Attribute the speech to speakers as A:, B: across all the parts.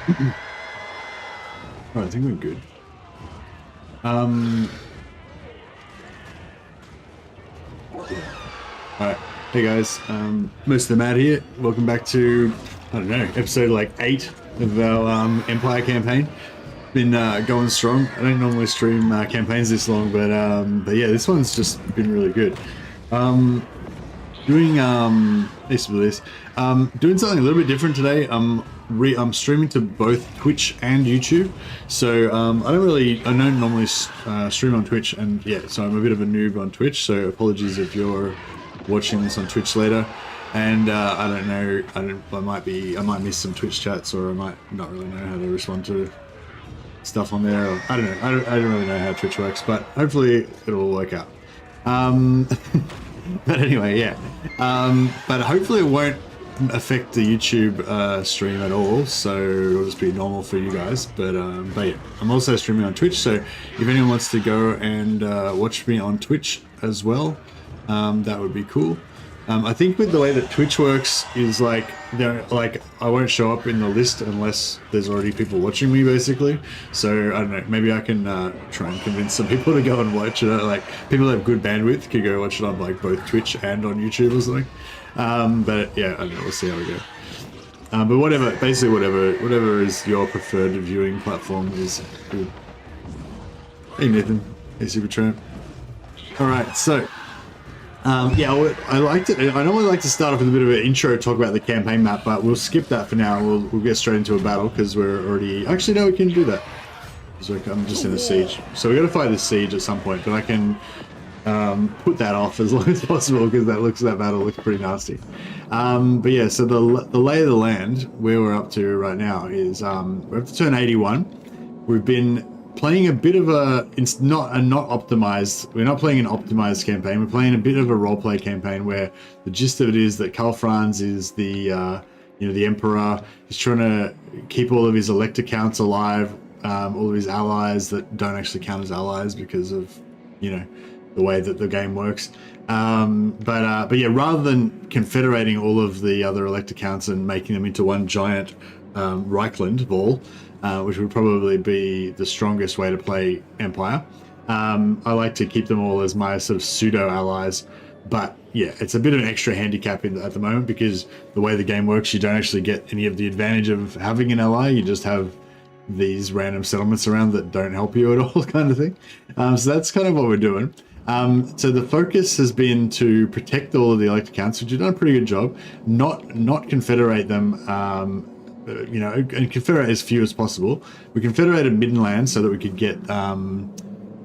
A: Alright, I think we're good. Alright, hey guys, most of them out here. Welcome back to, I don't know, episode like 8 of our Empire campaign. Been going strong. I don't normally stream campaigns this long, but yeah, this one's just been really good. Doing doing something a little bit different today. I'm streaming to both Twitch and YouTube, so I don't normally stream on Twitch, and yeah, so I'm a bit of a noob on Twitch, so apologies if you're watching this on Twitch later. And I don't know, I might miss some Twitch chats, or I might not really know how to respond to stuff on there, or I don't know, I don't really know how Twitch works, but hopefully it'll all work out. But anyway, yeah. But hopefully it won't affect the YouTube stream at all, so it'll just be normal for you guys. But yeah, I'm also streaming on Twitch, so if anyone wants to go and watch me on Twitch as well, that would be cool. I think with the way that Twitch works is like I won't show up in the list unless there's already people watching me, basically. So I don't know, maybe I can try and convince some people to go and watch it. Like people that have good bandwidth could go watch it on like both Twitch and on YouTube or something. But yeah, I don't know, we'll see how we go. But whatever is your preferred viewing platform is good. Hey Nathan, hey Supertramp. All right, so. Yeah, I normally like to start off with a bit of an intro, talk about the campaign map, but we'll skip that for now. We'll get straight into a battle because we're already... Actually, no, we can do that. I'm just in a siege. So we got to fight this siege at some point, but I can put that off as long as possible because that battle looks pretty nasty. But yeah, so the lay of the land, where we're up to right now is we're up to turn 81. We've been playing a bit of we're not playing an optimized campaign. We're playing a bit of a roleplay campaign where the gist of it is that Karl Franz is the the emperor. He's trying to keep all of his elector counts alive, all of his allies that don't actually count as allies because of the way that the game works. But yeah, rather than confederating all of the other elector counts and making them into one giant Reichland ball, which would probably be the strongest way to play Empire. I like to keep them all as my sort of pseudo allies, but yeah, it's a bit of an extra handicap at the moment because the way the game works, you don't actually get any of the advantage of having an ally. You just have these random settlements around that don't help you at all, kind of thing. So that's kind of what we're doing. So the focus has been to protect all of the elector counts, which you've done a pretty good job. Not confederate them. And confederate as few as possible. We confederated Middenland so that we could get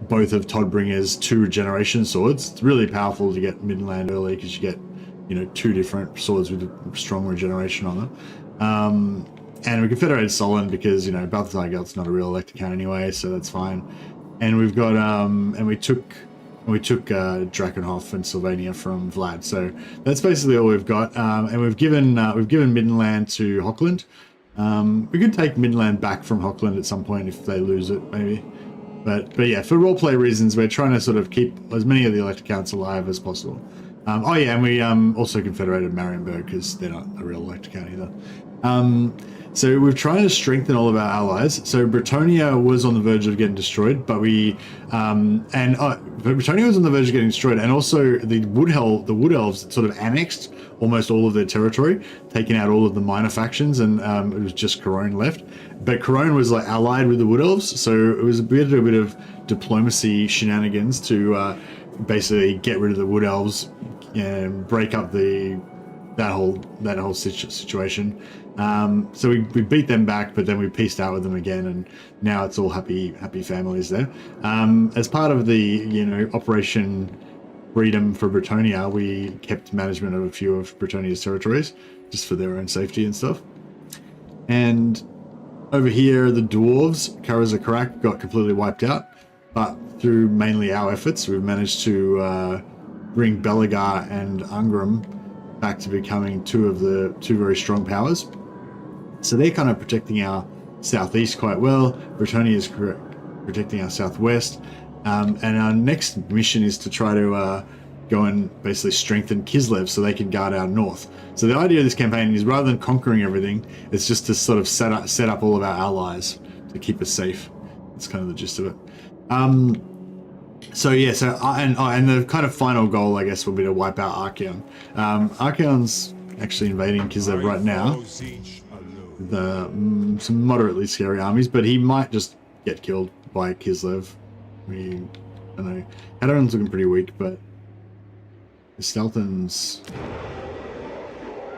A: both of Todbringer's 2 regeneration swords. It's really powerful to get Middenland early because you get 2 different swords with strong regeneration on them. And we confederated Solon because Balthasar Gelt's not a real elector count anyway, so that's fine. And we've got and we took Drakenhof and Sylvania from Vlad, so that's basically all we've got. And we've given Middenland to Hochland. We could take Midland back from Hochland at some point if they lose it, maybe. But yeah, for roleplay reasons, we're trying to sort of keep as many of the elector counts alive as possible. Oh yeah, and we also confederated Marienburg because they're not a real elector count either. So we're trying to strengthen all of our allies. So Bretonnia was on the verge of getting destroyed, but Bretonnia was on the verge of getting destroyed, and also the Wood Elves sort of annexed almost all of their territory, taking out all of the minor factions, and it was just Corone left. But Corone was like allied with the Wood Elves, so it was a bit of diplomacy shenanigans to basically get rid of the Wood Elves and break up that whole situation. So we beat them back, but then we pieced out with them again, and now it's all happy families there. As part of the Operation Freedom for Bretonnia, we kept management of a few of Bretonnia's territories just for their own safety and stuff. And over here, the dwarves, Karazakarak, got completely wiped out, but through mainly our efforts, we've managed to bring Belagar and Angram back to becoming two very strong powers. So they're kind of protecting our southeast quite well. Bretonnia is protecting our southwest. And our next mission is to try to go and basically strengthen Kislev so they can guard our north. So the idea of this campaign is rather than conquering everything, it's just to sort of set up all of our allies to keep us safe. That's kind of the gist of it. So yeah, and the kind of final goal, I guess, will be to wipe out Archeon. Archeon's actually invading Kislev right now. Some moderately scary armies, but he might just get killed by Kislev. I don't know. Hadron's looking pretty weak, but Stelton's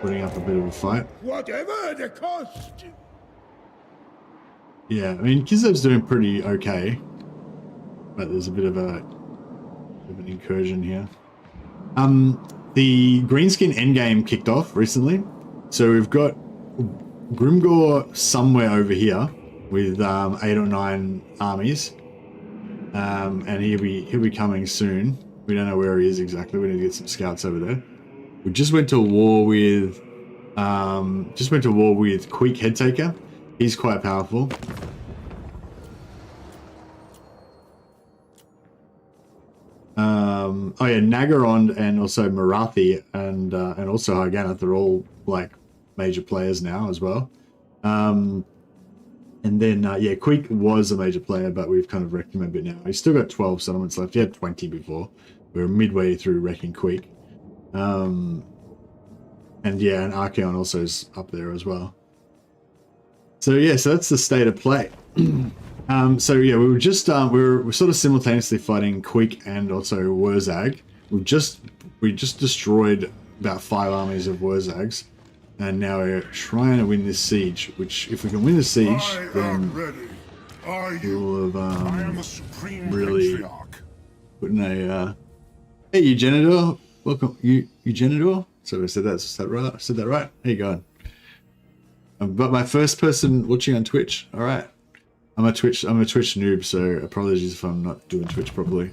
A: putting up a bit of a fight.
B: Whatever the cost.
A: Yeah, I mean Kislev's doing pretty okay, but there's a bit of an incursion here. The Greenskin endgame kicked off recently, so we've got Grimgor somewhere over here with 8 or 9 armies, and he'll be coming soon. We don't know where he is exactly. We need to get some scouts over there. We just went to war with Queek Headtaker. He's quite powerful. Oh yeah, Nagaron and also Marathi and also Harganath are all like major players now as well. And then yeah, Queek was a major player, but we've kind of wrecked him a bit now. He's still got 12 settlements left. He had 20 before. We were midway through wrecking Queek. And yeah, and Archeon also is up there as well. So yeah, so that's the state of play. So yeah, we were just we're sort of simultaneously fighting Queek and also Wurzag. We just destroyed about 5 armies of Wurzags, and now we're trying to win this siege. Which, if we can win the siege, then we will have really put in a. Hey, Eugenidor, welcome, Eugenidor. So I said that right. I said that right. How you going? But my first person watching on Twitch. All right. I'm a Twitch noob, so apologies if I'm not doing Twitch properly.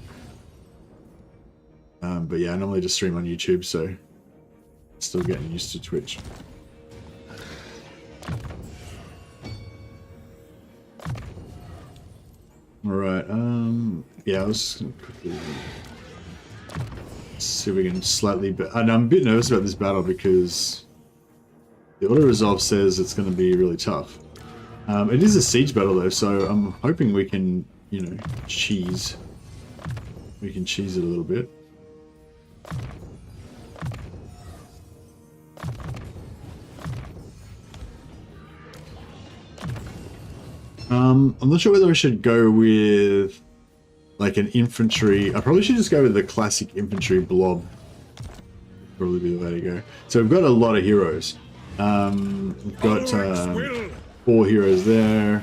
A: But yeah, I normally just stream on YouTube, so still getting used to Twitch. All right. Yeah, I was gonna quickly see if we can slightly. And I'm a bit nervous about this battle because the auto resolve says it's going to be really tough. It is a siege battle though, so I'm hoping we can, you know, cheese. We can cheese it a little bit. I'm not sure whether I should go with like an infantry. I probably should just go with the classic infantry blob. Probably be the way to go. So we've got a lot of heroes. We've got 4 heroes there.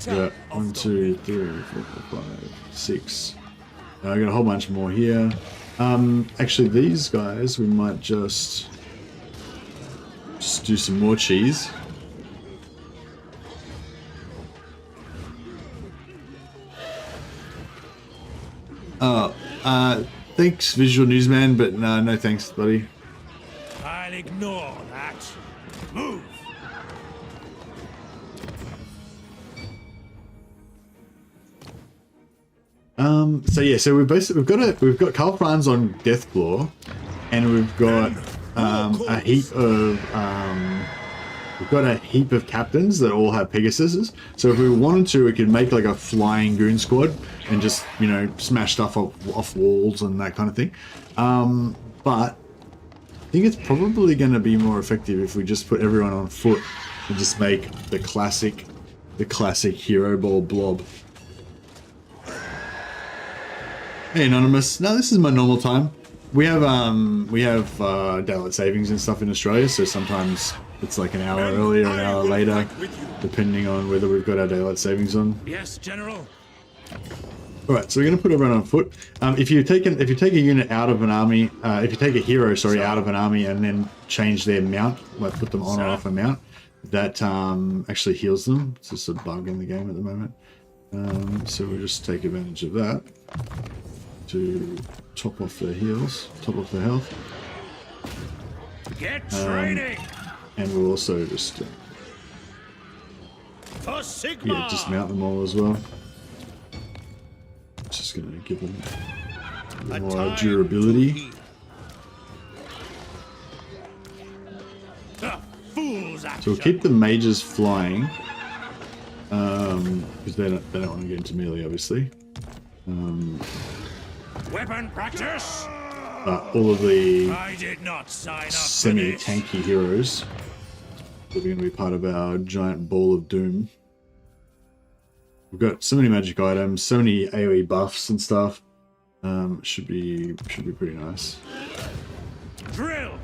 A: Yeah, 1, 2, 3, 4, 5, 6. I got a whole bunch more here. Actually, these guys we might just do some more cheese. Thanks, Visual Newsman, but no thanks, buddy.
B: I'll ignore that. Move.
A: So yeah, so we've got Karl Franz on Deathclaw, and we've got a heap of captains that all have Pegasuses. So if we wanted to, we could make like a flying goon squad and just, you know, smash stuff off walls and that kind of thing. But I think it's probably going to be more effective if we just put everyone on foot and just make the classic hero ball blob. Hey Anonymous, no, this is my normal time. We have daylight savings and stuff in Australia, so sometimes it's like an hour earlier or an hour later, depending on whether we've got our daylight savings on.
B: Yes, General.
A: All right, so we're going to put everyone on foot. If you take a unit out of an army, if you take a hero, sorry, out of an army and then change their mount, like put them on or off a mount, that actually heals them. It's just a bug in the game at the moment. So we'll just take advantage of that to top off their heals, top off their health.
B: Get training.
A: And we'll also just dismount them all as well. Just gonna give them a bit more durability.
B: action.
A: So we'll keep the mages flying. Because they don't want to get into melee, obviously.
B: Weapon practice.
A: All of the
B: I did not sign up for this.
A: semi-tanky heroes that are going to be part of our giant ball of doom. We've got so many magic items, so many AoE buffs and stuff. Should be pretty nice.
B: Drill.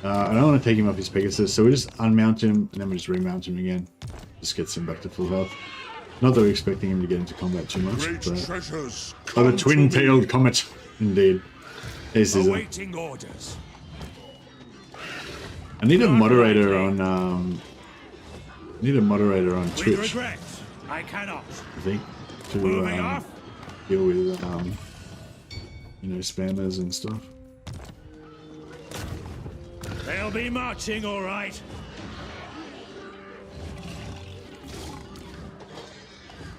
A: I don't want to take him off his Pegasus, so we just unmount him and then we just remount him again. Just gets him back to full health. Not that we're expecting him to get into combat too much, but a twin-tailed comet, indeed. This is
B: Awaiting orders.
A: I need a moderator on
B: With
A: Twitch,
B: regret, I cannot.
A: I think, to
B: Moving off.
A: deal with you know, spammers and stuff.
B: They'll be marching, all right.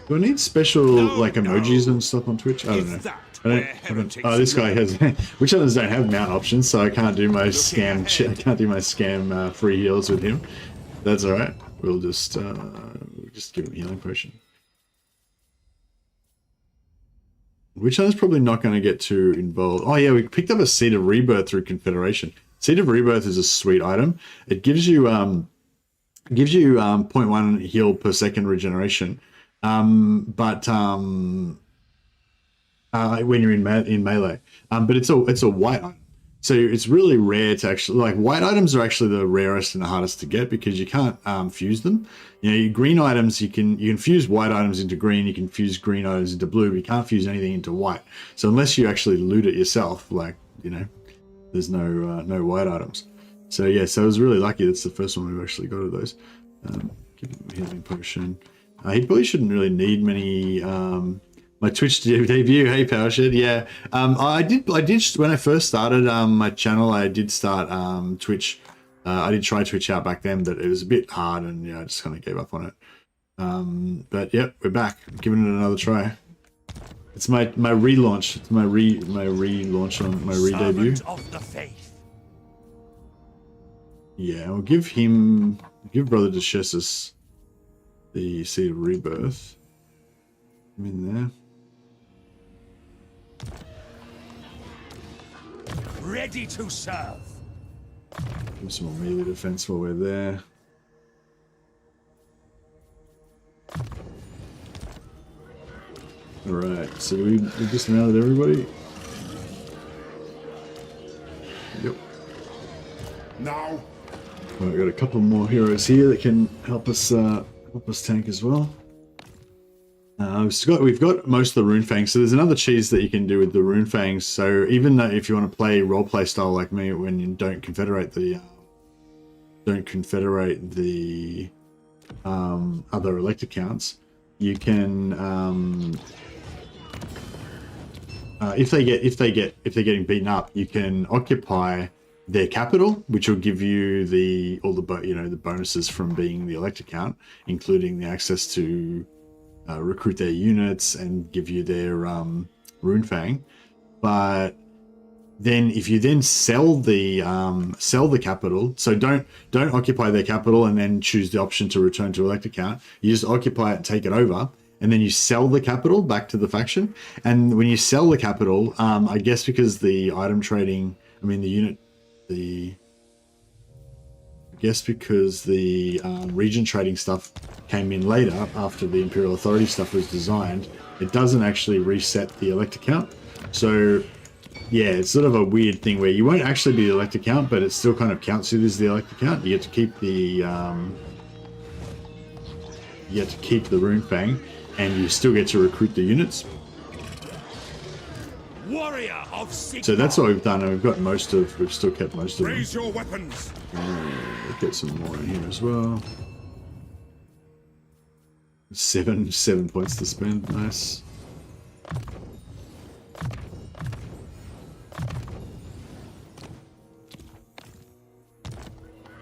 A: Do I need special like emojis and stuff on Twitch? I don't know. I don't. Oh, this guy has. Which others don't have mount options, so I can't do my scam. I can't do my scam free heals with him. That's all right. We'll just give him a healing potion. Which one's probably not going to get too involved. Oh yeah, we picked up a Seed of Rebirth through Confederation. Seed of Rebirth is a sweet item. It gives you 0.1 heal per second regeneration. When you're in melee, but it's a white item, so it's really rare to actually, like, white items are actually the rarest and the hardest to get because you can't fuse them. You know, your green items, you can fuse white items into green, you can fuse green items into blue, but you can't fuse anything into white. So unless you actually loot it yourself, like, you know, there's no white items. So yeah, so I was really lucky. That's the first one we've actually got of those. Give him a healing potion. He probably shouldn't really need many. My Twitch debut, hey Powershed, yeah. I did when I first started my channel. I did start Twitch. I did try Twitch out back then, but it was a bit hard, and yeah, I just kind of gave up on it. But yep, we're back. I'm giving it another try. It's my relaunch. It's my relaunch on my re-debut.
B: Of the faith.
A: Yeah, I'll give Brother Deshesus the Seed of Rebirth. I'm in there.
B: Ready to serve.
A: Give some more melee defense while we're there. Alright, so we dismounted everybody. Yep.
B: Now.
A: Well, we've got a couple more heroes here that can help us tank as well. We've got most of the rune fangs, so there's another cheese that you can do with the rune fangs. So even though if you want to play roleplay style like me, when you don't confederate the other elect accounts, you can if they're getting beaten up, you can occupy their capital, which will give you the bonuses from being the elect account, including the access to recruit their units and give you their rune fang. But then if you then sell the capital, so don't occupy their capital and then choose the option to return to elect account. You just occupy it and take it over, and then you sell the capital back to the faction. And when you sell the capital, I guess because the item trading, because the region trading stuff came in later after the Imperial Authority stuff was designed, it doesn't actually reset the elect account. So yeah, it's sort of a weird thing where you won't actually be the elect account, but it still kind of counts it as the elect account. You get to keep the rune fang, and you still get to recruit the units.
B: Warrior of Sigmar.
A: So that's what we've done, and we've still kept most of them.
B: Raise your weapons.
A: Let's get some more in here as well. 7 points to spend, nice.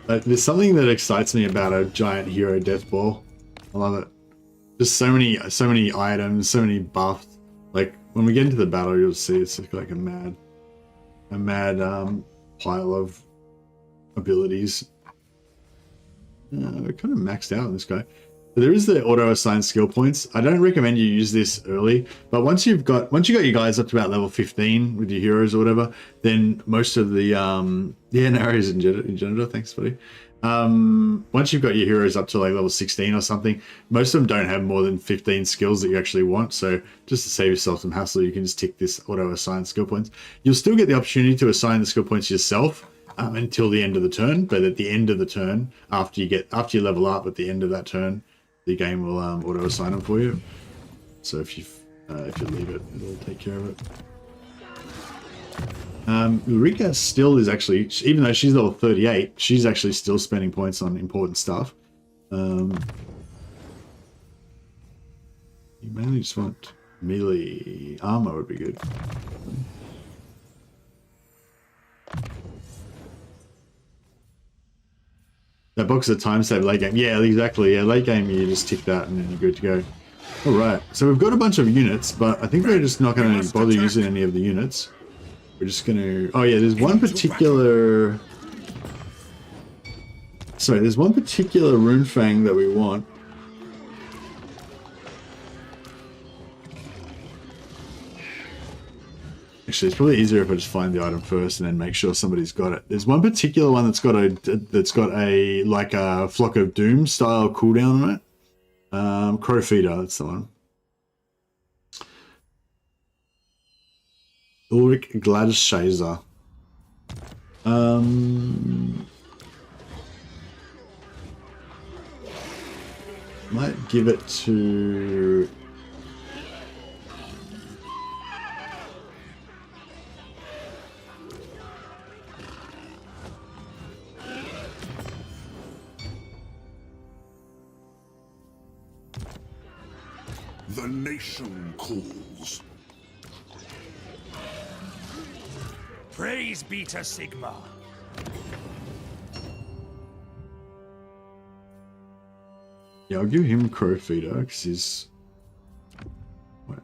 A: There's something that excites me about a giant hero death ball. I love it. Just so many items, so many buffs. Like when we get into the battle, you'll see it's like a mad pile of abilities. We're kind of maxed out on this guy. There is the auto assigned skill points. I don't recommend you use this early, but once you got your guys up to about level 15 with your heroes or whatever, then most of the yeah, narrows in general. Thanks, buddy. Once you've got your heroes up to like level 16 or something, most of them don't have more than 15 skills that you actually want. So just to save yourself some hassle, you can just tick this auto assigned skill points. You'll still get the opportunity to assign the skill points yourself until the end of the turn, but at the end of the turn, after you level up, at the end of that turn, the game will auto assign them for you. So if you leave it, it'll take care of it. Ulrika still is actually, even though she's level 38, she's actually still spending points on important stuff. You mainly just want melee armor would be good. That box is a time save late game. Yeah, exactly. Yeah, late game you just tick that and then you're good to go. Alright, so we've got a bunch of units, but I think we're just not going to bother using any of the units. We're just going to... Oh yeah, there's one particular... Sorry, there's one particular Runefang that we want. Actually, it's probably easier if I just find the item first and then make sure somebody's got it. There's one particular one that's got a like a Flock of Doom style cooldown on it. Crow Feeder, that's the one. Ulrich Gladscheiser. Might give it to...
B: The nation calls. Praise be to Sigma.
A: Yeah, I'll give him Crow Feeder because he's... Wait.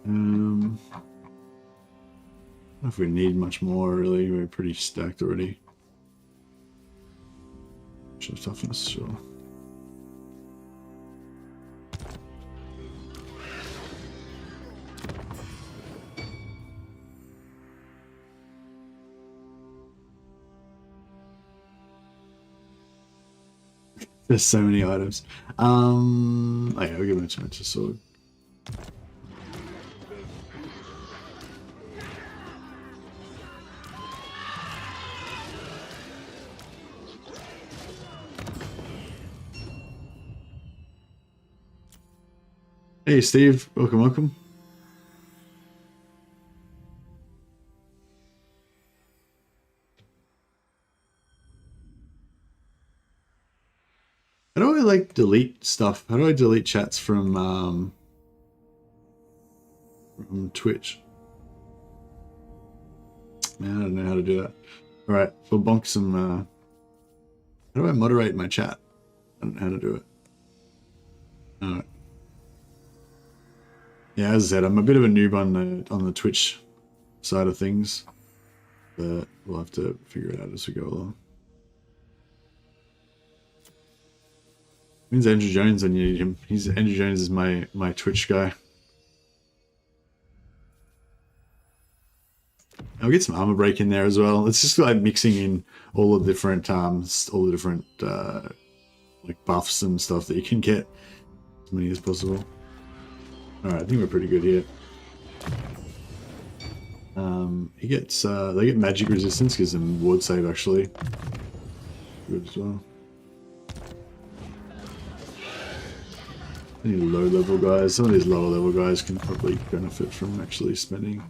A: I don't know if we need much more, really. We're pretty stacked already. Toughness, sure. There's so many items. Oh yeah, we'll give him a Tormentor Sword. Hey Steve, welcome, welcome. How do I like delete stuff? How do I delete chats from Twitch? Man, I don't know how to do that. All right, we'll bonk some. How do I moderate my chat? I don't know how to do it. All right. Yeah, as I said, I'm a bit of a noob on the Twitch side of things, but we'll have to figure it out as we go along. Means Andrew Jones, I need him. Andrew Jones is my Twitch guy. I'll get some armor break in there as well. It's just like mixing in all the different like buffs and stuff that you can get, as many as possible. All right, I think we're pretty good here. He gets they get magic resistance, gives them ward save actually. Good as well. Any low level guys? Some of these lower level guys can probably benefit from actually spending.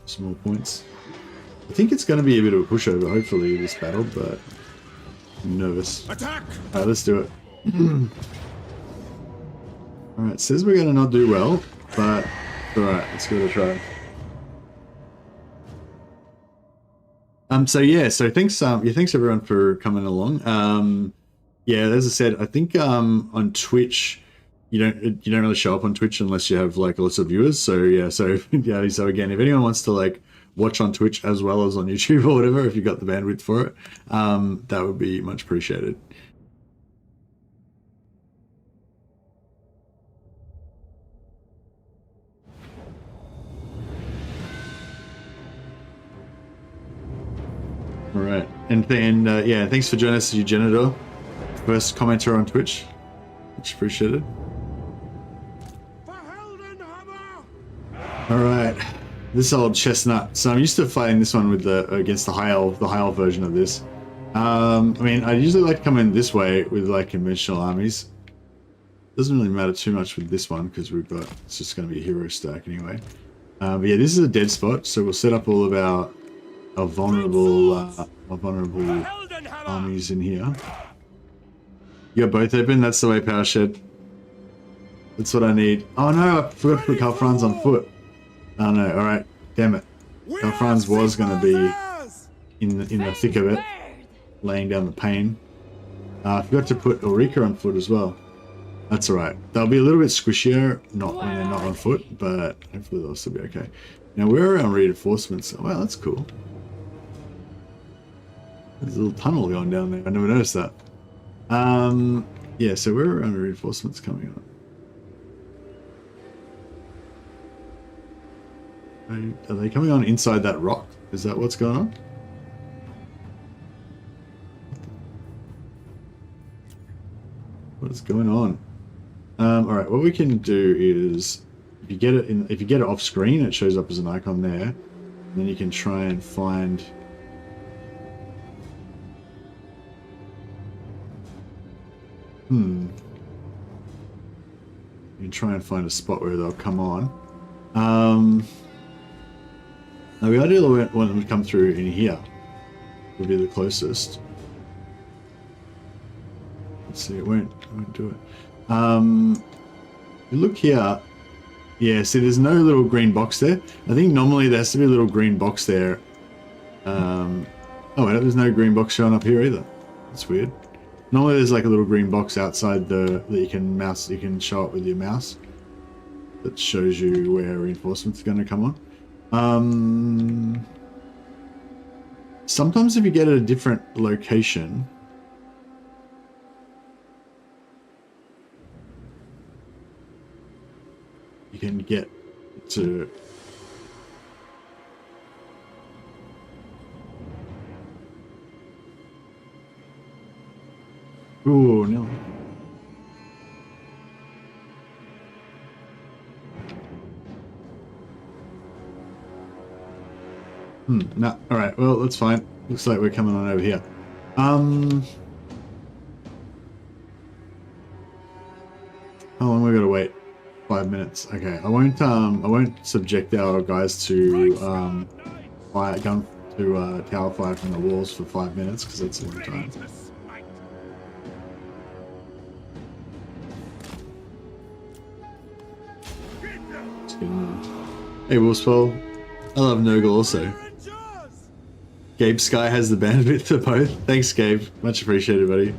A: Some more points. I think it's going to be a bit of a pushover, hopefully, this battle, but I'm nervous.
B: Attack!
A: Alright, let's do it. Alright, says we're going to not do well, but alright, let's give it a try. So yeah, so thanks everyone for coming along. Yeah, as I said, I think on Twitch you don't really show up on Twitch unless you have like lots of viewers. So yeah, so yeah, so again, if anyone wants to like watch on Twitch as well as on YouTube or whatever, if you got the bandwidth for it, that would be much appreciated. All right, and then yeah, thanks for joining us, Eugenitor, first commenter on Twitch. Much appreciated. All right, this old chestnut. So I'm used to fighting this one with against the high elf version of this. I mean, I usually like to come in this way with like conventional armies. Doesn't really matter too much with this one because it's just going to be a hero stack anyway. But yeah, this is a dead spot, so we'll set up all of our vulnerable armies in here. You got both open. That's the way, Power Shed. That's what I need. Oh no, I forgot to put Calfran's on foot. Oh no, alright. Damn it. Calfran's was going to be in the thick of it, laying down the pain. I forgot to put Ulrika on foot as well. That's alright. They'll be a little bit squishier when they're not on foot, but hopefully they'll still be okay. Now we're around reinforcements. Oh, wow, that's cool. There's a little tunnel going down there. I never noticed that. Yeah, so we're around reinforcements coming on. Are they coming on inside that rock? Is that what's going on? What is going on? All right, what we can do is if you get it off screen, it shows up as an icon there. And then you can try and find. You can try and find a spot where they'll come on. Now we ideally want them to come through in here. Would be the closest. Let's see, it won't do it. If you look here, yeah, see there's no little green box there. I think normally there has to be a little green box there. Oh wait, there's no green box showing up here either. That's weird. Normally there's like a little green box outside that you can show up with your mouse. That shows you where reinforcements are going to come on. Sometimes if you get at a different location, you can get to ooh, no. No. Alright, well, that's fine. Looks like we're coming on over here. How long we gotta wait? 5 minutes. Okay, I won't subject our guys to tower fire from the walls for 5 minutes because that's a long time. Hey, Wolfspole. I love Nurgle also. Gabe Sky has the bandwidth for both. Thanks, Gabe. Much appreciated, buddy.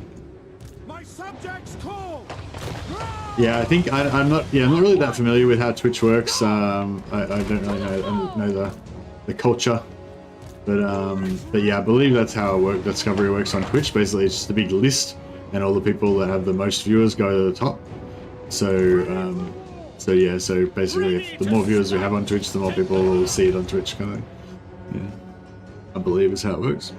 B: My subjects call.
A: Yeah, I think I'm not really that familiar with how Twitch works. I don't really know the culture, but yeah, I believe that's how Discovery works on Twitch. Basically, it's just a big list, and all the people that have the most viewers go to the top. So yeah, so basically, if the more viewers we have on Twitch, the more people will see it on Twitch, kind of. Yeah. I believe is how it works.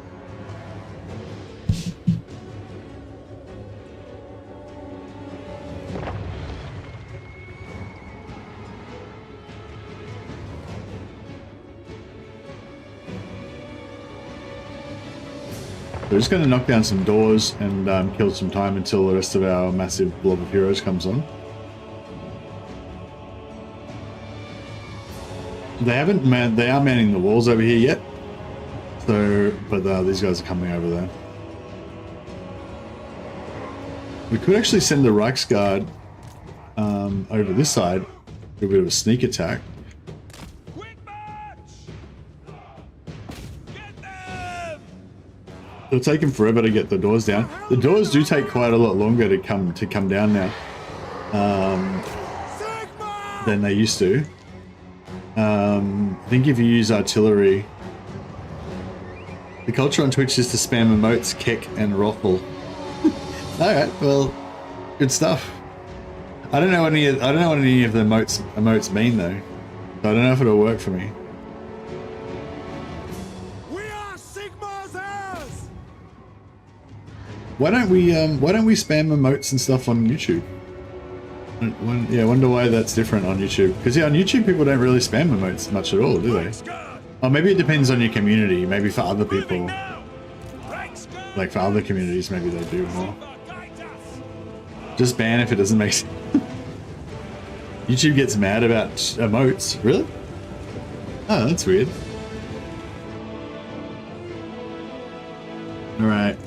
A: We're just going to knock down some doors and kill some time until the rest of our massive blob of heroes comes on. They are manning the walls over here yet. So, but these guys are coming over there. We could actually send the Reichsguard over this side, do a bit of a sneak attack.
B: Quick march! Get them!
A: It'll take him forever to get the doors down. The doors do take quite a lot longer to come down now than they used to. I think if you use artillery, the culture on Twitch is to spam emotes, kek, and roffle. All right, well, good stuff. I don't know what any of the emotes mean though. So I don't know if it'll work for me.
B: We are Sigmar's heirs.
A: Why don't we spam emotes and stuff on YouTube? Yeah, I wonder why that's different on YouTube. Because yeah, on YouTube people don't really spam emotes much at all, do they? Oh, maybe it depends on your community. Maybe for other people, like for other communities, maybe they do more. Just ban if it doesn't make sense. YouTube gets mad about emotes. Really? Oh, that's weird. Alright.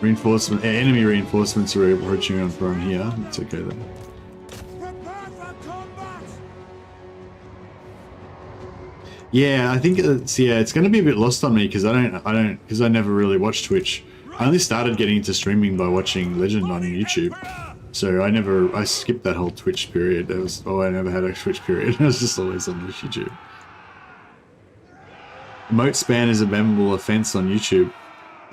A: Reinforcement, enemy reinforcements are approaching on from here. It's okay then.
B: Prepare for combat.
A: Yeah, I think it's going to be a bit lost on me because I never really watched Twitch. I only started getting into streaming by watching Legend on YouTube. So I skipped that whole Twitch period. I never had a Twitch period. I was just always on this YouTube. Emote span is a bannable offense on YouTube.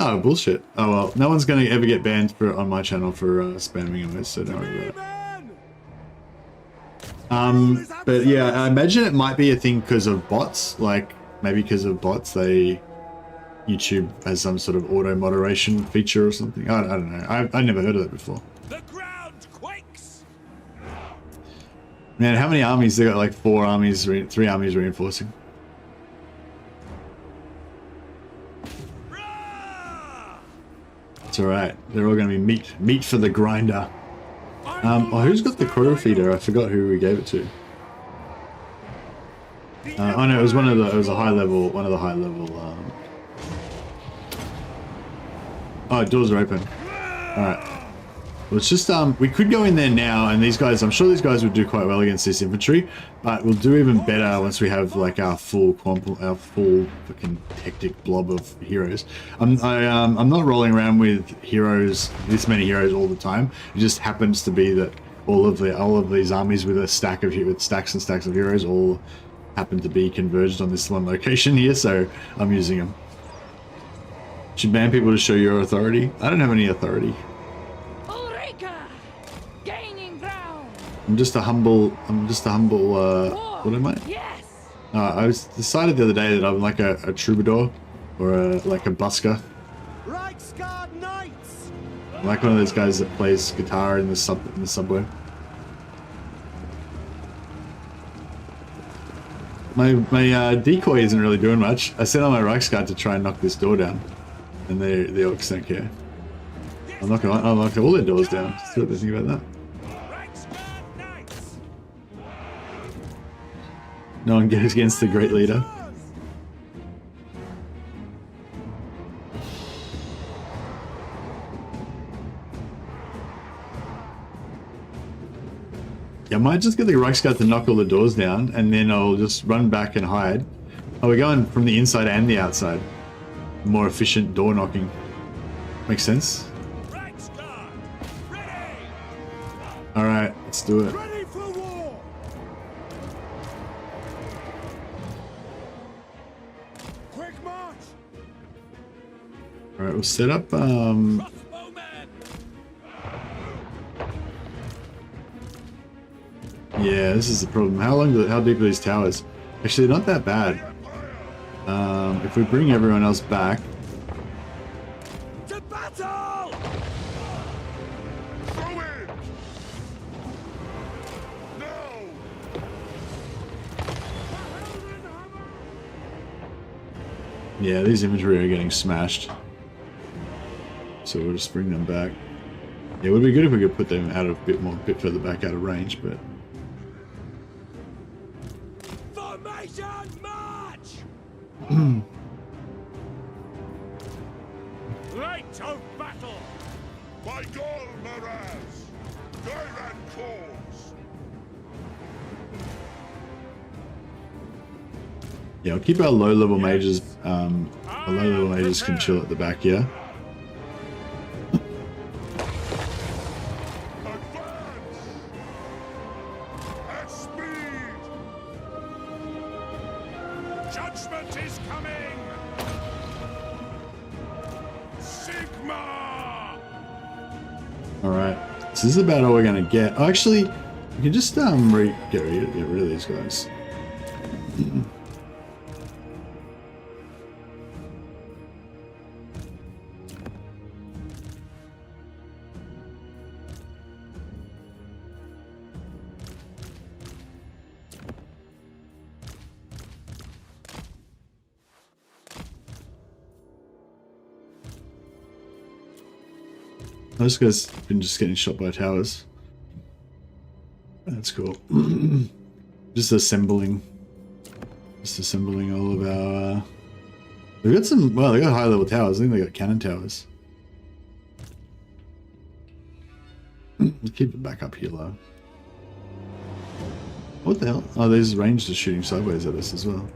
A: Oh, bullshit. Oh well, no one's going to ever get banned on my channel for spamming emotes, so don't worry about it. But yeah, I imagine it might be a thing because of bots. Like, maybe because of bots, YouTube has some sort of auto moderation feature or something. I don't know. I never heard of that before.
B: The ground quakes.
A: Man, how many armies? They got like 3 armies reinforcing. It's alright. They're all going to be meat for the grinder. Oh, who's got the crow feeder? I forgot who we gave it to. Oh no, it was one of the high level. Oh, doors are open. Alright. Well, it's just, we could go in there now, and these guys, I'm sure these guys would do quite well against this infantry, but we'll do even better once we have, like, our full fucking hectic blob of heroes. I'm not rolling around with heroes, this many heroes all the time. It just happens to be that all of these armies with stacks and stacks of heroes all happen to be converged on this one location here, so I'm using them. Should ban people to show your authority? I don't have any authority. I'm just a humble, what am I?
B: Yes.
A: I was decided the other day that I'm like a troubadour, or like a busker.
B: Reichsguard Knights.
A: I'm like one of those guys that plays guitar in the subway. My decoy isn't really doing much. I sent on my Reichsguard to try and knock this door down, and the orcs don't care. I'll knock all their doors down. See what they think about that. No one goes against the great leader. Yeah, I might just get the Reichsguard to knock all the doors down, and then I'll just run back and hide. Oh, we're going from the inside and the outside. More efficient door knocking. Makes sense? Alright, let's do it.
B: Ready for war. Quick march.
A: Alright, we'll set up, yeah, this is the problem. How deep are these towers? Actually, not that bad. If we bring everyone else back.
B: To battle! Throw it! No!
A: Yeah, these infantry are getting smashed. So we'll just bring them back. Yeah, it would be good if we could put them out of a bit further back out of range, but.
B: Formation march! Light of battle! By Gol Maraz! Tyrant cause!
A: Yeah, I'll keep our low-level mages. Our low-level mages can chill at the back, yeah?
B: Judgment is coming! Sigma!
A: Alright. So this is about all we're gonna get. Oh, actually, we can just get rid of these guys. Those guys have been just getting shot by towers. That's cool. Just assembling all of our... They've got some... Well, they got high level towers. I think they got cannon towers. Let's keep it back up here low. What the hell? Oh, there's rangers shooting sideways at us as well.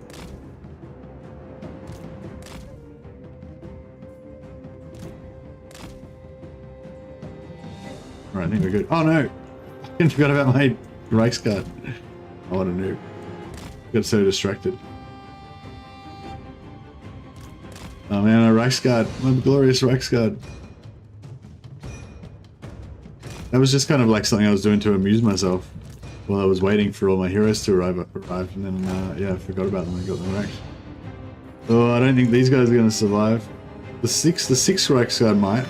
A: Alright, I think we're good. Oh no! I forgot about my Reichsguard. Oh, what a noob. Got so distracted. Oh man, a Reichsguard. My glorious Reichsguard. That was just kind of like something I was doing to amuse myself while I was waiting for all my heroes to arrive, and then, yeah, I forgot about them and got them wrecked. Oh, I don't think these guys are going to survive. The six Reichsguard might.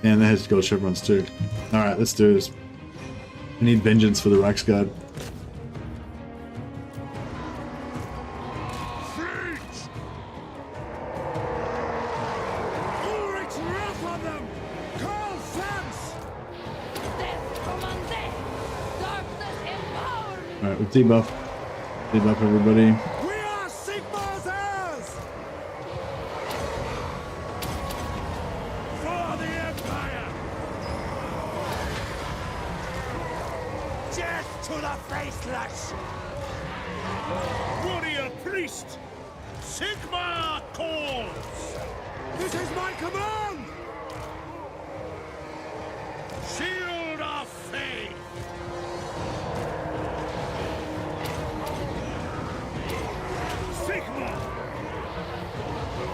A: And they had gold chevrons too. Alright, let's do this. I need vengeance for the Reichsguard. Alright, we'll debuff. Debuff everybody.
B: We are Sigma's heirs! For the Empire! Death to the faceless! Warrior priest! Sigma calls! This is my command! Shield of faith!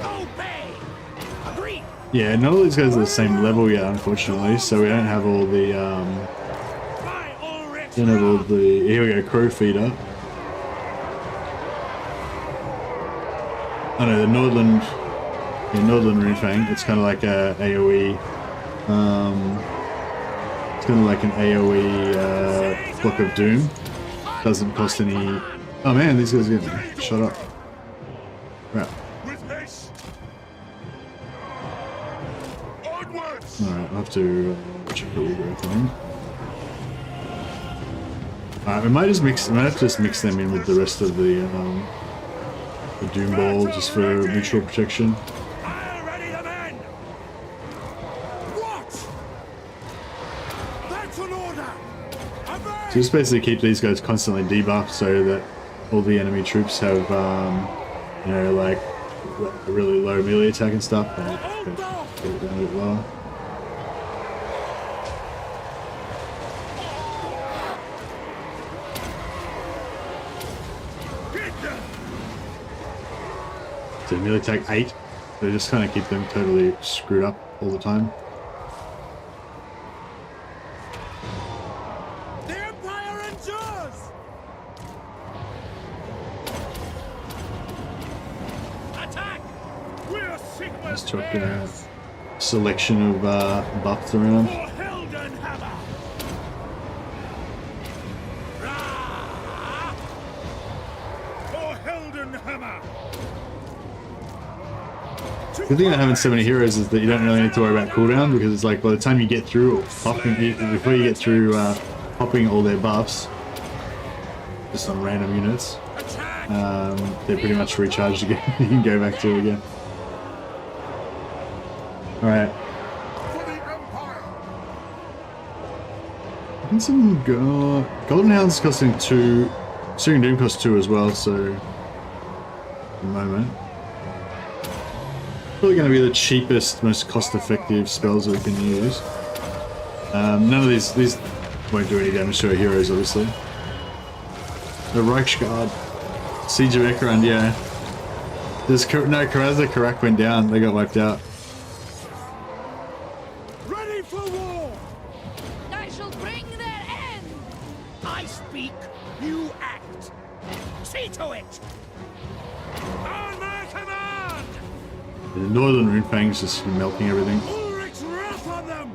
B: Obey! Agree!
A: Yeah, none of these guys are the same level yet, unfortunately, so we don't have all the, don't have all the, here we go, Crow Feeder. Oh no, the Nordland, yeah, Nordland Runefang, it's kind of like a AoE, it's kind of like an AoE, Block of Doom. Doesn't cost any, oh man, these guys are getting shut up. Right. Alright, I'll have to check the regrowth thing. Alright, we might have to just mix them in with the rest of the Doom Ball just for mutual protection.
B: I'll ready the men! What? That's an order!
A: So just basically keep these guys constantly debuffed so that all the enemy troops have, you know, like a really low melee attack and stuff. And get it down a bit lower. So melee attack 8. So just kind of keep them totally screwed up all the time.
B: The Empire endures! Attack! We're Sigma's
A: Let's chuck a
B: heirs!
A: selection of buffs around.
B: For Heldenhammer! Rah! For Heldenhammer!
A: The thing about having so many heroes is that you don't really need to worry about cooldown, because it's like by the time you get through popping, before you get through popping all their buffs, just on random units, they're pretty much recharged again. You can go back to it again. Alright.
B: For the Empire!
A: And some Golden Hounds costing 2. Searing Doom costs 2 as well, so the moment. Probably going to be the cheapest, most cost-effective spells that we can use. None of these won't do any damage to our heroes, obviously. The Reichsguard, Siege of Ekrund, yeah. There's no Karaza Karak went down. They got wiped out.
B: Ready for war!
C: I shall bring their end.
B: I speak, you act. See to it! On my command!
A: The Northern Runefang's just melting everything.
B: Ulrich's wrath on them!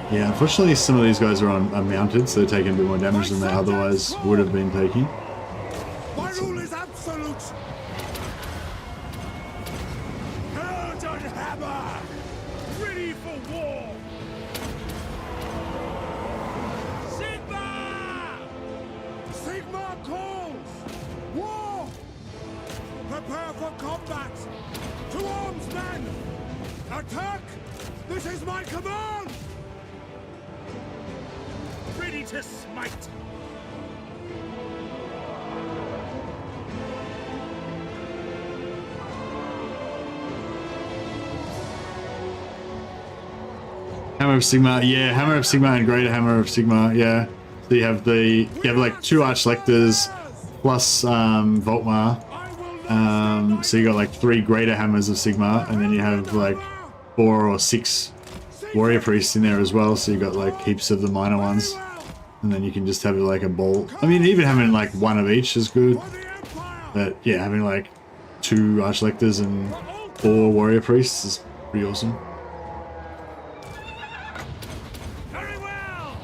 A: Yeah, unfortunately some of these guys are mounted, so they're taking a bit more damage than they otherwise would have been taking.
B: My rule is absolute! Helden Hammer! Ready for war! Sigma! Sigma calls! War! Prepare for combat! To arms, men! Attack! This is my command! Ready to smite!
A: Hammer of Sigma, yeah, Hammer of Sigma and Greater Hammer of Sigma, yeah. So you have like 2 Archlectors plus Voltmar. So you got like 3 Greater Hammers of Sigma, and then you have like 4 or 6 Warrior Priests in there as well, so you got like heaps of the minor ones. And then you can just have like a ball. I mean, even having like 1 of each is good. But yeah, having like 2 Archlectors and 4 Warrior Priests is pretty awesome.
B: Very well!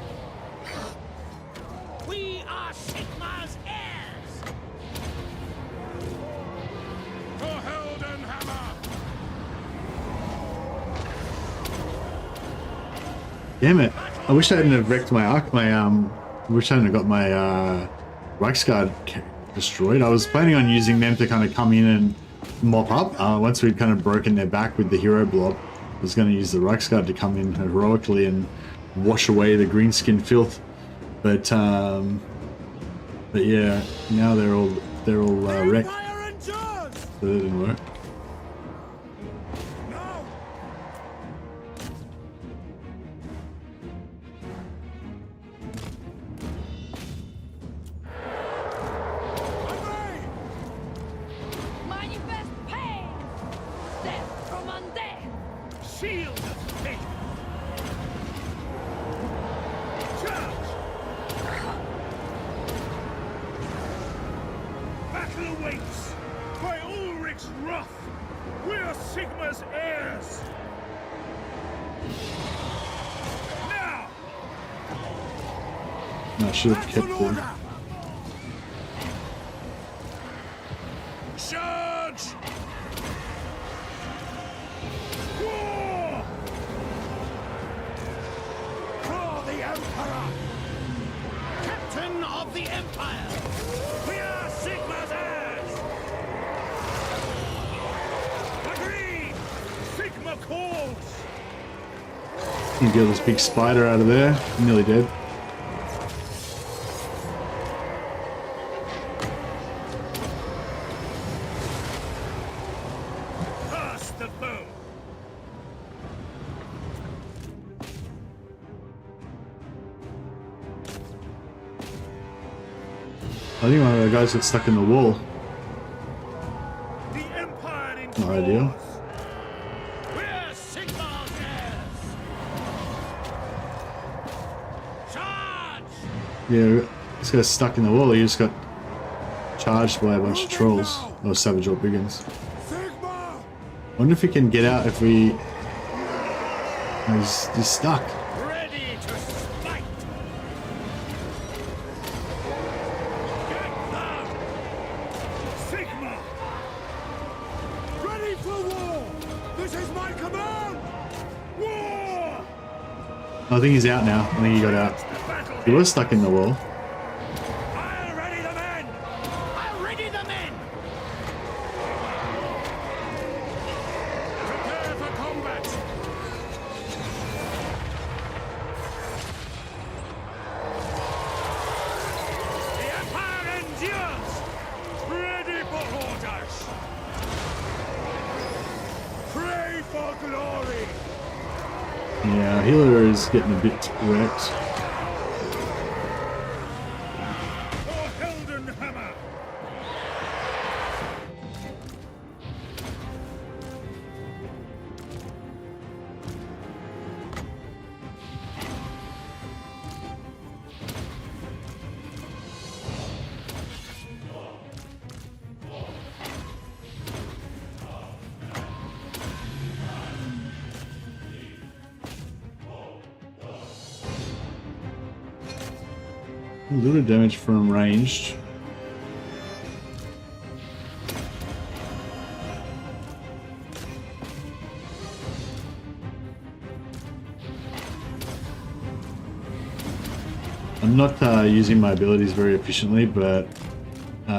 B: We are Sigma's heirs! For Helden Hammer!
A: Damn it. I wish I hadn't have wrecked my arc, I wish I hadn't have got my Reichsguard destroyed. I was planning on using them to kind of come in and mop up. Once we'd kind of broken their back with the hero blob, I was going to use the Reichsguard to come in heroically and wash away the greenskin filth. But yeah, now they're all wrecked.
B: Fire endures!
A: So that didn't work.
B: No!
C: Manifest pain. Death from undead.
B: Shield of faith! Charge! Battle awaits! By Ulrich's wrath! We're Sigma's heirs! Now!
A: No, I should have kept them.
B: Charge! War! For the Emperor! Captain of the Empire! We are Sigma's heirs! Agreed! Sigma calls!
A: You get this big spider out of there. I'm nearly dead.
B: Pass the foe!
A: I think one of the guys got stuck in the wall.
B: The Empire in
A: Not ideal.
B: claws. We're Sigma's heirs! Charge!
A: Yeah, this guy's stuck in the wall. He just got charged by a bunch of trolls. Or Savage or Biggins.
B: Sigma!
A: I wonder if he can get out if we... Oh, he's stuck.
B: Ready to smite! Get them! Sigma! Ready for war! This is my command! War!
A: I think he's out now. I think he got out.
B: The battle
A: He was stuck in the wall.
B: I'll ready the men! I'll ready the men! Prepare for combat! for glory!
A: Yeah, healer is getting a bit wrecked.
B: For Heldenhammer!
A: A little damage from ranged. I'm not using my abilities very efficiently, but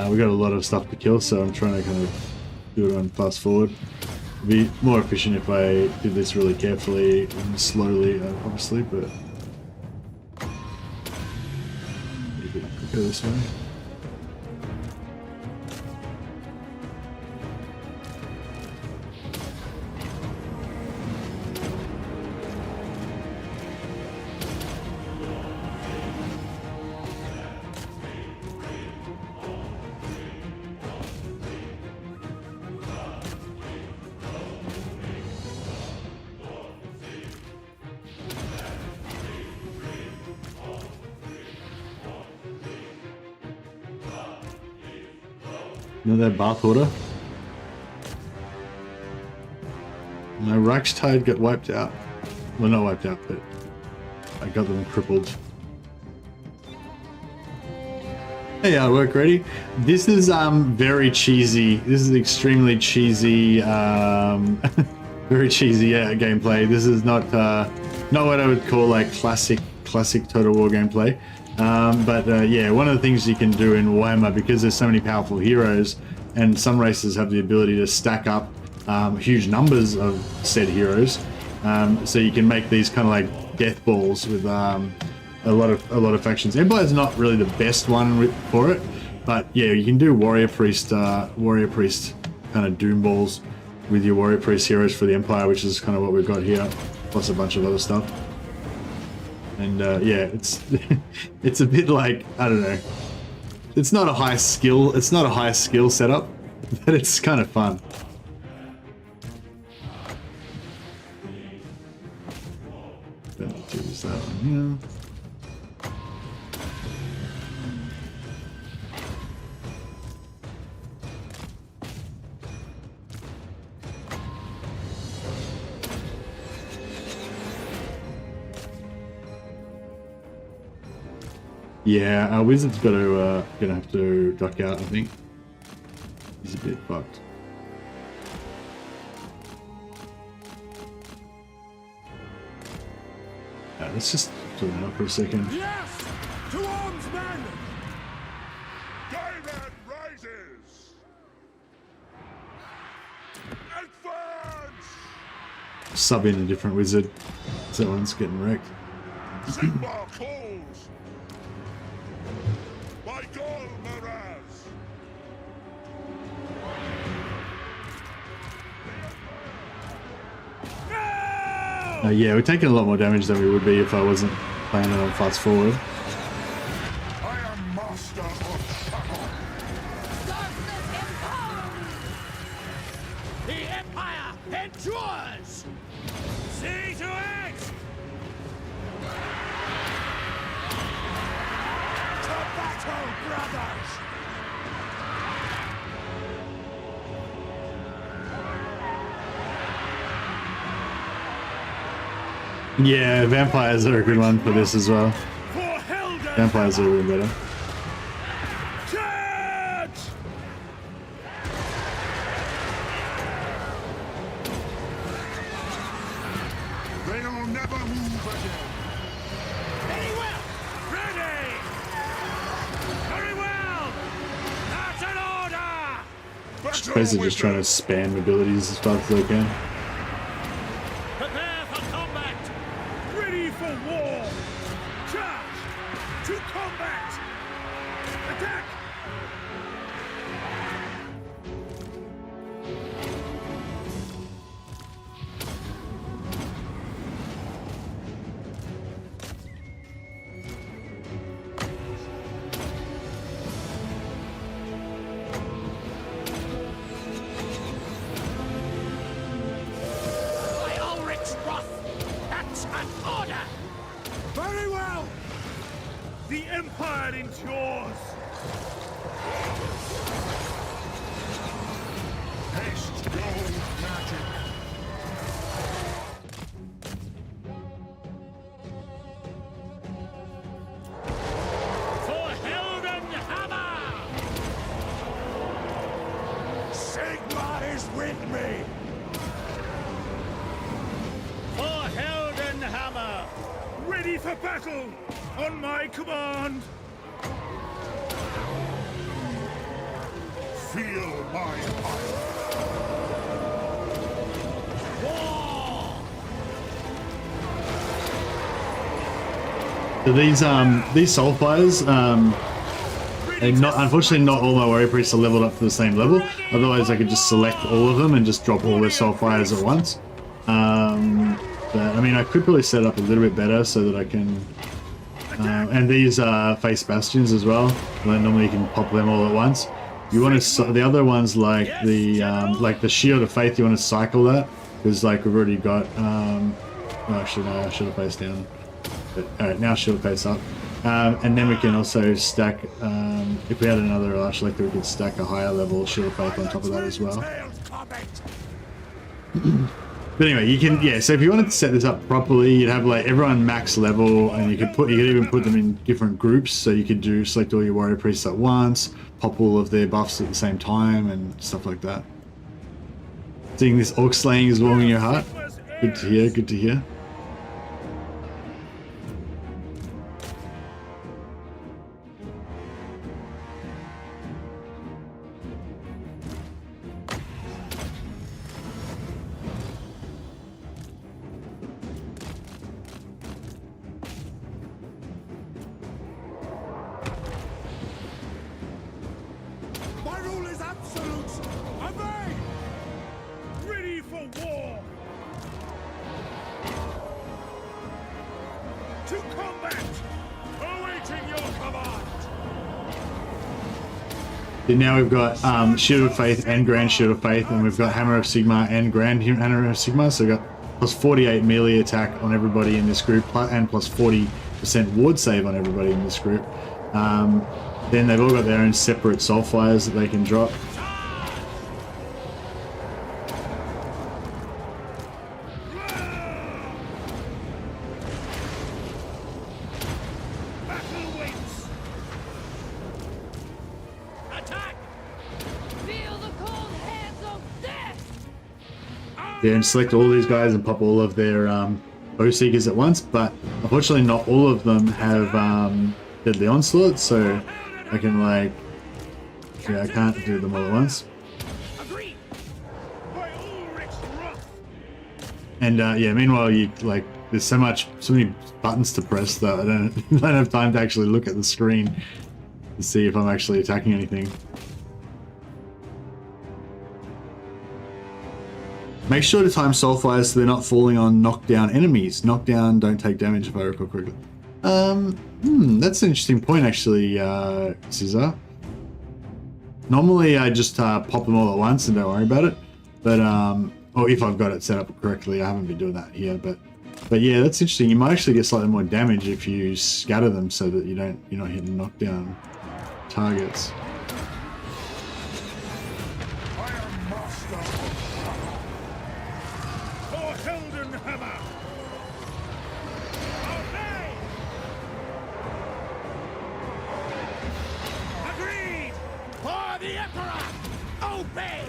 A: we got a lot of stuff to kill, so I'm trying to kind of do it on fast forward. It'd be more efficient if I did this really carefully and slowly, obviously, but maybe quicker this way. You know that bath order? My Reichstag got wiped out. Well, not wiped out, but I got them crippled. Hey, artwork ready? This is very cheesy. This is extremely cheesy, very cheesy gameplay. This is not what I would call like classic Total War gameplay. Yeah, one of the things you can do in Warhammer, because there's so many powerful heroes, and some races have the ability to stack up huge numbers of said heroes, so you can make these kind of like death balls with a lot of factions. Empire's not really the best one for it, but yeah, you can do warrior priest kind of doom balls with your warrior priest heroes for the Empire, which is kind of what we've got here, plus a bunch of other stuff. And yeah, it's it's a bit like, I don't know, it's not a high skill setup, but it's kind of fun. Don't need to use that one here. Yeah, our wizard's gonna have to duck out, I think. He's a bit fucked. Let's just do it out for a second.
B: Yes! To arms, men! Diamond rises! Advance!
A: Sub in a different wizard. So that one's getting wrecked.
B: Sigmar calls! By Gol Maraz! No!
A: Yeah, we're taking a lot more damage than we would be if I wasn't playing it on fast forward.
B: I am master of battle!
C: Darkness empowers!
B: The Empire endures! See to it! To battle, brothers!
A: Yeah, vampires are a good one for this as well.
B: For Helden!
A: Vampires are really better.
B: Charge! They'll never move again. Very well! Ready! Very well! That's an order!
A: Basically just trying to spam abilities as fast as I can.
B: Prepare for combat! Ready for war! Charge! To combat! Attack!
C: order!
B: Very well! The Empire endures! Haste gold magic!
C: For Helden Hammer!
B: Sigma is with me!
C: For Helden Hammer!
B: Ready for battle! On my command! Feel my fire!
C: War!
A: So these soulfires, and unfortunately not all my warrior priests are leveled up to the same level. Otherwise I could just select all of them and just drop all their soulfires at once. But I mean, I could probably set it up a little bit better so that I can, and these face bastions as well. Normally you can pop them all at once. You want to, the other ones like the Shield of Faith, you want to cycle that because like we've already got. Oh, actually no, Shield of Faith down. But, all right, now Shield of Faith up, and then we can also stack. If we had another Arch Selector, we could stack a higher level Shield of Faith on top of that as well. But anyway, you can, yeah, so if you wanted to set this up properly, you'd have like everyone max level, and you could even put them in different groups, so you could select all your warrior priests at once, pop all of their buffs at the same time and stuff like that. Seeing this orc slaying is warming your heart. Good to hear, good to hear.
B: My rule is absolute! Obey! Ready for war! To combat! Awaiting your command!
A: And now we've got Shield of Faith and Grand Shield of Faith, and we've got Hammer of Sigma and Grand Hammer of Sigma, so we've got plus 48 melee attack on everybody in this group, and plus 40% ward save on everybody in this group. Then they've all got their own separate soulfires that they can drop.
B: Battle waits!
C: Attack! Feel the cold hands of death!
A: Yeah, and select all these guys and pop all of their bow seekers at once, but unfortunately not all of them have deadly onslaught, so I can like, yeah, I can't do them all at once.
B: Agreed! By Ulrich's wrath!
A: And yeah, meanwhile you like, there's so many buttons to press that I don't have time to actually look at the screen to see if I'm actually attacking anything. Make sure to time soulfires so they're not falling on knockdown enemies. Knockdown don't take damage if I recall correctly. That's an interesting point actually, Caesar. Normally I just pop them all at once and don't worry about it. But or if I've got it set up correctly, I haven't been doing that here, but yeah, that's interesting. You might actually get slightly more damage if you scatter them so that you're not hitting knockdown targets.
B: I am master of hammer! For Helden Hammer! Obey! Agreed! For the Emperor! Obey!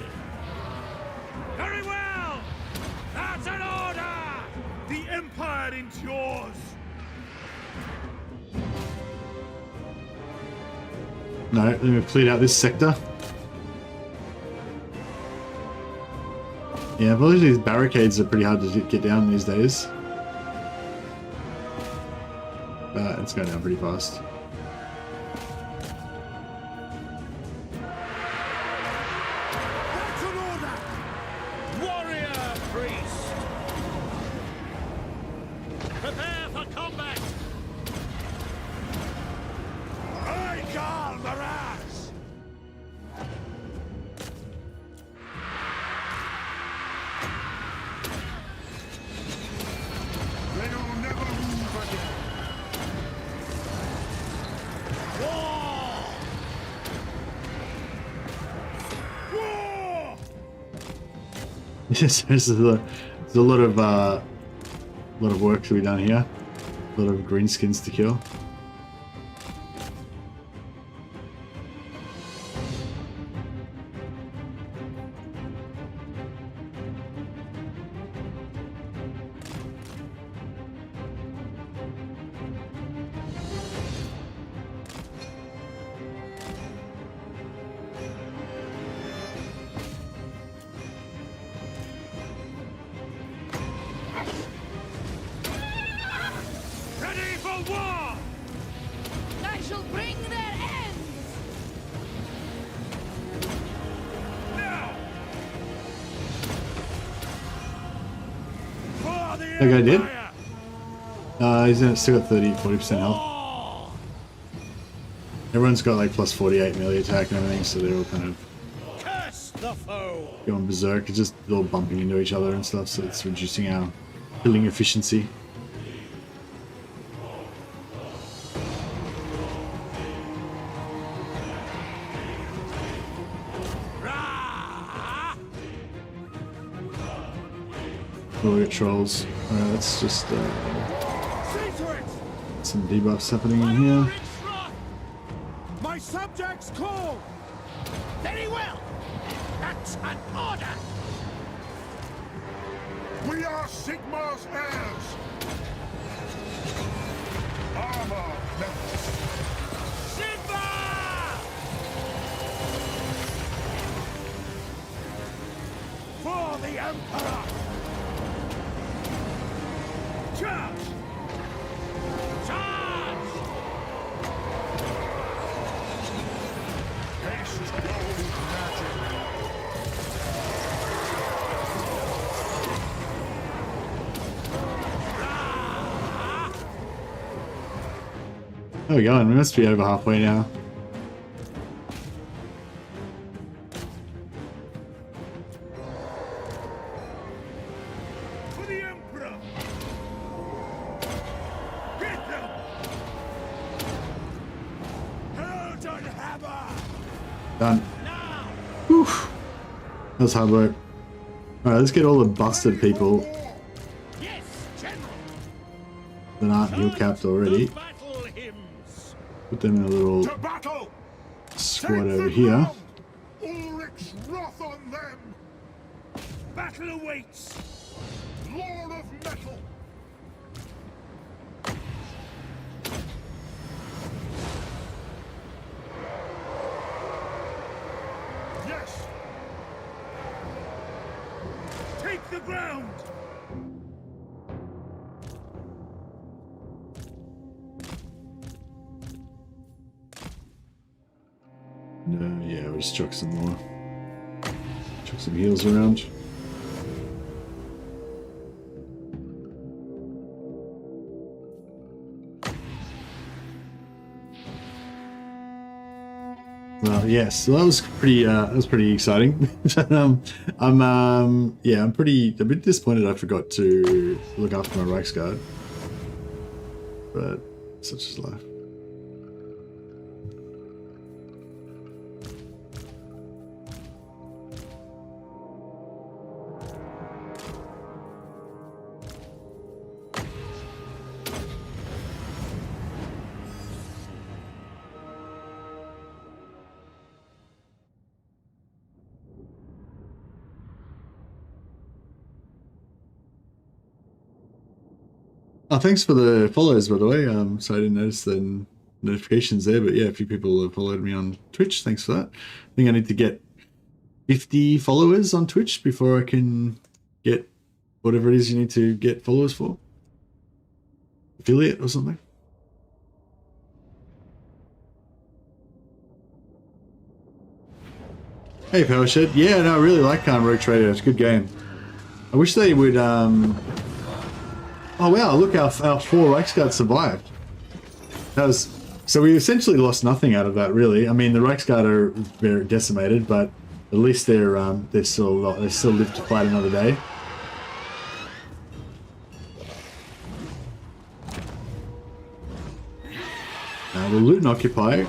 B: Very well! That's an order! The Empire endures!
A: No, let me clear out this sector. Yeah, probably these barricades are pretty hard to get down these days. But it's going down pretty fast.
B: That's an order! Warrior priest!
C: Prepare for combat!
B: I call Miraz! They will never
A: Yes, there's a lot of work to be done here. A lot of greenskins to kill.
B: Ready for war!
C: I shall bring their ends!
B: Now! For the
A: That guy did?
B: Empire!
A: He's still got 40% health.
B: War!
A: Everyone's got like plus 48 melee attack and everything, so they're all kind of
B: Curse the foe!
A: going berserk. It's just all bumping into each other and stuff, so it's reducing our killing efficiency.
B: Rah!
A: Oh, we got trolls. Alright, let's just
B: See to it!
A: some debuffs happening in here.
B: My subjects call! Very well! That's an order! We are Sigmar's heirs! Armor melts! Sigma! For the Emperor! Charge! Charge! Best gold magic!
A: There we go, and we must be over halfway now.
B: For the Emperor! Get them! Helden hammer!
A: Done.
B: Now!
A: Whew. That was hard work. Alright, let's get all the busted people
B: Yes, General!
A: that aren't heal capped already.
B: Battle hymns!
A: Put them in a little
B: To battle!
A: squad over here.
B: Ulrich's wrath on them! Battle awaits! Lord of Metal! Yes! Take the ground!
A: No, yeah, we'll just chuck some more. Chuck some heals around. Well, yes, so that was pretty exciting. I'm yeah, I'm a bit disappointed I forgot to look after my Reichsguard, but such is life. Oh, thanks for the follows, by the way. So I didn't notice the notifications there, but yeah, a few people have followed me on Twitch. Thanks for that. I think I need to get 50 followers on Twitch before I can get whatever it is you need to get followers for. Affiliate or something. Hey, Powershed. Yeah, no, I really like Rogue Trader. It's a good game. I wish they would Oh wow, look, our 4 Reichsguard survived. That was... So we essentially lost nothing out of that, really. I mean, the Reichsguard are very decimated, but at least they still live to fight another day. We'll loot and occupy.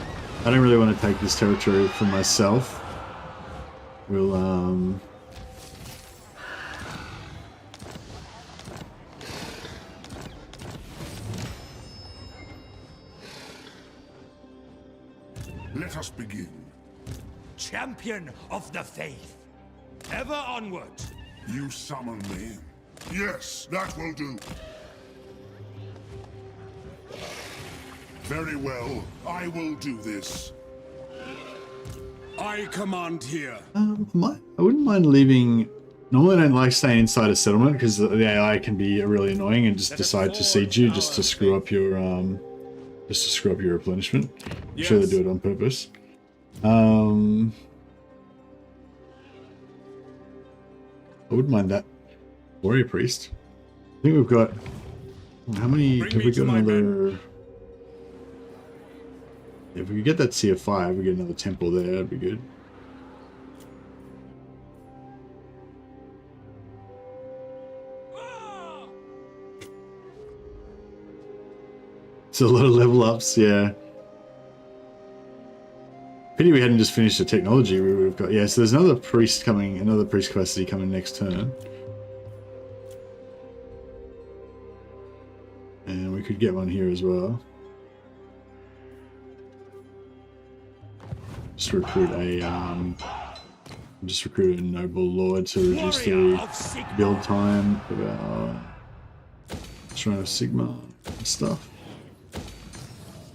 A: I don't really want to take this territory for myself. We'll
B: Let us begin.
D: Champion of the faith. Ever onward.
B: You summon me? Yes, that will do. Very well, I will do this. I command here.
A: I wouldn't mind leaving. Normally I don't like staying inside a settlement because the AI can be really annoying and just decide to siege you just to screw up your replenishment. I'm sure they do it on purpose. I wouldn't mind that. Warrior priest. I think we've got how many have we got? Another. If we could get that tier 5, we get another temple there, that'd be good. It's a lot of level ups, yeah. Pity we hadn't just finished the technology we would have got. Yeah, so there's another priest coming, another priest capacity coming next turn. And we could get one here as well. Just recruit a noble lord to reduce the build time of our Shrine of Sigma and stuff.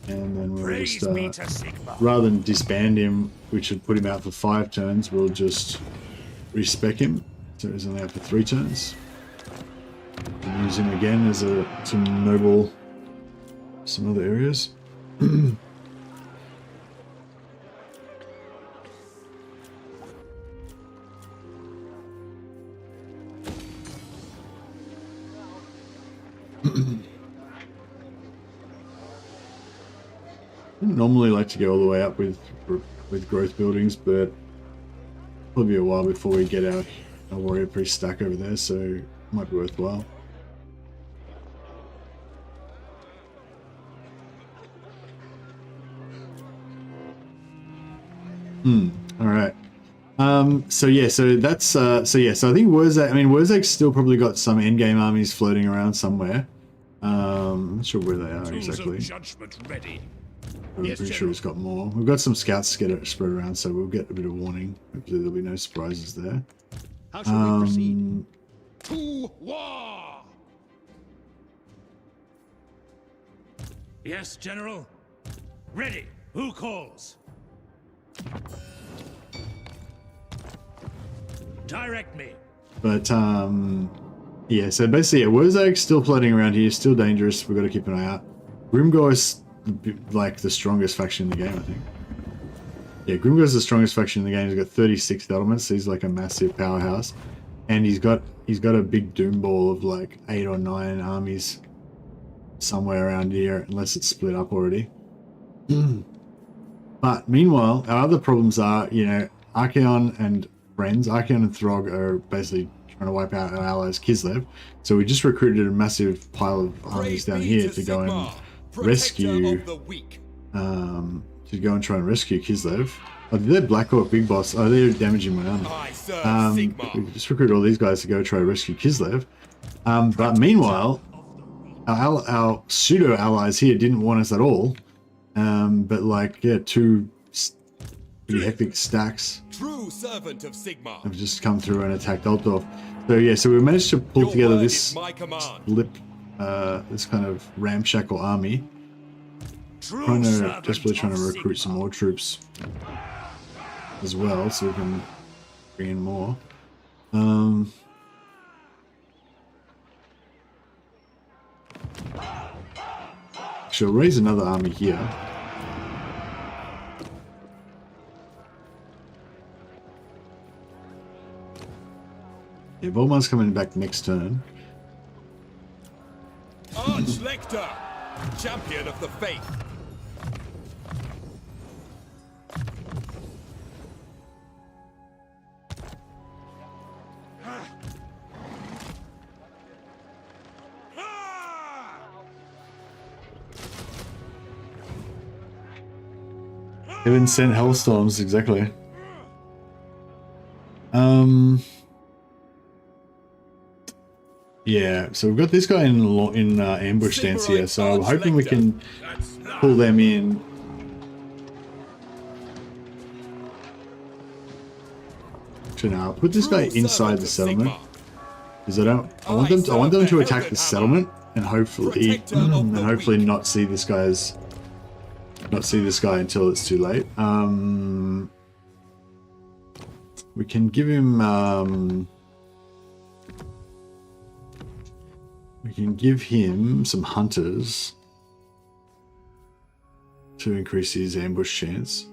A: And then we'll just rather than disband him, which would put him out for 5 turns, we'll just respec him, so he's only out for 3 turns. And use him again as some noble some other areas. I don't normally like to go all the way up with growth buildings, but it'll be a while before we get our warrior priest stack over there, so it might be worthwhile. All right. So yeah, so that's so I think Wurzak's still probably got some endgame armies floating around somewhere. I'm not sure where they are exactly.
D: Judgment ready.
A: I'm pretty sure he's got more. We've got some scouts spread around, so we'll get a bit of warning. Hopefully there'll be no surprises there.
D: How shall we proceed? To war! Yes, General. Ready. Who calls? Direct me.
A: But yeah, so basically, Wurzak's still floating around here, still dangerous. We've got to keep an eye out. Grimgor is like the strongest faction in the game, I think. Yeah, Grimgor is the strongest faction in the game. He's got 36 settlements. So he's like a massive powerhouse, and he's got a big doom ball of like 8 or 9 armies somewhere around here, unless it's split up already. But meanwhile, our other problems are, you know, Archaon and friends. Archaon and Throg are basically trying to wipe out our allies Kislev. So we just recruited a massive pile of armies down here to go and rescue try and rescue Kislev. Oh, they're Black Hawk Big Boss. Oh, they're damaging my army. We just recruited all these guys to go try to rescue Kislev. But meanwhile, our pseudo allies here didn't want us at all. But like, yeah, 2 pretty hectic stacks
E: True servant of Sigma
A: have just come through and attacked Altdorf. So yeah, so we managed to pull together this this kind of ramshackle army. Desperately trying to recruit some more troops as well, so we can bring in more. She'll raise another army here. Yeah, Volmar's coming back next turn.
E: Arch-Lector, champion of the faith.
A: Heaven sent hellstorms, exactly. Yeah, so we've got this guy in ambush stance here, so I'm hoping we can pull them in Actually, now I'll put this guy
E: True
A: inside the
E: servant of
A: settlement because I want them to attack the settlement and hopefully not see this guy until it's too late. We can give him some hunters to increase his ambush chance.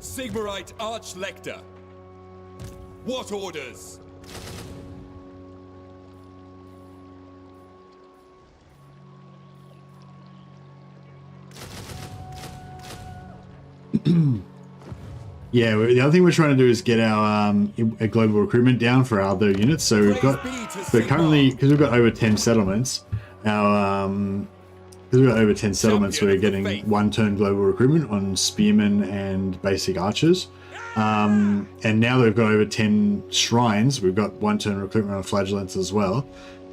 E: Sigmarite Archlector. What orders?
A: Yeah, the other thing we're trying to do is get our a global recruitment down for our other units. So we've got, but currently, because we've got over 10 settlements, we're getting 1 turn global recruitment on spearmen and basic archers. And now that we've got over 10 shrines, we've got 1 turn recruitment on flagellants as well.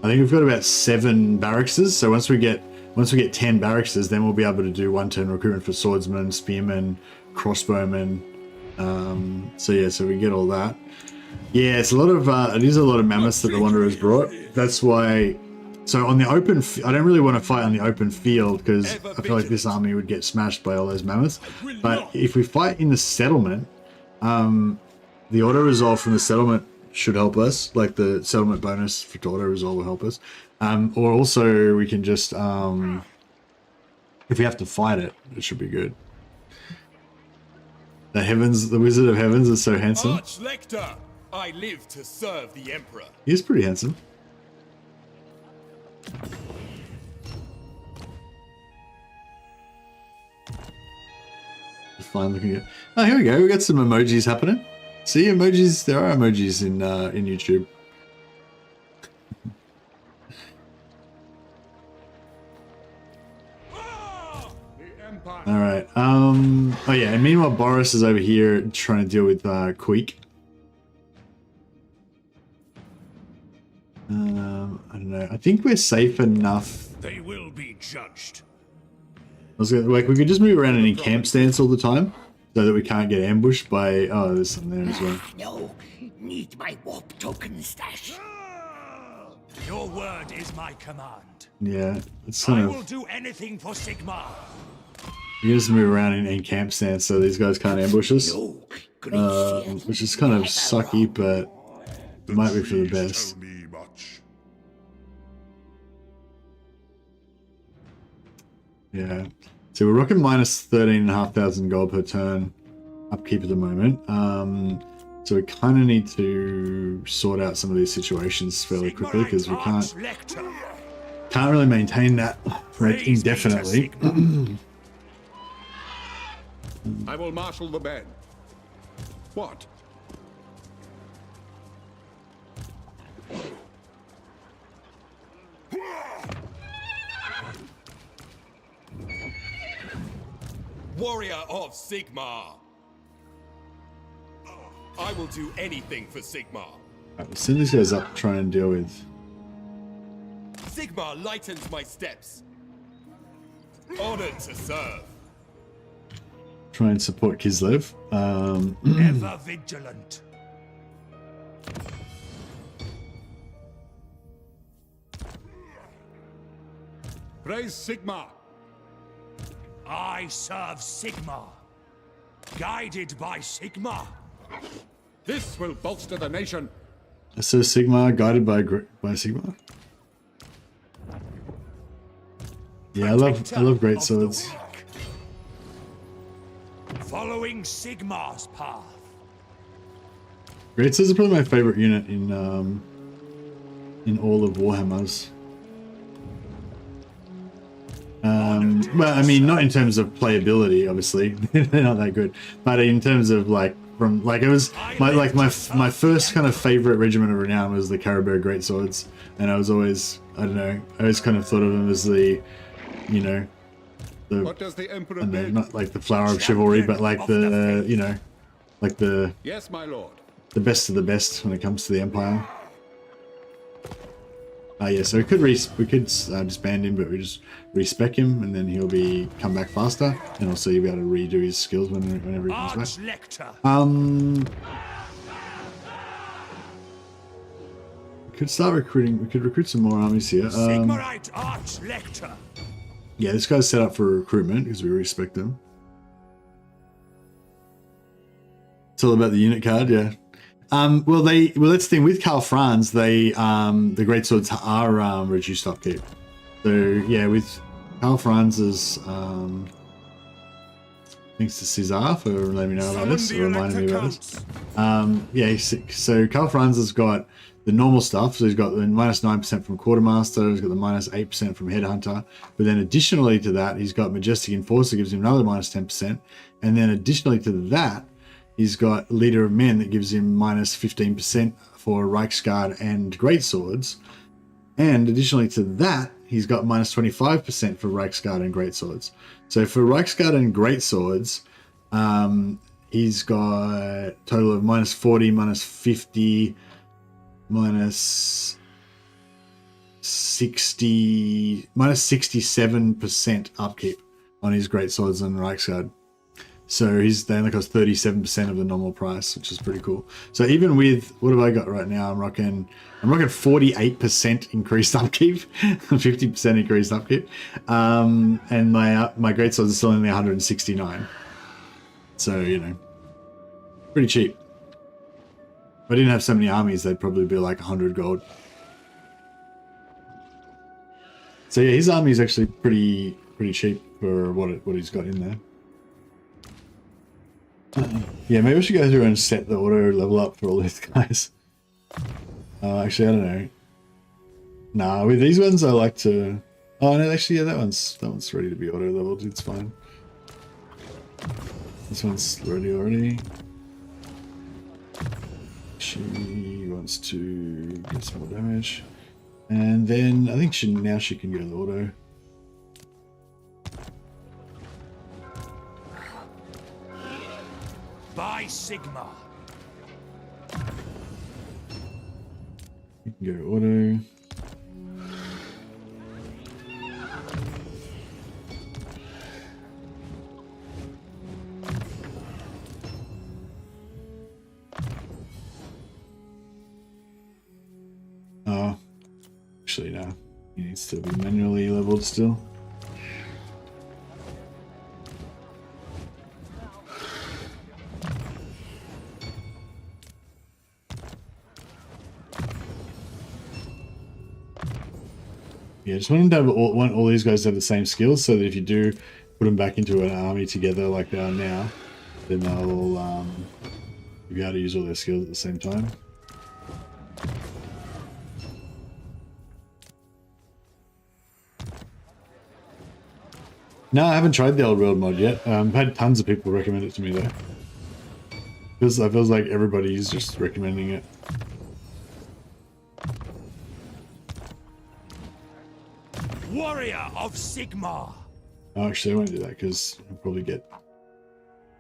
A: I think we've got about 7 barrackses. So once we get 10 barrackses, then we'll be able to do 1 turn recruitment for swordsmen, spearmen, crossbowmen. So we get all that. Yeah, it's a lot of it is a lot of mammoths that the Wanderers brought. That's why. So on the open, I don't really want to fight on the open field because I feel like this army would get smashed by all those mammoths. But if we fight in the settlement, the auto resolve from the settlement should help us. Like the settlement bonus for auto resolve will help us. Or also we can just if we have to fight it, it should be good. The Wizard of Heavens is so handsome.
E: Archlector, I live to serve the Emperor.
A: He's pretty handsome. Fine looking at. Oh, here we go. We got some emojis happening. See, emojis. There are emojis in YouTube. All right. Oh yeah. And meanwhile, Boris is over here trying to deal with Queek. I don't know. I think we're safe enough.
B: They will be judged.
A: I was gonna, like, we could just move around in a camp stance all the time, so that we can't get ambushed by. Oh, there's some there as well.
F: No, need my warp token stash.
B: Your word is my command.
A: Yeah, it's
B: I
A: kind
B: will
A: of.
B: do anything for Sigmar.
A: You can just move around in camp stance, so these guys can't ambush us,
F: No,
A: which is kind of sucky, but it might be for the best.
B: Tell me much.
A: Yeah. So we're rocking minus 13,500 gold per turn upkeep at the moment. So we kind of need to sort out some of these situations fairly quickly because we can't really maintain that rate indefinitely.
D: I will marshal the men. What?
E: Warrior of Sigmar. I will do anything for Sigmar.
A: Right, we'll send these guys up, try and deal with.
E: Sigmar lightens my steps. Honored to serve.
A: Try and support Kislev.
B: Ever vigilant.
D: Praise Sigmar.
B: I serve Sigmar. Guided by Sigmar.
D: This will bolster the nation.
A: So Sigmar, guided by Sigmar. Yeah, I love great swords.
B: Following Sigmar's path.
A: Great swords are probably my favorite unit in all of Warhammers. Well, I mean, not in terms of playability, obviously, they're not that good, but in terms of like it was my first kind of favorite regiment of renown was the Caribou Greatswords, and I was always, I don't know, I always kind of thought of them as the, you know, the,
D: What does the Emperor
A: I don't know,
D: bid?
A: not like the flower of chivalry, but like the, you know, like the
D: Yes, my lord.
A: the best of the best when it comes to the Empire. Yeah, so we could disband him, but we just respec him, and then he'll come back faster, and also you'll be able to redo his skills whenever he comes back. We could start recruiting. We could recruit some more armies here.
B: Sigmarite Arch-Lector.
A: Yeah, this guy's set up for recruitment because we respect him. It's all about the unit card, yeah. Well, that's the thing with Karl Franz. The greatswords are reduced upkeep. So yeah, with Karl Franz's thanks to Cesar for letting me know about this, or reminding me about this. Yeah, so Karl Franz has got the normal stuff. So he's got the -9% from Quartermaster. He's got the -8% from Headhunter. But then additionally to that, he's got Majestic Enforcer, gives him another -10%. And then additionally to that, he's got Leader of Men that gives him -15% for Reichsguard and Greatswords. And additionally to that, he's got -25% for Reichsguard and Greatswords. So for Reichsguard and Greatswords, he's got a total of -40, -50, -67% upkeep on his Greatswords and Reichsguard. So they only cost 37% of the normal price, which is pretty cool. So even with, what have I got right now? I'm rocking 48% increased upkeep, 50% increased upkeep, and my greatswords are still only 169. So pretty cheap. If I didn't have so many armies, they'd probably be like 100 gold. So yeah, his army is actually pretty cheap for what he's got in there. Yeah, maybe I should go through and set the auto level up for all these guys. Actually, I don't know. Nah, with these ones, I like to. Oh no, actually, yeah, that one's ready to be auto leveled. It's fine. This one's ready already. She wants to get some more damage, and then I think she can go to auto.
B: By Sigma.
A: You can go auto. Oh, actually no. He needs to be manually leveled still. Yeah, just want them to want all these guys to have the same skills, so that if you do put them back into an army together like they are now, then they'll all be able to use all their skills at the same time. No, I haven't tried the old world mod yet. I've had tons of people recommend it to me though. It feels like everybody's just recommending it.
B: Warrior of Sigma.
A: Oh, actually, I won't do that because I'll probably get.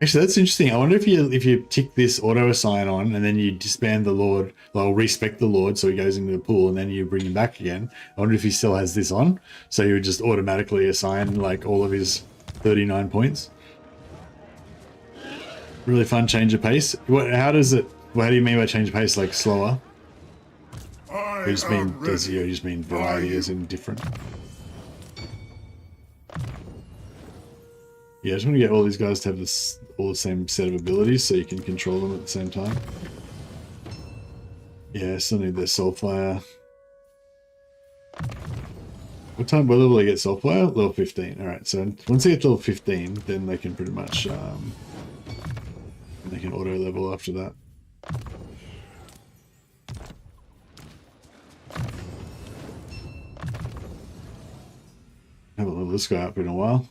A: Actually, that's interesting. I wonder if you tick this auto assign on and then you disband the Lord, well, respec the Lord so he goes into the pool, and then you bring him back again. I wonder if he still has this on, so you would just automatically assign like all of his 39 points. Really fun change of pace. How do you mean by change of pace? Like slower? You just mean variety as in different? Yeah, I just want to get all these guys to have all the same set of abilities so you can control them at the same time. Yeah, I still need their Soulfire. What level do they get Soulfire? Level 15. Alright, so once they get to level 15, then they can pretty much they can auto level after that. I haven't leveled this guy up in a while.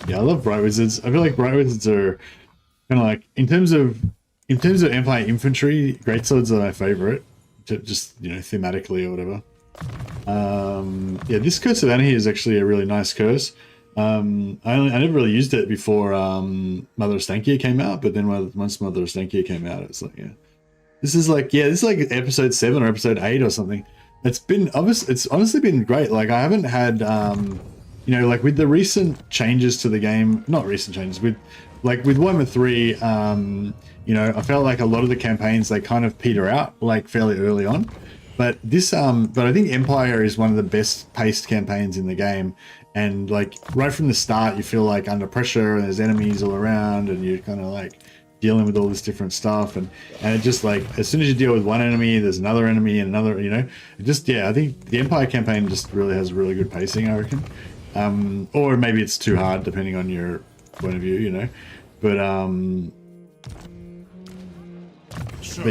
A: Yeah, I love Bright Wizards. I feel like Bright Wizards are kind of like, in terms of Empire infantry, Greatswords are my favorite. Just, thematically or whatever. Yeah, this Curse of Anarchy is actually a really nice curse. I never really used it before Mother of Stankia came out, but then once Mother of Stankia came out, it's like, yeah. This is like episode 7 or episode 8 or something. It's honestly been great. Like, I haven't had, you know, like with the recent changes to the game, not recent changes, with Warhammer 3, you know, I felt like a lot of the campaigns, they kind of peter out like fairly early on. But this, but I think Empire is one of the best paced campaigns in the game. And like right from the start, you feel like under pressure and there's enemies all around and you're kind of like dealing with all this different stuff. And it just like, as soon as you deal with one enemy, there's another enemy and another, you know, it just, yeah, I think the Empire campaign just really has really good pacing, I reckon. Or maybe it's too hard depending on your point of view, you know, but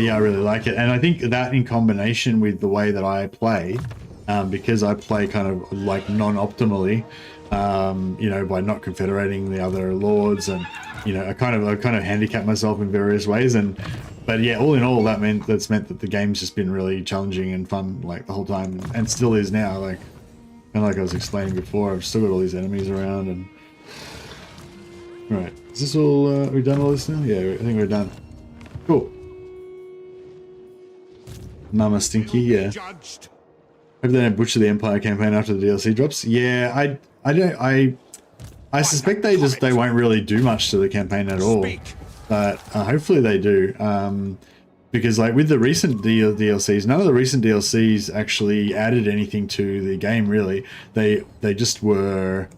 A: yeah, I really like it. And I think that in combination with the way that I play, because I play kind of like non-optimally, you know, by not confederating the other lords, and you know, I kind of handicap myself in various ways. But yeah, all in all, that's meant that the game's just been really challenging and fun like the whole time, and still is now. Like, kind of like I was explaining before, I've still got all these enemies around. And right, is this all? We've done all this now? Yeah, I think we're done. Cool. Mama Stinky, yeah.
B: Judged.
A: Hope they don't butcher the Empire campaign after the DLC drops. Yeah, I suspect they won't really do much to the campaign at all. But hopefully they do. Because like with the recent DLCs, none of the recent DLCs actually added anything to the game really. They just were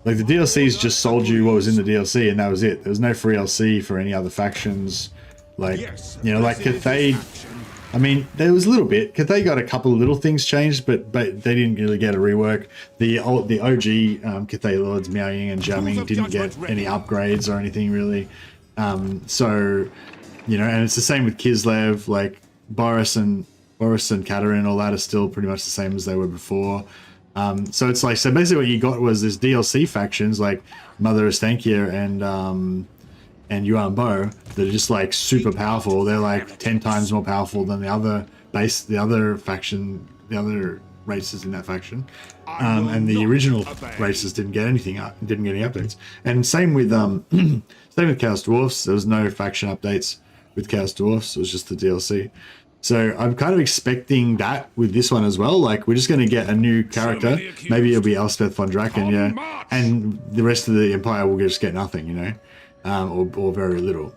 A: like, the DLCs just sold you what was in the DLC and that was it. There was no free LC for any other factions. Like, you know, like Cathay, I mean, there was a little bit. Cathay got a couple of little things changed, but they didn't really get a rework. The OG Cathay Lords, Miao Ying and Jiao Ming, didn't get any upgrades or anything really. So, you know, and it's the same with Kislev. Like Boris and Katerin, all that are still pretty much the same as they were before. So it's like, so basically what you got was this DLC factions like Mother of Stankia and Yuan Bo that are just like super powerful. They're like 10 times more powerful than the other faction, the other races in that faction. And the original races didn't get any updates. And same with Chaos Dwarfs. There was no faction updates with Chaos Dwarfs. It was just the DLC. So I'm kind of expecting that with this one as well. Like, we're just going to get a new character. Maybe it'll be Elspeth von Draken, yeah. And the rest of the Empire will just get nothing, you know. Or very little.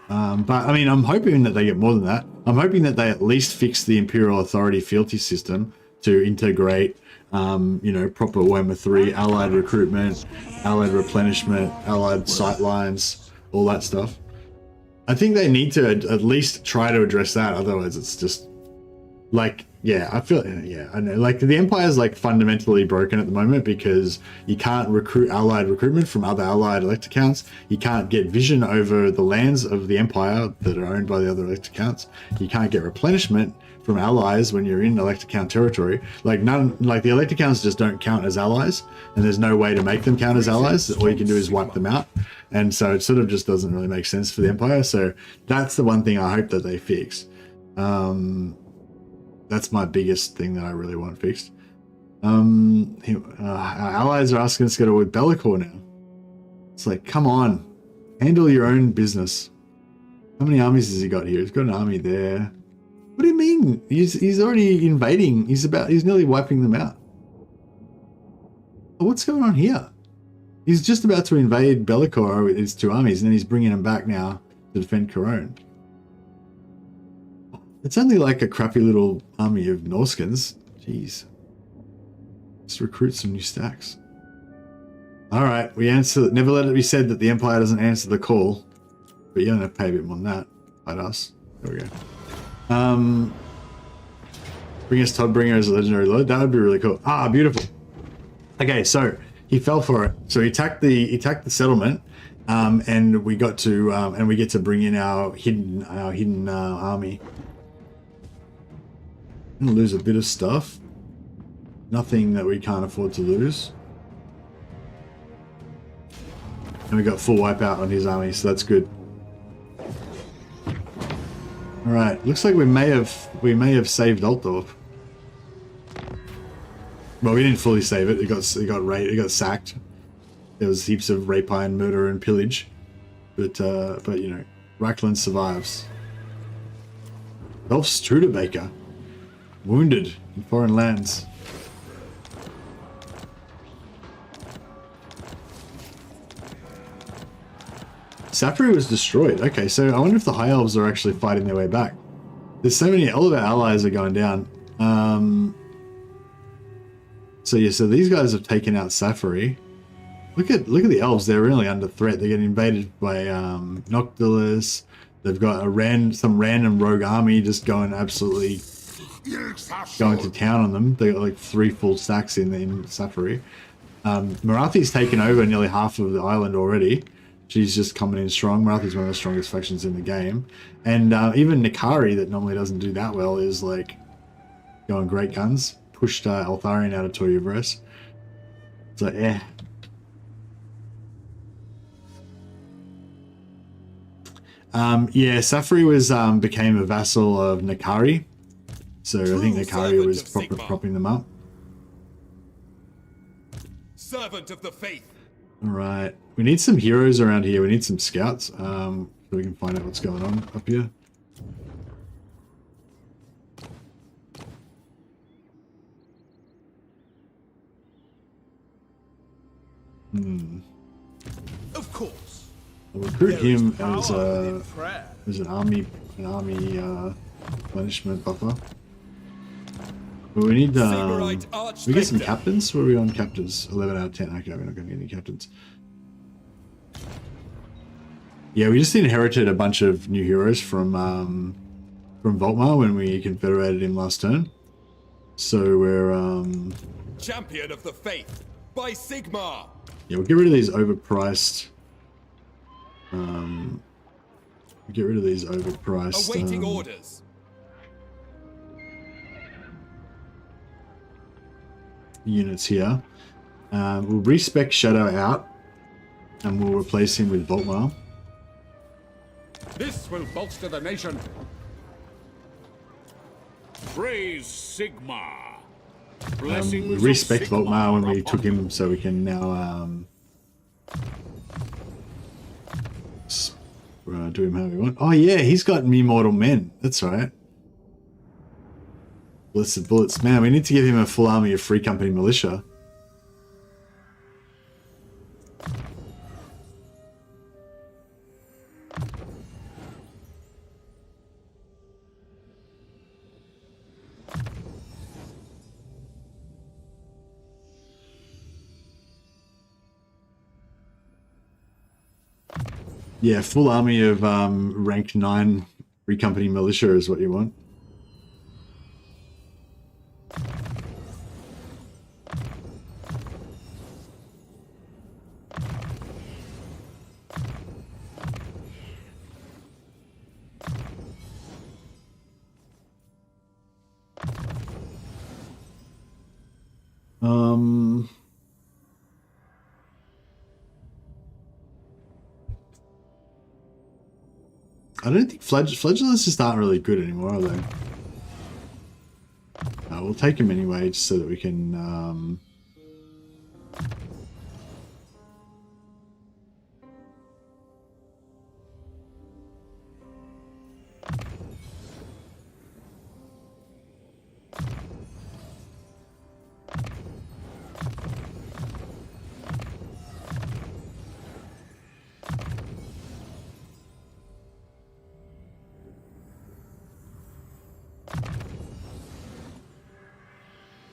A: But I mean, I'm hoping that they get more than that. I'm hoping that they at least fix the Imperial Authority fealty system to integrate, you know, proper Warhammer 3 allied recruitment, allied replenishment, allied sightlines, all that stuff. I think they need to at least try to address that. Otherwise, it's just like, yeah, I feel, yeah, I know. Like, the Empire is like fundamentally broken at the moment because you can't recruit allied recruitment from other allied elect accounts. You can't get vision over the lands of the Empire that are owned by the other elect accounts. You can't get replenishment from allies when you're in elect account territory. Like, the elect accounts just don't count as allies, and there's no way to make them count as allies. All you can do is wipe them out. And so it sort of just doesn't really make sense for the Empire. So that's the one thing I hope that they fix. That's my biggest thing that I really want fixed. Our allies are asking us to go to Bellicor now. It's like, come on, handle your own business. How many armies has he got here? He's got an army there. What do you mean? He's already invading. He's nearly wiping them out. What's going on here? He's just about to invade Bellicor with his 2 armies, and then he's bringing them back now to defend Cologne. It's only like a crappy little army of Norskins. Jeez. Let's recruit some new stacks. Alright, we answer. Never let it be said that the Empire doesn't answer the call. But you're going to pay a bit more than that. Like us. There we go. Bring us Toddbringer as a legendary lord. That would be really cool. Ah, beautiful. Okay, so he fell for it. So he attacked the settlement, and we got to and we get to bring in our hidden army. I'm gonna lose a bit of stuff. Nothing that we can't afford to lose. And we got full wipeout on his army, so that's good. All right, looks like we may have saved Altdorf. Well, we didn't fully save it. It got sacked. There was heaps of rapine, murder, and pillage. But you know, Rackland survives. Dolph Studebaker, wounded in foreign lands. Safri was destroyed. Okay, so I wonder if the High Elves are actually fighting their way back. There's so many, all of our allies are going down. So yeah, so these guys have taken out Safari. Look at the elves, they're really under threat. They're getting invaded by Noctilus. They've got some random rogue army just going absolutely going to town on them. They got like 3 full stacks in Safari. Marathi's taken over nearly half of the island already. She's just coming in strong. Marathi's one of the strongest factions in the game. And even Nikari, that normally doesn't do that well, is like going great guns. Pushed Eltharion out of Toyuvres. So yeah. Yeah, Safri was became a vassal of Nikari. So I think Nikari was propping them up.
E: Servant of the faith.
A: Alright. We need some heroes around here. We need some scouts. So we can find out what's going on up here.
E: Of course.
A: I'll recruit him as an army punishment buffer. But we need we get some captains. Where are we on captains? 11 out of 10. Okay, we're not going to get any captains. Yeah, we just inherited a bunch of new heroes from Volkmar when we confederated him last turn. So we're
E: Champion of the faith by Sigmar.
A: Yeah, we'll get rid of these overpriced. Get rid of these overpriced.
E: Awaiting orders.
A: Units here. We'll respec Shadow out, and we'll replace him with Volkmar.
D: This will bolster the nation. Praise Sigmar.
A: We respec Volkmar when we took him, so we can now do him how we want. Oh yeah, he's got me mortal men. That's right. Blessed bullets. Man, we need to give him a full army of Free Company militia. Yeah, full army of rank 9 Free Company militia is what you want. I don't think Flagellants just aren't really good anymore, are they? We'll take them anyway, just so that we can...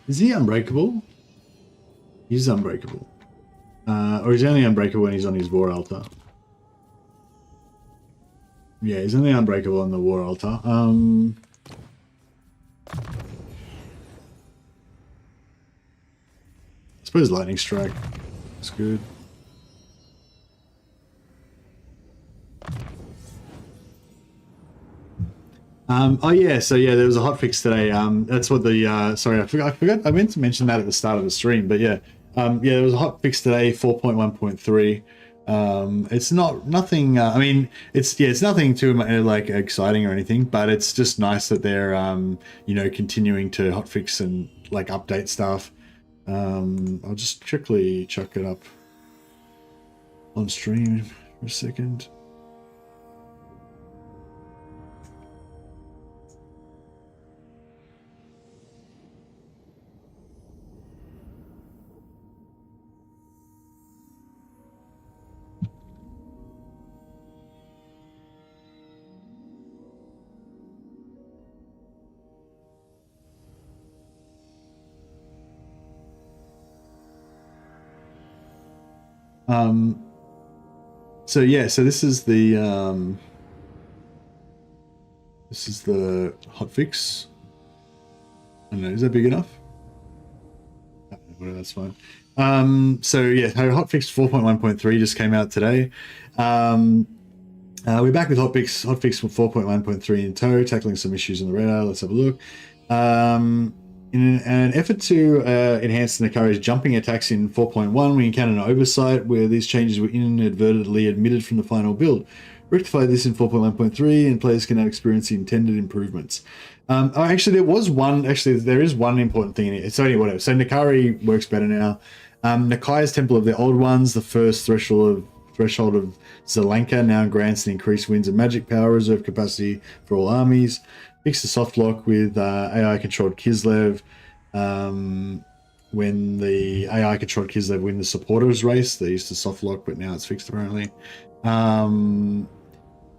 A: Is he unbreakable? He's unbreakable. Or he's only unbreakable when he's on his war altar. Yeah, he's only unbreakable on the war altar. I suppose lightning strike is good. Oh yeah, so yeah, there was a hotfix today. That's what the sorry, I forgot. I meant to mention that at the start of the stream, but yeah, yeah, there was a hotfix today, 4.1.3. It's nothing. I mean, it's nothing too like exciting or anything, but it's just nice that they're you know, continuing to hotfix and like update stuff. I'll just quickly chuck it up on stream for a second. So yeah, so this is the hotfix. I don't know, is that big enough? Whatever, that's fine. So yeah, hotfix 4.1.3 just came out today. We're back with hotfix 4.1.3 in tow, tackling some issues on the radar. Let's have a look. In an effort to enhance Nakari's jumping attacks in 4.1, we encountered an oversight where these changes were inadvertently omitted from the final build. Rectify this in 4.1.3 and players can now experience the intended improvements. Actually, there is one important thing in it. So anyway, whatever. So Nakari works better now. Nakai's Temple of the Old Ones, the first threshold of Zelenka, now grants an increased winds and magic power reserve capacity for all armies. Fix the soft lock with AI-controlled Kislev. When the AI-controlled Kislev win the supporters race, they used to soft lock, but now it's fixed apparently.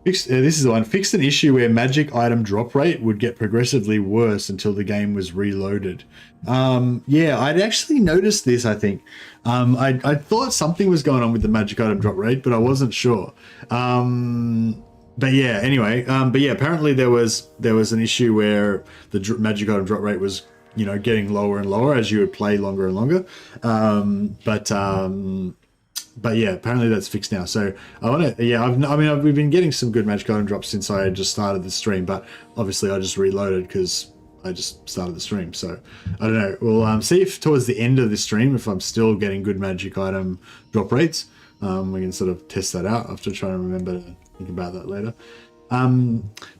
A: This is the one. Fixed an issue where magic item drop rate would get progressively worse until the game was reloaded. Yeah, I'd actually noticed this, I think. I thought something was going on with the magic item drop rate, but I wasn't sure. But yeah, anyway, apparently there was an issue where the magic item drop rate was, getting lower and lower as you would play longer and longer. But yeah, apparently that's fixed now. So we've been getting some good magic item drops since I just started the stream, but obviously I just reloaded because I just started the stream. So I don't know. We'll see if towards the end of the stream, if I'm still getting good magic item drop rates, we can sort of test that out. I have to try and remember to think about that later.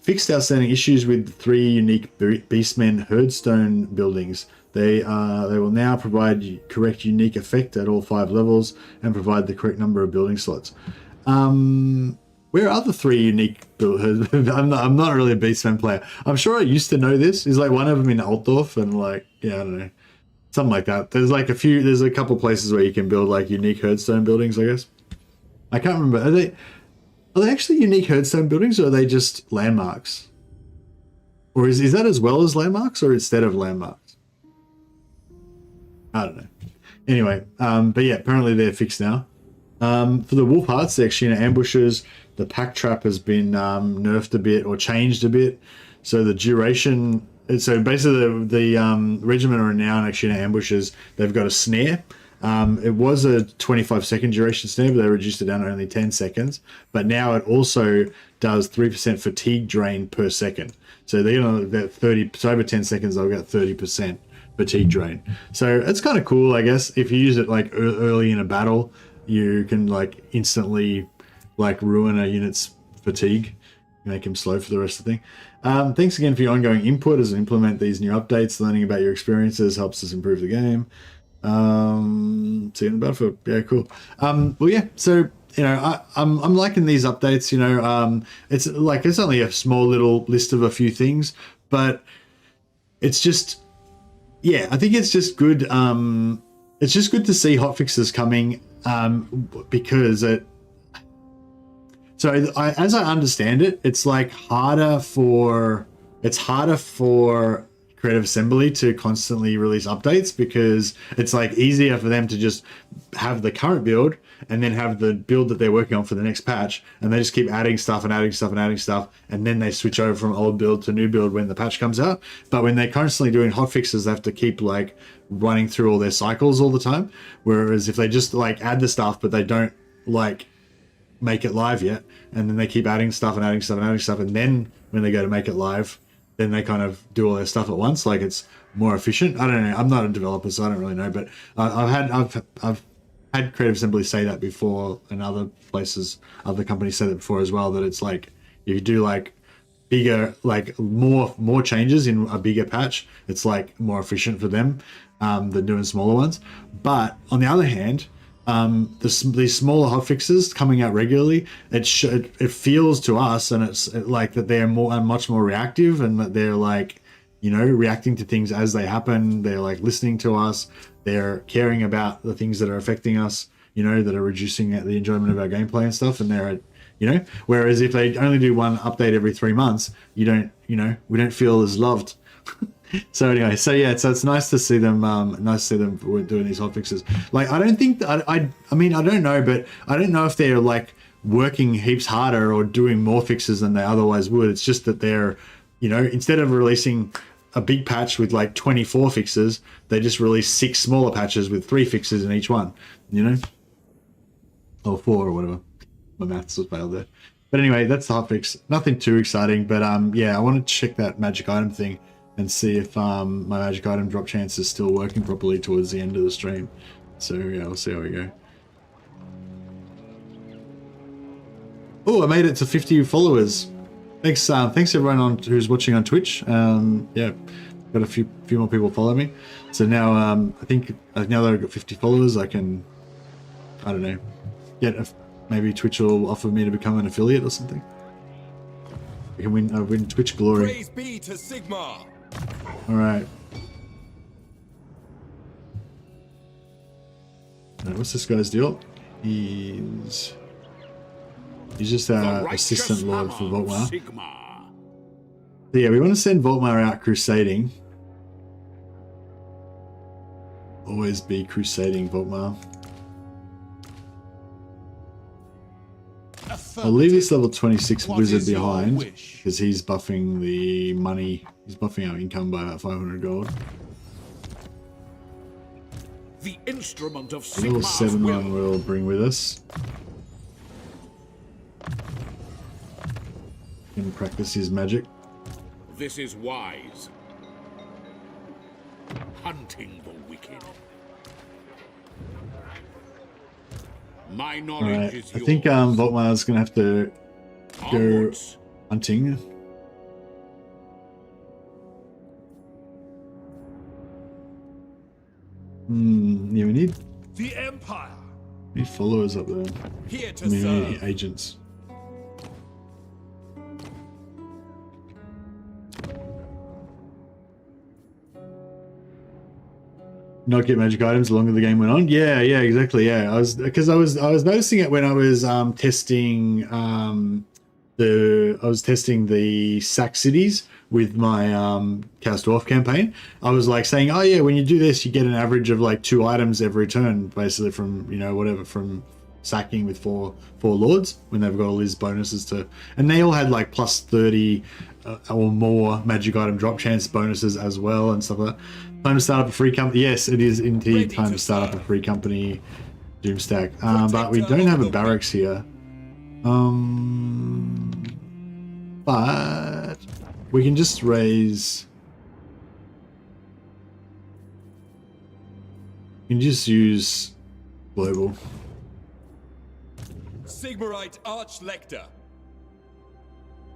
A: Fixed outstanding issues with 3 unique Beastmen Herdstone buildings. They will now provide correct unique effect at all 5 levels and provide the correct number of building slots. Where are the 3 unique I'm not really a Beastman player. I'm sure I used to know this. Is like one of them in Altdorf and I don't know. Something like that. There's a couple places where you can build like unique Herdstone buildings, I guess. I can't remember. Are they actually unique Herdstone buildings, or are they just landmarks? Or is that as well as landmarks or instead of landmarks? I don't know. Anyway, but yeah, apparently they're fixed now. For the wolf hearts, the Exuna ambushes, the pack trap has been nerfed a bit or changed a bit. So the duration, so basically the Regiment of Renown Exuna ambushes, they've got a snare. It was a 25-second duration snare, but they reduced it down to only 10 seconds. But now it also does 3% fatigue drain per second. So they're going to get 30. So over 10 seconds, they'll get 30% fatigue drain. So it's kind of cool, I guess. If you use it like early in a battle, you can like instantly like ruin a unit's fatigue, make him slow for the rest of the thing. Thanks again for your ongoing input as we implement these new updates. Learning about your experiences helps us improve the game. See you in the battlefield. Yeah, cool. Well, yeah. So I'm liking these updates. It's only a small little list of a few things, but it's just, yeah, I think it's just good. It's just good to see hotfixes coming because as I understand it, it's like harder for Creative Assembly to constantly release updates because it's like easier for them to just have the current build and then have the build that they're working on for the next patch, and they just keep adding stuff and adding stuff and adding stuff, and then they switch over from old build to new build when the patch comes out. But when they're constantly doing hotfixes, they have to keep like running through all their cycles all the time, whereas if they just like add the stuff but they don't like make it live yet, and then they keep adding stuff and adding stuff and adding stuff, and then when they go to make it live, then they kind of do all their stuff at once. Like it's more efficient. I don't know. I'm not a developer, so I don't really know. But I've had Creative Assembly say that before, and other places, other companies say that before as well. That it's like if you do like bigger, like more changes in a bigger patch. It's like more efficient for them than doing smaller ones. But on the other hand, these smaller hotfixes coming out regularly, it feels to us, and it's like that they're much more reactive, and that they're like, you know, reacting to things as they happen. They're like listening to us. They're caring about the things that are affecting us, you know, that are reducing the enjoyment of our gameplay and stuff. And they're, you know, whereas if they only do one update every 3 months, we don't feel as loved. So anyway, so yeah, so it's nice to see them. Doing these hotfixes. Like, I don't think that I mean, I don't know, but I don't know if they're like working heaps harder or doing more fixes than they otherwise would. It's just that they're, you know, instead of releasing a big patch with like 24 fixes, they just release 6 smaller patches with 3 fixes in each one, you know, or 4 or whatever. My maths was failed there. But anyway, that's the hotfix. Nothing too exciting, but yeah, I want to check that magic item thing and see if my magic item drop chance is still working properly towards the end of the stream. So yeah, we'll see how we go. Oh, I made it to 50 followers. Thanks, thanks everyone who's watching on Twitch. Yeah, got a few more people follow me. So now I think now that I've got 50 followers, I can, I don't know, maybe Twitch will offer me to become an affiliate or something. I can win Twitch glory.
E: Praise be to Sigmar.
A: All right. What's this guy's deal? He's just our assistant lord for Volkmar. So yeah, we want to send Volkmar out crusading. Always be crusading, Volkmar. I'll leave this level 26 wizard behind because he's buffing the money. He's buffing our income by about 500 gold.
D: The instrument of
A: Level
D: Sigmar's
A: 7
D: will.
A: one we'll bring with us. Can practice his magic.
D: This is wise. Hunting the wicked. My knowledge
A: Alright,
D: is
A: I
D: yours.
A: think Volkmar's gonna have to go
D: Onwards.
A: hunting. Yeah, we need
E: The Empire.
A: followers up there.
E: Here to
A: I mean, we need
E: serve.
A: agents. Not get magic items the longer the game went on. Yeah, exactly. Yeah, I was noticing it when I was testing the sack cities with my Chaos Dwarf campaign. I was like saying, oh yeah, when you do this, you get an average of like 2 items every turn, basically from, you know, whatever, from sacking with four lords when they've got all these bonuses to, and they all had like plus 30 or more magic item drop chance bonuses as well and stuff like that. Time to start up a free company. Yes, it is indeed time to start up a free company, Doomstack. But we don't have a barracks here. But we can just raise. We can just use global.
E: Sigmarite Archlector.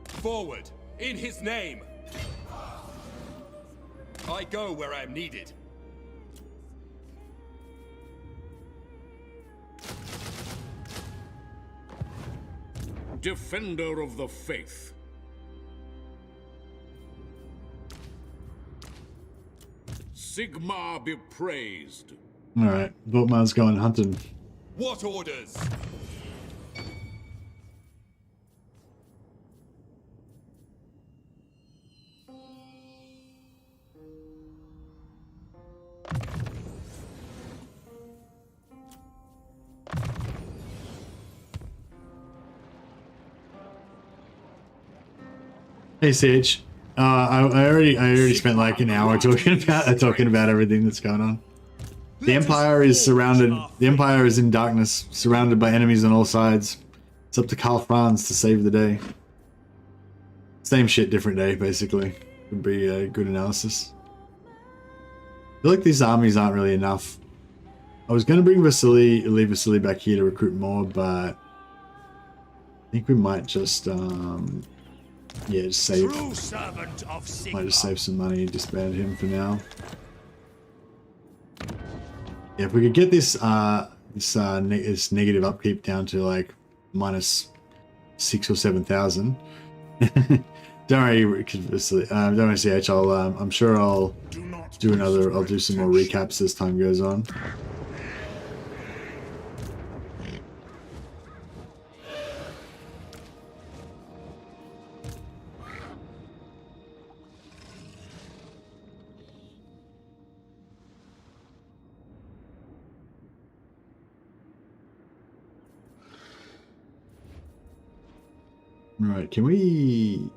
E: Forward, in his name. I go where I am needed.
D: Defender of the faith. Sigmar be praised.
A: All right, Volkmar's going hunting.
E: What orders?
A: Hey Sage, I already spent like an hour talking about everything that's going on. The Empire is surrounded. The Empire is in darkness, surrounded by enemies on all sides. It's up to Karl Franz to save the day. Same shit, different day, basically. Would be a good analysis. I feel like these armies aren't really enough. I was going to bring Vasily, leave Vasily back here to recruit more, but I think we might just Yeah, just save.
F: True servant of Sigmar.
A: Might just save some money and disband him for now. Yeah, if we could get this this negative upkeep down to like minus 6,000 or 7,000. Don't worry, don't worry, CH. I'm sure I'll do another. I'll do some more recaps as time goes on. Right, can we...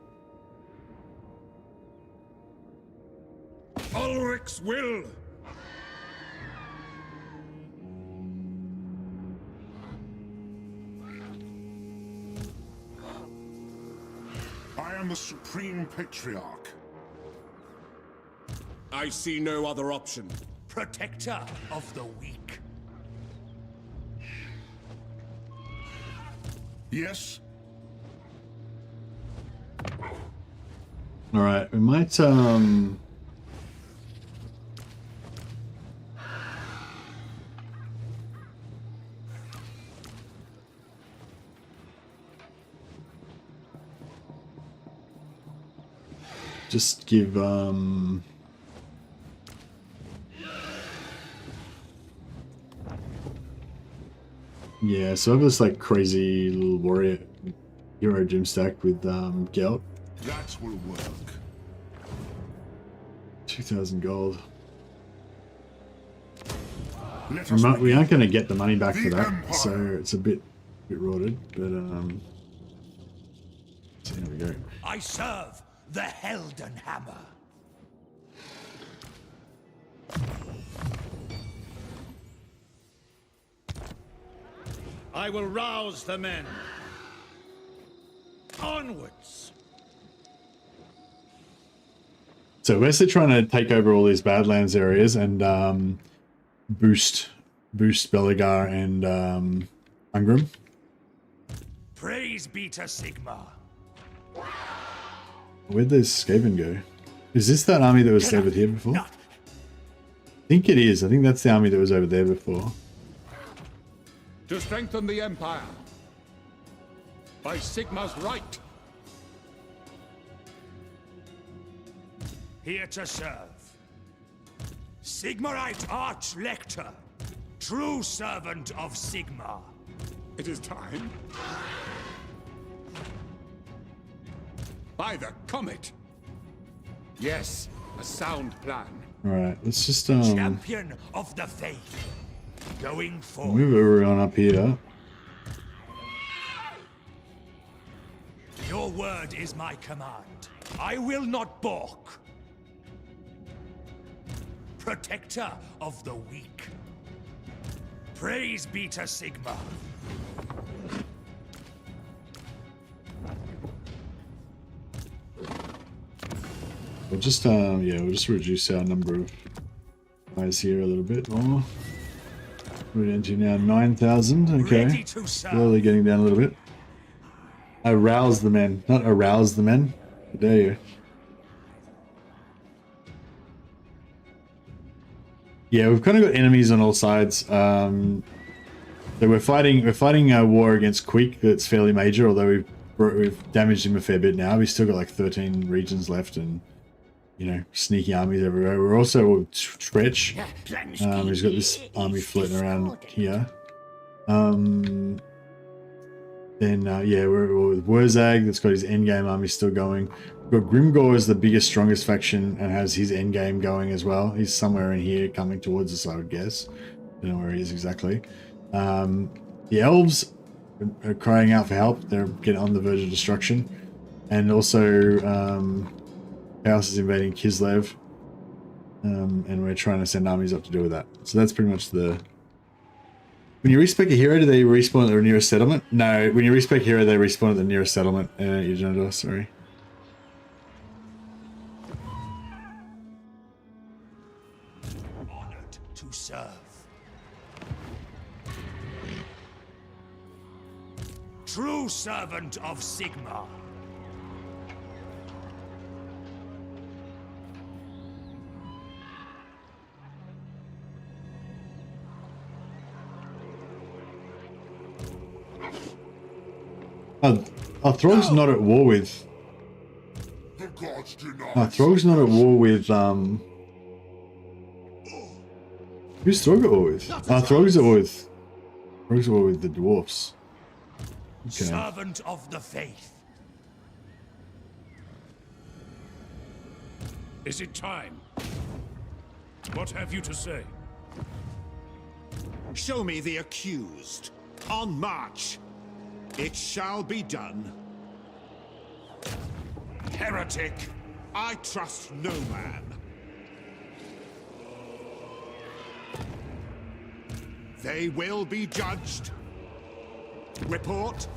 B: Ulrich's will! I am the Supreme Patriarch.
E: I see no other option.
F: Protector of the weak.
B: Yes?
A: All right, we might just give yeah, so I have this like crazy little warrior hero gym stack with Gelt.
B: That will work.
A: 2,000 gold.
B: Let us
A: We aren't going to get the money back
B: The
A: for that,
B: Empire.
A: so it's a bit rotted. But so there we go.
F: I serve the Heldenhammer.
D: I will rouse the men. Onwards.
A: So we're still trying to take over all these Badlands areas and boost Beligar and Ungram.
F: Praise be to Sigmar.
A: Where'd those Skaven go? Is this that army that was over here before? I think it is. I think that's the army that was over there before.
E: To strengthen the Empire. By Sigmar's right.
F: Here to serve. Sigmarite Arch-Lector. True servant of Sigmar.
E: It is time. By the comet. Yes, a sound plan.
A: All right, let's just
F: Champion of the faith. Going forward.
A: move everyone up here.
F: Your word is my command. I will not balk. Protector of the weak. Praise be to Sigmar.
A: We'll just yeah, we'll just reduce our number of guys here a little bit more. We're into now 9,000. Okay,
F: Ready to serve.
A: slowly getting down a little bit. Arouse the men, not arouse the men. How dare you? Yeah, we've kind of got enemies on all sides. So we're fighting a war against Quick that's fairly major, although we've damaged him a fair bit now. We've still got like 13 regions left, and you know, sneaky armies everywhere. We're also Stretch. He's got this army floating around here. Then yeah, we're with Wurzag that's got his endgame army still going. We've got Grimgor is the biggest, strongest faction and has his endgame going as well. He's somewhere in here coming towards us, I would guess. Don't know where he is exactly. The elves are crying out for help. They're getting on the verge of destruction. And also Chaos is invading Kislev. And we're trying to send armies up to deal with that. So that's pretty much the... When you respec a hero, do they respawn at their nearest settlement? No, when you respec a hero, they respawn at the nearest settlement. Eugenidor, sorry.
F: Honored to serve. True servant of Sigmar.
A: Throg's not at war with...
B: The gods deny.
A: Throg's not at war with, Who's Throg at war with? Throg's at war with... Throg's at war with the dwarfs. Okay.
F: Servant of the faith.
G: Is it time? What have you to say?
D: Show me the accused. On march. It shall be done. Heretic, I trust no man. They will be judged. Report.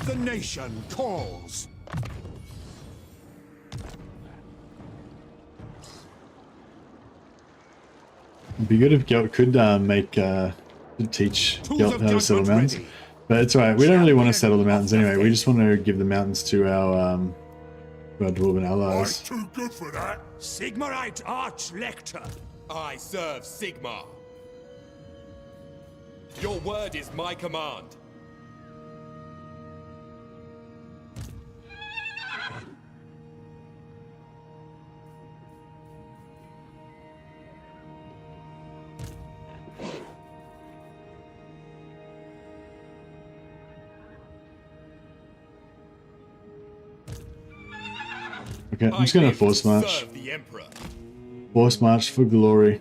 D: The nation calls.
A: It'd be good if Gelt could teach Gelt how to settle mountains.
D: Ready.
A: But it's alright, we don't really want to settle the mountains anyway, we just want to give the mountains to our dwarven
B: I'm
A: allies.
B: too good for that.
F: Sigmarite Archlector.
E: I serve Sigmar. Your word is my command.
A: Okay, I'm just gonna force march.
E: Serve the Emperor.
A: Force march for glory.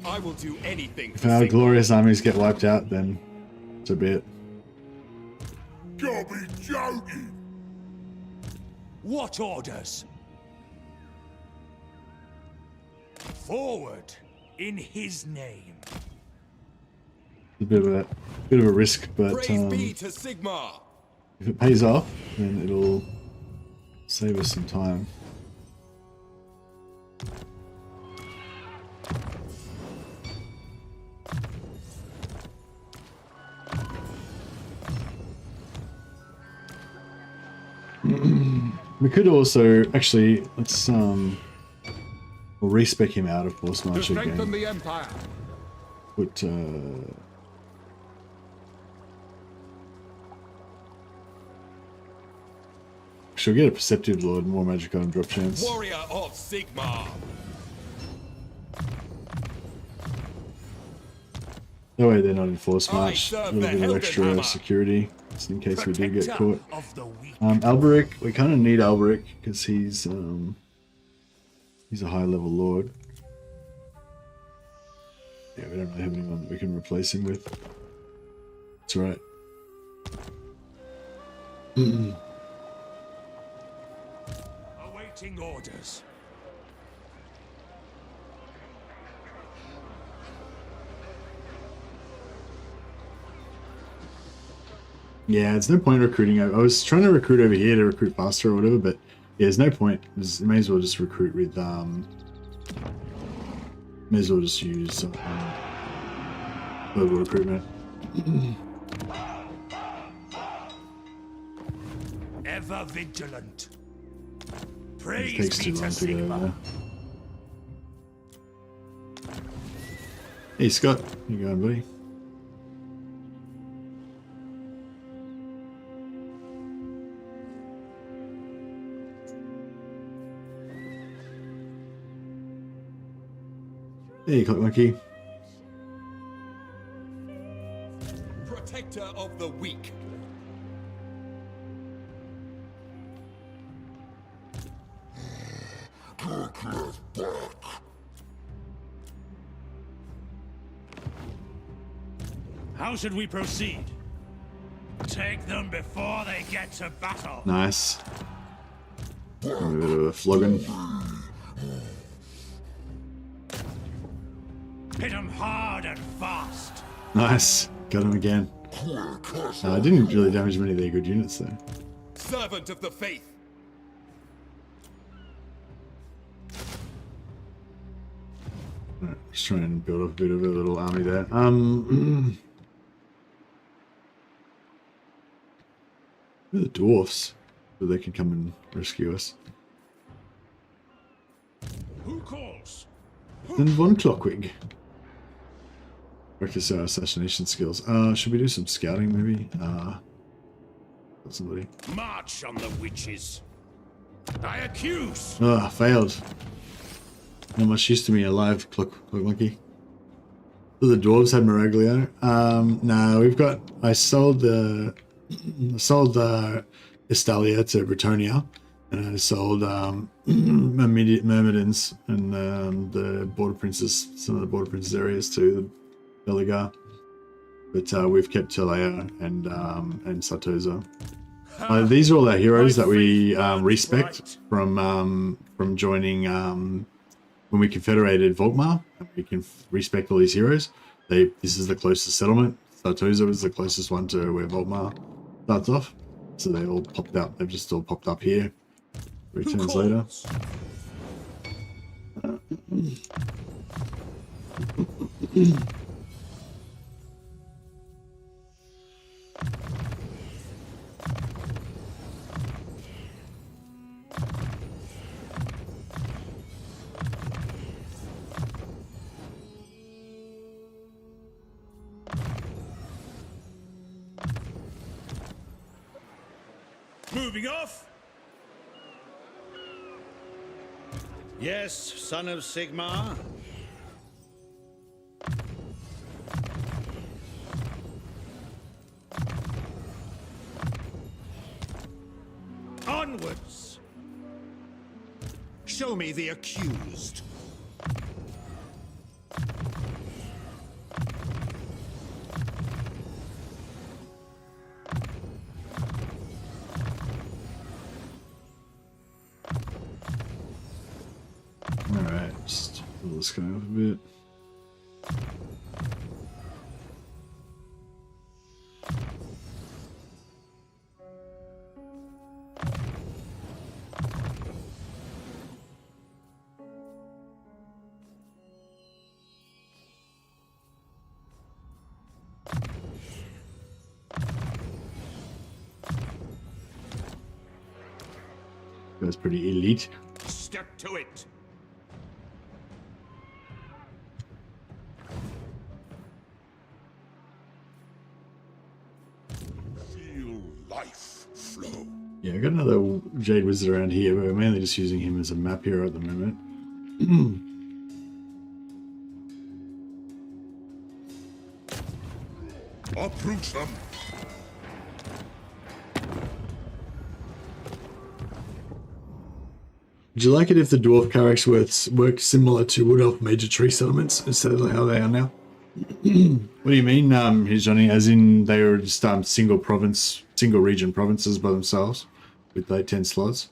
E: I will do anything
A: If
E: for
A: our
E: Sigmar.
A: glorious armies get wiped out, then so be it.
B: You'll be joking.
F: What orders? Forward in his name.
A: It's a bit of a risk, but
E: Praise be to Sigmar.
A: if it pays off, then it'll save us some time. We could also actually we'll respec him out of force
B: To
A: march
B: strengthen
A: again.
B: the Empire.
A: Put she'll get a perceptive lord, more magic item drop chance.
E: Warrior of Sigmar.
A: That way they're not in force
E: I
A: march. A
E: serve
A: little
E: the
A: bit of
E: Helden
A: extra
E: Hammer.
A: security, just in case we do get caught.
F: Of the weak.
A: Alberic, we kind of need Alberic because he's a high level lord. Yeah, we don't really have anyone that we can replace him with. That's right.
F: Awaiting orders.
A: Yeah, it's no point recruiting. I was trying to recruit over here to recruit faster or whatever, but yeah, there's no point. You may as well just recruit with may as well just use global recruitment.
F: Ever vigilant.
A: It
F: Praise
A: takes
F: be
A: too
F: to
A: long to get over
F: Sigmar.
A: there. Hey Scott, how you going, buddy? Hey, Clock Monkey.
E: Protector of the weak.
G: How should we proceed? Take them before they get to battle.
A: Nice. A bit of a flogging.
G: Hit them hard and fast.
A: Nice. Got him again. I didn't really damage many of their good units though.
E: Servant of the faith.
A: Right, just trying to build up a bit of a little army there. Where are the dwarfs? So they can come and rescue us.
G: Who calls?
A: Then Von Clockwig. Practice our assassination skills. Should we do some scouting maybe? Somebody.
F: March on the witches. I accuse.
A: Failed. Not much use to me alive, clock monkey. The dwarves had Miraglio. No, we've got. I sold Estalia to Bretonia, and I sold immediate Myrmidons and the border princes, some of the border princes areas to the Beligar. But we've kept Telea and Sartosa. These are all our heroes that we respect from joining when we confederated Volkmar. We can respect all these heroes. This is the closest settlement. Sartosa was the closest one to where Volkmar starts off. So they all popped up. They've just all popped up here. 3 turns later.
F: Moving off.
D: Yes, son of Sigmar.
F: Onwards.
D: Show me the accused.
A: Alright, just pull this guy up a bit. That's pretty elite.
F: Step to it.
B: Feel life flow.
A: Yeah, I got another Jade Wizard around here, but we're mainly just using him as a map hero at the moment.
B: Uproot them.
A: Would you like it if the dwarf carracks work similar to Wood Elf major tree settlements instead of how they are now? What do you mean, here's Johnny? As in they were just single province, single region provinces by themselves with like 10 slots?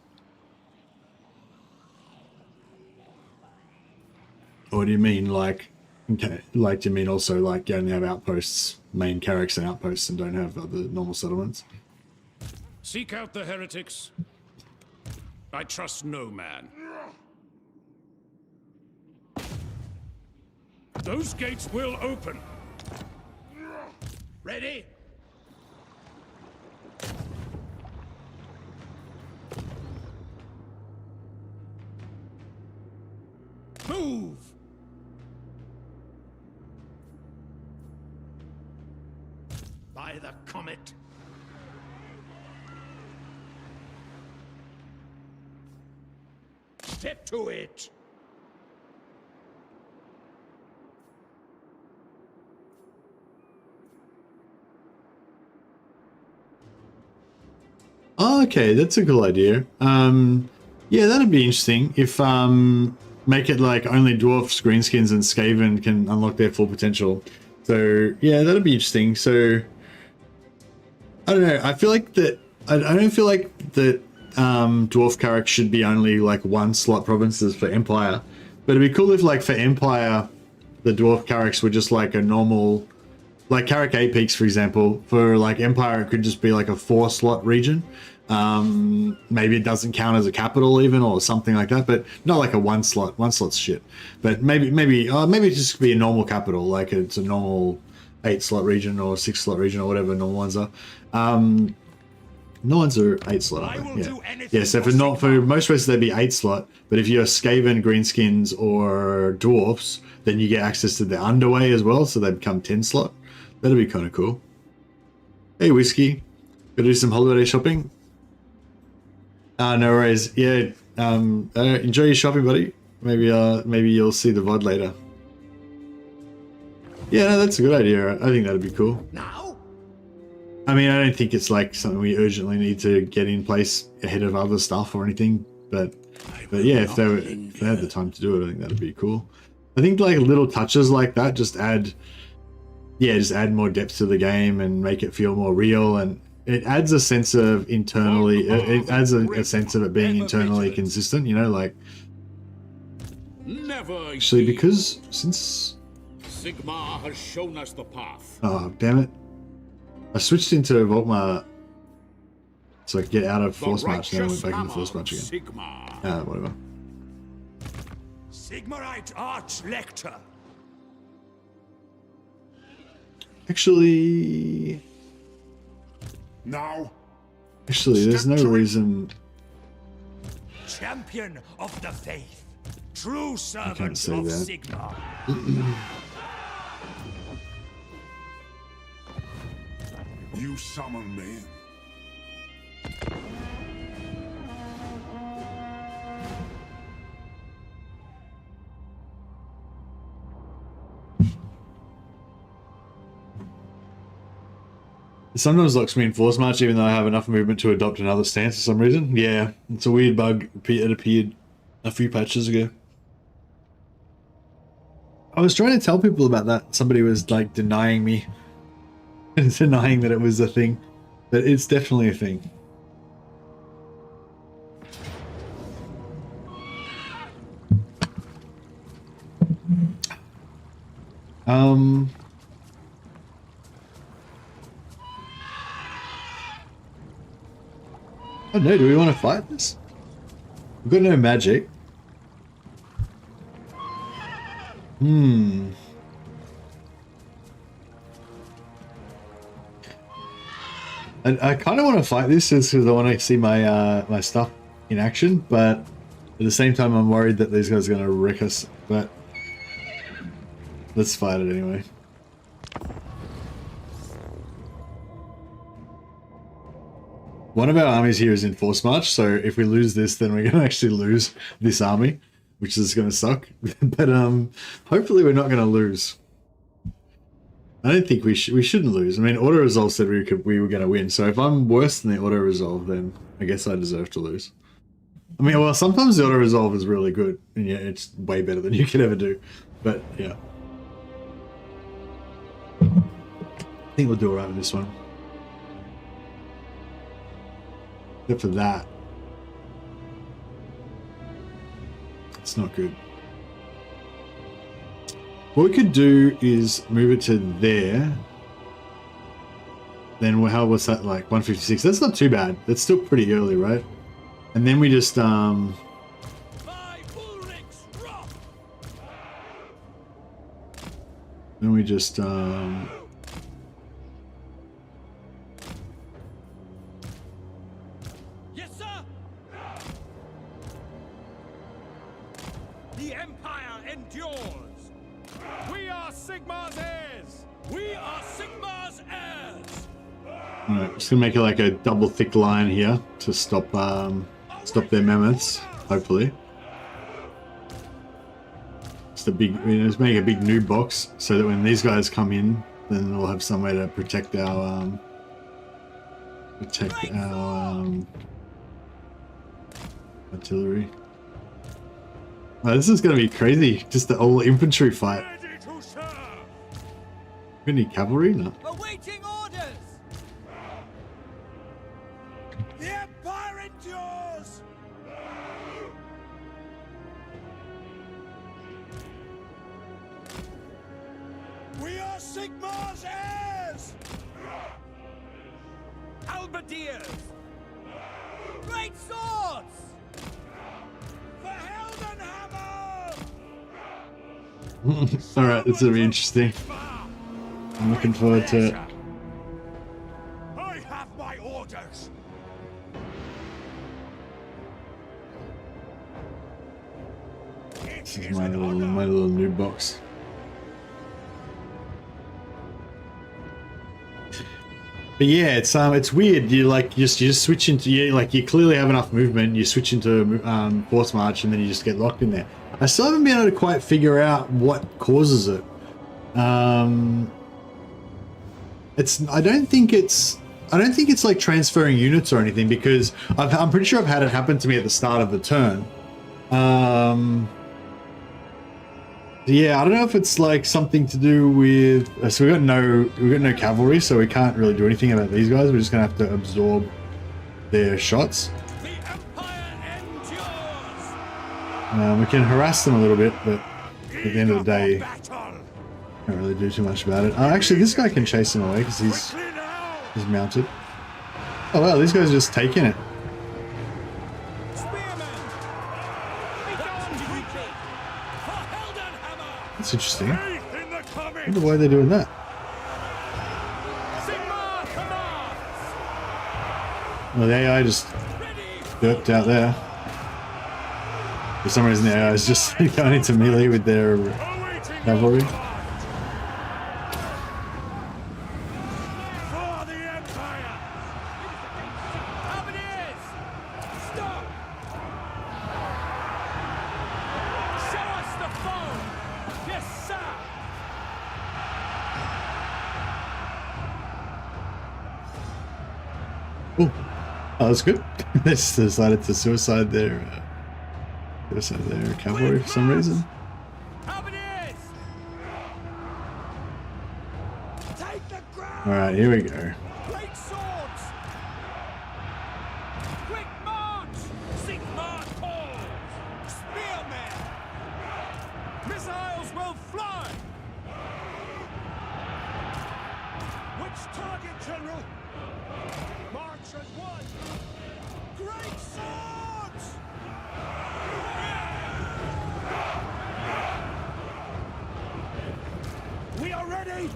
A: Or do you mean like, okay, like do you mean also like you only have outposts, main carracks and outposts and don't have other normal settlements?
F: Seek out the heretics. I trust no man. Those gates will open. Ready? Move! By the comet. Step to it.
A: Oh, okay, that's a cool idea. Yeah, that'd be interesting if make it like only dwarfs, greenskins, and Skaven can unlock their full potential. So yeah, that'd be interesting. So I don't know. I feel like that. I don't feel like that dwarf carrack should be only like 1 slot provinces for Empire, but it'd be cool if like for Empire, the dwarf carracks were just like a normal, like Carrack 8 Peaks, for example. For like Empire, it could just be like a 4 slot region. Maybe it doesn't count as a capital even, or something like that, but not like a 1 slot. 1 slot's shit. But maybe it just be a normal capital, like it's a normal 8 slot region or 6 slot region or whatever normal ones are. No ones are 8 slot.
D: I will do anything
A: Yeah. So for most races they'd be 8 slot, but if you're Skaven, Greenskins, or Dwarfs, then you get access to the underway as well, so they become 10 slot. That'd be kind of cool. Hey, Whiskey, gonna do some holiday shopping? No worries. Yeah. Enjoy your shopping, buddy. Maybe you'll see the VOD later. Yeah, no, that's a good idea. I think that'd be cool.
D: Now?
A: I mean, I don't think it's like something we urgently need to get in place ahead of other stuff or anything. But yeah, if they had the time to do it, I think that'd be cool. I think like little touches like that just add more depth to the game and make it feel more real, and it adds a sense of it adds a sense of it being internally consistent. You know, like
E: Never
A: actually
E: yield.
A: because since
E: Sigmar has shown us the path.
A: oh damn it, I switched into Volkmar so I could get out of Force March, and then I went back into Force March again.
E: Sigmar.
A: Whatever.
D: Sigmarite Arch-Lector.
A: Actually,
B: Now,
A: there's no reason.
D: Champion of the faith. True servant
A: can't
D: of
A: say that.
D: Sigmar.
B: you summon me.
A: It sometimes locks me in Force March even though I have enough movement to adopt another stance for some reason. Yeah, it's a weird bug. It appeared a few patches ago. I was trying to tell people about that. Somebody was like denying me. Denying that it was a thing. But it's definitely a thing. I don't know, do we want to fight this? We've got no magic. I kind of want to fight this just because I want to see my my stuff in action, but at the same time I'm worried that these guys are going to wreck us, but let's fight it anyway. One of our armies here is in Force March, so if we lose this, then we're going to actually lose this army, which is going to suck. But hopefully we're not going to lose. I don't think we shouldn't lose. I mean, Auto Resolve said we were going to win, so if I'm worse than the Auto Resolve, then I guess I deserve to lose. I mean, well, sometimes the Auto Resolve is really good, and yeah, it's way better than you could ever do. But yeah, I think we'll do alright with this one. Except for that. It's not good. What we could do is move it to there. Then how was that, like 156? That's not too bad. That's still pretty early, right? And then we just then we just
G: Yes, sir. The Empire endures. We are Sigmar's heirs. We are Sigmar's heirs.
A: alright, just gonna make it like a double thick line here to stop stop their mammoths, hopefully. Just a big, let's make a big noob box so that when these guys come in, then we'll have some way to protect our artillery. Oh, this is gonna be crazy, just the all infantry fight.
G: Ready to serve.
A: We need cavalry? No.
G: Awaiting orders.
D: The Empire endures. We are Sigmar's heirs.
G: Halberdiers. Great swords.
D: For Heldenhammer.
A: Alright, this will be interesting. I'm looking forward to it.
D: I have my orders.
A: This is my little new box. But yeah, it's weird. You just switch into you clearly have enough movement. You switch into force march, and then you just get locked in there. I still haven't been able to quite figure out what causes it. I don't think it's like transferring units or anything, because I'm pretty sure I've had it happen to me at the start of the turn. Yeah, I don't know if it's like something to do with. So we've got no cavalry, so we can't really do anything about these guys. We're just gonna have to absorb their shots.
G: The Empire endures.
A: We can harass them a little bit, but at the end of the day,
G: Battle.
A: can't really do too much about it. Actually, this guy can chase him away because he's mounted. Oh wow, these guys are just taking it. That's interesting. I wonder why they're doing that. Well, the AI just burped out there. For some reason, the AI is just going into melee with their cavalry. Oh, that's good. They just decided to suicide their cavalry for some reason. All right, here we go.
G: Great swords. Quick march. Sigmar calls. Spearmen. Missiles will fly. Which target, General? March as one. Great swords. We are ready.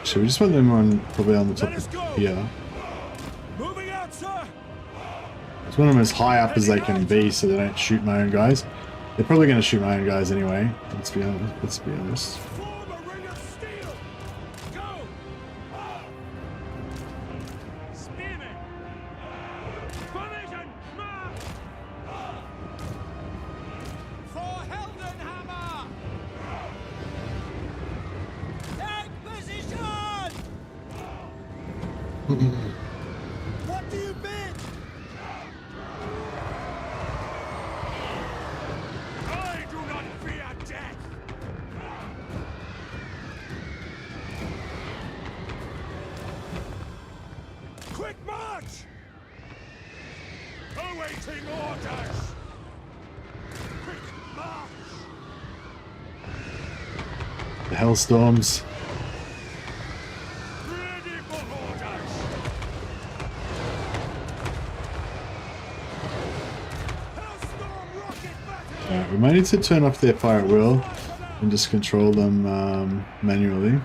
A: So we just want them on probably on the top here.
G: Moving out, sir.
A: Just want them as high up as they can be, so they don't shoot my own guys. They're probably going to shoot my own guys anyway. Let's be honest.
G: Form a ring of steel. Go. Spearmen. Formation. March. For Heldenhammer. Take position. What do you bid? I do not fear death. Quick march! Awaiting orders! Quick march!
A: The Hellstorms.
G: Ready for orders! Hellstorm rocket battery!
A: Alright, we might need to turn off their fire at will and just control them manually.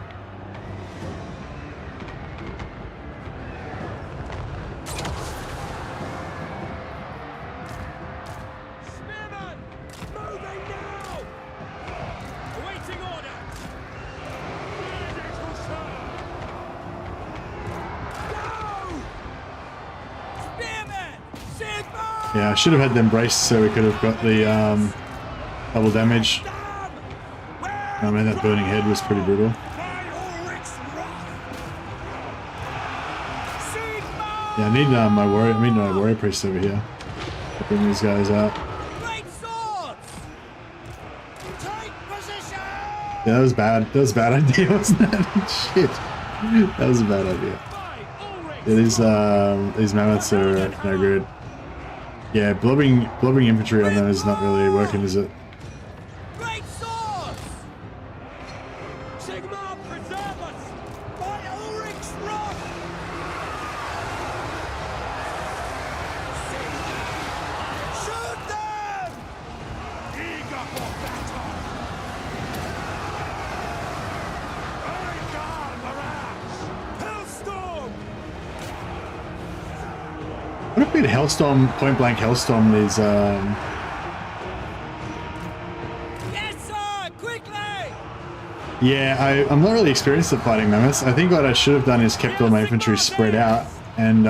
G: Spearmen! Moving now! Awaiting orders! Ready to serve! Go! Spearmen! Sigma!
A: Yeah, I should have had them braced so we could have got the double damage. I mean, that burning head was pretty brutal. Yeah, I need my warrior priest over here to bring these guys out.
G: Great swords! Take position!
A: Yeah, that was bad. That was a bad idea, wasn't it? Shit, that was a bad idea. Yeah, these mammoths are no good. Yeah, blobbing infantry on them is not really working, is it?
G: Great swords! Sigmar preserve us by Ulrich's wrath! Shoot them! Eager for battle! Hurricane barrage! Hellstorm!
A: What if we had Hellstorm, point blank Hellstorm these,
G: Yes, sir! Quickly!
A: Yeah, I'm not really experienced at fighting mammoths. I think what I should have done is kept all my infantry spread out and,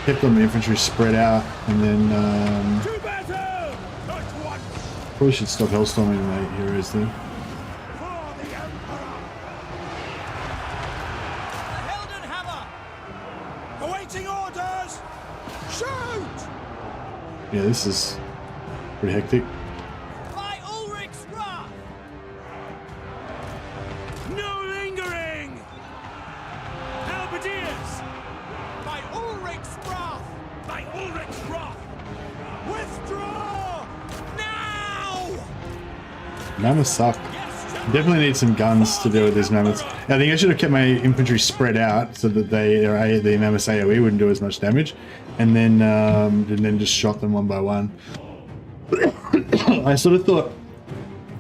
A: kept all my infantry spread out and then,
B: To battle! At once!
A: probably should stop Hellstorming my heroes then.
B: For the Emperor!
G: The Helden Hammer!
B: Awaiting orders! Shoot!
A: Yeah, this is pretty hectic.
G: By Ulrich's wrath!
B: No lingering! Halberdiers!
G: By Ulrich's wrath!
B: By Ulrich's wrath! Withdraw! Now!
A: Mammoths suck. Definitely need some guns to deal with these mammoths. I think I should have kept my infantry spread out so that the mammoths AoE wouldn't do as much damage, and then just shot them one by one. I sort of thought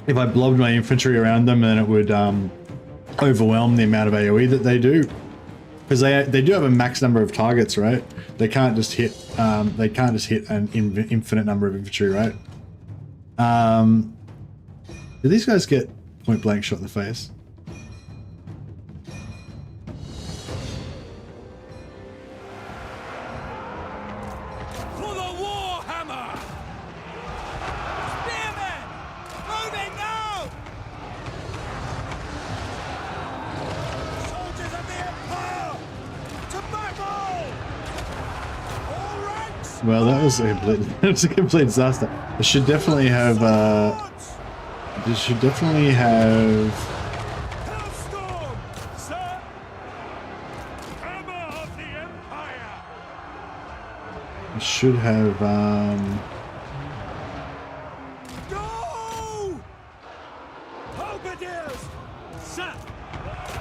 A: if I blobbed my infantry around them, then it would overwhelm the amount of AoE that they do, because they do have a max number of targets, right? They can't just hit an infinite number of infantry, right? Do these guys get point blank shot in the face?
B: For the Warhammer!
G: Spearmen! Moving now!
B: Soldiers of the Empire! To battle! All ranks!
A: Well, that was a complete disaster. I should definitely have
B: Hellstorm! Sir! Hammer of the Empire!
A: I should have
B: Go! Halberdiers! Sir!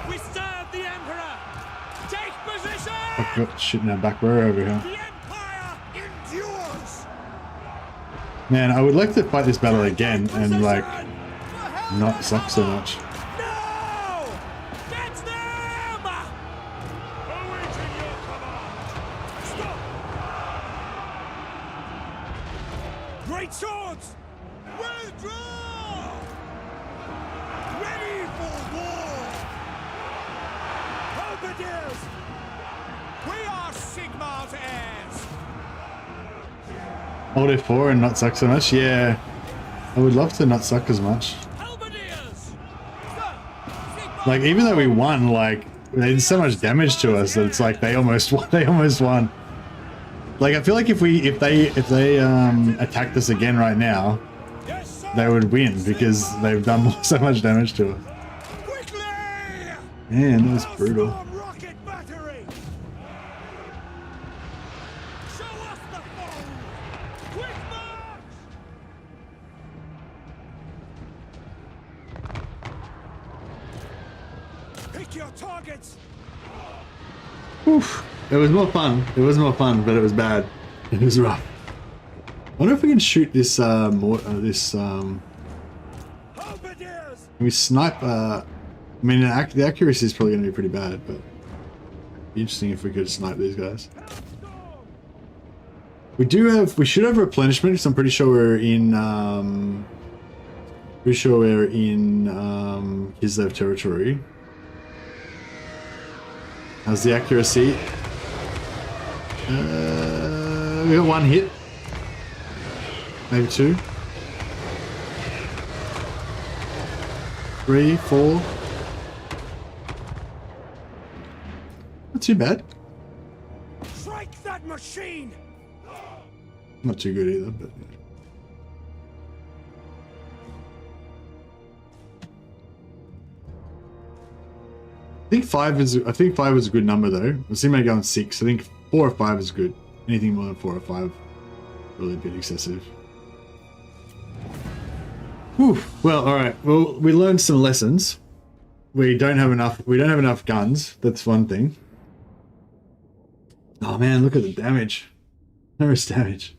B: We serve the Emperor! Take position!
A: I've got shit in our back row over here.
B: The Empire endures!
A: Man, I would like to fight this battle again and like
B: Position!
A: not suck so much.
B: Now! Get them! Awaiting your command! Stop! Great swords! Withdraw! Ready for war! Halberdiers!
G: We are Sigmar's heirs!
A: Hold F4 and not suck so much? Yeah. I would love to not suck as much.
G: Halberdiers!
A: Like, even though we won, like, they did so much damage to us that it's like they almost won. They almost won. Like, I feel like if they attacked us again right now,
B: Yes, sir!
A: they would win because they've done so much damage to us.
B: Quickly!
A: Man, that was brutal.
B: Hellstorm rocket battery! Show us the foe! Quick march! Pick your targets!
A: Oof. It was more fun. It was more fun, but it was bad. It was rough. I wonder if we can shoot this
B: Halberdiers!
A: Can we snipe? I mean, the accuracy is probably going to be pretty bad, but it'd be interesting if we could snipe these guys. We should have replenishment because I'm pretty sure we're in Kislev territory. How's the accuracy? We got one hit, maybe two. 3, 4. Not too bad.
B: Strike that machine!
A: Not too good either, but I think 5 is a good number though. I see me going 6. I think 4 or 5 is good. Anything more than 4 or 5 really a bit excessive. Whew. Well, all right. Well, we learned some lessons. We don't have enough guns. That's one thing. Oh man, look at the damage. There's damage.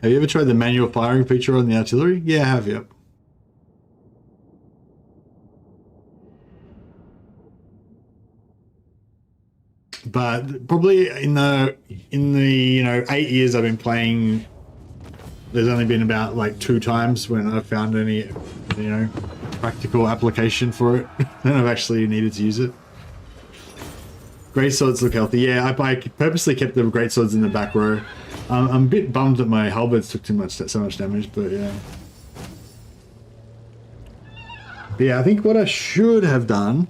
A: Have you ever tried the manual firing feature on the artillery? Yeah, I have, yep. But probably in the 8 years I've been playing, there's only been about like 2 times when I've found any practical application for it and I've actually needed to use it. Great swords look healthy. Yeah, I purposely kept the great swords in the back row. I'm a bit bummed that my halberds took so much damage, but yeah. But yeah, I think what I should have done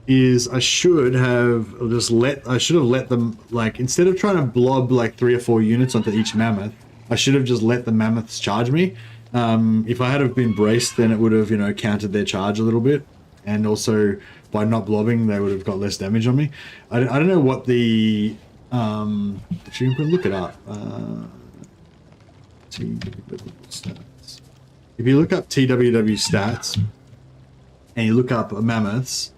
A: is I should have let them, like, instead of trying to blob like 3 or 4 units onto each mammoth, I should have just let the mammoths charge me. If I had have been braced, then it would have, countered their charge a little bit. And also, by not blobbing, they would have got less damage on me. I don't know what the... actually, you can look it up. TWW stats. If you look up TWW stats, and you look up mammoths,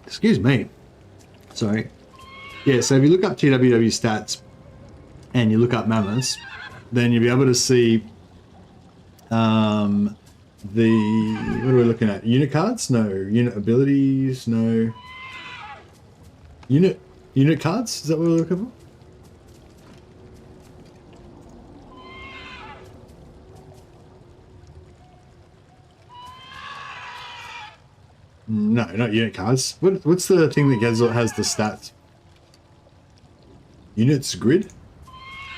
A: excuse me. Sorry. Yeah, so if you look up TWW stats and you look up mammoths, then you'll be able to see what are we looking at? Unit cards? No. Unit abilities? No. Unit cards? Is that what we're looking for? No, not unit cards. What's the thing that has the stats? Units grid?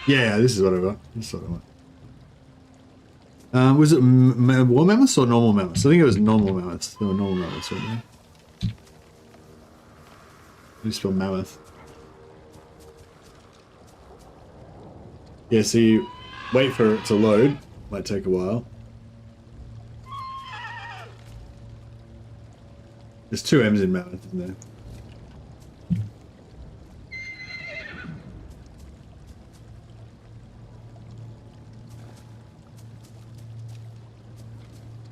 A: Yeah, this is what I got. This is what I want. Was it war mammoths or normal mammoths? I think it was normal mammoths. There were normal mammoths right there. How do you spell mammoth? Yeah, so you wait for it to load. Might take a while. There's 2 M's in mammoth, isn't there?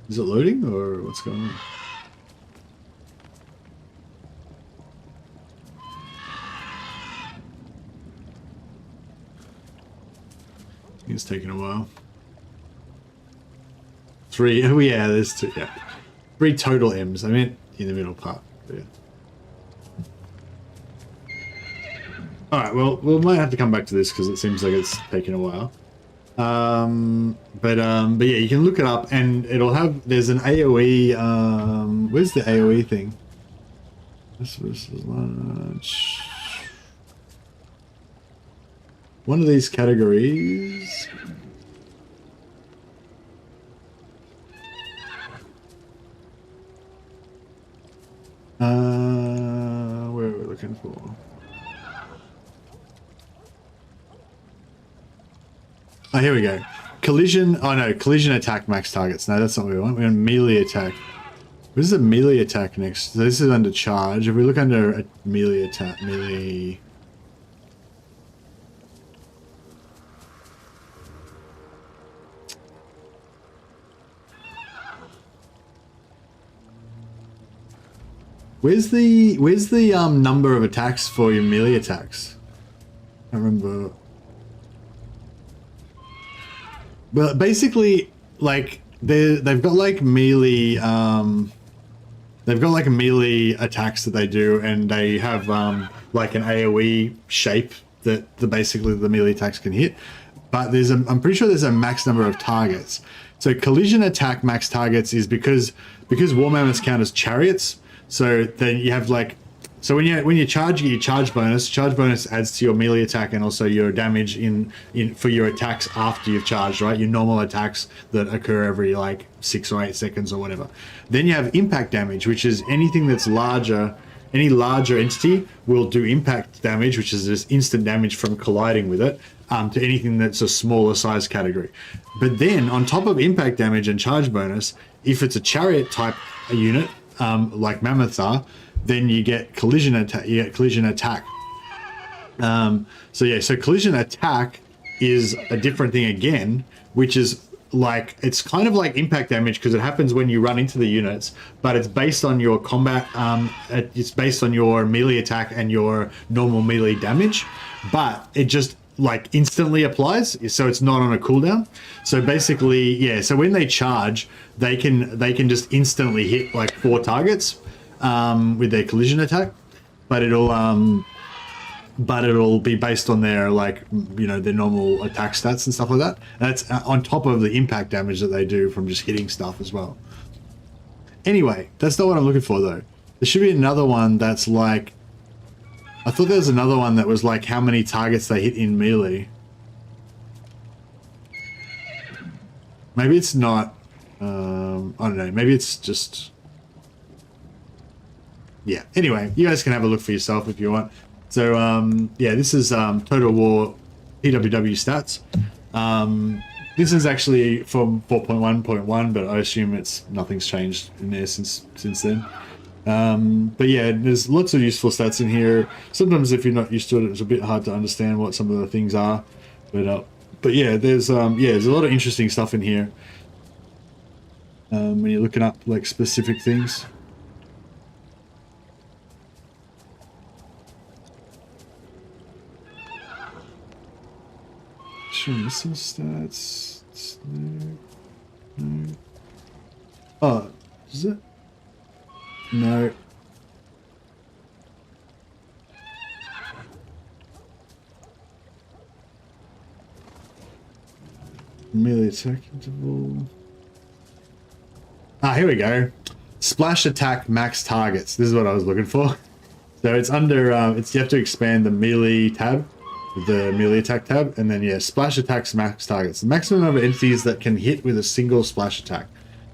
A: Is it loading or what's going on? It's taking a while. 3, oh yeah, there's 2, yeah. 3 total M's. I meant in the middle part, but yeah. Alright, well, we might have to come back to this because it seems like it's taking a while. But yeah, you can look it up and it'll have, there's an AoE, where's the AoE thing? This was launch. One of these categories. Where are we looking for? Oh, here we go. Collision. Oh no, collision attack max targets. No, that's not what we want. We want melee attack. What is the melee attack next? So this is under charge. If we look under a melee attack, melee. Where's the number of attacks for your melee attacks? I remember. Well, basically, like they've got like melee attacks that they do, and they have like an AoE shape that basically the melee attacks can hit. But I'm pretty sure there's a max number of targets. So collision attack max targets is because war mammoths count as chariots. So then you have like, so when you charge, you get your charge bonus. Charge bonus adds to your melee attack and also your damage in for your attacks after you've charged, right? Your normal attacks that occur every like 6 or 8 seconds or whatever. Then you have impact damage, which is anything that's larger. Any larger entity will do impact damage, which is just instant damage from colliding with it, to anything that's a smaller size category. But then on top of impact damage and charge bonus, if it's a chariot type unit, like mammoths are, then you get collision attack. So yeah, so collision attack is a different thing again, which is like, it's kind of like impact damage because it happens when you run into the units, but it's based on your combat, it's based on your melee attack and your normal melee damage, but it just like instantly applies, so it's not on a cooldown. So basically, yeah, so when they charge, they can just instantly hit like 4 targets with their collision attack, but it'll be based on their, like, you know, their normal attack stats and stuff like that. That's on top of the impact damage that they do from just hitting stuff as well. Anyway, that's not what I'm looking for though. There should be another one that's like, I thought there was another one that was like how many targets they hit in melee. Maybe it's not, I don't know, maybe it's just, yeah. Anyway, you guys can have a look for yourself if you want. So, yeah, this is Total War PWW stats. This is actually from 4.1.1, but I assume nothing's changed in there since then. But yeah, there's lots of useful stats in here. Sometimes if you're not used to it, it's a bit hard to understand what some of the things are. But yeah, there's a lot of interesting stuff in here. When you're looking up like specific things. Sure, missile stats. No. Oh, is it? No. Melee attack interval. Ah, here we go. Splash attack max targets. This is what I was looking for. So it's under, you have to expand the melee tab, the melee attack tab, and then yeah, splash attacks max targets. The maximum number of entities that can hit with a single splash attack.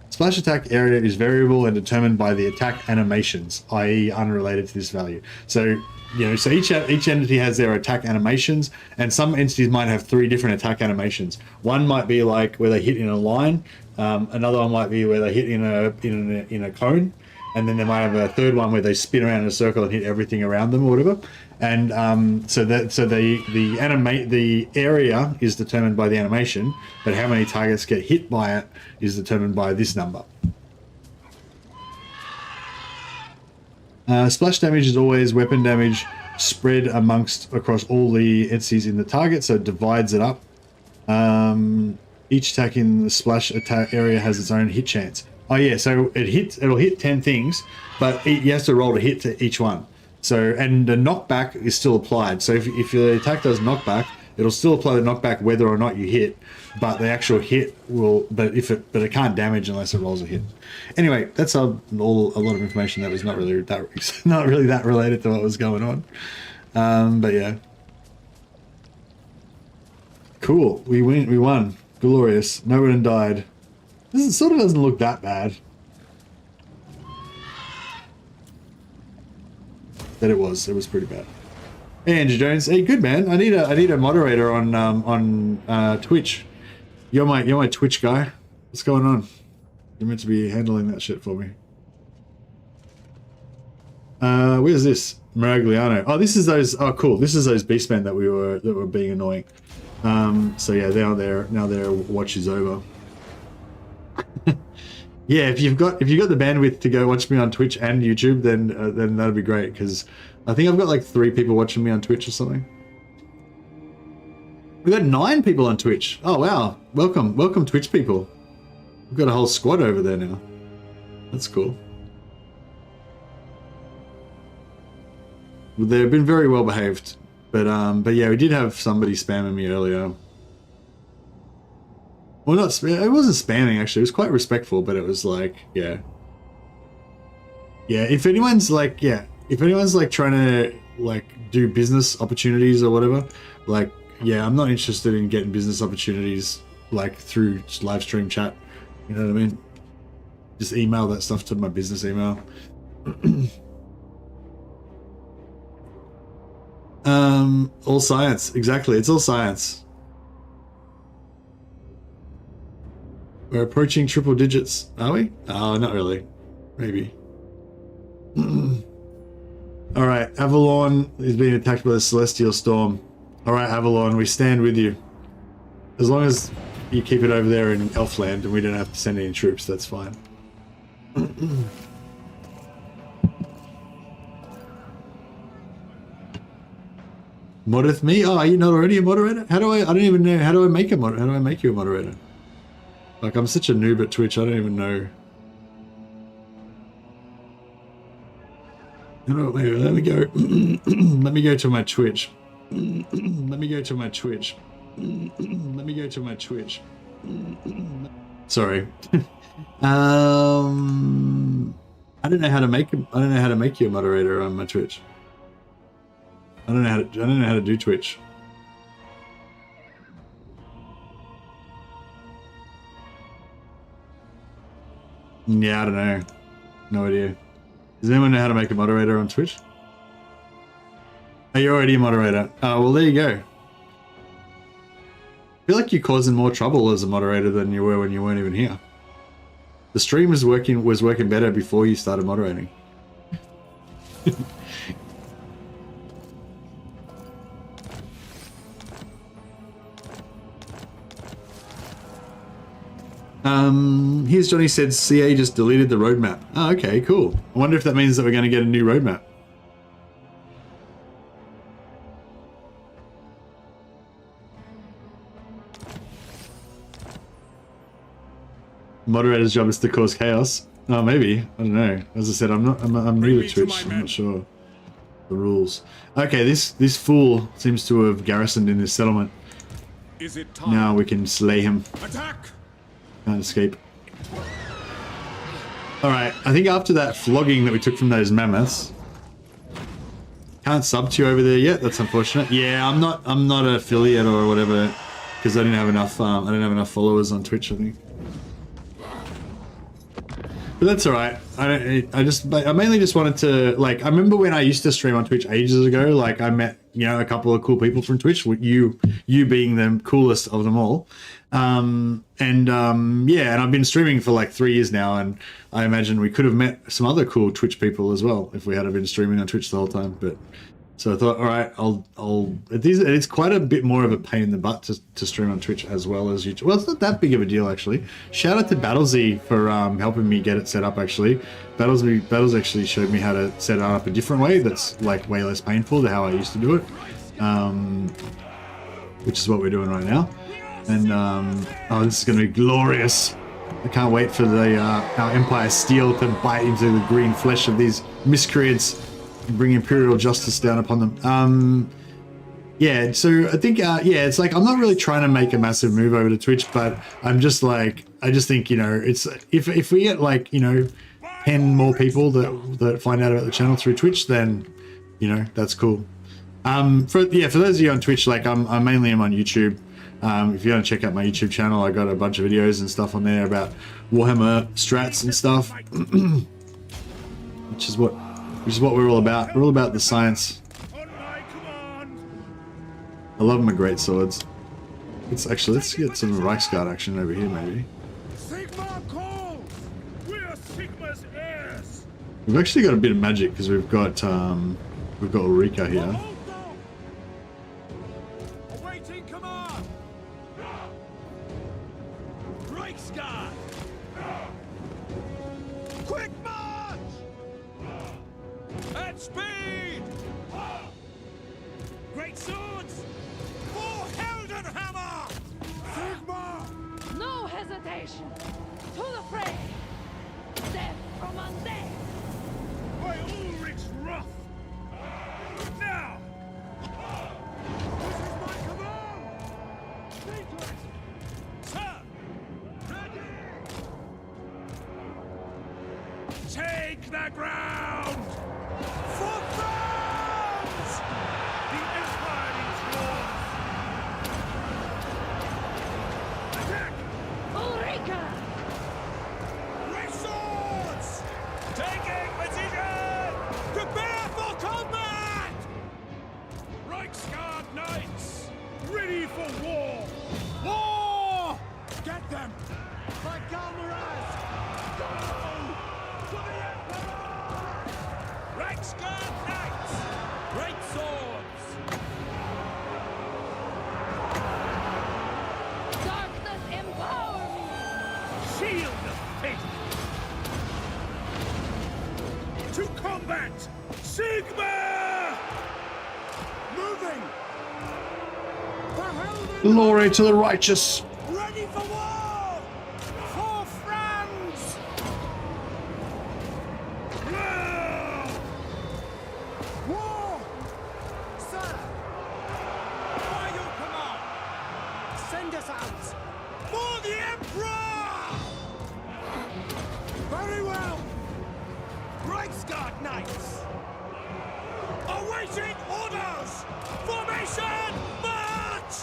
A: Splash attack area is variable and determined by the attack animations, i.e. unrelated to this value. So, you know, so each entity has their attack animations, and some entities might have 3 different attack animations. One might be like where they hit in a line, another one might be where they hit in a cone, and then they might have a third one where they spin around in a circle and hit everything around them or whatever. And so the area is determined by the animation, but how many targets get hit by it is determined by this number. Splash damage is always weapon damage spread across all the entities in the target, so it divides it up. Each attack in the splash attack area has its own hit chance. Oh yeah, so it'll hit 10 things, but you have to roll to hit to each one. So, and the knockback is still applied. So if your attack does knockback, it'll still apply the knockback whether or not you hit, but the actual hit will, but it can't damage unless it rolls a hit. Anyway, that's a lot of information that was not really that related to what was going on. But yeah. Cool. We won. Glorious. No one died. This sort of doesn't look that bad. That it was pretty bad. Hey, Andrew Jones. Hey, good man. I need a moderator on Twitch. You're my Twitch guy. What's going on? You're meant to be handling that shit for me. Where's this? Maragliano. Oh, this is those. Oh, cool. This is those beastmen that were being annoying. So yeah, now their watch is over. Yeah, if you've got the bandwidth to go watch me on Twitch and YouTube, then that'd be great, because I think I've got like 3 people watching me on Twitch or something. We've got 9 people on Twitch. Oh wow, welcome Twitch people. We've got a whole squad over there now. That's cool. They've been very well behaved, but yeah, we did have somebody spamming me earlier. Well, it wasn't spamming actually. It was quite respectful, but it was like, yeah. If anyone's like trying to like do business opportunities or whatever, like, yeah, I'm not interested in getting business opportunities like through live stream chat. You know what I mean? Just email that stuff to my business email. All science, exactly. It's all science. We're approaching triple digits, are we? Oh, not really. Maybe. Alright, Avalon is being attacked by the Celestial Storm. Alright, Avalon, we stand with you. As long as you keep it over there in Elfland, and we don't have to send any troops. That's fine. Mod with me? Oh, are you not already a moderator? How do I don't even know. How do I make a mod? How do I make you a moderator? Like, I'm such a noob at Twitch, I don't even know. Let me go. Let me go to my Twitch. Let me go to my Twitch. Let me go to my Twitch. Sorry. I don't know how to make you a moderator on my Twitch. I don't know how to do Twitch. Yeah, I don't know. No idea. Does anyone know how to make a moderator on Twitch? Oh, you're already a moderator. Oh, well, there you go. I feel like you're causing more trouble as a moderator than you were when you weren't even here. The stream was working better before you started moderating. Here's Johnny said CA just deleted the roadmap. Oh, okay, cool. I wonder if that means that we're going to get a new roadmap. Moderator's job is to cause chaos. Oh, maybe. I don't know. As I said, I'm new to Twitch. I'm not sure the rules. Okay, this fool seems to have garrisoned in this settlement.
G: Is it time?
A: Now we can slay him.
G: Attack!
A: Can't escape. Alright, I think after that flogging that we took from those mammoths, can't sub to you over there yet. That's unfortunate. Yeah, I'm not an affiliate or whatever because I didn't have enough. I don't have enough followers on Twitch, I think. But that's alright. I mainly just wanted to, like, I remember when I used to stream on Twitch ages ago, like I met, you know, a couple of cool people from Twitch, with you being the coolest of them all. Yeah, and I've been streaming for like 3 years now, and I imagine we could have met some other cool Twitch people as well if we had been streaming on Twitch the whole time. But so I thought, all right, it's quite a bit more of a pain in the butt to stream on Twitch as well as YouTube. Well, it's not that big of a deal actually. Shout out to Battlesy for helping me get it set up. Actually, Battles actually showed me how to set it up a different way that's like way less painful than how I used to do it, which is what we're doing right now. And oh, this is going to be glorious. I can't wait for our Empire Steel to bite into the green flesh of these miscreants and bring Imperial justice down upon them. Yeah, so I think, yeah, it's like I'm not really trying to make a massive move over to Twitch, but I'm just like, I just think, you know, it's if we get like, you know, 10 more people that find out about the channel through Twitch, then, you know, that's cool. For those of you on Twitch, like I mainly am on YouTube. If you want to check out my YouTube channel, I got a bunch of videos and stuff on there about Warhammer strats and stuff, which is what we're all about. We're all about the science. I love my great swords. Let's get some Reichsguard action over here, maybe.
G: Sigma call! We're Sigma's heirs!
A: We've actually got a bit of magic because we've got Ulrika here.
G: Awaiting command! Reichsguard! Quick march! At speed! Great swords! For Heldenhammer! Sigma!
C: No hesitation! To the fray! Death from undead!
G: By Ulrich's wrath! Now! This is my command! See to it! Sir! Ready! Take the ground! For France! The Empire is yours! Attack!
C: Ulrika!
G: Great swords! Taking position! Prepare for combat! Reichsguard Knights! Ready for war! War! Get them! By Galmaraz! Go! To the Emperor! Reichsguard Knights! Great swords!
C: Darkness
A: Glory to the righteous.
B: Ready for war! For France! War! Sir! By your command! Send us out! For the Emperor! Very well! Reichsguard Knights! Awaiting orders! Formation! March!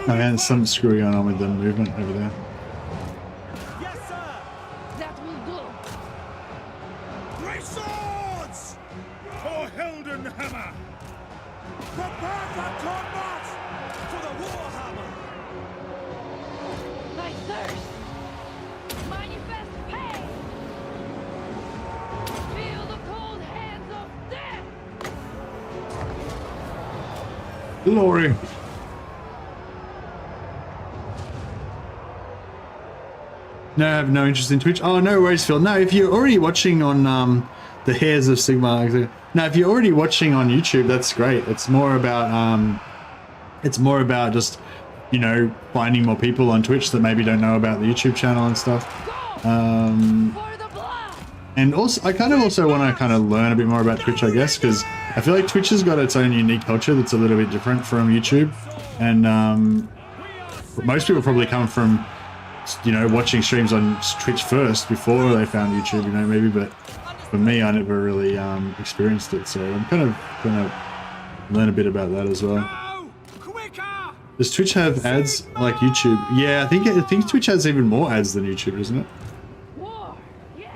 A: Oh man, there's something screwy going on with the movement over there.
B: Yes, sir!
C: That will do.
B: Great swords!
G: For Heldenhammer!
B: Prepare for combat! For the Warhammer!
C: Thy thirst. Manifest pain. Feel the cold hands of death.
A: Glory. No, I have no interest in Twitch. Oh, no worries, Phil. No, if you're already watching on the Hairs of Sigmar, no, if you're already watching on YouTube, that's great. It's more about just, you know, finding more people on Twitch that maybe don't know about the YouTube channel and stuff.
C: For the blob.
A: And also, I kind of also want to kind of learn a bit more about Twitch, I guess, because I feel like Twitch has got its own unique culture that's a little bit different from YouTube. And most people probably come from, you know, watching streams on Twitch first before they found YouTube, you know, maybe. But for me, I never really experienced it, so I'm kind of going to learn a bit about that as well.
B: Go! Quicker!
A: Does Twitch have ads like YouTube? Yeah, I think Twitch has even more ads than YouTube, doesn't it?
C: War. Yes.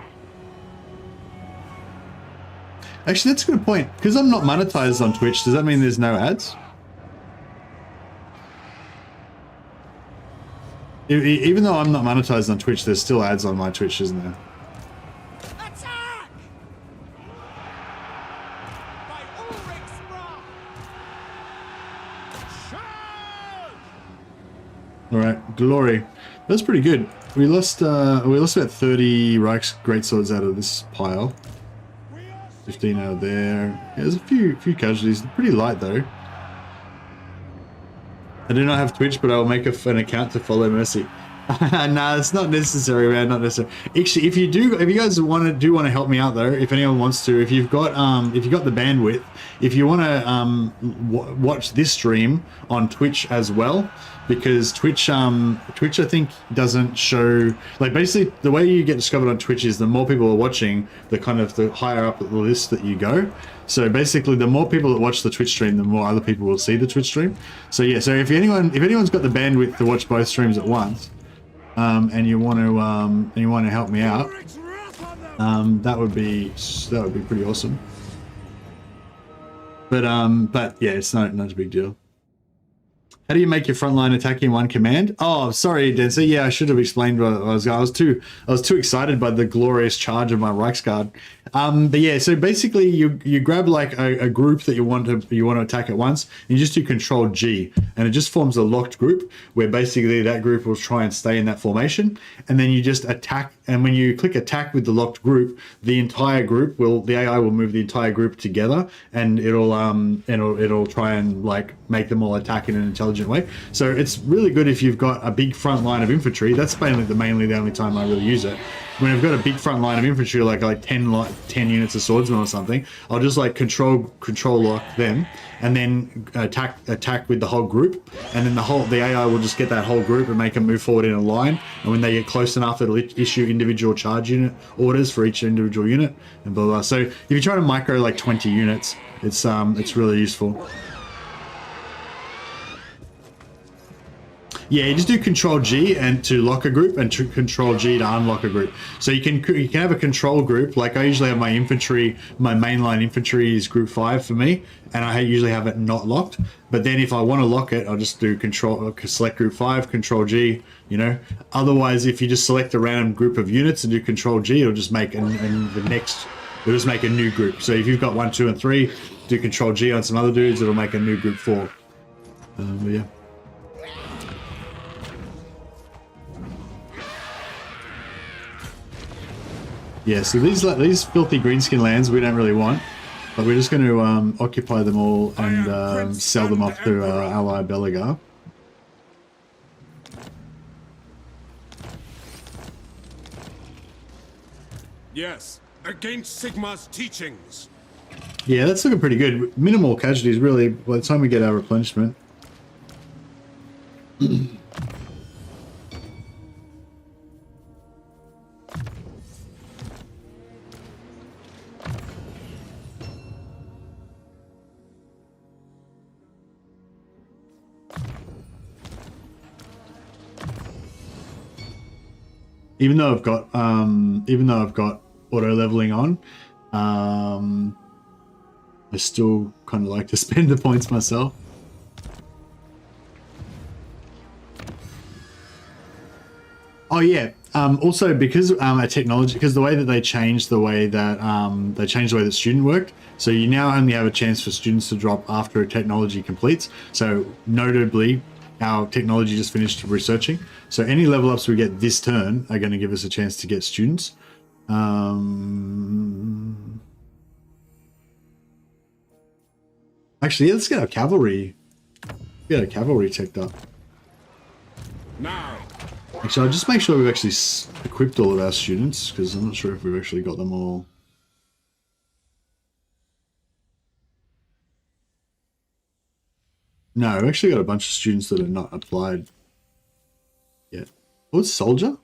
A: Actually, that's a good point. Because I'm not monetized on Twitch, does that mean there's no ads? Even though I'm not monetized on Twitch, there's still ads on my Twitch, isn't there?
B: Attack! By Ulrich's wrath! Charge!
A: All right, glory. That's pretty good. We lost about 30 Reich's greatswords out of this pile. 15 out of there. Yeah, there's a few casualties. Pretty light though. I do not have Twitch, but I will make an account to follow Mercy. Nah, it's not necessary, man. Not necessary. Actually, if you guys want to help me out though, if anyone wants to, if you've got the bandwidth, if you want to watch this stream on Twitch as well, because Twitch I think doesn't show, like, basically the way you get discovered on Twitch is the more people are watching, the higher up the list that you go. So basically, the more people that watch the Twitch stream, the more other people will see the Twitch stream. So yeah, so if anyone's got the bandwidth to watch both streams at once, and you want to help me out,
B: Ulrich's wrath on them!
A: that would be pretty awesome. But yeah, it's not a big deal. How do you make your frontline attack in one command? Oh, sorry, Denser. Yeah, I should have explained what I was too excited by the glorious charge of my Reichsguard. But yeah, so basically you grab like a group that you want to attack at once, and you just do Control G, and it just forms a locked group where basically that group will try and stay in that formation, and then you just attack. And when you click attack with the locked group, the AI will move the entire group together, and it'll try and like make them all attack in an intelligent way. So it's really good if you've got a big front line of infantry. That's mainly the only time I really use it. When I've got a big front line of infantry, like 10 units of swordsmen or something, I'll just like control lock them, and then attack with the whole group, and then the AI will just get that whole group and make them move forward in a line. And when they get close enough, it'll issue individual charge unit orders for each individual unit, and blah blah. So if you're trying to micro like 20 units, it's really useful. Yeah, you just do Control G and to lock a group, and Control G to unlock a group. So you can have a control group. Like I usually have my infantry, my mainline infantry is group 5 for me, and I usually have it not locked. But then if I want to lock it, I'll just do select group 5, Control G. You know. Otherwise, if you just select a random group of units and do Control G, it'll just make it'll just make a new group. So if you've got 1, 2, and 3, do Control G on some other dudes, it'll make a new group 4. But yeah. Yeah, so these filthy greenskin lands we don't really want, but we're just going to occupy them all and sell them off to our ally Belagar.
G: Yes, against Sigmar's teachings.
A: Yeah, that's looking pretty good. Minimal casualties, really, by the time we get our replenishment. Even though I've got auto leveling on, I still kind of like to spend the points myself. Oh yeah. Also, because our technology, because the way that they changed the way that student worked, so you now only have a chance for students to drop after a technology completes. So notably, our technology just finished researching. So any level ups we get this turn are going to give us a chance to get students. Actually, yeah, let's get our cavalry. Get our cavalry teched up.
G: Now,
A: Actually, I'll just make sure we've actually equipped all of our students, because I'm not sure if we've actually got them all. No, we've actually got a bunch of students that are not applied yet. What's soldier?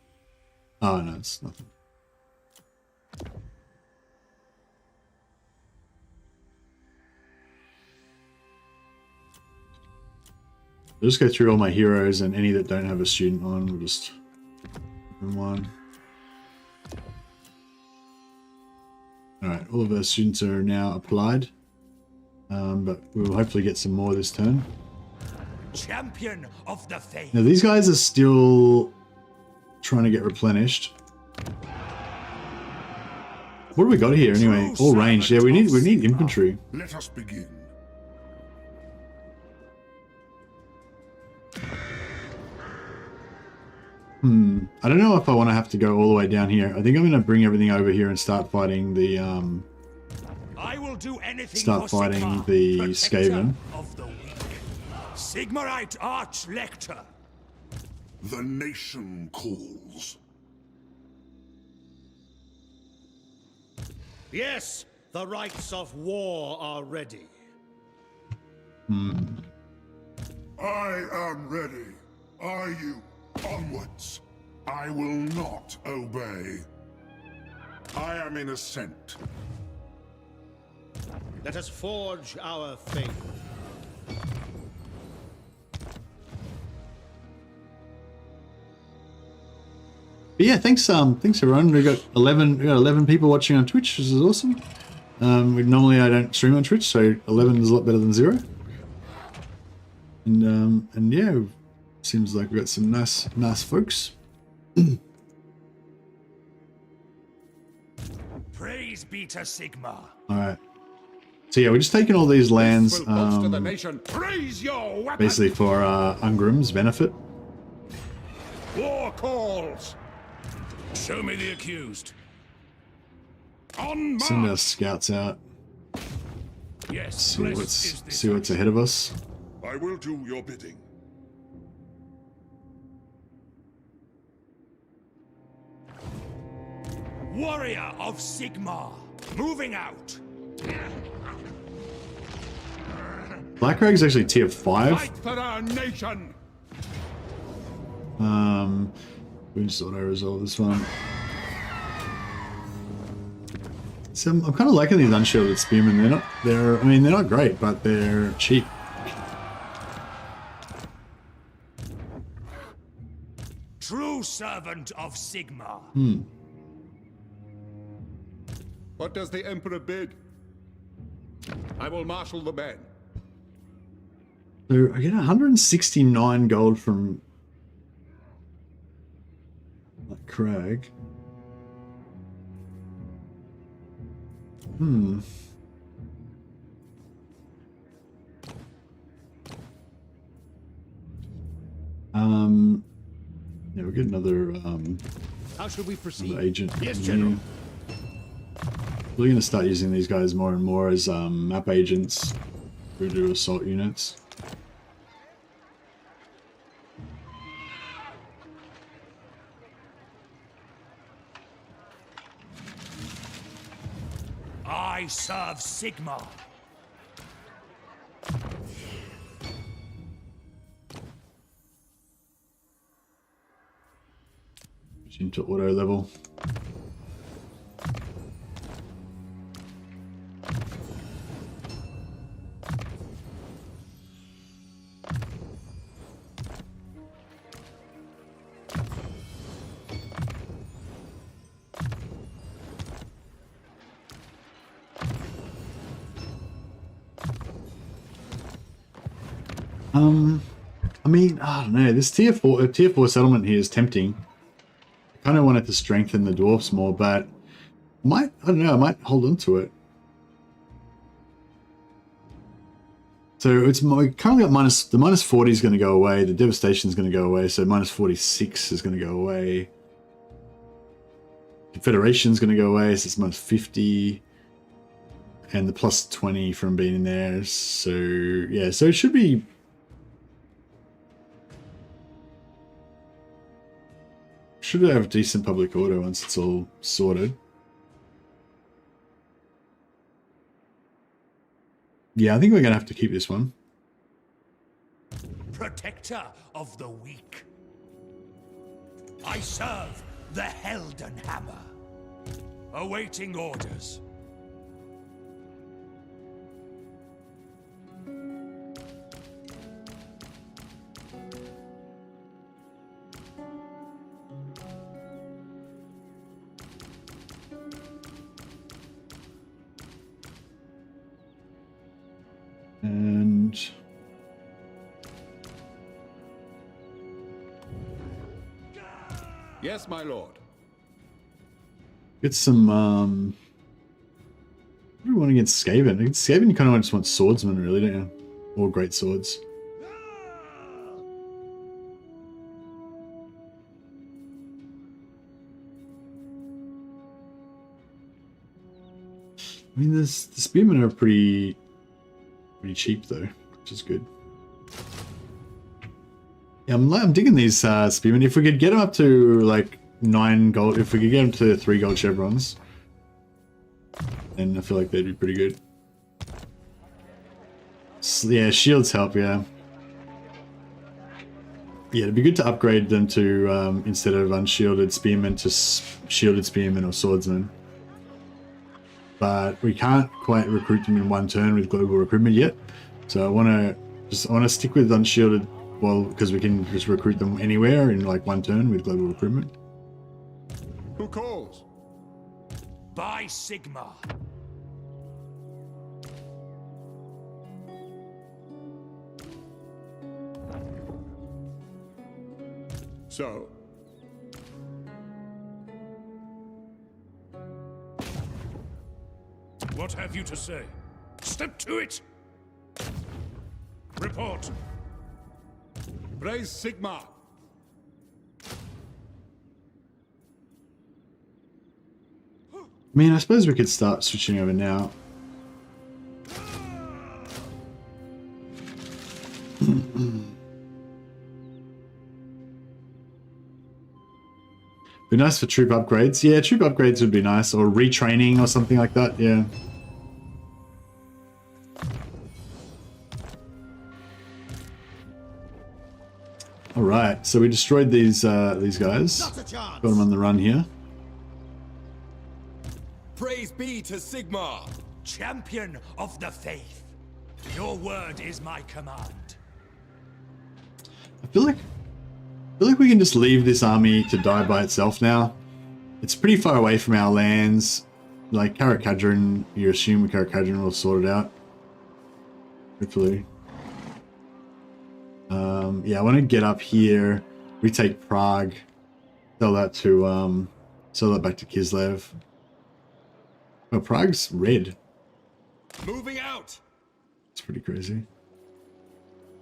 A: Oh, no, it's nothing. I'll just go through all my heroes, and any that don't have a student on, we'll just open one. Alright, all of our students are now applied. But we'll hopefully get some more this turn.
B: Champion of the faith.
A: Now these guys are still trying to get replenished. What do we got here anyway? All ranged. Yeah, we need infantry.
D: Let us begin.
A: I don't know if I want to have to go all the way down here. I think I'm going to bring everything over here and start fighting the
B: I will do anything
A: start
B: for
A: fighting
B: Sigmar,
A: the
B: protector
A: Skaven.
B: of the weak. Sigmarite Arch-Lector.
D: The nation calls.
G: yes, the rites of war are ready.
D: I am ready. Are you? Onwards. I will not obey. I am in assent.
G: Let us forge our faith.
A: But yeah, thanks everyone. We got 11 people watching on Twitch, which is awesome. Normally I don't stream on Twitch, so 11 is a lot better than 0. And yeah, seems like we've got some nice folks.
B: Praise be to Sigmar.
A: Alright. So yeah, we're just taking all these lands
G: Will bolster the nation. Praise your weapon.
A: basically for Ungrim's benefit.
G: War calls.
F: Show me the accused.
G: On
A: Send our
G: march.
A: scouts out,
F: Yes,
A: see
F: blessed
A: what's
F: is this
A: see what's ahead of us.
D: I will do your bidding.
B: Warrior of Sigmar. Moving out.
A: Blackrag's actually tier 5.
G: Fight for our nation.
A: We just auto resolve this one. So I'm kind of liking these unshielded spearmen. They're not great, but they're cheap.
B: True servant of Sigmar.
G: What does the Emperor bid? I will marshal the men.
A: So I get 169 gold from Crag. Yeah, we'll get another
G: How should we proceed?
A: agent.
G: Yes, General.
A: We're going to start using these guys more and more as map agents through to assault units.
G: I serve Sigmar.
A: Into auto level. I mean, I don't know. This tier 4 settlement here is tempting. I kind of wanted to strengthen the dwarfs more, but I don't know, I might hold on to it. So it's currently got the minus 40 is going to go away, the devastation is going to go away, so minus 46 is going to go away. Confederation is going to go away, so it's minus 50. And the plus 20 from being in there, so yeah, so it should be... Should have decent public order once it's all sorted. Yeah, I think we're going to have to keep this one.
G: Protector of the weak. I serve the Helden Hammer. Awaiting orders.
A: And
E: Yes, my lord.
A: get some what do we want against Skaven? Against Skaven you kind of just want swordsmen really, don't you? Or great swords. I mean, the spearmen are pretty cheap though, which is good. Yeah, I'm digging these spearmen. If we could get them up to like 9 gold, if we could get them to 3 gold chevrons, then I feel like they'd be pretty good. Yeah, shields help, yeah. Yeah, it'd be good to upgrade them to, instead of unshielded spearmen, to shielded spearmen or swordsmen. But we can't quite recruit them in one turn with global recruitment yet. So I want to stick with unshielded, well, because we can just recruit them anywhere in like one turn with global recruitment.
E: Who calls?
G: By Sigmar.
E: So,
F: What have you to say? Step to it! Report.
E: praise Sigmar.
A: I mean, I suppose we could start switching over now. Be nice for troop upgrades. Yeah, troop upgrades would be nice, or retraining or something like that. Yeah. All right, so we destroyed these guys.
D: Not a chance.
A: Got them on the run here.
E: Praise be to Sigmar.
G: Champion of the faith. Your word is my command.
A: I feel like we can just leave this army to die by itself now. It's pretty far away from our lands. Like Karakadrin, you assume Karakadrin will sort it out. Hopefully. Yeah, I want to get up here. We take Prague. Sell that to sell that back to Kislev. Oh, Prague's red.
E: Moving out.
A: It's pretty crazy.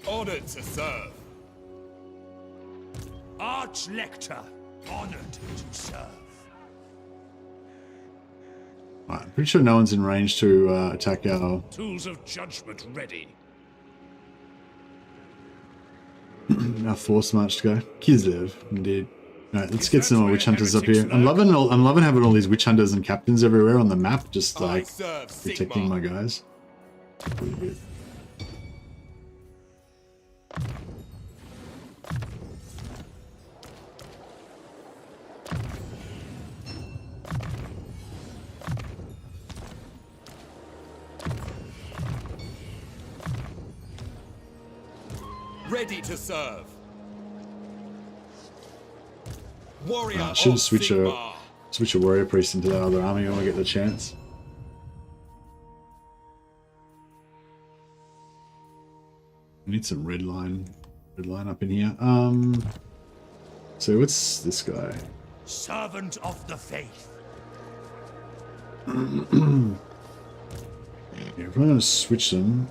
E: Ordered to serve.
G: Archlector, honored to serve.
A: Right, I'm pretty sure no one's in range to attack our...
F: Tools of judgment ready.
A: our force march to go. Kislev, indeed. Alright, let's get some more witch hunters up here. I'm loving having all these witch hunters and captains everywhere on the map, just like protecting my guys. Pretty good.
E: Ready to serve. Warrior
A: I should
E: of
A: switch a
E: Sigmar.
A: warrior priest into that other army when we get the chance. We need some red line up in here. So what's this guy?
B: Servant of the faith.
A: Yeah, if we're gonna switch them.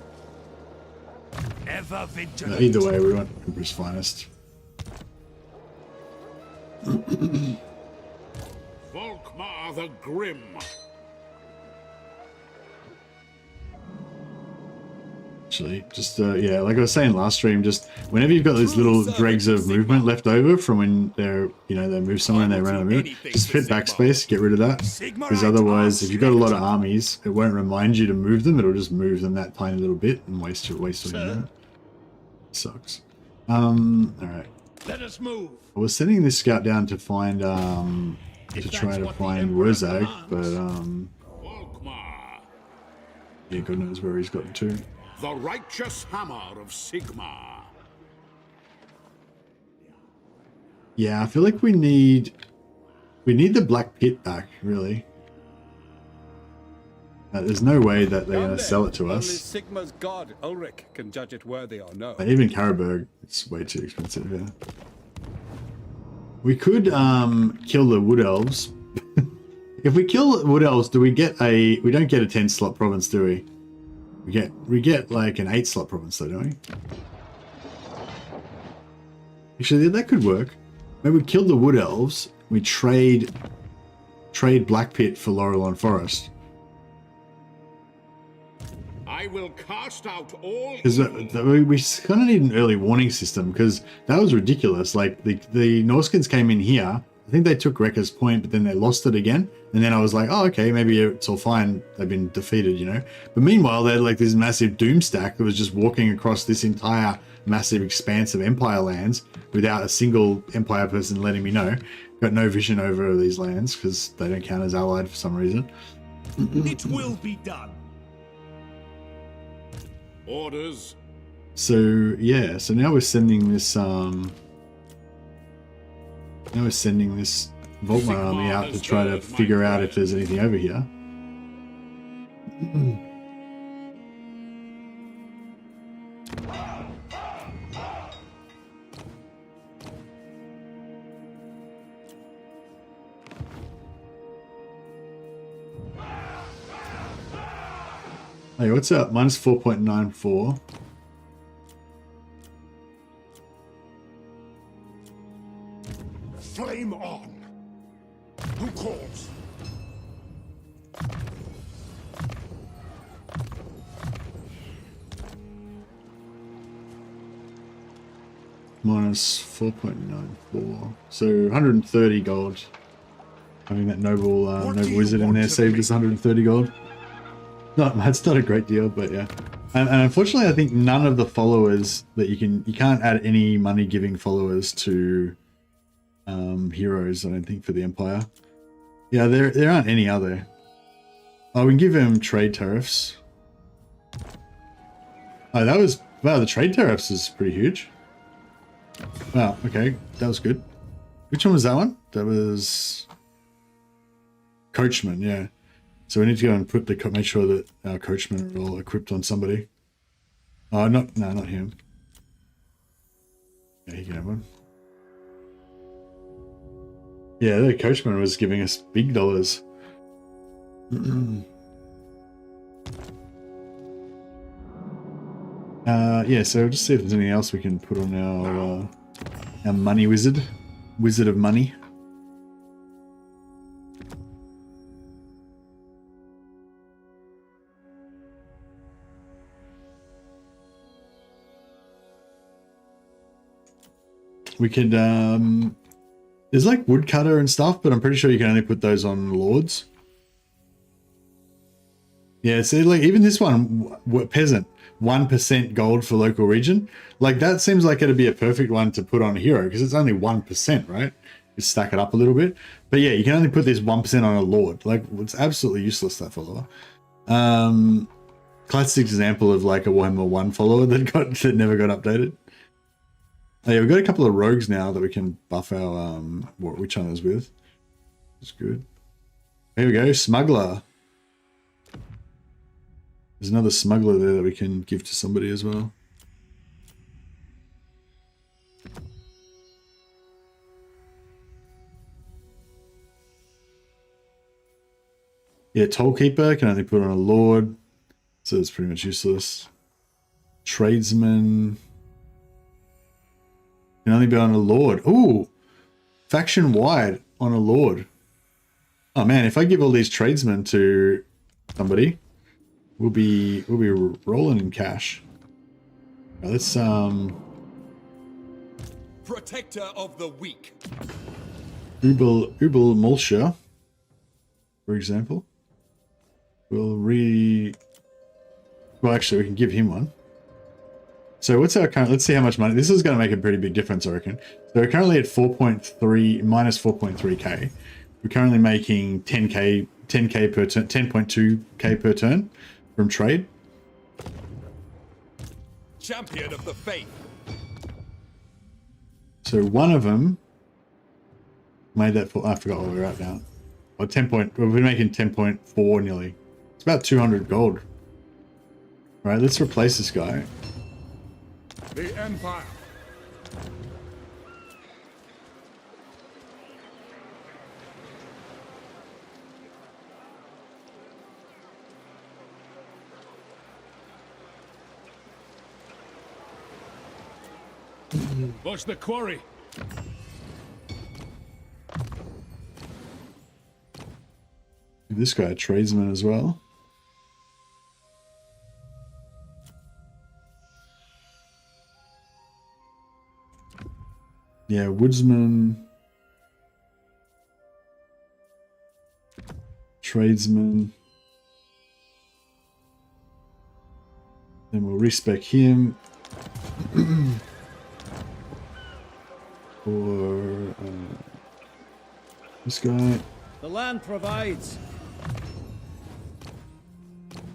B: Ever vigilant.
A: Either way, we want Emperor's Finest.
G: Volkmar the Grim.
A: Actually, just yeah, like I was saying last stream, just whenever you've got those little dregs of movement left over from when they're, you know, they move somewhere and they run out of movement, just hit backspace, get rid of that. Because otherwise, if you've got a lot of armies, it won't remind you to move them. It'll just move them that tiny little bit and waste all your movement. Sucks. All right.
G: Let us move.
A: I was sending this scout down to find to try to find Wurzag, but
G: Volkmar,
A: yeah, God knows where he's gotten to.
G: the righteous hammer of Sigmar.
A: Yeah, I feel like we need the Black Pit back, really. There's no way that they're going to sell it to
H: Only
A: us.
H: Sigma's god, Ulrich, can judge it worthy or no.
A: Even Karaberg, it's way too expensive, yeah. We could kill the Wood Elves. If we kill the Wood Elves, do we get a... We don't get a 10-slot province, do we? We get like an 8-slot province, though, don't we? Actually, that could work. Maybe we kill the Wood Elves. We trade Black Pit for Laurelon Forest.
G: I will cast out all.
A: Because we kind of need an early warning system, because that was ridiculous. Like the Norskins came in here. I think they took Wrecker's Point, but then they lost it again. And then I was like, oh, okay, maybe it's all fine. They've been defeated, you know. But meanwhile, they had like this massive doom stack that was just walking across this entire massive expanse of Empire lands without a single Empire person letting me know. Got no vision over these lands because they don't count as allied for some reason.
B: It will be done.
G: Orders.
A: So yeah, so now we're sending this Volkmar army out to try to figure out if there's anything over here. Hey, what's up? Minus 4.94.
B: Flame on. Who calls?
A: Minus 4.94. So 130 gold. Having that noble wizard in there saved us 130 gold. That's not a great deal, but yeah. And unfortunately, I think none of the followers that you can't add any money giving followers to heroes. I don't think for the Empire. Yeah, there aren't any other. Oh, we can give him trade tariffs. Oh, wow. The trade tariffs is pretty huge. Wow. Okay, that was good. Which one was that one? That was Coachman. Yeah. So we need to go and make sure that our coachmen are all equipped on somebody. Oh, not him. Yeah, he can have one. Yeah, the coachman was giving us big dollars. Yeah, so just see if there's anything else we can put on our money wizard of money. We could There's like woodcutter and stuff, but I'm pretty sure you can only put those on lords. Yeah, so like even this one, peasant, 1% gold for local region. Like that seems like it'd be a perfect one to put on a hero because it's only 1%, right? You stack it up a little bit. But yeah, you can only put this 1% on a lord. Like it's absolutely useless, that follower. Classic example of like a Warhammer 1 follower that never got updated. Oh, yeah, we've got a couple of rogues now that we can buff our witch hunters with. That's good. Here we go, smuggler. There's another smuggler there that we can give to somebody as well. Yeah, tollkeeper can only put on a lord, so it's pretty much useless. Tradesman can only be on a lord. Ooh, faction wide on a lord. Oh man, if I give all these tradesmen to somebody, we'll be rolling in cash. Right, let's
E: Protector of the weak.
A: Ubel Mulcher, for example. Well, actually, we can give him one. So what's our current? Let's see how much money. This is going to make a pretty big difference, I reckon. So we're currently at 4.3 minus 4.3k. We're currently making 10k per turn, 10.2k per turn from trade.
E: Champion of the faith.
A: So one of them made that. I forgot what we're at now. Or 10 point. We've been making 10.4 nearly. It's about 200 gold. All right, let's replace this guy.
G: The Empire. Watch the quarry.
A: Give this guy a tradesman as well. Yeah, woodsman, tradesman. Then we'll respec him. Or this guy.
B: The land provides.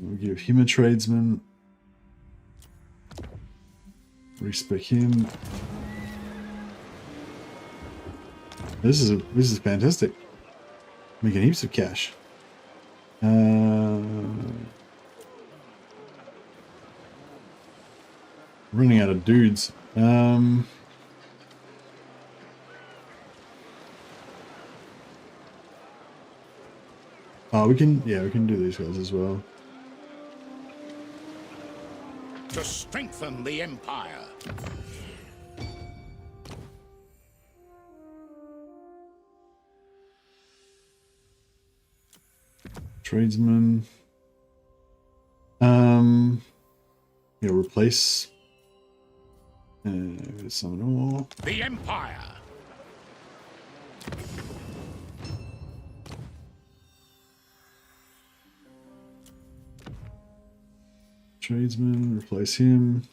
A: We'll give him a tradesman. Respec him. This is fantastic. Making heaps of cash. Running out of dudes. Oh, we can do these guys as well.
D: To strengthen the Empire.
A: Tradesman. Yeah, replace. Summon all.
D: The Empire.
A: Tradesman, replace him.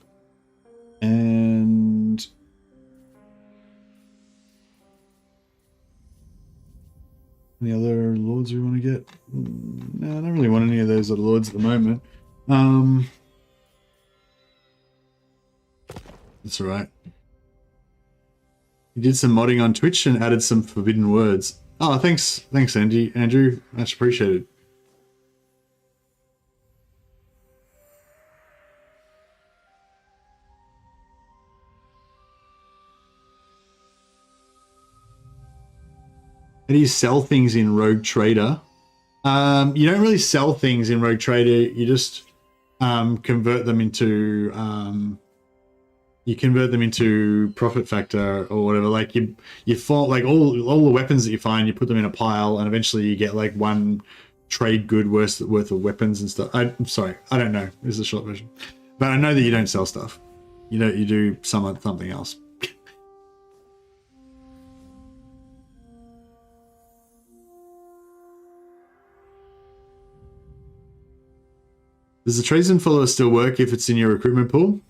A: And any other lords we want to get? No, I don't really want any of those other lords at the moment. That's all right. You did some modding on Twitch and added some forbidden words. Oh, thanks, Andy. Andrew, much appreciated. How do you sell things in Rogue Trader? You don't really sell things in Rogue Trader. You just convert them into profit factor or whatever. Like you fall like all the weapons that you find, you put them in a pile, and eventually you get like one trade good worth of weapons and stuff. I'm sorry, I don't know. This is the short version, but I know that you don't sell stuff. You do something else. Does the tradesman follower still work if it's in your recruitment pool?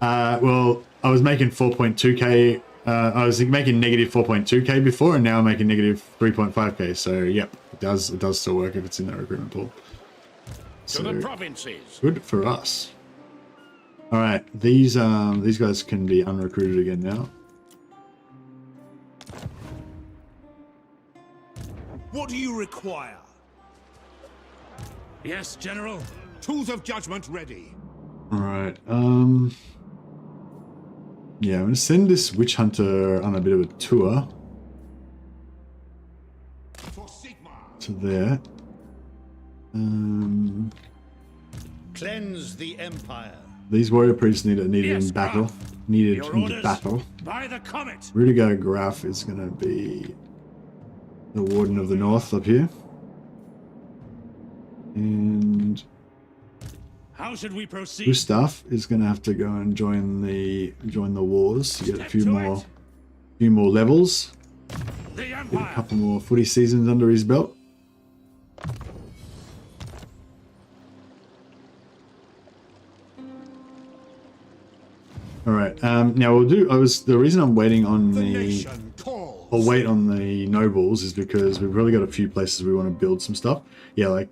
A: Well, I was making 4.2k. I was making negative 4.2k before, and now I'm making negative 3.5k. So, yep, it does still work if it's in that recruitment pool.
F: To the provinces.
A: Good for us. All right, these guys can be unrecruited again now.
D: What do you require?
F: Yes, General.
D: Tools of judgment ready.
A: All right. Yeah, I'm gonna send this witch hunter on a bit of a tour
D: For Sigmar.
A: to there.
B: Cleanse the Empire.
A: These warrior priests needed
F: Yes,
A: in battle.
F: Graf.
A: Needed
F: Your
A: in
F: orders?
A: battle.
F: By the comet.
A: Rudiger Graf is gonna be the Warden of the North up here. And
F: How should we proceed?
A: Gustav is gonna have to go and join the wars to get a
F: Step
A: few
F: to
A: more levels.
F: The
A: Get a
F: Empire.
A: couple more footy seasons under his belt. All right. Now we'll do. The reason I'm waiting on
D: The
A: the.
D: nation calls.
A: I'll wait on the nobles is because we've really got a few places we want to build some stuff. Yeah, like.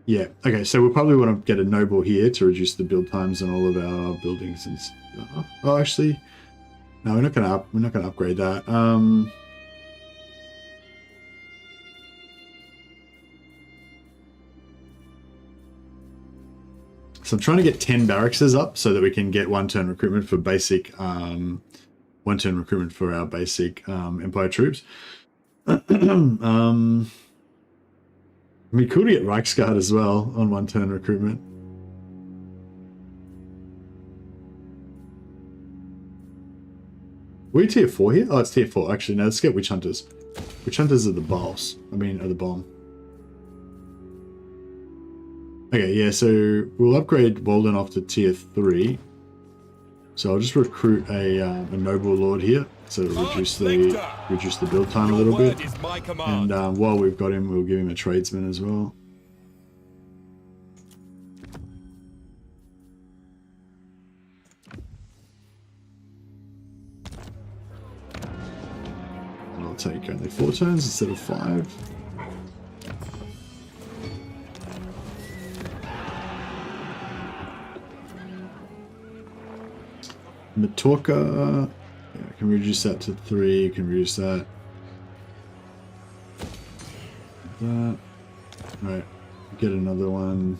A: Yeah, okay, so we'll probably want to get a noble here to reduce the build times on all of our buildings and stuff. Oh, actually, no, we're not gonna upgrade that. So I'm trying to get 10 barrackses up so that we can get one-turn recruitment for basic, one-turn recruitment for our basic Empire troops. We could get Reichsguard as well on one-turn recruitment. Are we tier 4 here? Oh, it's tier 4. Actually, no, let's get Witch Hunters. Witch Hunters are the boss. Are the bomb. Okay, yeah, so we'll upgrade Walden off to tier 3. So I'll just recruit a noble lord here. So reduce the build time a little bit. And while we've got him, we'll give him a tradesman as well. And I'll take only 4 turns instead of 5. Matorka. Yeah, can we reduce that to 3? Can reduce that. That. Alright. Get another one.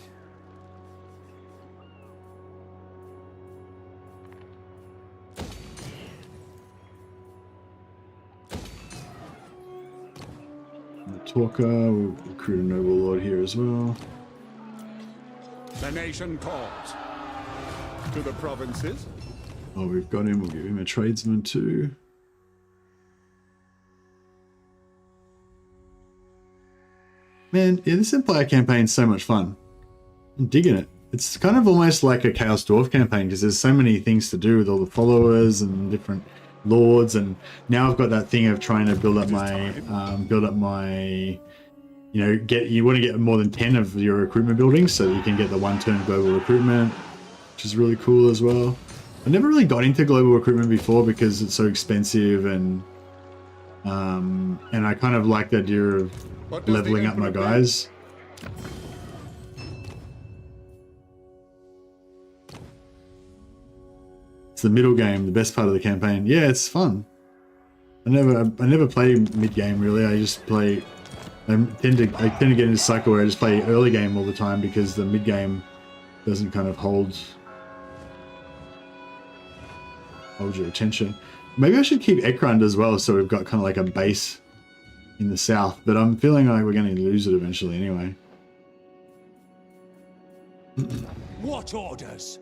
A: Matorka. We'll recruit a noble lord here as well.
H: The nation calls. To the provinces.
A: Oh, we've got him. We'll give him a tradesman too. Man, yeah, this Empire campaign is so much fun. I'm digging it. It's kind of almost like a Chaos Dwarf campaign because there's so many things to do with all the followers and different lords. And now I've got that thing of trying to build up my, you know, you want to get more than 10 of your recruitment buildings so that you can get the one-turn global recruitment, which is really cool as well. I never really got into global recruitment before because it's so expensive and I kind of like the idea of leveling up my guys. It's the middle game, the best part of the campaign. Yeah, it's fun. I never play mid game really. I just play. I tend to get into a cycle where I just play early game all the time because the mid game doesn't kind of hold your attention. Maybe I should keep Ekrund as well, so we've got kind of like a base in the south. But I'm feeling like we're going to lose it eventually anyway.
B: What orders?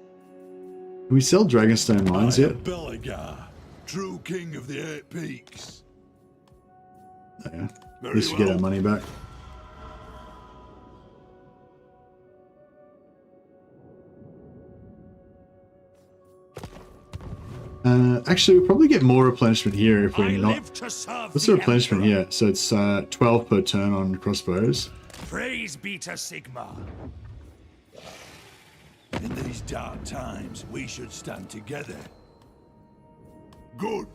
A: Can we sell Dragonstone mines yet?
B: Belagar, true king of the 8 peaks.
A: Oh, yeah. At least we get our money back. Actually, we'll probably get more replenishment here if we're
B: I
A: not.
B: live to serve
A: What's the
B: the
A: replenishment
B: Emperor.
A: here? So it's 12 per turn on crossbows.
B: Praise be to Sigma. In these dark times, we should stand together. Good.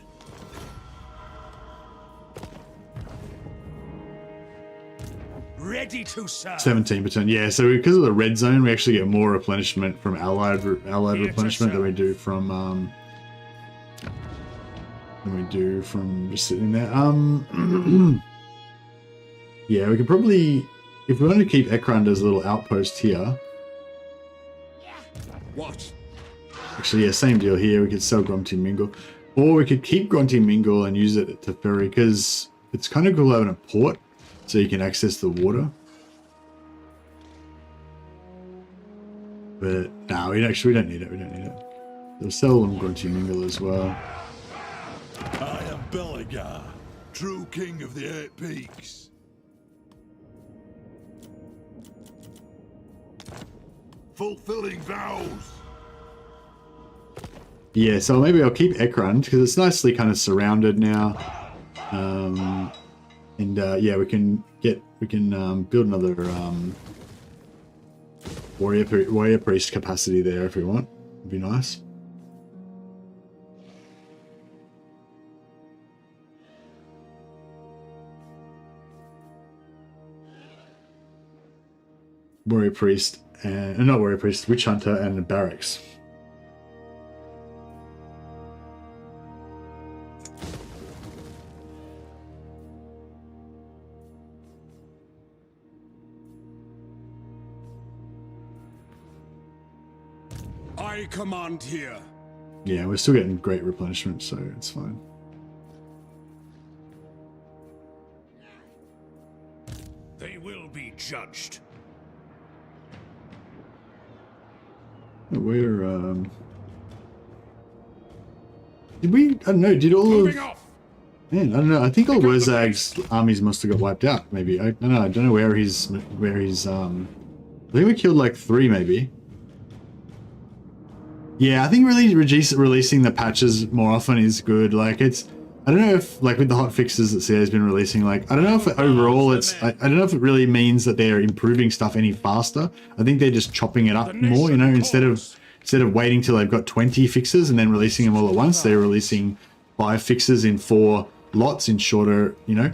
B: Ready to serve.
A: 17 per turn. Yeah, so because of the red zone, we actually get more replenishment from allied replenishment than we do from just sitting there. Yeah, we could probably, if we want to keep Ekron as a little outpost here.
H: What?
A: Actually, yeah, same deal here. We could sell Grunty Mingle, or we could keep Grunty Mingle and use it to ferry because it's kind of cool having a port, so you can access the water. But no, we don't need it. We don't need it. They'll sell them Grunty Mingle as well.
B: I am Belagar, true king of the 8 peaks. Fulfilling vows.
A: Yeah, so maybe I'll keep Ekron because it's nicely kind of surrounded now. Yeah, we can build another warrior priest capacity there if we want. It'd be nice. Warrior priest and not warrior priest, witch hunter and barracks.
H: I command here.
A: Yeah, we're still getting great replenishment, so it's fine.
F: They will be judged.
A: We're did we? I don't know. Did all
F: Moving
A: of?
F: off.
A: Man, I don't know. I think all Wurzag's armies must have got wiped out. Maybe I don't know. I don't know where he's. I think we killed like 3 maybe. Yeah, I think really releasing the patches more often is good. Like it's, I don't know if like with the hot fixes that CA's been releasing, like I don't know if overall it's, I don't know if it really means that they're improving stuff any faster. I think they're just chopping it up more, you know, instead of waiting till they've got 20 fixes and then releasing them all at once. They're releasing 5 fixes in 4 lots in shorter, you know.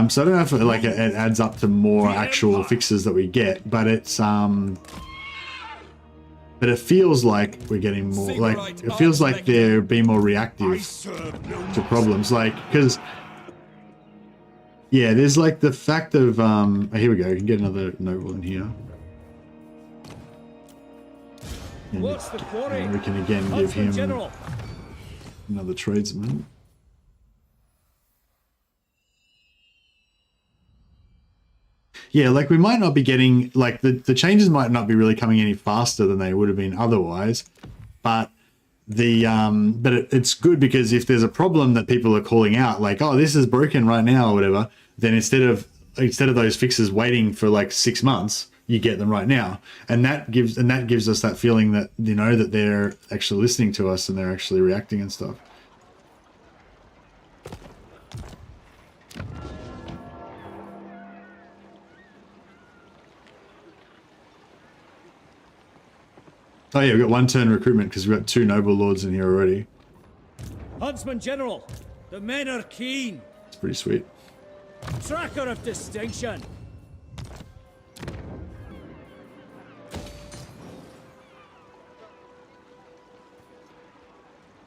A: So I don't know if it adds up to more actual fixes that we get, but it's but it feels like we're getting more, like, it feels like they're being more reactive to problems, like, because, yeah, there's like the fact of, oh, here we go, you can get another noble in here. And,
G: What's the quarry?
A: and we can again give him
G: General.
A: another tradesman. Yeah, like we might not be getting, like the changes might not be really coming any faster than they would have been otherwise, but it's good because if there's a problem that people are calling out, like, oh, this is broken right now or whatever, then instead of those fixes waiting for like 6 months, you get them right now, and that gives us that feeling that, you know, that they're actually listening to us and they're actually reacting and stuff. Oh yeah, we've got 1 turn recruitment because we've got 2 noble lords in here already.
G: Huntsman General, the men are keen.
A: It's pretty sweet.
G: Tracker of distinction.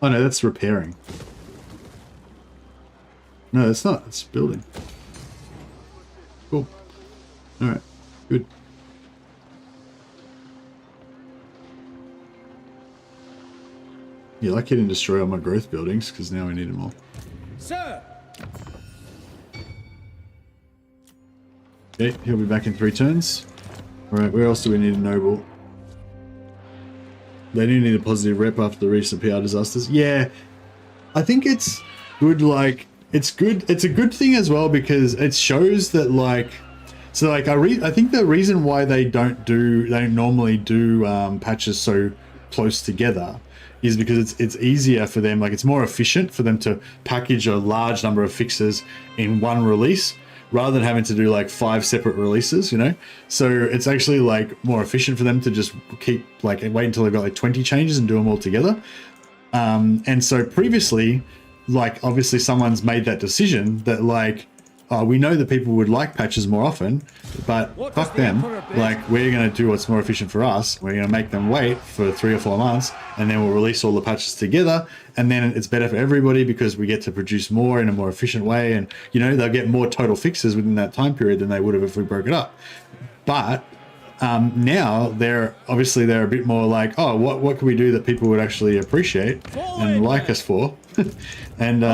A: Oh no, that's repairing. No, that's not. It's building. Cool. Alright, good. Yeah, like it didn't destroy all my growth buildings, because now we need them all.
G: Sir!
A: Okay, he'll be back in 3 turns. Alright, where else do we need a noble? They do need a positive rep after the recent PR disasters. Yeah, I think it's good, like, it's good. It's a good thing as well because it shows that, like, so like I think the reason why they don't normally do patches so close together is because it's easier for them, like it's more efficient for them to package a large number of fixes in one release rather than having to do like 5 separate releases, you know? So it's actually like more efficient for them to just keep like wait until they've got like 20 changes and do them all together. And so previously, like obviously someone's made that decision that like, oh, we know that people would like patches more often, but fuck them. Like, we're going to do what's more efficient for us. We're going to make them wait for 3 or 4 months, and then we'll release all the patches together. And then it's better for everybody because we get to produce more in a more efficient way. And, you know, they'll get more total fixes within that time period than they would have if we broke it up. But now they're a bit more like, oh, what can we do that people would actually appreciate and like us for? And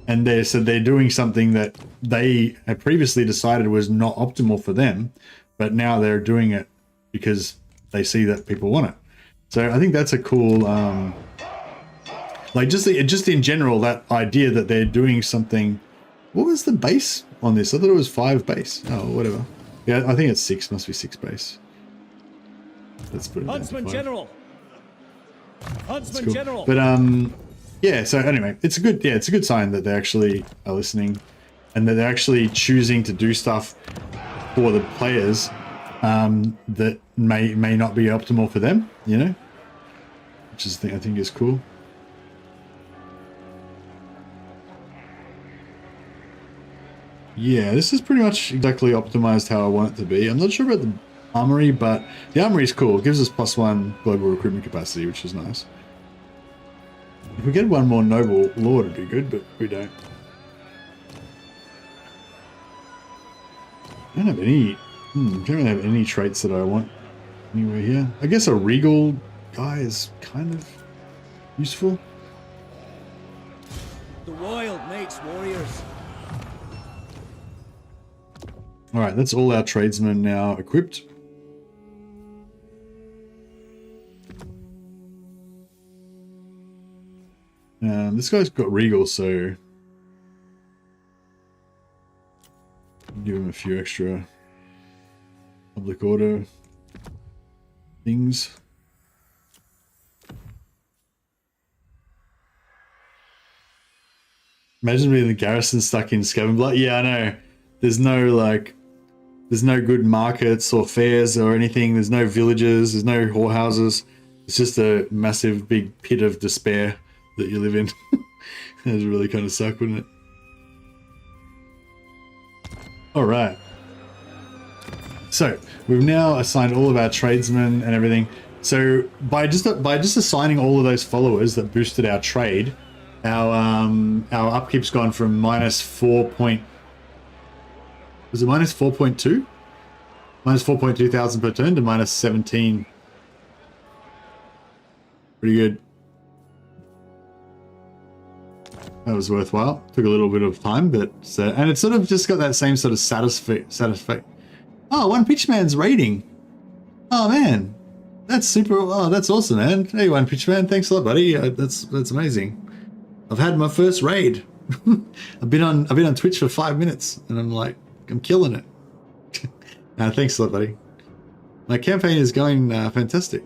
A: and they're doing something that they had previously decided was not optimal for them, but now they're doing it because they see that people want it. So I think that's a cool, like just in general, that idea that they're doing something. What was the base on this? I thought it was 5 base. Oh, whatever. Yeah, I think it's 6. Must be 6 base. Let's put it
G: Huntsman General. Huntsman
A: cool.
G: General.
A: But yeah, so anyway, it's a good sign that they actually are listening and that they're actually choosing to do stuff for the players that may not be optimal for them, you know, which is I think is cool. Yeah, this is pretty much exactly optimized how I want it to be. I'm not sure about the armory, but the armory is cool. It gives us +1 global recruitment capacity, which is nice. If we get 1 more noble lord, it'd be good, but we don't. I don't have any. Don't really have any traits that I want anywhere here. I guess a regal guy is kind of useful.
G: The wild makes warriors.
A: All right, that's all our tradesmen now equipped. This guy's got regal, so give him a few extra public order things. Imagine being the garrison stuck in Scavenblood. Yeah, I know. There's no good markets or fairs or anything. There's no villages. There's no whorehouses. It's just a massive big pit of despair that you live in. That would really kind of suck, wouldn't it? All right. So we've now assigned all of our tradesmen and everything. So by just assigning all of those followers that boosted our trade, our upkeep's gone from -4. Was it -4.2? -4.2 thousand per turn to -17. Pretty good. That was worthwhile. Took a little bit of time, but and it's sort of just got that same sort of satisfaction. Oh, one Pitchman's raiding. Oh man, that's super. Oh, that's awesome, man. Hey, one Pitchman, thanks a lot, buddy. That's amazing. I've had my first raid. I've been on Twitch for 5 minutes, and I'm killing it. Thanks a lot, buddy. My campaign is going fantastic.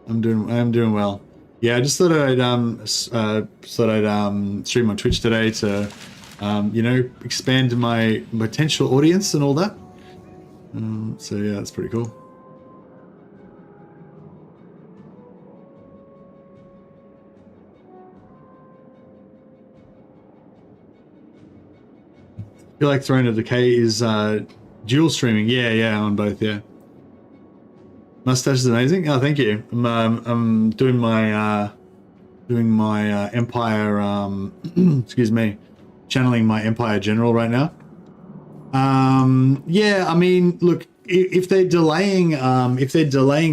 A: I'm doing well. Yeah, I just thought I'd stream on Twitch today to you know, expand my potential audience and all that. So yeah, that's pretty cool. I feel like Throne of Decay is dual streaming. Yeah, on both. Yeah. Mustache is amazing. Oh, thank you. I'm doing my Empire. Excuse me, channeling my Empire General right now. Yeah, I mean, look, if they're delaying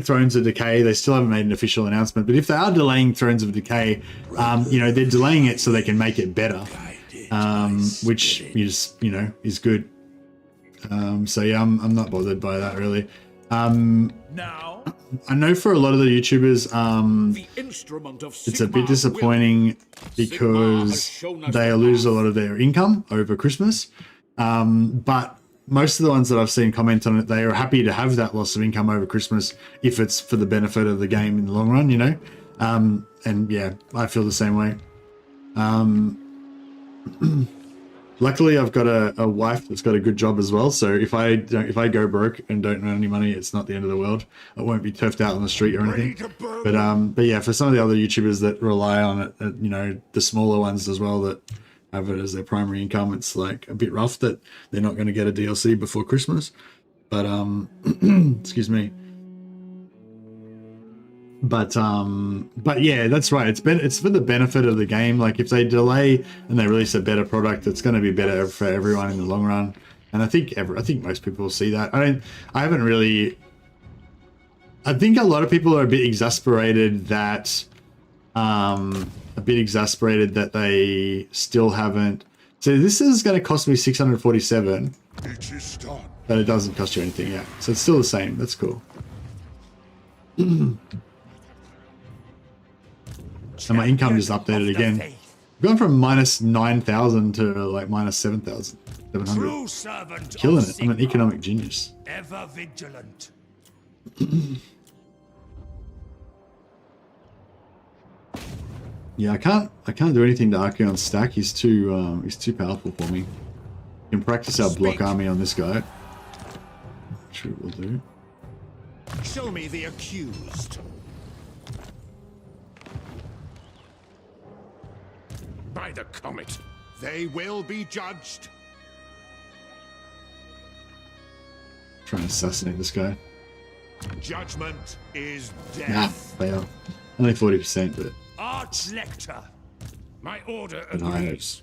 A: Thrones of Decay, they still haven't made an official announcement. But if they are delaying Thrones of Decay, you know, they're delaying it so they can make it better, which is, you know, is good. So yeah, I'm not bothered by that really.
B: Now,
A: I know for a lot of the YouTubers,
B: the instrument of
A: it's a bit disappointing because they lose a lot of their income over Christmas. But most of the ones that I've seen comment on it, they are happy to have that loss of income over Christmas if it's for the benefit of the game in the long run, you know. And yeah, I feel the same way. Luckily, I've got a wife that's got a good job as well. So if I go broke and don't earn any money, it's not the end of the world. I won't be turfed out on the street or anything. But yeah, for some of the other YouTubers that rely on it, you know, the smaller ones as well that have it as their primary income, it's like a bit rough that they're not going to get a DLC before Christmas. But excuse me. But yeah, that's right. It's for the benefit of the game. Like if they delay and they release a better product, it's going to be better for everyone in the long run. And I think most people will see that. I think a lot of people are a bit exasperated that they still haven't. So this is going to cost me 647, but it doesn't cost you anything. Yeah, so it's still the same. That's cool. And my income just updated again. I've gone from minus 9,000 to like minus 7,700. Killing it. I'm an economic genius.
G: Ever vigilant.
A: Yeah, I can't do anything to Archeon's stack. He's too powerful for me. We can practice our block army on this guy. Which we will do.
D: Show me the accused.
F: By the comet.
D: They will be judged.
A: Trying to assassinate this guy.
D: Judgment is
A: Nah,
D: death.
A: they are. Only 40%, but
G: Arch-Lector.
F: My order
A: but I
F: agrees.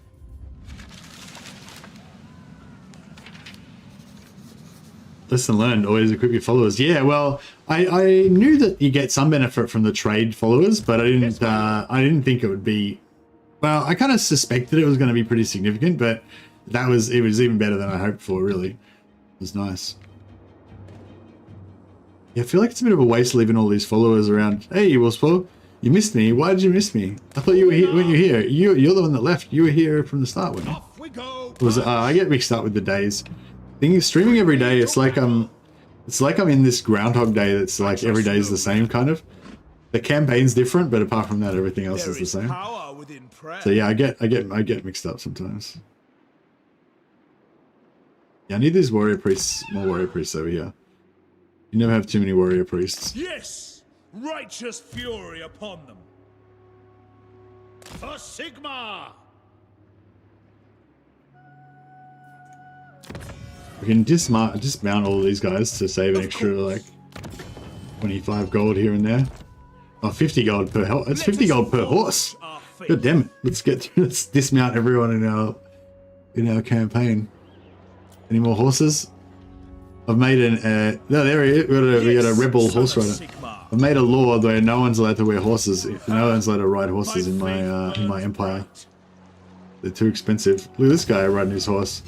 A: Lesson learned, always equip your followers. Yeah, well, I knew that you get some benefit from the trade followers, but I didn't think it would be. Well, I kind of suspected it was going to be pretty significant, but it was even better than I hoped for, really. It was nice. Yeah, I feel like it's a bit of a waste leaving all these followers around. Hey, Willspaw, you missed me. Why did you miss me? I thought you were here. Weren't you here? You're the one that left. You were here from the start, weren't you?
D: Off we go.
A: I get mixed up with the days. Streaming every day, it's like I'm in this Groundhog Day that's like every day is the same kind of. The campaign's different, but apart from that, everything else is the same. So yeah, I get mixed up sometimes. Yeah, I need these warrior priests, more warrior priests over here. You never have too many warrior priests.
G: Yes! Righteous fury upon them. For Sigma!
A: We can dismount all of these guys to save an extra like 25 gold here and there. Oh, 50 gold per horse. That's 50 gold per horse. God damn it. Let's dismount everyone in our campaign. Any more horses? I've made an no, there he is. We got a rebel horse rider. I've made a law where no one's allowed to wear horses. No one's allowed to ride horses in my empire. They're too expensive. Look at this guy riding his horse.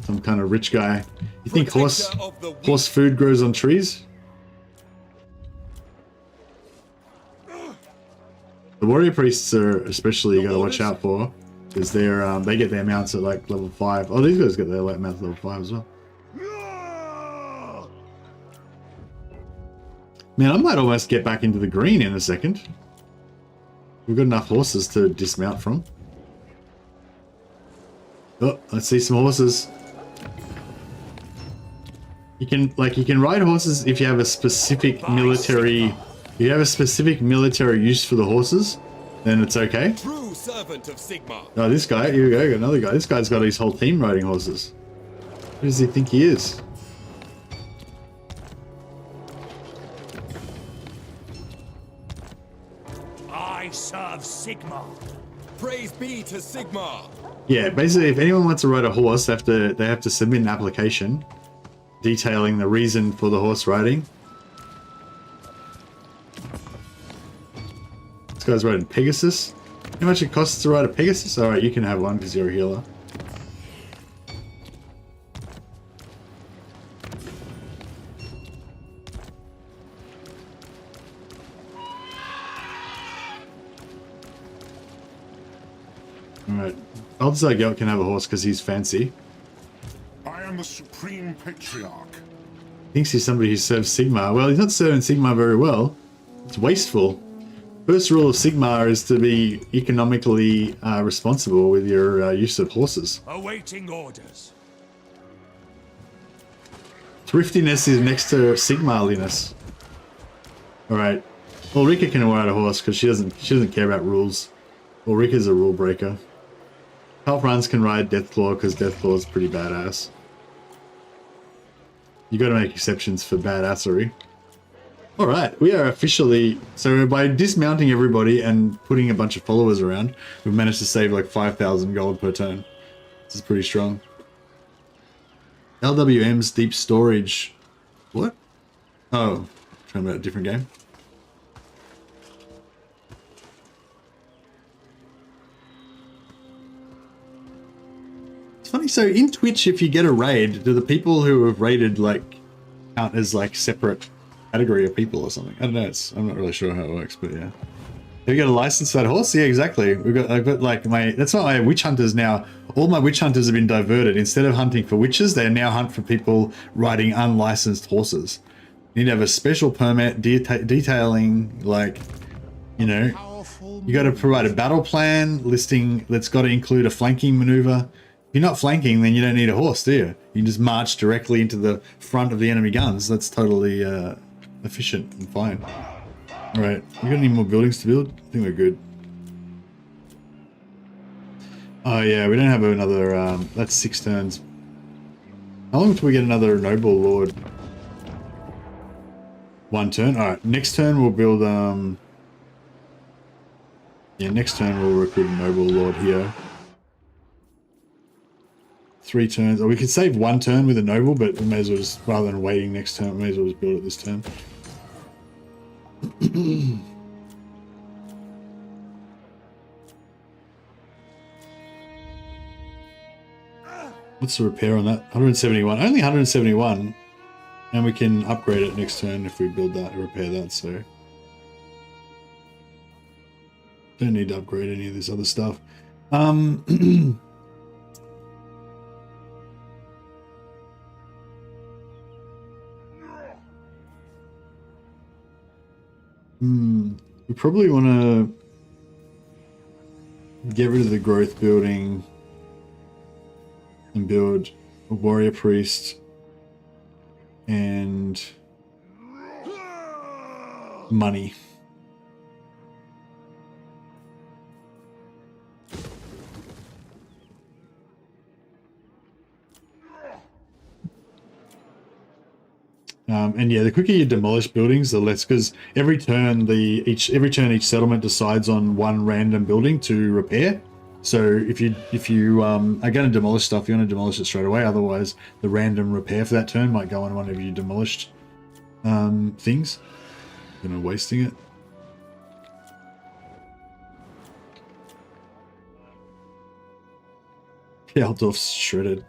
A: Some kind of rich guy. You think horse food grows on trees? The warrior priests are especially you got to watch out for, because they get their mounts at like level 5. Oh, these guys get their mounts at level 5 as well. Man, I might almost get back into the green in a second. We've got enough horses to dismount from. Oh, let's see some horses. You can ride horses if you have a specific military. If you have a specific military use for the horses, then it's okay.
E: True servant of Sigma.
A: Oh, this guy, here we go, another guy. This guy's got his whole team riding horses. Who does he think he is?
G: I serve Sigma.
E: Praise be to Sigma.
A: Yeah, basically, if anyone wants to ride a horse, they have to submit an application detailing the reason for the horse riding. This guy's riding Pegasus. How much it costs to ride a Pegasus? Alright, you can have one because you're a healer. Alright. Balthazar Gelt can have a horse because he's fancy.
H: I am the Supreme Patriarch.
A: Thinks he's somebody who serves Sigmar. Well, he's not serving Sigmar very well. It's wasteful. First rule of Sigmar is to be economically responsible with your use of horses.
G: Awaiting orders.
A: Thriftiness is next to Sigmarliness. Alright. Ulrika can ride a horse because she doesn't care about rules. Ulrika's a rule breaker. Half-runs can ride Deathclaw because Deathclaw is pretty badass. You got to make exceptions for badassery. Alright, we are officially... So by dismounting everybody and putting a bunch of followers around, we've managed to save like 5,000 gold per turn. This is pretty strong. LWM's deep storage... What? Oh, talking about a different game. It's funny, so in Twitch, if you get a raid, do the people who have raided like count as like separate category of people or something? I don't know. I'm not really sure how it works, but yeah. Have you got a license for that horse? Yeah, exactly. I've got like that's not my witch hunters now. All my witch hunters have been diverted. Instead of hunting for witches, they now hunt for people riding unlicensed horses. You need to have a special permit detailing, like, you know, you got to provide a battle plan listing that's got to include a flanking maneuver. If you're not flanking, then you don't need a horse, do you? You can just march directly into the front of the enemy guns. That's totally efficient and fine. All right, we got any more buildings to build? I think we're good. Oh yeah, we don't have another. That's 6 turns. How long till we get another noble lord? 1 turn. All right, next turn we'll build. Yeah, next turn we'll recruit a noble lord here. 3 turns. Or we could save 1 turn with a noble, but we may as well just, rather than waiting next turn, we may as well just build it this turn. What's the repair on that? 171. Only 171. And we can upgrade it next turn if we build that or repair that, so. Don't need to upgrade any of this other stuff. We probably want to get rid of the growth building and build a warrior priest and money. And yeah, the quicker you demolish buildings, the less, because every turn each settlement decides on one random building to repair. So if you are going to demolish stuff, you want to demolish it straight away. Otherwise, the random repair for that turn might go on one of you demolished things. You know, wasting it. Yeah, Altdorf's shredded.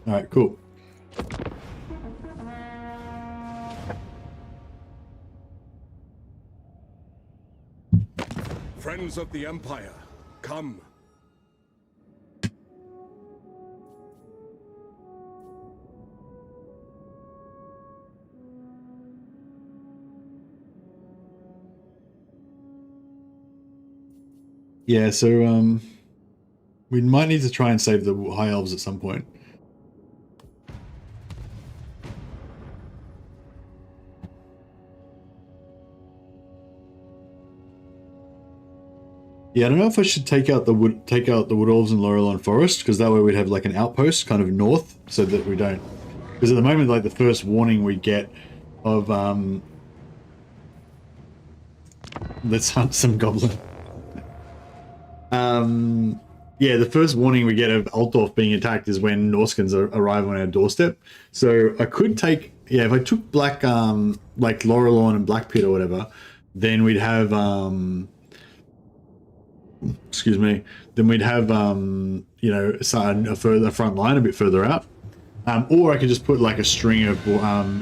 A: All right, cool.
H: Friends of the Empire, come.
A: Yeah, so we might need to try and save the High Elves at some point. Yeah, I don't know if I should take out the Wood Elves and Laurelon Forest, because that way we'd have like an outpost kind of north, so that we don't. Because at the moment, like the first warning we get of let's hunt some goblin. Yeah, the first warning we get of Altdorf being attacked is when Norskins arrive on our doorstep. So I could take, yeah, if I took like Laurelon and Blackpit or whatever, then we'd have excuse me, then we'd have you know, a front line a bit further out, or I could just put like a string of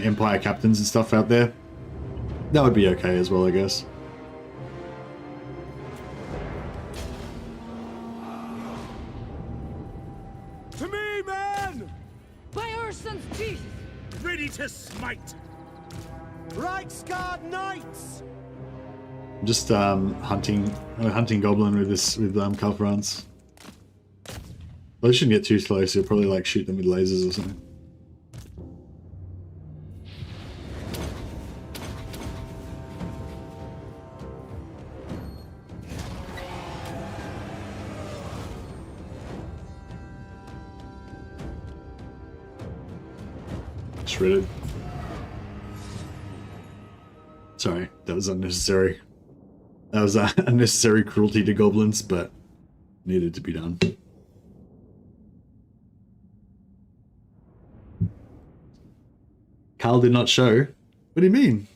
A: Empire captains and stuff out there. That would be okay as well, I guess.
G: might.
B: Reichsguard Knights!
A: I'm just hunting goblin with this with Kalfrans. Well, they shouldn't get too close. You'll probably like shoot them with lasers or something. Shredded. Sorry, that was unnecessary. That was unnecessary cruelty to goblins, but needed to be done. Carl did not show. What do you mean?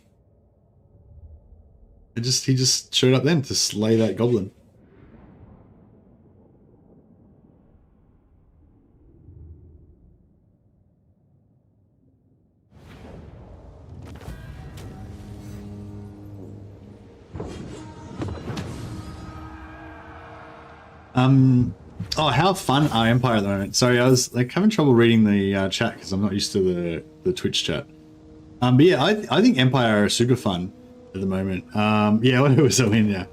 A: He just showed up then to slay that goblin. Oh, how fun are Empire at the moment? Sorry, I was like having trouble reading the chat because I'm not used to the Twitch chat. But yeah, I think Empire are super fun at the moment. Yeah, what was I mean? Yeah,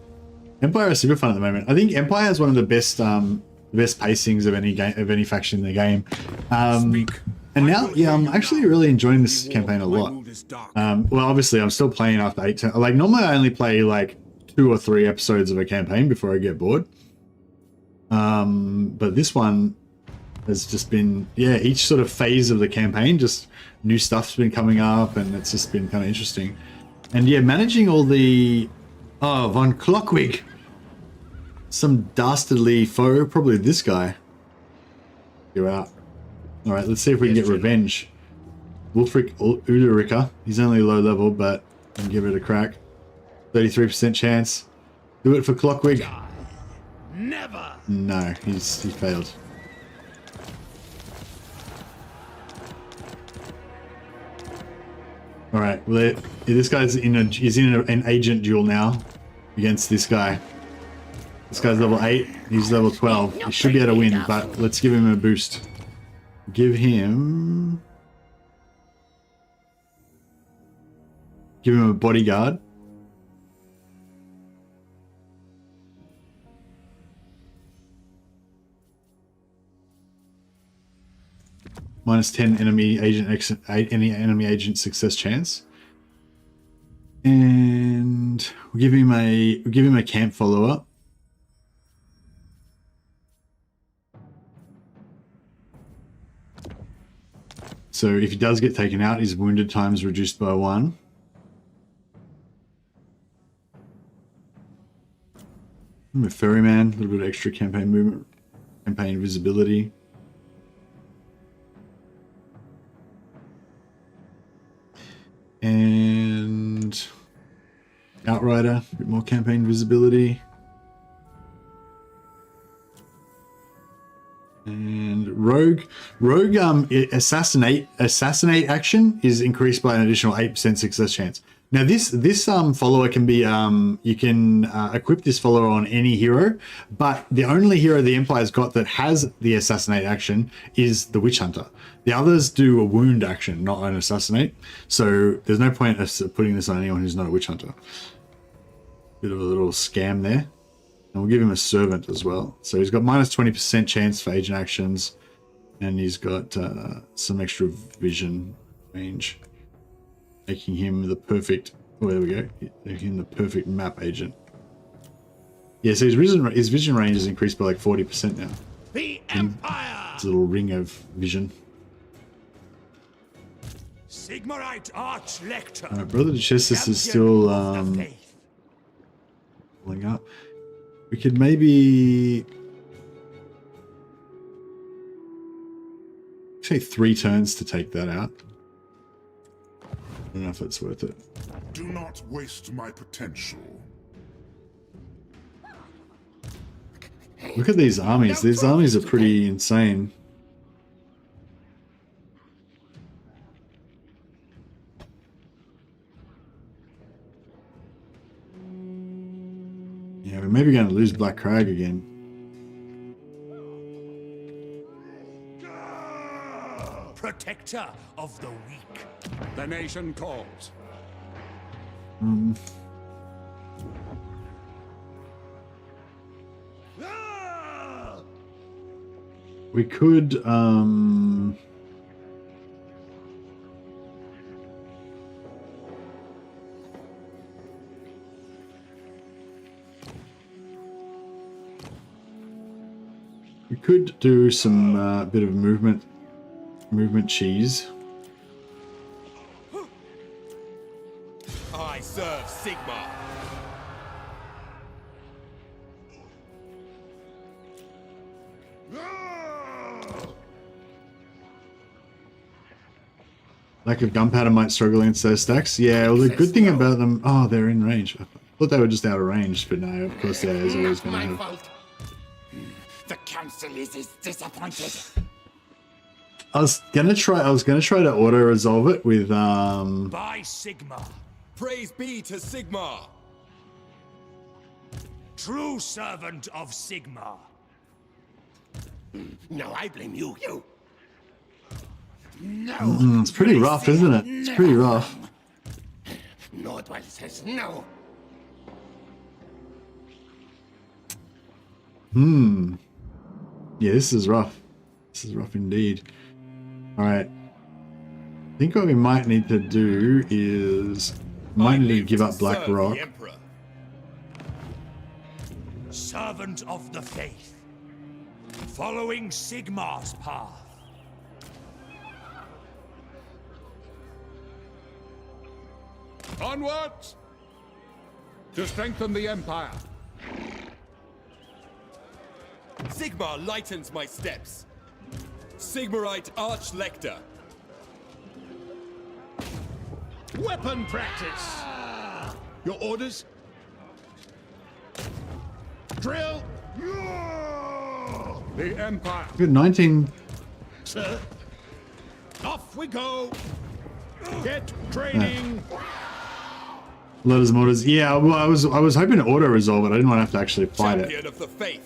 A: Empire are super fun at the moment. I think Empire is one of the best pacings of any faction in the game. And now, yeah, I'm actually really enjoying this campaign a lot. Well, obviously, I'm still playing after 8 turns. Like normally, I only play like 2 or 3 episodes of a campaign before I get bored. But this one has just been, yeah, each sort of phase of the campaign, just new stuff's been coming up, and it's just been kind of interesting. And yeah, managing all the, oh, von Clockwig, some dastardly foe, probably this guy. You're out. All right, let's see if we can get revenge. Wolfric Uderica, he's only low level, but I can give it a crack. 33% chance. Do it for Clockwig.
G: Never.
A: No, he failed. All right, well, this guy's in an agent duel now against this guy. This guy's level 8. He's level 12. He should be able to win, but let's give him a boost. Give him a bodyguard. Minus 10 enemy agent success chance, and we'll give him a camp follower. So if he does get taken out, his wounded time is reduced by 1. I'm a ferryman, a little bit of extra campaign movement, campaign visibility. And Outrider, a bit more campaign visibility. And Rogue assassinate action is increased by an additional 8% success chance. Now this follower can be you can equip this follower on any hero, but the only hero the Empire's got that has the assassinate action is the Witch Hunter. The others do a wound action, not an assassinate. So there's no point of putting this on anyone who's not a Witch Hunter. Bit of a little scam there. And we'll give him a servant as well. So he's got minus 20% chance for agent actions, and he's got some extra vision range, making him the perfect. Oh, there we go. Making him the perfect map agent. Yeah, so his vision range is increased by like 40% now.
G: The Empire.
A: It's a little ring of vision.
G: Sigmarite Archlector.
A: Alright, Brother Chestis is still pulling up. We could maybe say 3 turns to take that out. I don't know if it's worth it.
H: Do not waste my potential.
A: Look at these armies. These armies are pretty insane. Yeah, we're maybe going to lose Black Crag again.
G: Protect protector of the weak.
F: The nation calls.
A: We could do some bit of movement cheese.
E: I serve Sigma.
A: Lack of gunpowder might struggle against those stacks. Yeah, well, the good thing about them... Oh, they're in range. I thought they were just out of range, but no, of course, yeah, there's always going to have...
E: Fault. The council is disappointed.
A: I was gonna try to auto resolve it with
G: By Sigma,
E: Praise be to Sigma.
G: true servant of Sigma.
E: No, I blame you. No.
A: it's pretty rough, isn't it? It's pretty rough.
E: Nordwell says no.
A: Yeah, this is rough. This is rough indeed. Alright. I think what we might need to do is... Might need to give up Black
E: serve
A: Rock.
E: the Emperor.
G: Servant of the faith. Following Sigma's path.
F: Onwards! To strengthen the Empire.
E: Sigma lightens my steps. Sigmarite Archlector.
F: Weapon practice! Your orders? Drill! The Empire.
A: Good 19.
F: Sir. Off we go! Get training!
A: Lotus Motors. Yeah, well, I was hoping to auto resolve it. I didn't want to have to actually fight
E: Champion
A: it.
E: of the faith.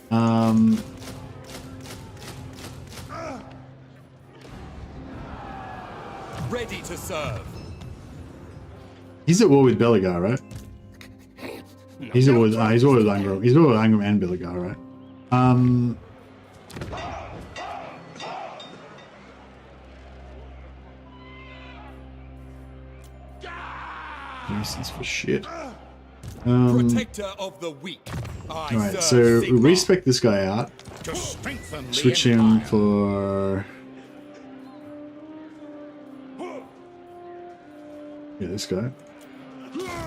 E: Ready to serve.
A: He's at war with Beligar, right? He's at war with Angram. He's at war with Angram and Beligar, right? Nuisance for shit.
E: Protector of the weak.
A: Alright,
E: serve
A: so we
E: Sigma.
A: respec this guy out.
F: To strengthen the
A: Switch him
F: Empire.
A: for... Yeah, this guy.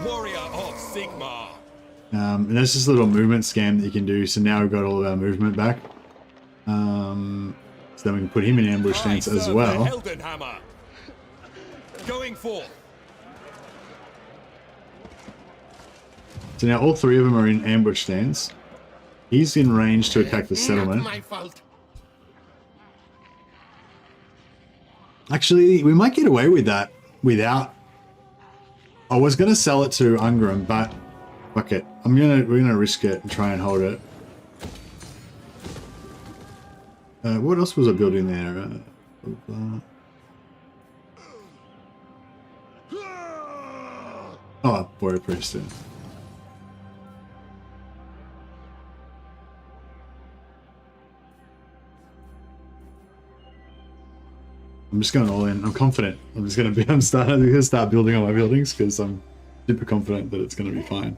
E: Warrior of Sigma.
A: And that's just a little movement scam that you can do. So now we've got all of our movement back. So then we can put him in ambush stance as
E: serve
A: well.
E: the Heldenhammer. Going forth.
A: So now all three of them are in ambush stance. He's in range to attack the settlement.
E: Not my fault.
A: Actually, we might get away with that without... I was going to sell it to Ungram, but fuck it. We're gonna risk it and try and hold it. What else was I building there? Oh, Warrior Priest. I'm just going all in. I'm confident. I'm gonna start building all my buildings because I'm super confident that it's gonna be fine.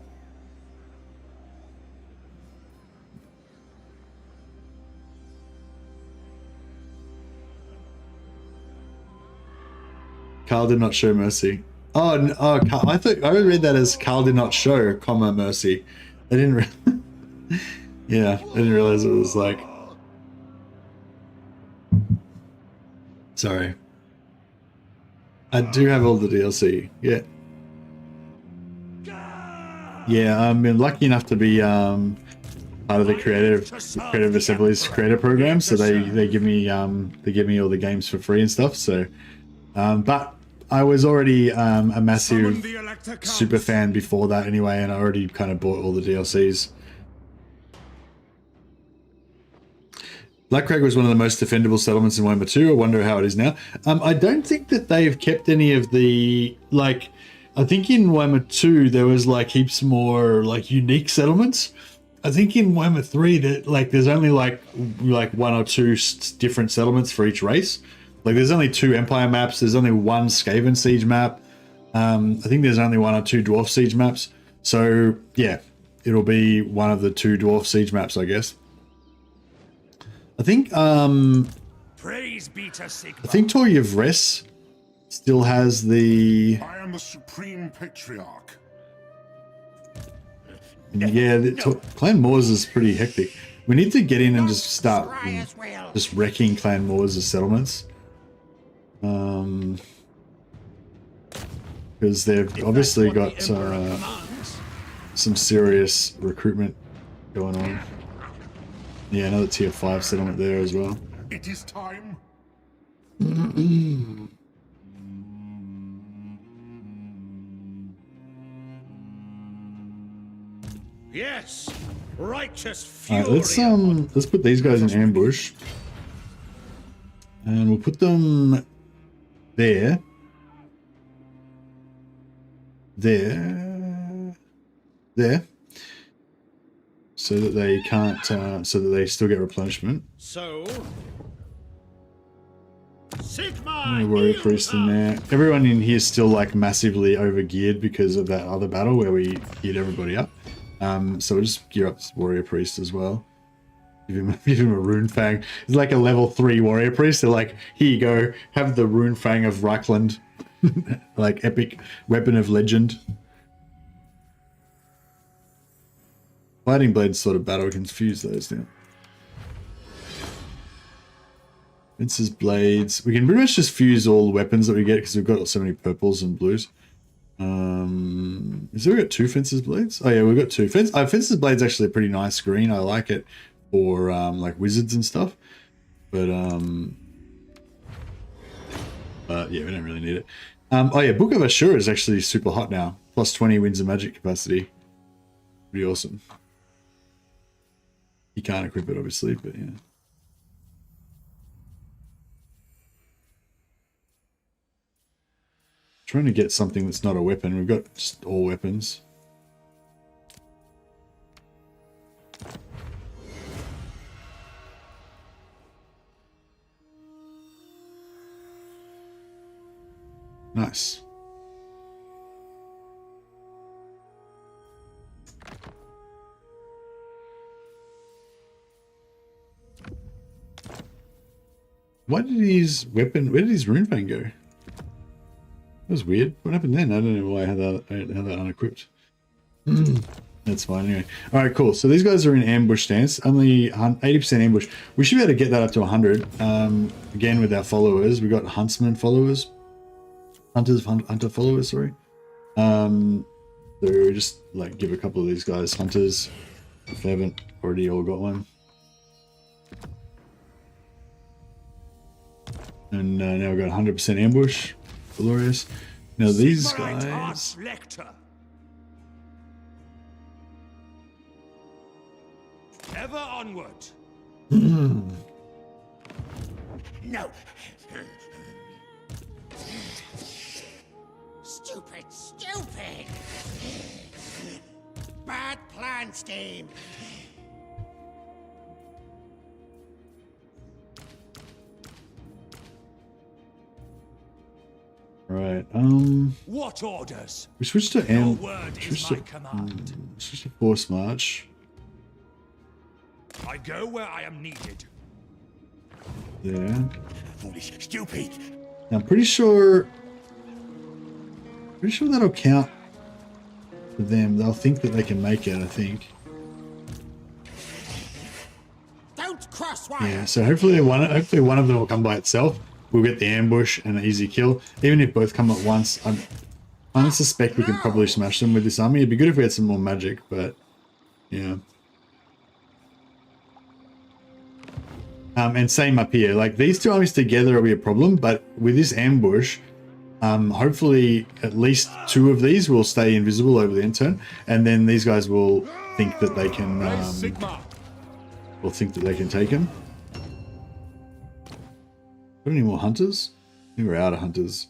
A: Carl did not show mercy. Oh, Carl, I read that as Carl did not show, comma, mercy. I didn't. Yeah, I didn't realize it was like. Sorry. I do have all the DLC. Yeah. Yeah, I've been lucky enough to be part of the Creative Assemblies creator program, so they give me all the games for free and stuff. So, but I was already a massive super fan before that anyway, and I already kind of bought all the DLCs. Blackcrag was one of the most defendable settlements in Warhammer 2. I wonder how it is now. I don't think that they've kept any of the, like, I think in Warhammer 2 there was like heaps more like unique settlements. I think in Warhammer 3 that like there's only like one or two different settlements for each race. Like there's only 2 Empire maps. There's only 1 Skaven Siege map. I think there's only 1 or 2 Dwarf Siege maps. So yeah, it'll be one of the 2 Dwarf Siege maps, I guess. I think
G: Praise be to Sigma.
A: I think Tor Yvres still has the.
H: I am the Supreme Patriarch.
A: Yeah, Clan Moors is pretty hectic. We need to get in and just start just wrecking Clan Moors' settlements. Because they've obviously got some serious recruitment going on. Yeah, another tier 5 settlement there as well.
H: It is time.
G: Yes, righteous fury.
A: Alright, let's put these guys in ambush. And we'll put them there. There. So that they can't, so that they still get replenishment.
G: So, Sigma.
A: Warrior priest in there. Everyone in here is still like massively overgeared because of that other battle where we geared everybody up. So we'll just gear up this warrior priest as well. Give him a rune fang. It's like a level 3 warrior priest. They're like, here you go, have the rune fang of Reichland. Like epic weapon of legend. Fighting blades sort of battle confuse those now. Vince's blades. We can pretty much just fuse all the weapons that we get because we've got so many purples and blues. Is there we got 2 Fence's blades? Oh yeah, we've got 2. Fence's blades actually a pretty nice green. I like it for like wizards and stuff. But yeah, we don't really need it. Oh yeah, Book of Ashura is actually super hot now. Plus 20 winds of magic capacity. Pretty awesome. You can't equip it obviously, but yeah. Trying to get something that's not a weapon. We've got just all weapons. Nice. Why did his weapon? Where did his rune fang go? That was weird. What happened then? I don't know why I had that unequipped. That's fine anyway. All right, cool. So these guys are in ambush stance. Only 80% ambush. We should be able to get that up to 100. Again with our followers, we got huntsman followers, hunter followers. Sorry. So just like give a couple of these guys hunters if they haven't already all got one. And now we've got 100% ambush. Glorious. Now these guys.
G: Ever onward.
B: No. Stupid. Bad plan, Steam.
A: Right.
G: What orders?
A: We switched to
G: Your word is my command.
A: Switch to force march.
G: I go where I am needed.
A: There.
B: Foolish, stupid.
A: Now, I'm pretty sure that'll count for them. They'll think that they can make it, I think.
B: Don't cross wire.
A: Yeah, so hopefully one of them will come by itself. We'll get the ambush and an easy kill. Even if both come at once, I suspect we can probably smash them with this army. It'd be good if we had some more magic, but yeah. And same up here. Like these 2 armies together will be a problem, but with this ambush, hopefully at least 2 of these will stay invisible over the end turn, and then these guys will think that they can. Will think that they can take him. Got any more hunters? We were out of hunters.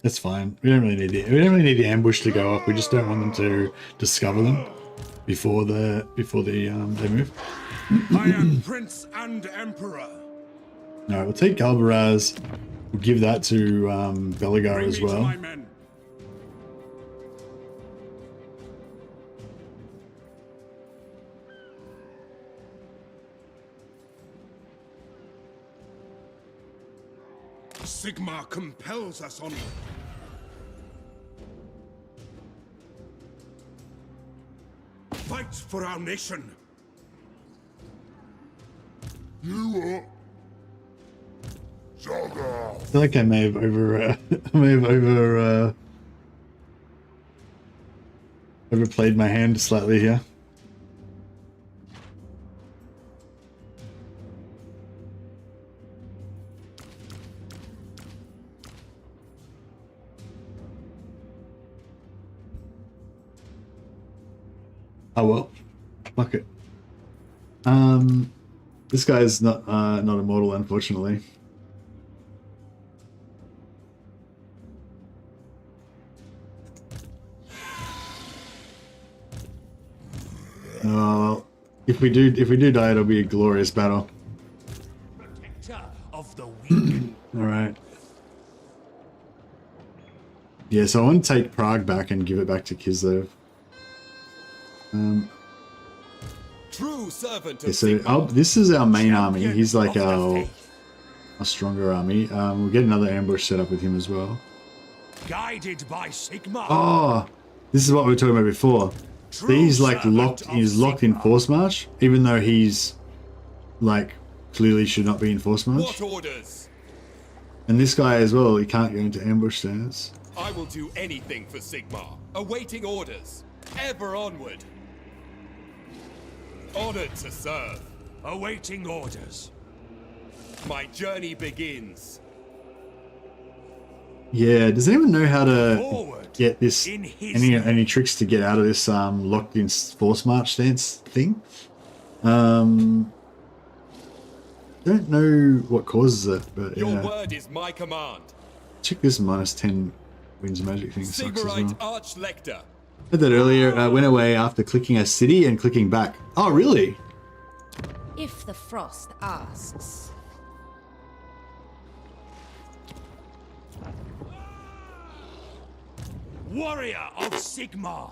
A: That's fine. We don't really need the ambush to go off. We just don't want them to discover them before they move.
G: I am Prince and Emperor.
A: All right, we'll take Galbaraz. We'll give that to Beligar
G: Bring
A: as
G: me to
A: well.
G: my men. Sigmar compels us onward. Fight for our nation.
H: You are Zaga.
A: I feel like I may have overplayed my hand slightly here. Oh well, fuck it. This guy is not immortal, unfortunately. If we do die, it'll be a glorious battle.
G: Protector of the weak.
A: All right. Yeah, so I want to take Prague back and give it back to Kislev.
E: True servant
A: Yeah,
E: of
A: so
E: Sigmar.
A: this is our main army.
G: Champion
A: He's like
G: of the
A: our
G: faith.
A: stronger army. We'll get another ambush set up with him as well.
G: Guided by Sigmar.
A: Oh, this is what we were talking about before.
G: True
A: He's like
G: servant
A: locked.
G: of
A: He's locked in
G: Sigmar.
A: force march, even though he's like clearly should not be in force march.
E: What orders?
A: And this guy as well. He can't go into ambush stance.
E: I will do anything for Sigmar. Awaiting orders. Ever onward. Honored to serve.
G: Awaiting orders.
E: My journey begins.
A: Yeah. Does anyone know how to
G: Forward.
A: get this?
G: In his
A: Any tricks to get out of this locked in force march stance thing? Don't know what causes it, but
E: Your
A: yeah.
E: word is my command.
A: Check this -10 wins magic thing. Sucks as
E: Sigmarite
A: well.
E: Archlector.
A: Said that earlier. Went away after clicking a city and clicking back. Oh, really?
I: If the frost asks.
G: Warrior of Sigmar.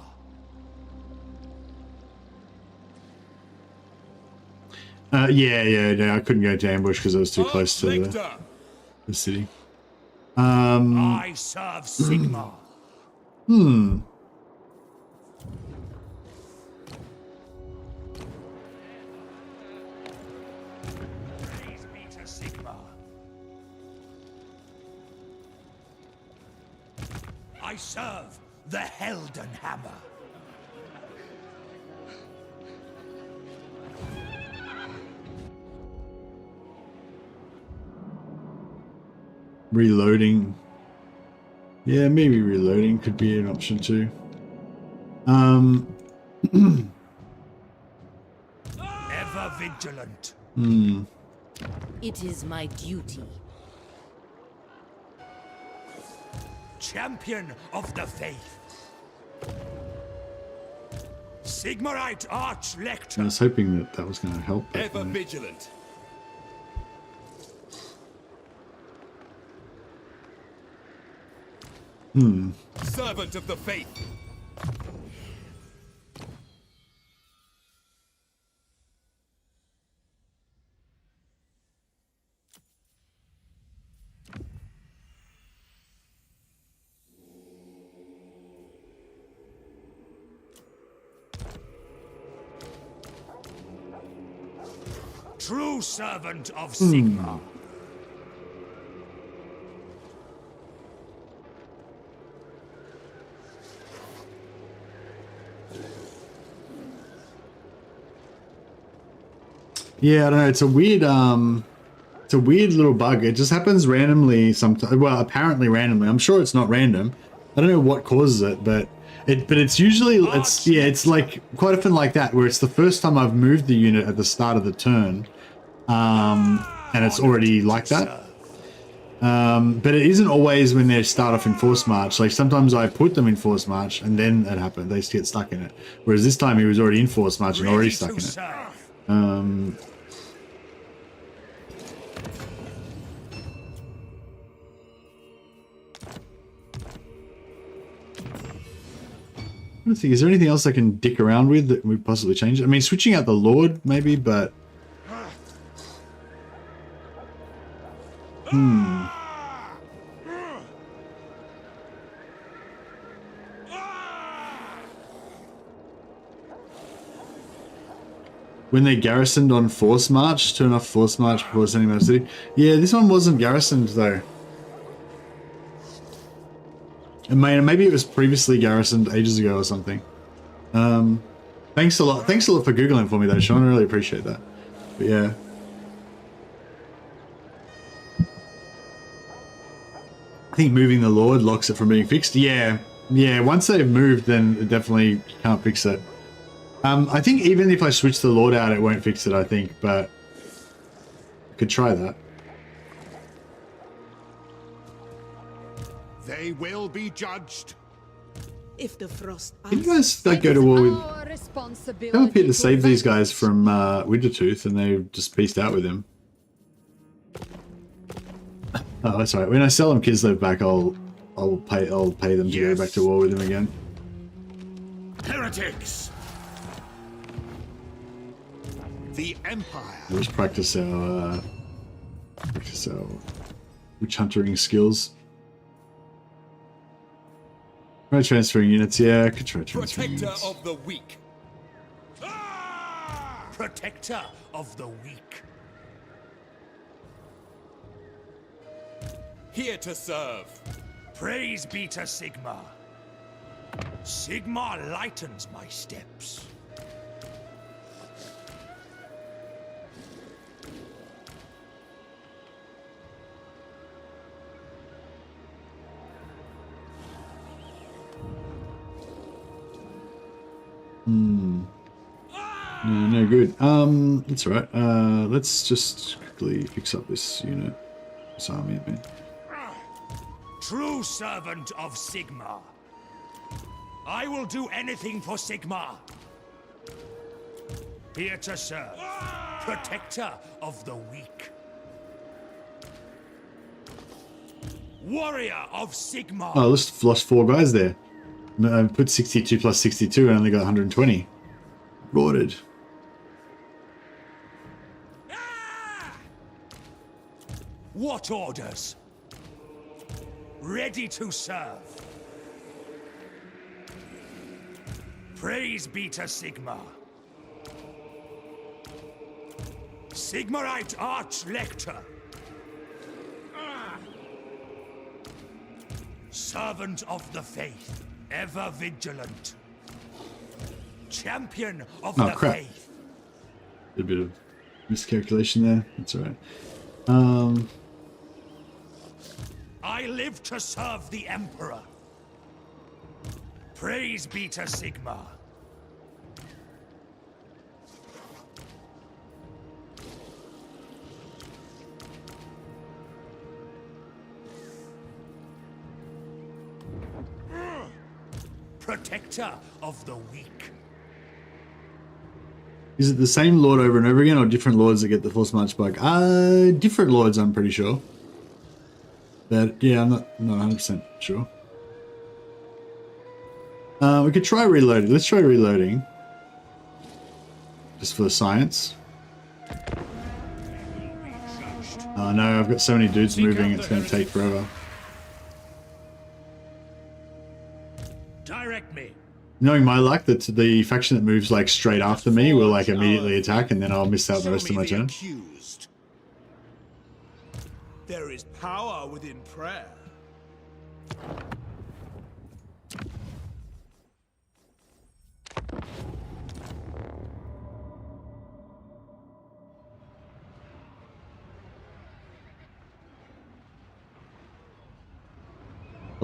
A: Yeah. I couldn't go to ambush because I was too close to
E: Archlector.
A: the city.
G: I serve Sigmar. Praise be to Sigmar. I serve the Helden Hammer.
A: Reloading. Yeah, maybe reloading could be an option too.
G: Ever vigilant.
I: It is my duty.
G: Champion of the faith. Sigmarite
A: I
G: Archlector.
A: was hoping that was going to help. But,
E: Ever vigilant. Servant of the faith.
G: True servant of Sigmar.
A: yeah, I don't know. It's a it's a weird little bug. It just happens randomly sometimes. Well, apparently randomly. I'm sure it's not random. I don't know what causes it, but it's usually it's like quite often like that, where it's the first time I've moved the unit at the start of the turn, and it's already like that. But it isn't always when they start off in force march. Like sometimes I put them in force march and then it happened. They get stuck in it. Whereas this time he was already in force march and already stuck in it. I don't think, is there anything else I can dick around with that we possibly change it? I mean, switching out the Lord maybe, but when they garrisoned on force march, turn off force march before sending them to the city. Yeah, this one wasn't garrisoned though. And maybe it was previously garrisoned ages ago or something. Thanks a lot. Thanks a lot for Googling for me though, Sean. I really appreciate that. But yeah. I think moving the Lord locks it from being fixed. Yeah. Yeah, once they've moved, then it definitely can't fix it. I think even if I switch the Lord out, it won't fix it, I think, but I could try that.
D: They will be judged.
J: If the frost
A: Can you guys like go to war with...
C: Our responsibility
A: Come up here to save these
C: avenge
A: guys from Wintertooth, and they just pieced out with him. Oh, that's right. When I sell them Kislev back, I'll pay them to go back to war with him again.
D: Heretics! The Empire.
A: We'll just practice our witch huntering skills. Try transferring units. Yeah, I could try transferring
E: Protector
A: units.
E: of the weak. Protector of the weak. Here to serve.
G: Praise be to Sigma. Sigma lightens my steps.
A: No good. It's alright. Let's just quickly fix up this unit. This army, I mean.
G: True servant of Sigma. I will do anything for Sigma. Here to serve. Protector of the weak. Warrior of Sigma.
A: Oh, I lost 4 guys there. I put 62 plus 62 and only got 120. Rorted.
G: What orders? Ready to serve. Praise be to Sigma. Sigmarite Arch-Lector. Servant of the Faith, ever vigilant. Champion of the
A: crap.
G: Faith.
A: A bit of miscalculation there. That's alright.
G: I live to serve the Emperor. Praise be to Sigma. Protector of the weak.
A: Is it the same lord over and over again, or different lords that get the force march bug? Different lords, I'm pretty sure. But yeah, I'm not 100% sure. We could try reloading. Let's try reloading. Just for the science. Oh no, I've got so many dudes moving, it's going to take forever.
G: Direct me.
A: Knowing my luck, that the faction that moves like straight after me will like immediately attack, and then I'll miss out the rest of my turn.
D: Accused.
B: There is power within prayer.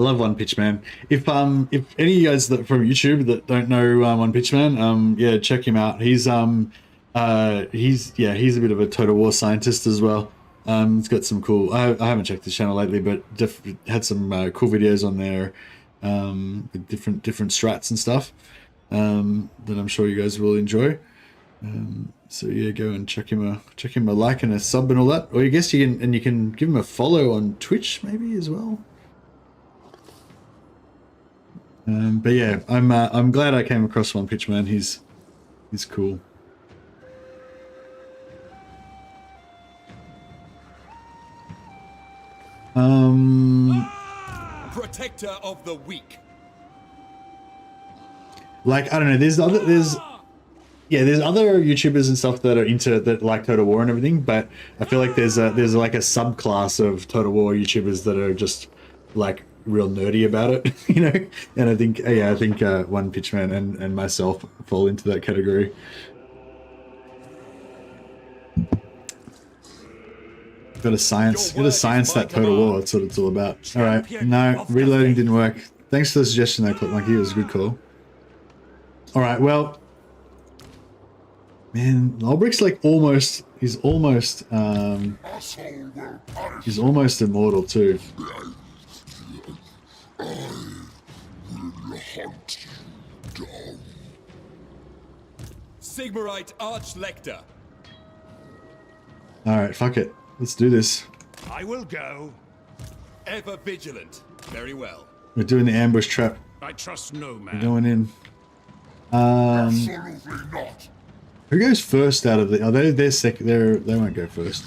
A: I love One Pitch Man. If any of you guys that from YouTube that don't know One Pitch Man, yeah, check him out. He's a bit of a Total War scientist as well. It's got some cool. I haven't checked his channel lately, but had some cool videos on there with different strats and stuff that I'm sure you guys will enjoy. So yeah, go and check him a like and a sub and all that. Or I guess you can give him a follow on Twitch maybe as well. But yeah, I'm glad I came across One Pitch Man. He's cool.
E: Protector of the weak.
A: Like, I don't know, there's other YouTubers and stuff that like Total War and everything, but I feel like there's like a subclass of Total War YouTubers that are just like real nerdy about it, you know. And I think One Pitch Man and myself fall into that category. Got to science that Total War. That's what it's all about. All right, no, reloading didn't work. Thanks for the suggestion though, Clip Monkey. It was a good call. All right, well, man, Ulbricht's like he's almost immortal too.
H: I will hunt you down.
E: Sigmarite Archlector.
A: All right, fuck it. Let's do this.
B: I will go.
E: Ever vigilant. Very well.
A: We're doing the ambush trap.
F: I trust no
A: We're
F: man.
A: going in.
H: Absolutely not.
A: Who goes first out of the? Oh, they're second. They won't go first.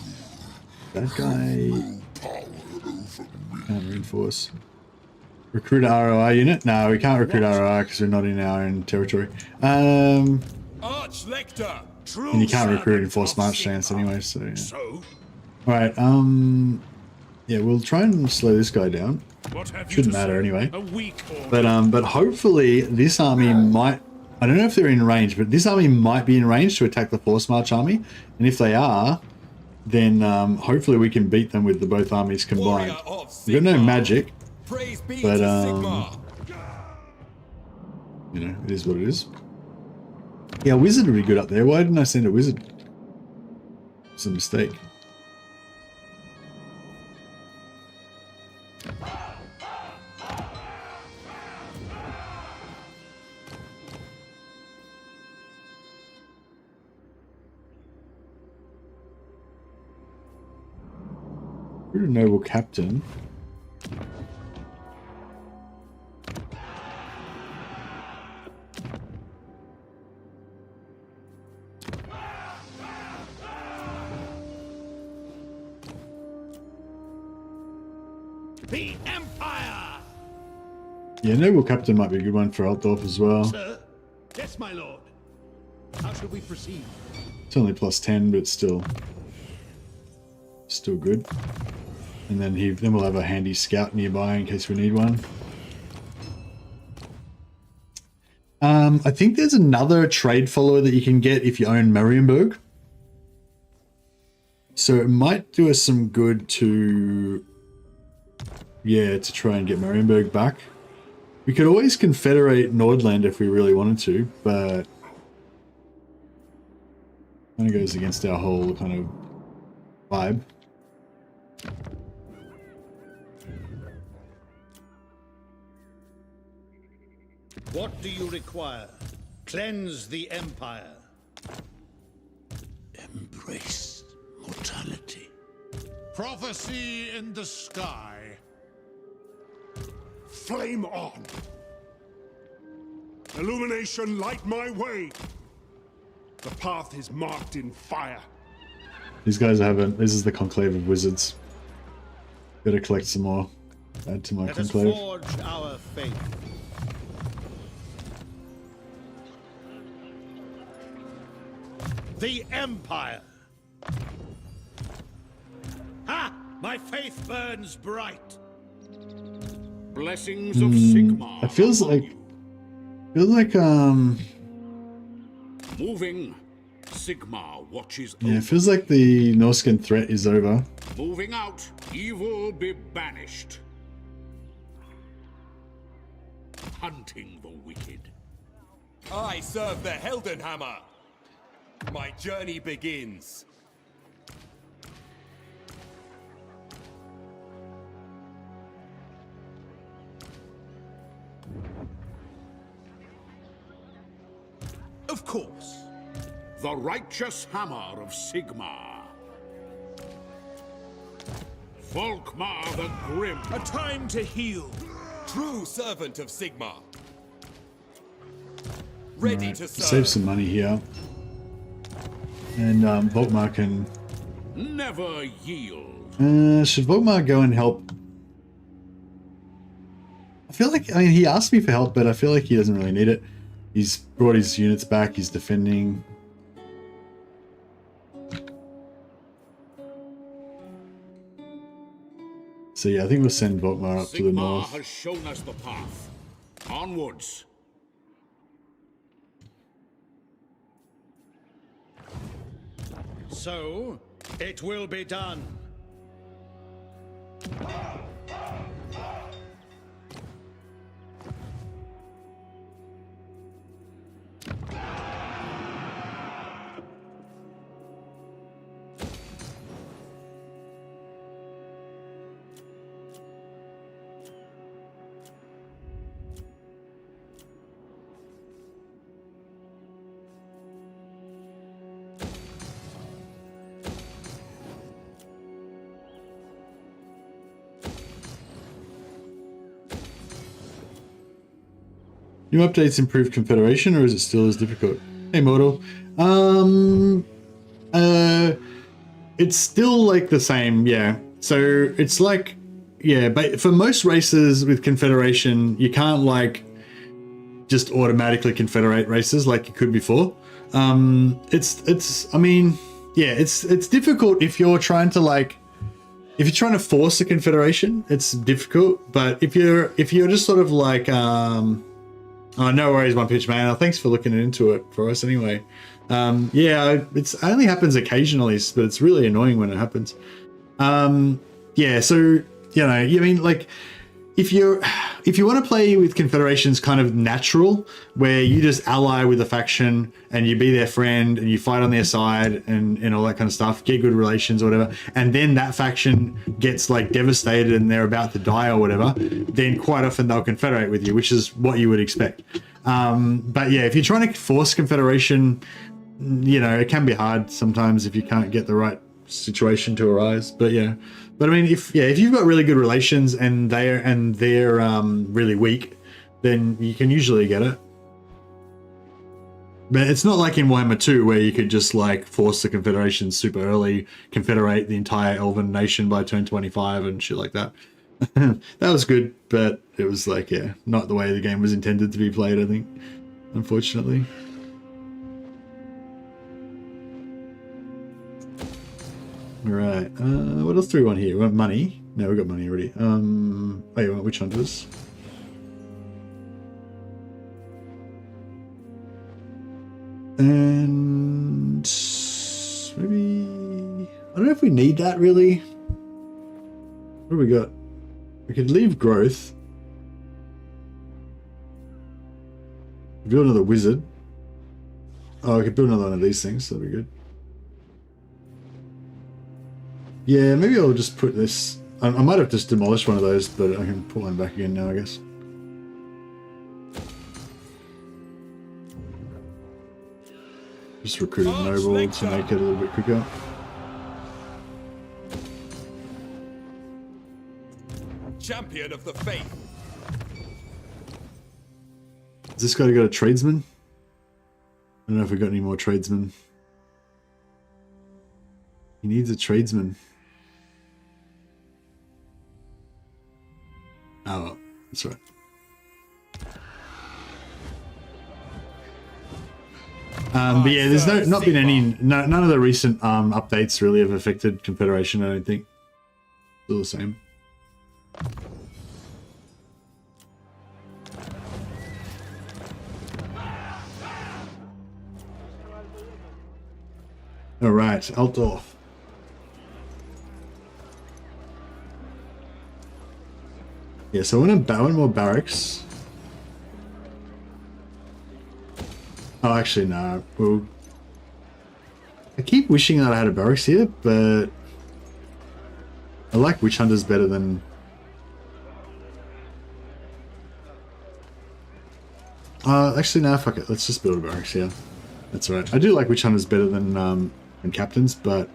A: That guy can't reinforce. Recruit ROI unit? No, we can't recruit ROI because we're not in our own territory.
E: Archlector.
A: And you can't recruit in Force March stance anyway. So yeah.
F: So,
A: All right. Yeah, we'll try and slow this guy down.
F: what have you
A: Shouldn't
F: to
A: matter
F: say?
A: anyway.
F: A weak order.
A: But hopefully this army might. I don't know if they're in range, but this army might be in range to attack the Force March army. And if they are, then hopefully we can beat them with both armies combined. We've got no magic,
E: Praise be
A: but
E: to Sigmar.
A: you know, it is what it is. Yeah, wizard would be good up there. Why didn't I send a wizard? It's a mistake. You're a noble captain.
G: The Empire!
A: Yeah, noble captain might be a good one for Altdorf as well.
G: Sir? Yes, my lord. How shall we proceed?
A: It's only +10, but still good. And then we'll have a handy scout nearby in case we need one. I think there's another trade follower that you can get if you own Marienburg. So it might do us some good to try and get Marienburg back. We could always confederate Nordland if we really wanted to, but kind of goes against our whole kind of vibe.
G: What do you require? Cleanse the Empire.
H: Embrace mortality.
B: Prophecy in the sky. Flame on. Illumination, light my way. The path is marked in fire.
A: These guys this is the conclave of wizards. Gotta collect some more. Add to my
G: Let us
A: conclave.
G: forge our faith. The Empire. Ha! My faith burns bright.
F: Blessings of Sigmar.
A: It feels like
F: Moving. Sigmar watches
A: yeah, it feels like the Norscan threat is over.
F: Moving out. Evil be banished.
H: hunting the wicked.
E: I serve the Heldenhammer. My journey begins.
H: Of course. The righteous hammer of Sigmar. Volkmar the Grim.
G: A time to heal.
E: True servant of Sigmar. Ready
A: Right,
E: to serve.
A: save some money here. And Volkmar can...
H: Never yield.
A: should Volkmar go and help? I feel like, I mean, he asked me for help, but I feel like he doesn't really need it. He's brought his units back, he's defending. So yeah, I think we'll send Volkmar up to the
H: Sigmar
A: north.
H: has shown us the path. Onwards.
G: So, it will be done.
A: New updates improve Confederation, or is it still as difficult? Hey, Mortal. It's still like the same, yeah. So it's like, yeah, but for most races with Confederation, you can't like just automatically confederate races like you could before. I mean, yeah, it's difficult if you're trying to like, if you're trying to force a confederation, it's difficult. But if you're just sort of like, oh, no worries, One Pitch Man. Thanks for looking into it for us anyway. Yeah, it only happens occasionally, but it's really annoying when it happens. Yeah, so, you know, I mean, like, if you want to play with confederations kind of natural, where you just ally with a faction and you be their friend and you fight on their side and all that kind of stuff, get good relations or whatever, and then that faction gets like devastated and they're about to die or whatever, then quite often they'll confederate with you, which is what you would expect. But yeah, if you're trying to force confederation, you know, it can be hard sometimes if you can't get the right situation to arise. But yeah. But I mean, if you've got really good relations and they're really weak, then you can usually get it. But it's not like in Warhammer 2 where you could just like force the Confederation super early, confederate the entire Elven nation by turn 25 and shit like that. That was good, but it was like, yeah, not the way the game was intended to be played, I think, unfortunately. Right, what else do we want here? We want money. No, we got money already. Oh, you want witch hunters? And maybe, I don't know if we need that really. What do we got? We could leave growth. Build another wizard. Oh, I could build another one of these things, that'd be good. Yeah, maybe I'll just put this... I might have just demolished one of those, but I can put one back again now, I guess. Just recruit a noble to make it a little bit quicker.
E: Champion of the faith.
A: Has this guy got a tradesman? I don't know if we got any more tradesmen. He needs a tradesman. Oh, well, that's right. But yeah, there's not been any, none of the recent updates really have affected Confederation, I don't think. Still the same. All right, Altdorf. Yeah, so I want more barracks. Oh, actually, no. Well, I keep wishing that I had a barracks here, but I like Witch Hunters better than... actually, no, fuck it. Let's just build a barracks here. That's right. I do like Witch Hunters better than Captains, but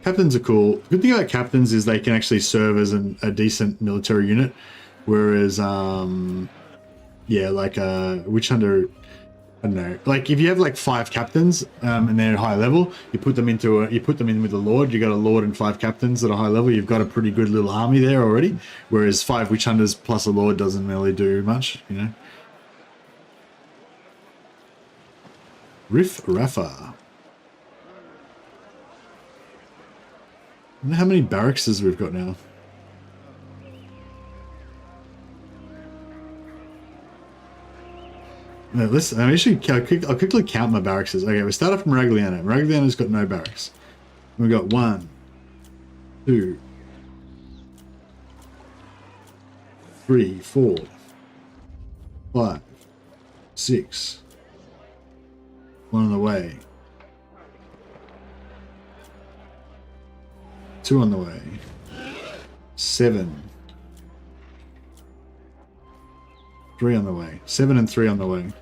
A: Captains are cool. The good thing about Captains is they can actually serve as a decent military unit, whereas, yeah, like Witch Hunter... I don't know. Like if you have like 5 captains and they're at high level, you put them in with a lord. You got a lord and 5 captains at a high level. You've got a pretty good little army there already. Whereas 5 witch hunters plus a lord doesn't really do much, you know. Riff Rafa. I wonder how many barracks we've got now. No, listen, I'll quickly count my barracks. Okay, we start off from Ragliano. Ragliano's got no barracks. We've got 1, 2, 3, 4, 5, 6. 1 on the way. 2 on the way. 7. 3 on the way. 7 and 3 on the way.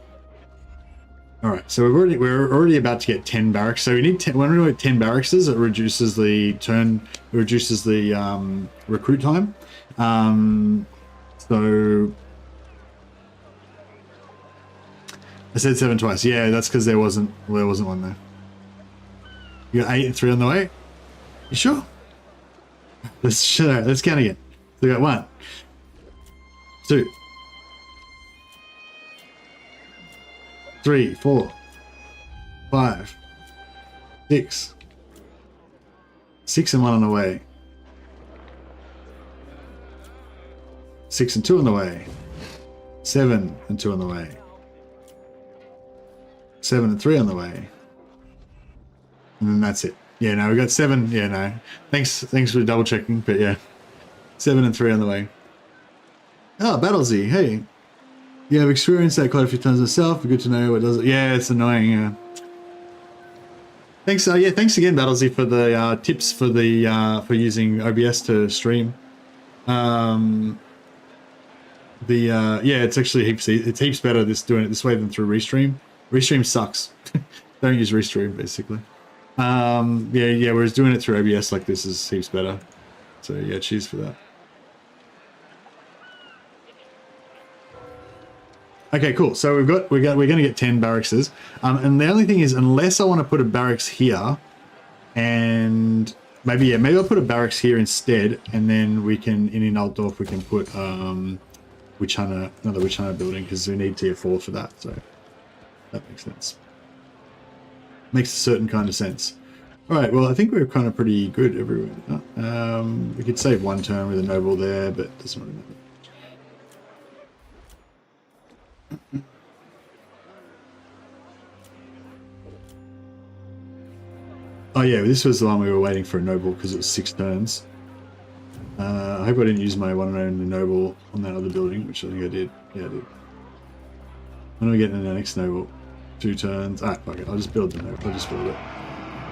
A: All right, so we're already about to get 10 barracks. So we need 10. When we get 10 barracks, it reduces the recruit time. So I said 7 twice. Yeah, that's because there wasn't one there. You got 8 and 3 on the way. You sure? Let's count again. So we got 1, 2, 3, 4, 5, 6. 6 and 1 on the way. 6 and 2 on the way. 7 and 2 on the way. 7 and 3 on the way. And then that's it. Yeah, no, we got 7. Yeah, no. Thanks for double checking, but yeah. 7 and 3 on the way. Oh, Battlesy, hey. Yeah, I've experienced that quite a few times myself. Good to know what does it. Yeah, it's annoying. Yeah. Thanks. Yeah, thanks again, Battlesy, for the tips for the for using OBS to stream. Yeah, it's actually heaps better doing it this way than through Restream. Restream sucks. Don't use Restream, basically. Yeah. Whereas doing it through OBS like this is heaps better. So yeah, cheers for that. Okay, cool. So we're going to get 10 barrackses, and the only thing is, unless I want to put a barracks here, and maybe I'll put a barracks here instead, and then we can in Altdorf we can put another Witch Hunter building because we need tier 4 for that. So that makes sense. Makes a certain kind of sense. All right. Well, I think we're kind of pretty good everywhere. We could save 1 turn with a noble there, but it doesn't really matter. Oh yeah, this was the one we were waiting for a noble because it was 6 turns. I hope I didn't use my one and only noble on that other building, which I think I did. Yeah, I did. When are we getting the next noble? 2 turns. Ah, fuck it. I'll just build the noble. I'll just build it.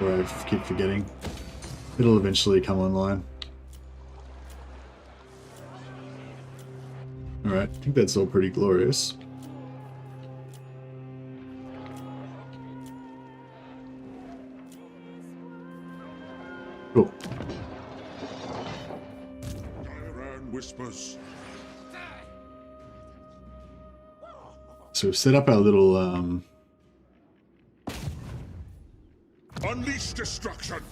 A: Or I keep forgetting. It'll eventually come online. Alright, I think that's all pretty glorious. Cool.
D: Whispers.
A: So we've set up our little
D: Unleash destruction.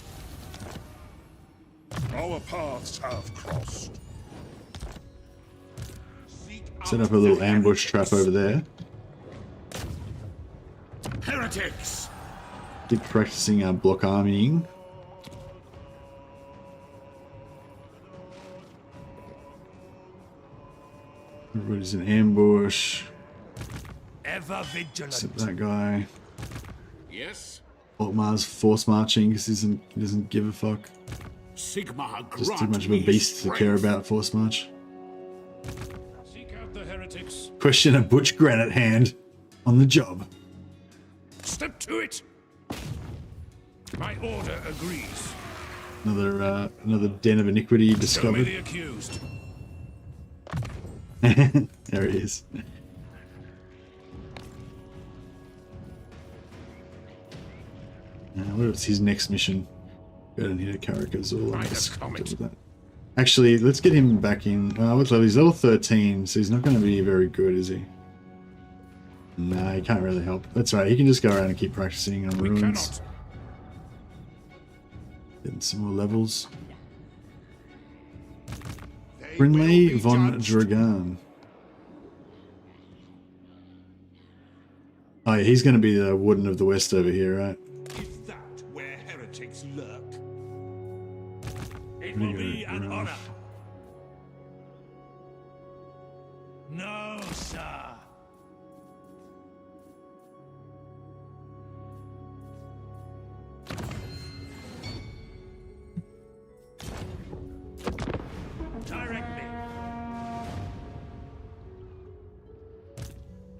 D: Our paths have crossed.
A: set up a little ambush trap over there.
H: Heretics.
A: Keep practicing our block armying. Everybody's in ambush.
B: Ever vigilant.
A: Except that guy.
H: Yes.
A: Volkmar's force marching because he doesn't give a fuck.
H: Sigma
A: Just too much of a beast to care about force march.
F: Seek out the heretics.
A: Question a butch granite hand on the job.
F: step to it. My order agrees.
A: Another den of iniquity
F: Show me
A: discovered.
F: the accused.
A: There he is. What's his next mission? Go down here to Caracazul.
F: Ride a comet.
A: Actually, let's get him back in. What's level? He's level 13, so he's not going to be very good, is he? No, he can't really help. That's right, he can just go around and keep practicing on ruins.
F: Cannot.
A: Getting some more levels.
D: They will
A: Brinley
D: be
A: von
D: judged.
A: Dragan. Oh yeah, he's going to be the Warden of the West over here, right?
D: Is that where heretics lurk?
G: It will be an honor. No, sir. Direct me.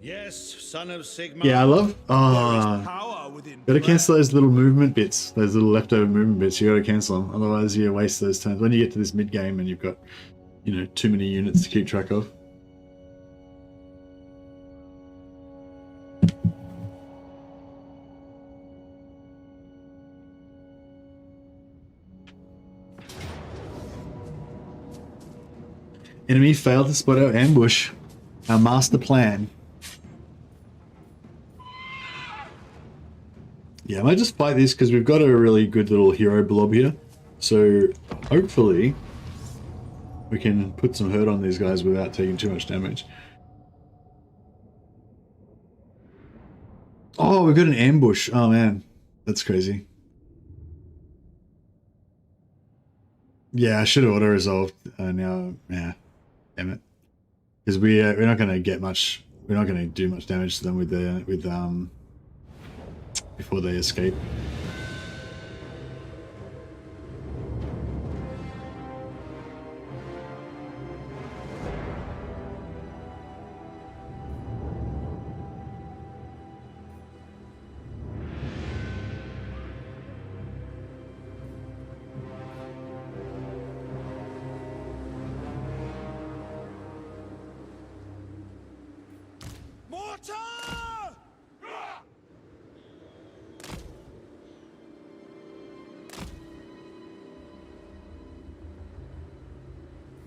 B: Yes, son of Sigma.
A: Yeah, I love...
B: Power within
A: Gotta
B: prayer.
A: cancel those little movement bits, those little leftover movement bits. You gotta cancel them, otherwise you waste those turns. When you get to this mid game and you've got, you know, too many units to keep track of. Enemy failed to spot our ambush. Our master plan. Yeah, I might just fight this because we've got a really good little hero blob here. So hopefully we can put some hurt on these guys without taking too much damage. Oh, we've got an ambush. Oh man, that's crazy. Yeah, I should have auto-resolved. Now, yeah, damn it. Because we're not going to get much. We're not going to do much damage to them with before they escape.
B: Mortar!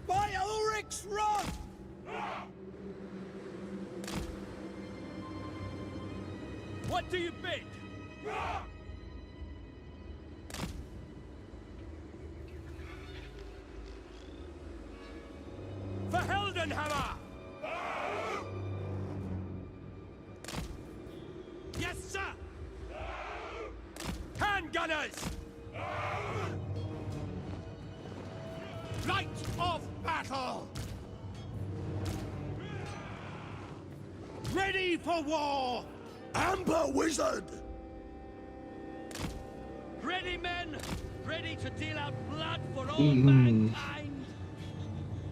B: By Ulrich's wrath!
G: What do you bid? For Heldenhammer! Yes, sir! Handgunners! Light of battle! Ready for war!
B: Amber Wizard!
G: Ready, men! Ready to deal out blood for all mankind!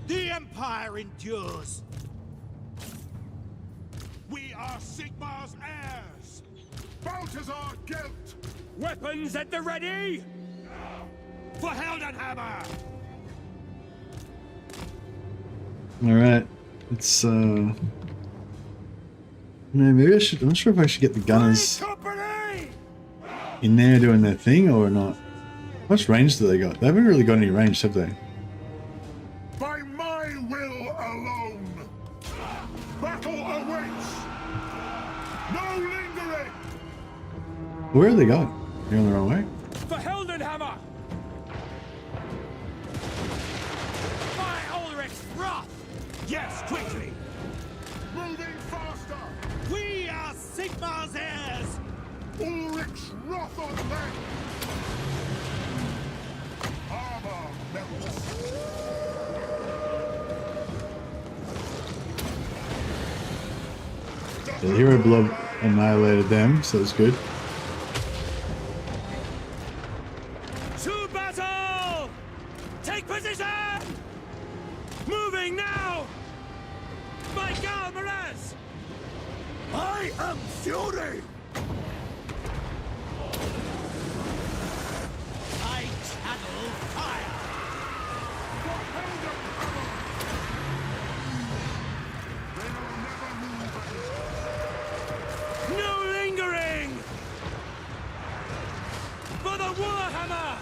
B: The Empire endures!
D: We are Sigmar's heirs! Balthazar Gelt!
G: Weapons at the ready!
B: For Heldenhammer!
A: Alright, it's maybe I should. I'm not sure if I should get the gunners
B: Company!
A: in there doing their thing or not. How much range do they got? They haven't really got any range, have they?
D: By my will alone! Battle awaits! No lingering!
A: Where are they going? They're on the wrong way?
G: For Heldenhammer! By Ulrich's wrath!
B: Yes, quickly!
D: Moving faster!
B: We are Sigmar's heirs!
D: Ulrich's wrath on them! Armor melts!
A: The hero blob annihilated them, so it's good.
G: To battle! Take position! Moving now! My Galmaraz!
B: I am Fury!
G: Warhammer!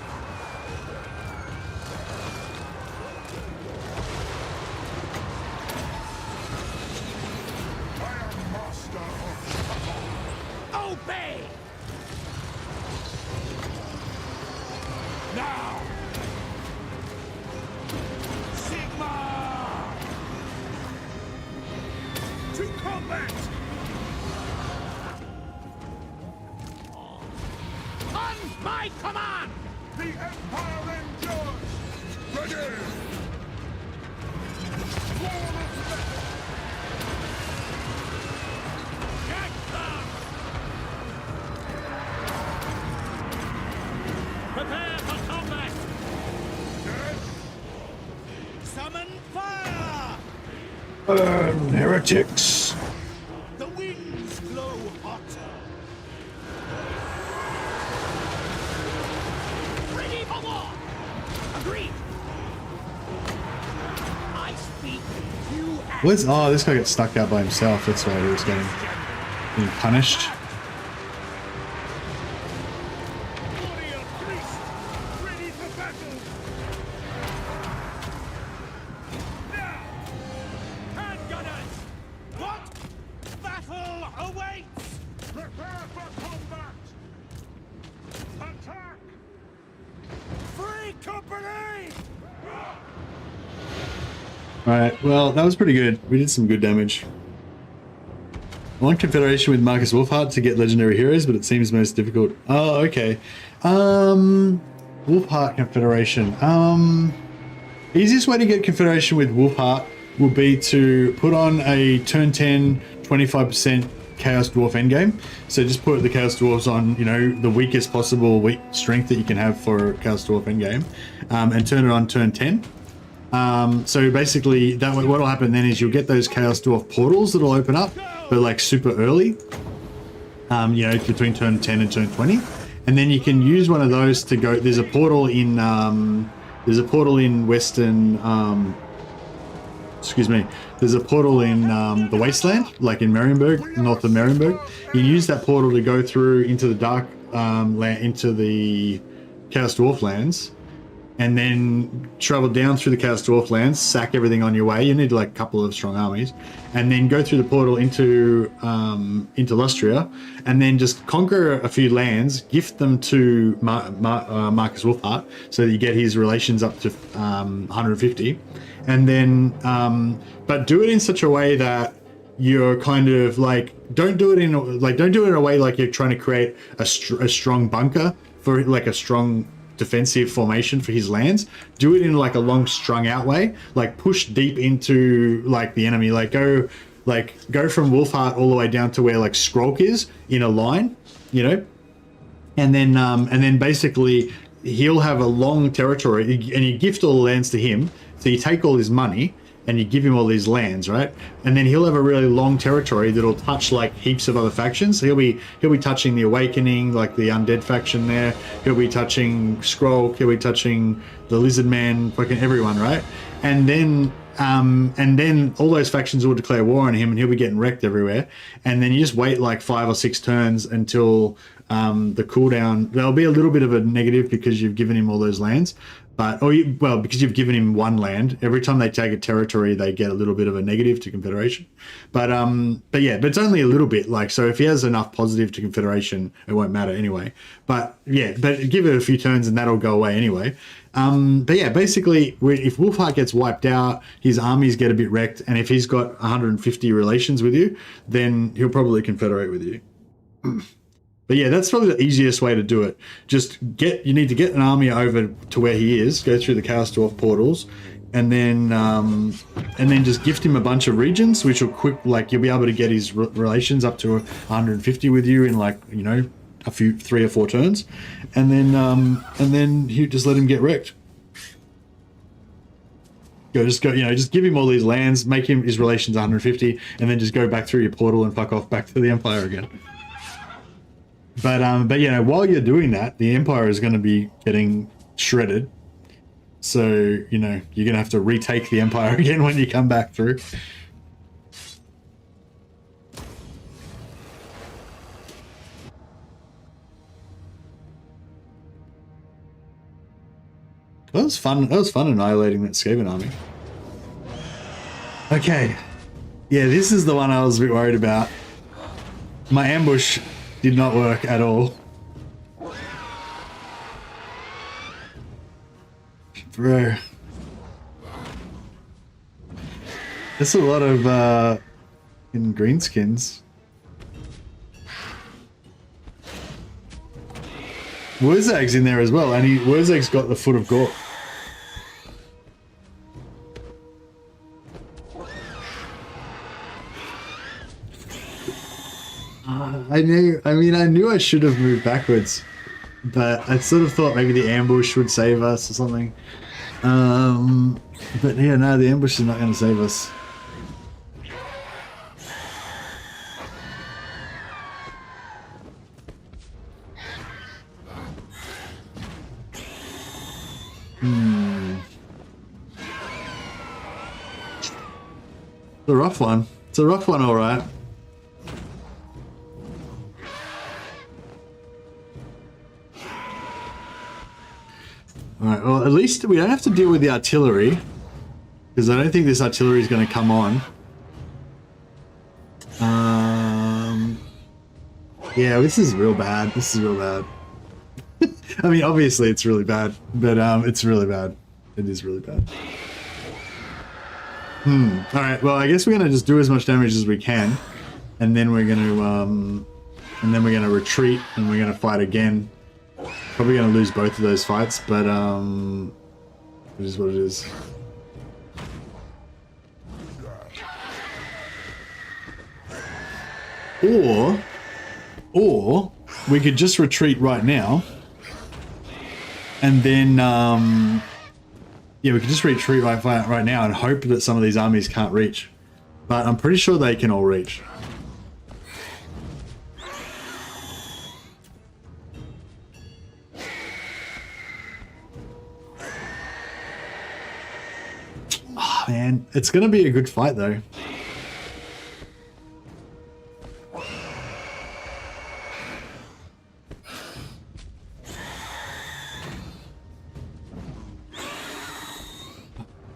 B: I am master of
G: Obey! Now!
B: Sigma! To combat!
G: On my command!
B: The Empire endures! Ready! Form of battle!
G: Get them! Prepare for combat!
B: Summon fire!
A: Burn, heretics!
B: The winds blow hotter!
G: Ready for war! Agreed! I speak, you act.
A: Where's oh, this guy got stuck out by himself. That's why he was getting punished.
B: Warrior priest! Ready for battle! Now!
G: Handgunners!
B: What? Battle awaits! Prepare for combat! Attack! Free company!
A: Alright, well, that was pretty good. We did some good damage. I want Confederation with Marcus Wolfhard to get legendary heroes, but it seems most difficult. Oh, okay. Wolfheart Confederation. Easiest way to get Confederation with Wolfheart will be to put on a turn 10, 25% Chaos Dwarf endgame. So just put the Chaos Dwarves on, you know, the weakest possible weak strength that you can have for Chaos Dwarf endgame, and turn it on turn 10. So basically, that way, what'll happen then is you'll get those Chaos Dwarf portals that'll open up, but like super early, you know, between turn 10 and turn 20, and then you can use one of those to go. There's a portal in Western. Excuse me. There's a portal in the Wasteland, like in Marienburg, north of Marienburg. You use that portal to go through into the dark land, into the Chaos Dwarf lands. And then travel down through the Chaos Dwarf lands, sack everything on your way. You need like a couple of strong armies, and then go through the portal into Lustria, and then just conquer a few lands, gift them to Marcus Wolfhart, so that you get his relations up to 150, and then but do it in such a way that you're kind of like don't do it in a way like you're trying to create a strong bunker for like a strong defensive formation for his lands. Do it in like a long strung out way, like push deep into like the enemy, like go from Wolfheart all the way down to where like Skrolk is in a line, you know, and then basically he'll have a long territory, and you gift all the lands to him, so you take all his money and you give him all these lands, right? And then he'll have a really long territory that'll touch like heaps of other factions. So he'll be touching the Awakening, like the undead faction there. He'll be touching Skrolk. He'll be touching the Lizard Man, fucking everyone, right? And then all those factions will declare war on him, and he'll be getting wrecked everywhere. And then you just wait like 5 or 6 turns until the cooldown. There'll be a little bit of a negative because you've given him all those lands. Because you've given him one land. Every time they take a territory, they get a little bit of a negative to Confederation. But it's only a little bit. Like, so if he has enough positive to Confederation, it won't matter anyway. But give it a few turns and that'll go away anyway. Basically, if Wolfheart gets wiped out, his armies get a bit wrecked, and if he's got 150 relations with you, then he'll probably confederate with you. But yeah, that's probably the easiest way to do it. You need to get an army over to where he is, go through the Chaos Dwarf portals, and then just gift him a bunch of regions, which will you'll be able to get his relations up to 150 with you in a few 3 or 4 turns, and then you just let him get wrecked. Just give him all these lands, make him his relations 150, and then just go back through your portal and fuck off back to the Empire again. But while you're doing that, the Empire is going to be getting shredded. So, you're going to have to retake the Empire again when you come back through. That was fun. That was fun annihilating that Skaven army. Okay. Yeah, this is the one I was a bit worried about. My ambush did not work at all. Bro. There's a lot of in greenskins. Wurzag's in there as well, and Wurzag's got the Foot of Gore. I knew I should have moved backwards, but I sort of thought maybe the ambush would save us or something. But yeah, no, the ambush is not going to save us. It's a rough one. It's a rough one, all right. Alright, well, at least we don't have to deal with the artillery, because I don't think this artillery is going to come on. Yeah, this is real bad. This is real bad. I mean, obviously it's really bad, but it's really bad. It is really bad. Alright, well, I guess we're going to just do as much damage as we can, and then we're going to retreat, and we're going to fight again. Probably going to lose both of those fights, but it is what it is. Or we could just retreat right now, and then yeah, we could just retreat right now and hope that some of these armies can't reach. But I'm pretty sure they can all reach. Oh, man, it's going to be a good fight though.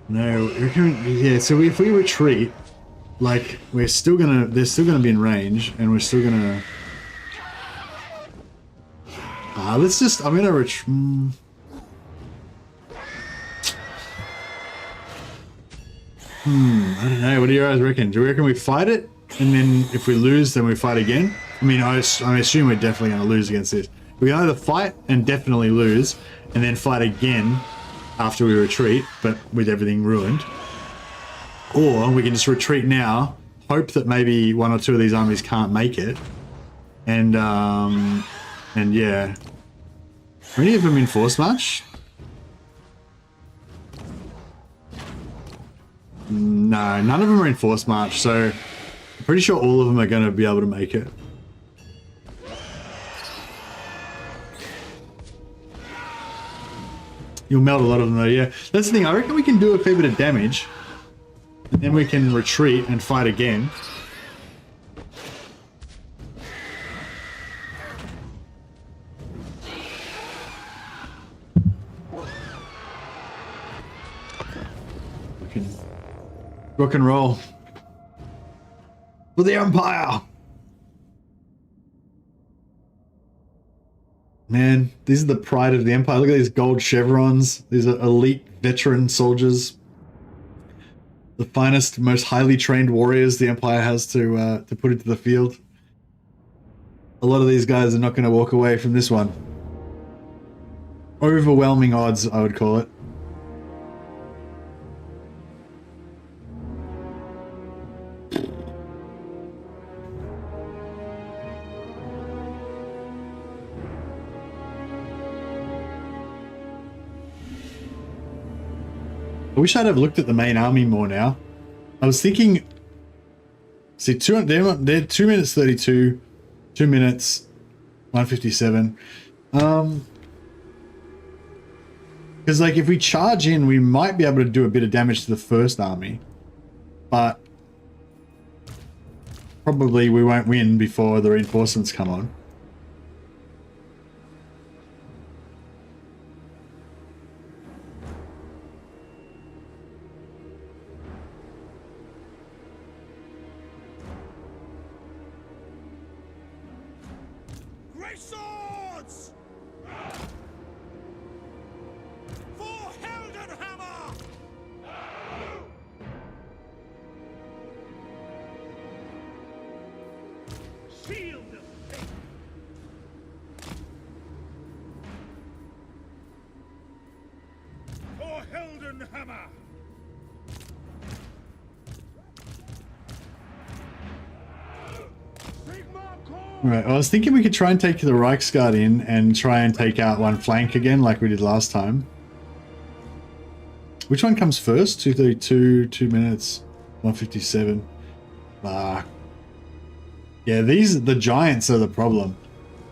A: No, yeah, so if we retreat, like, they're still gonna be in range, and we're still gonna... let's just, I'm gonna retreat... I don't know, what do you guys reckon? Do you reckon we fight it, and then if we lose, then we fight again? I mean, I assume we're definitely gonna lose against this. We can either fight and definitely lose, and then fight again after we retreat, but with everything ruined. Or we can just retreat now, hope that maybe one or two of these armies can't make it, and yeah. Are any of them in force march? No, none of them are in force march, so I'm pretty sure all of them are going to be able to make it. You'll melt a lot of them though, yeah. That's the thing, I reckon we can do a fair bit of damage. And then we can retreat and fight again. We can rock and roll. For the Empire! Man, these are the pride of the Empire. Look at these gold chevrons. These are elite veteran soldiers. The finest, most highly trained warriors the Empire has to put into the field. A lot of these guys are not going to walk away from this one. Overwhelming odds, I would call it. I wish I'd have looked at the main army more now. I was thinking... See, they're 2 minutes 32, 2 minutes 157. Because, like, if we charge in, we might be able to do a bit of damage to the first army. But... probably we won't win before the reinforcements come on.
B: my swords! For Heldenhammer! Shield of faith! For Heldenhammer!
A: Right, I was thinking we could try and take the Reichsguard in and try and take out one flank again like we did last time. Which one comes first? 232, 2 minutes, 157. Yeah, the giants are the problem.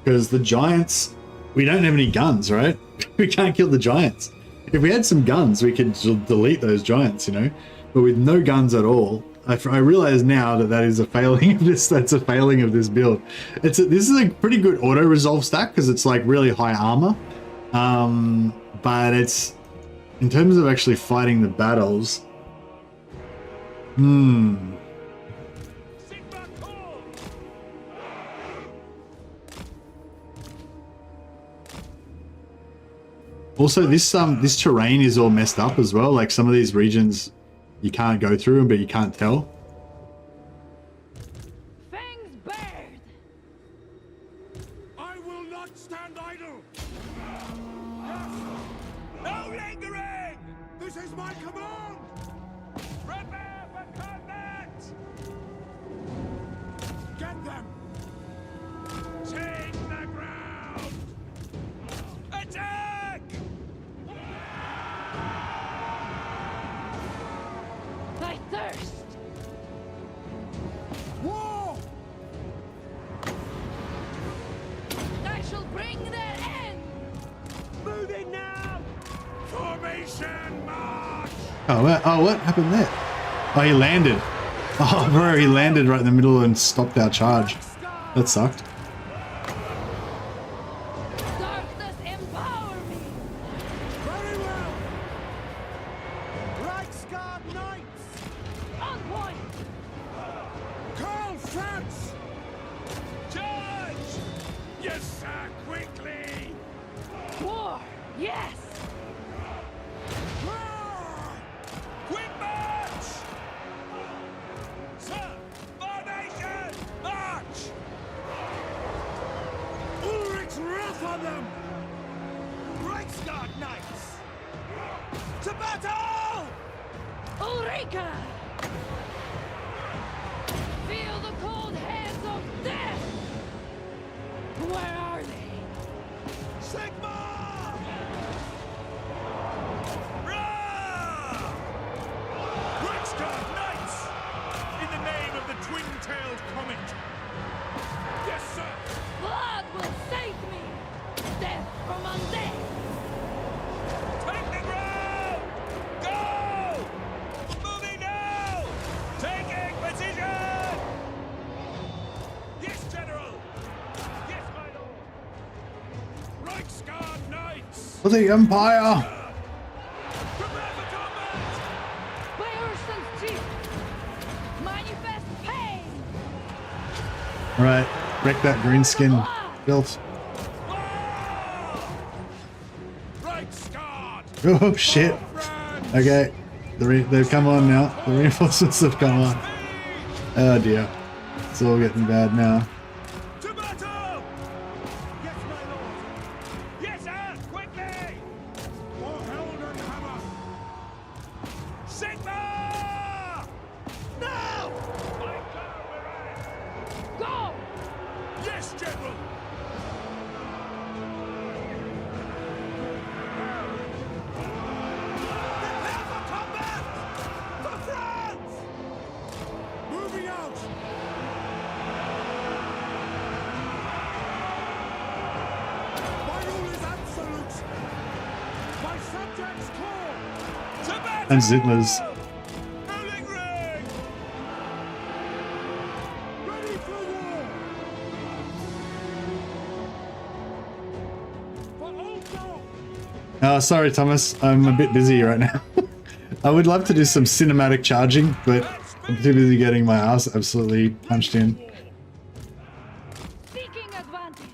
A: Because the giants, we don't have any guns, right? We can't kill the giants. If we had some guns, we could delete those giants, you know? But with no guns at all, I realize now that is a failing of this. That's a failing of this build. This is a pretty good auto resolve stack because it's like really high armor, but it's in terms of actually fighting the battles. Also, this terrain is all messed up as well. Like some of these regions, you can't go through them, but you can't tell.
C: Fangs bared!
B: I will not stand idle! Yes! No lingering! This is my command! Prepare for combat! Get them! Take the ground! Attack!
C: I thirst!
B: War!
C: I shall bring their end!
B: Moving now! Formation march!
A: Oh, what happened there? Oh, he landed. Oh, bro, he landed right in the middle and stopped our charge. That sucked.
C: Darkness empower me!
B: Very well! Reichsguard Knights!
C: On point!
B: Karl Franz! Charge! Yes, sir, quickly!
C: War! Yes!
B: Roar! Quick march! Sir, formation! March! Ulrich's wrath on them! Reichsguard Knights! To battle!
C: Ulrika! Feel the cold hands of death! Where are they?
B: Sigma! Roar! Reichsguard Knights! In the name of the twin-tailed comet! Yes, sir!
C: Blood will save me! Death from undead!
B: Take the ground! Go! Moving now! Taking position! Yes, General! Yes, my lord! Reichsguard Knights!
A: For the Empire!
B: Prepare for combat!
C: By Ursun's chief! Manifest pain!
A: Right, wreck that greenskin built.
B: Reichsguard!
A: Oh shit. Okay, they've come on now. The reinforcements have come on. Oh dear. It's all getting bad now.
B: To battle! Yes, my lord! Yes, sir! Quickly! For Heldenhammer! Sigma! Now! My God, we're at it!
C: Go!
B: Yes, General! Prepare for combat! For France! Moving out! My rule is absolute! My subjects call! To battle!
A: And Zittler's.
B: Rolling ring! Ready for war! For Ulster!
A: Oh, sorry, Thomas. I'm a bit busy right now. I would love to do some cinematic charging, but I'm too busy getting my ass absolutely punched in.
C: Seeking advantage!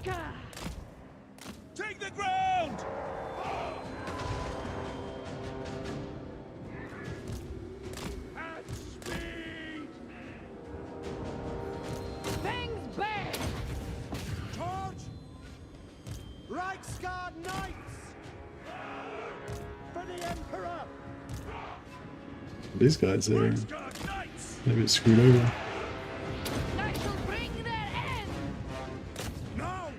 C: Ulrika!
B: Take the ground! At speed!
C: Fangs back!
B: Charge! Reichsguard Knights! For the Emperor!
A: These guys are
B: Reichsguard Knights!
A: a bit screwed over.
C: I shall bring their end!
B: Now!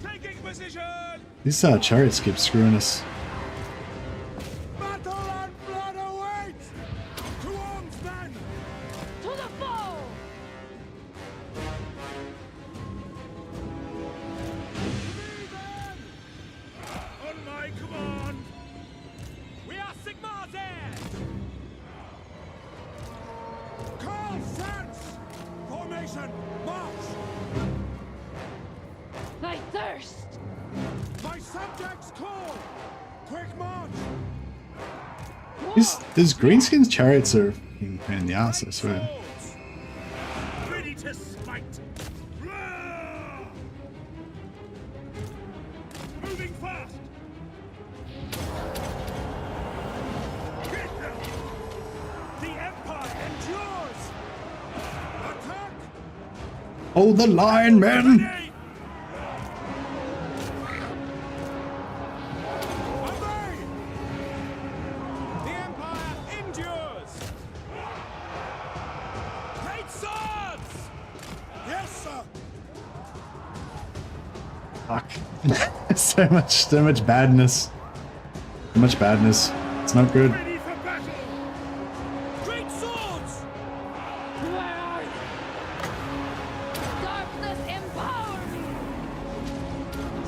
B: Taking position!
A: These chariots keep screwing us.
B: Battle and blood awaits! To arms, men!
C: To the foe!
B: Me then! On my command!
G: We are Sigmar's heirs!
B: Carl France! Formation! March!
C: I thirst!
B: My subjects call! Quick march!
A: These greenskins chariots are fucking pain in the ass, I swear.
B: Swords! Ready to smite! Roar! Moving fast! Get them! The Empire endures! Attack!
A: Hold the line, men!
B: Ready! Obey!
G: The Empire endures!
B: Great swords! Yes, sir!
A: Fuck. so much badness. So much badness. It's not good.
B: Ready for battle! Great swords!
C: Where are you? Darkness empower me!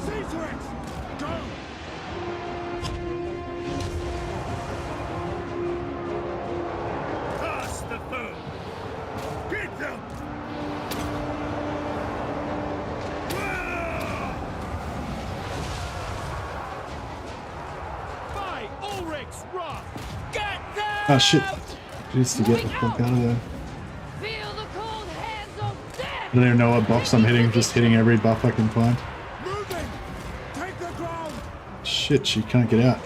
B: See to it! Go! Pass the foe! Get them!
G: By Ulrich's wrath! Get them!
A: Oh shit. Needs to get the fuck out of there.
C: Feel the cold hands of death!
A: I don't even know what buffs I'm hitting, just hitting every buff I can find.
B: Moving! Take the ground!
A: Shit, she can't get out.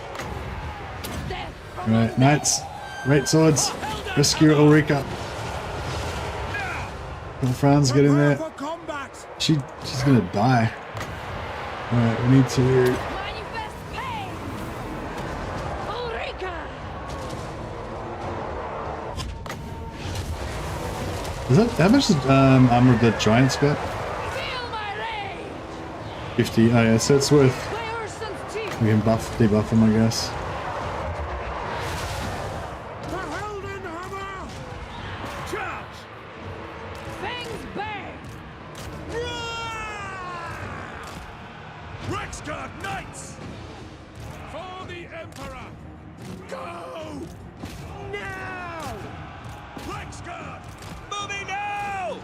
C: Death from
A: Alright, knights. Great swords. Rescue Ulrika. Well, Franz, get in
B: Prepare
A: there.
B: for combat!
A: She's gonna die. Alright, we need to...
C: manifest pain! Ulrika!
A: Is that how much is armor of the giants got?
C: Feel my rage!
A: 50. Oh yeah, so it's worth.
C: By Urson's teeth!
A: We can debuff them, I guess.
B: The Helden Hammer! Charge!
C: Fangs bang!
B: Reichsguard Knights! For the Emperor! Go! Now! Reichsguard! Moving now!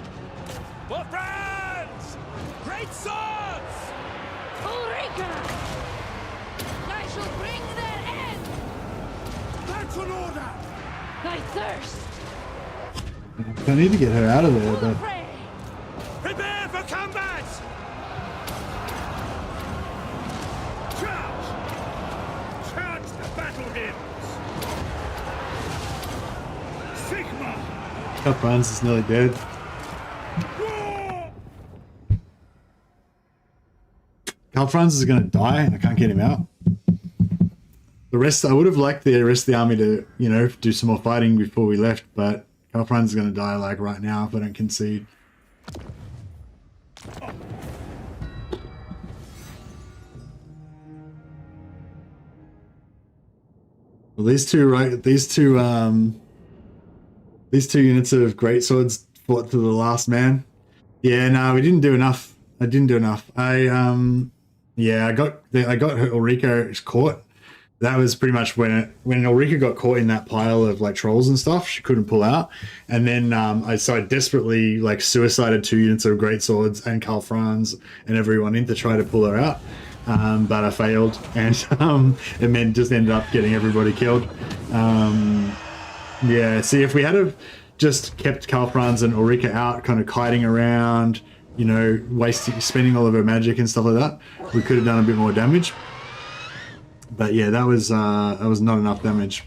B: For France! Great swords!
C: Ulrika! I shall bring their end!
B: That's an order!
C: I thirst!
A: I need to get her out of there,
C: To the
A: but
C: fray!
B: Prepare for combat! Charge! Charge the battle hymns! Sigma!
A: oh, Franz is nearly dead.
B: War!
A: Karl Franz is gonna die. I can't get him out. The rest, I would have liked the rest of the army to, you know, do some more fighting before we left, but Karl Franz is gonna die like right now if I don't concede. Well, these two units of greatswords fought to the last man. Yeah, no, we didn't do enough. I didn't do enough. Yeah, I got her Ulrika caught. That was pretty much when Ulrika got caught in that pile of like trolls and stuff. She couldn't pull out, and then I desperately like suicided 2 units of greatswords and Karl Franz and everyone in to try to pull her out. But I failed, and it meant just ended up getting everybody killed. Yeah, see, if we had just kept Kalfranz and Ulrika out, kind of kiting around, you know, spending all of her magic and stuff like that, we could have done a bit more damage. But yeah, that was not enough damage.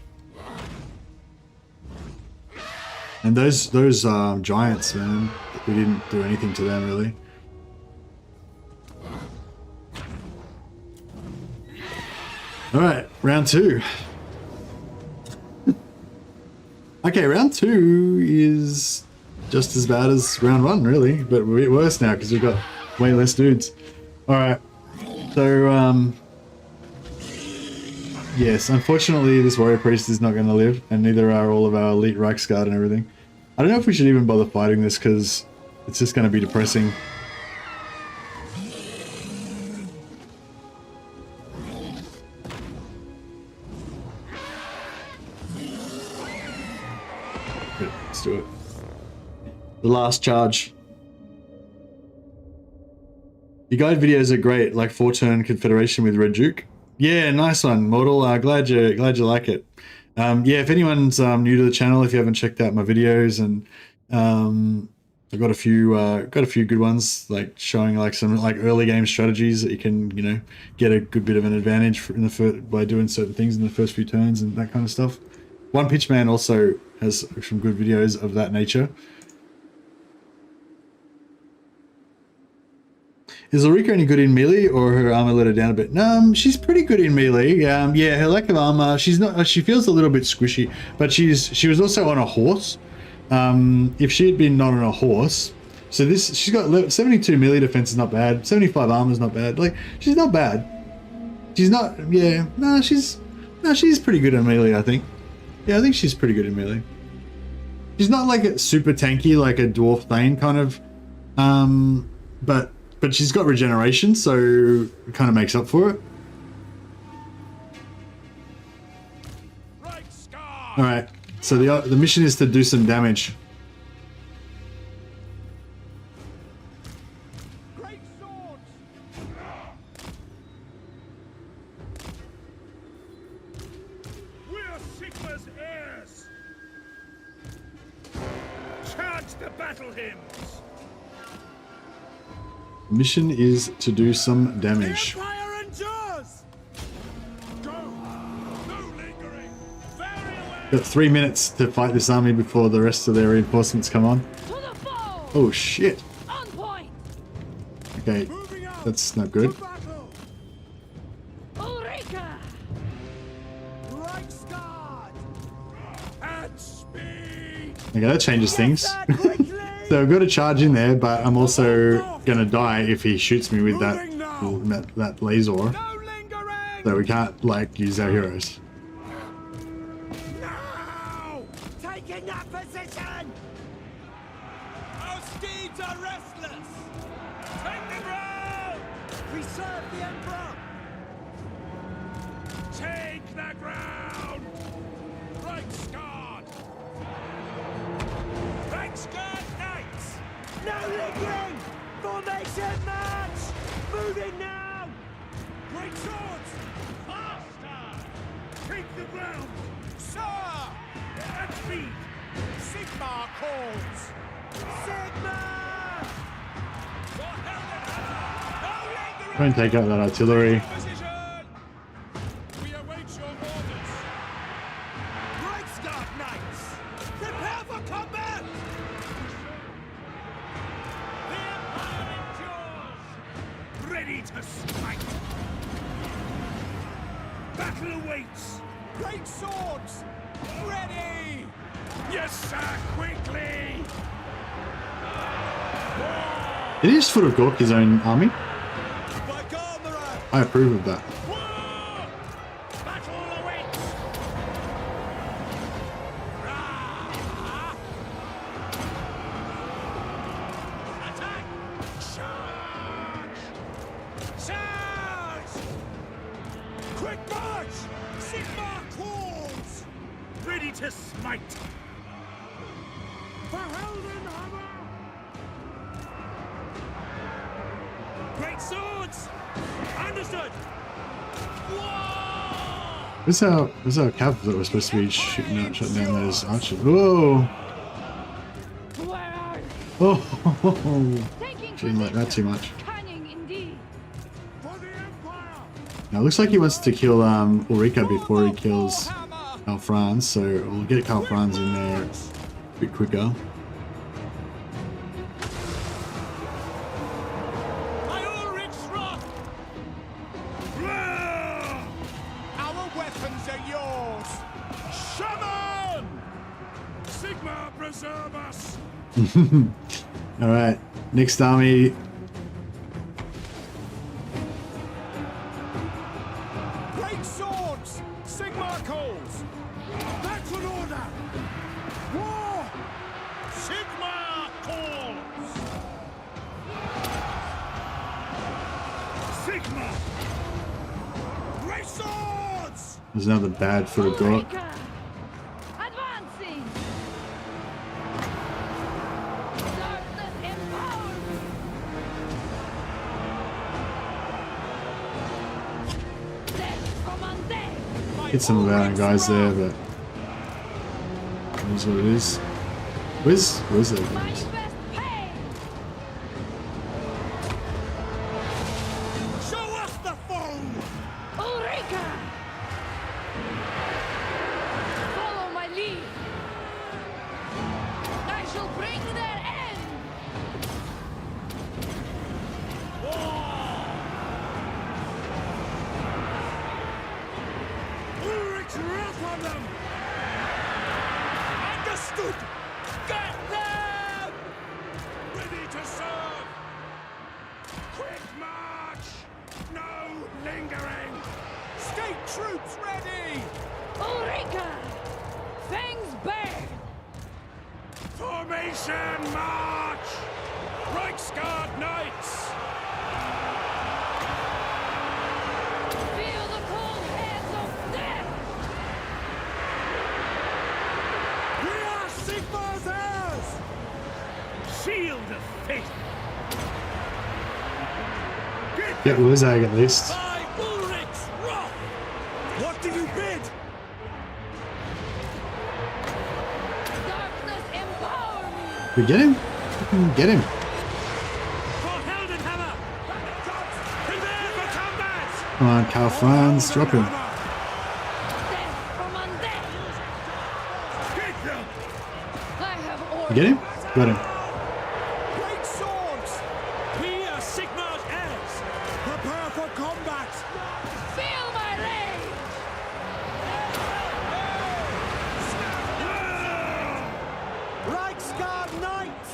A: And those giants, man, we didn't do anything to them really. All right, round 2. Okay, round 2 is just as bad as round 1, really, but we're a bit worse now because we've got way less dudes. All right, so yes, unfortunately, this warrior priest is not going to live, and neither are all of our elite Reichsguard and everything. I don't know if we should even bother fighting this because it's just going to be depressing. Let's do it. The last charge. Your guide videos are great, like 4-turn Confederation with Red Duke. Yeah, nice one, Mortal. Glad you like it. Yeah, if anyone's new to the channel, if you haven't checked out my videos, and I've got a few good ones, like showing like some like early game strategies that you can, you know, get a good bit of an advantage in the by doing certain things in the first few turns and that kind of stuff. One Pitch Man also has some good videos of that nature. Is Ulrika any good in melee, or her armor let her down a bit? No, she's pretty good in melee. Yeah, her lack of armor, she's not. She feels a little bit squishy, but she was also on a horse. If she had been not on a horse, so she's got 72 melee defense is not bad. 75 armor is not bad. Like, she's not bad. She's not. Yeah, she's pretty good in melee, I think. Yeah, I think she's pretty good in melee. She's not like a super tanky like a Dwarf Thane kind of, but she's got regeneration, so it kind of makes up for it. All right, so the mission is to do some damage.
B: Great swords! We're Sigma's heirs! Chant the battle hymns!
A: The mission is to do some damage.
B: The Empire endures! Go! No lingering! Very well!
A: Got 3 minutes to fight this army before the rest of their reinforcements come on.
C: To the foe!
A: Oh shit!
C: On point!
A: Okay, that's not good.
C: Ulrika!
B: Reichsguard! At speed!
A: Okay, that changes things. So I've got to charge in there, but I'm also gonna die if he shoots me with that laser.
B: No lingering!
A: So we can't like use our heroes.
B: Now! Taking that position! Our steeds are restless! Take the ground! We serve the Emperor! Take the ground! Reichsguard! Reichsguard Knights! No lingering! Formation march! Moving now! Great swords! Faster! Take the ground! Sir! At speed! Sigma calls! Sigma!
A: Try and take out that artillery.
B: Position! We await your orders! Reichsguard Knights! Prepare for combat! The Empire endures! Ready to strike! Battle awaits! Great swords! Ready! Yes, sir! Quickly!
A: Did he just Gork his own army?
B: By Garmeran!
A: I approve of that.
B: War! Battle awaits! Rah! Attack! Charge! Charge! Quick march! Sigma calls! Ready to smite! For Heldenhammer! Great swords! Understood! Whoa!
A: This is our cav that we're supposed to be shooting down those archers. Whoa! Oh,
C: Taking
A: didn't like that too much.
C: Cunning indeed.
B: For the Empire!
A: Now it looks like he wants to kill Ulrika before he kills Karl Franz, so we'll get Karl Franz in there a bit quicker.
G: By Ulrich's wrath!
B: Our weapons are yours!
G: Shaman! Sigma, preserve us!
A: Alright, next army.
G: Great swords! Sigma calls!
B: That's an order! War!
G: Sigma calls!
B: Sigma! Great swords!
A: There's another bad foot of Gork.
C: Ulrika! Advancing! Darkness empower me! Death commande!
A: Hit some of our own guys there, but that's what it is. Where's that guys?
C: Manifest pain!
B: Show us the foe!
C: Ulrika! Follow my lead! I shall bring their end!
B: Ulrich's wrath on them!
G: Understood! Get them!
B: Ready to serve! Quick march! No lingering!
G: State troops ready!
C: Ulrika! Fangs bare!
B: Formation march!
G: Reichsguard Knights!
C: Feel the cold hands of death!
B: We are Sigma's heirs!
G: Shield of faith!
A: Get Luzag at least.
G: By Ulrich's wrath!
B: What do you bid?
C: Darkness empower me!
A: We get him? Fucking get him.
G: For Heldenhammer! Prepare for combat!
A: Come on, Karl Franz, drop him.
C: Death commande!
B: Get them!
C: I have
A: You
C: ordered.
A: get him? Got him.
G: Great swords! We are Sigma's heirs!
B: Prepare for combat!
C: Feel my rage!
B: Reichsguard Knights!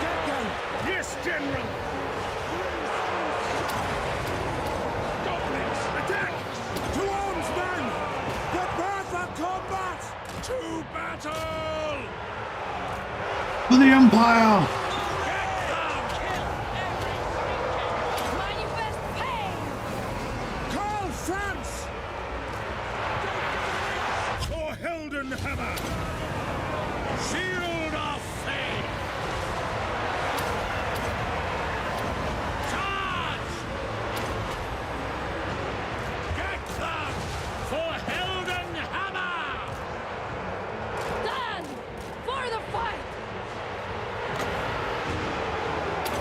B: Get them!
G: Yes, General!
B: Goblins, attack! To arms, men! Prepare for combat!
G: To battle!
A: For the Empire!
C: Manifest pain!
B: Karl Franz!
G: For Heldenhammer! Shield of faith! Charge! Get them! For Heldenhammer!
C: Done! For the fight!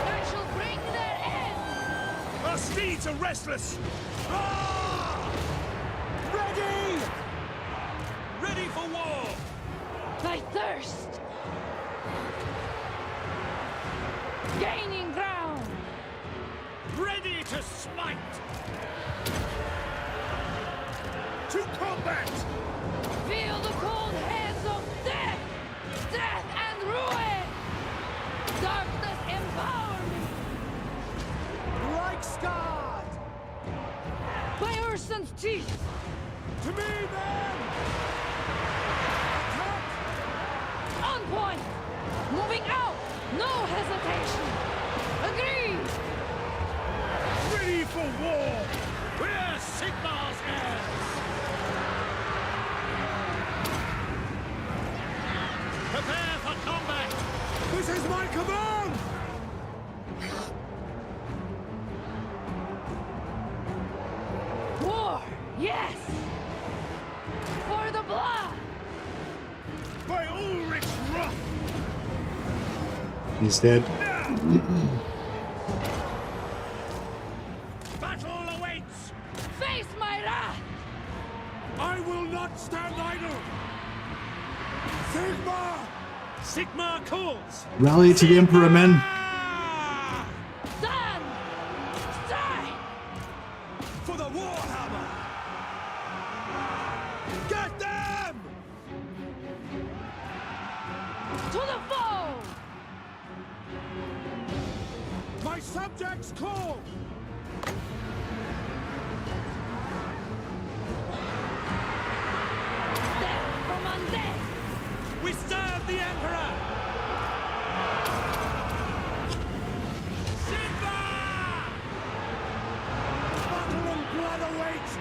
C: I shall bring their end!
G: Our steeds are restless! Ah!
B: Ready!
G: Ready for war!
C: I thirst! Gaining ground!
G: Ready to smite! To combat!
C: Feel the cold hands of death! Death and ruin! Darkness empower me!
B: Reichsguard!
C: By Urson's teeth!
B: To me, then! Attack!
C: On point! Moving out! No hesitation! Agreed!
G: Ready for war! We're Sigma's heirs! Prepare for combat!
B: This is my command!
C: War! Yes! For the blood!
A: He's dead.
G: Battle awaits!
C: Face my wrath!
B: I will not stand idle! Sigma!
G: Sigma calls!
A: Rally to the Emperor, men.
C: Stand! Strike!
B: For the Warhammer! Get them!
C: To the foe!
B: My subjects call!
C: Death from undead!
G: We serve the Emperor! Sigma!
B: Battle and blood awaits!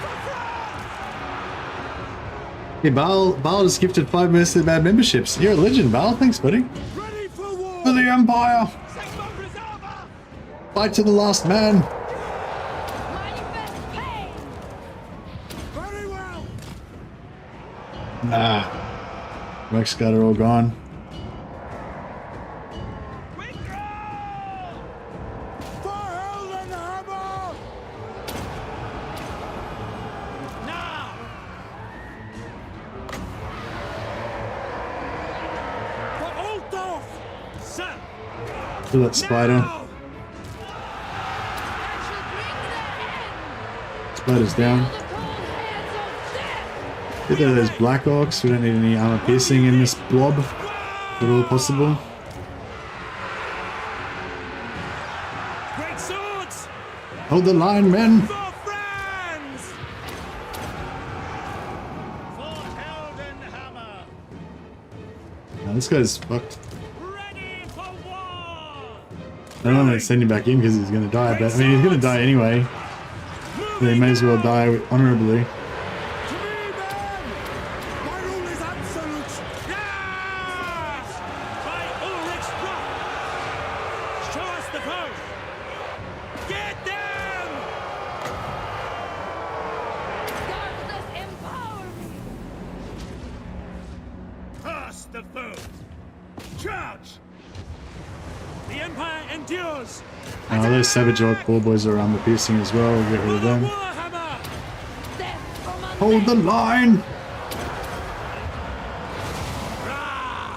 B: For France!
A: Hey, Baal just gifted 5 Mercy Bad memberships. You're a legend, Baal. Thanks, buddy.
B: Ready for war!
A: For the Empire!
B: Sigma Preserver!
A: Fight to the last man!
C: Manifest pain!
B: Very well!
A: Nah. Rex got her all gone.
B: For Heldenhammer!
G: Now!
B: For Altdorf!
G: Sir!
A: To that spider.
G: Now!
C: That shall bring their end!
A: Spider's down.
C: The cold hands of death!
A: Get rid of those Black Orcs. We don't need any armor piercing in this blob. If at all possible.
G: Great swords!
A: Hold the line, men!
G: For France! For Heldenhammer!
A: Now, this guy's fucked.
G: Ready for war!
A: I don't want to send him back in because he's going to die, but I mean, he's going to die anyway. So he may as well die honorably.
B: To me, men! My rule is absolute!
G: Yes! By Ulrich's wrath! Show us the foe! Get them!
C: Darkness empower me!
G: Pass the foe! Charge! The Empire endures!
A: Now, those Savage Orc Ball Boys are armor piercing as well. We'll get rid of them.
G: Warhammer!
C: Death from undead!
A: Hold the line!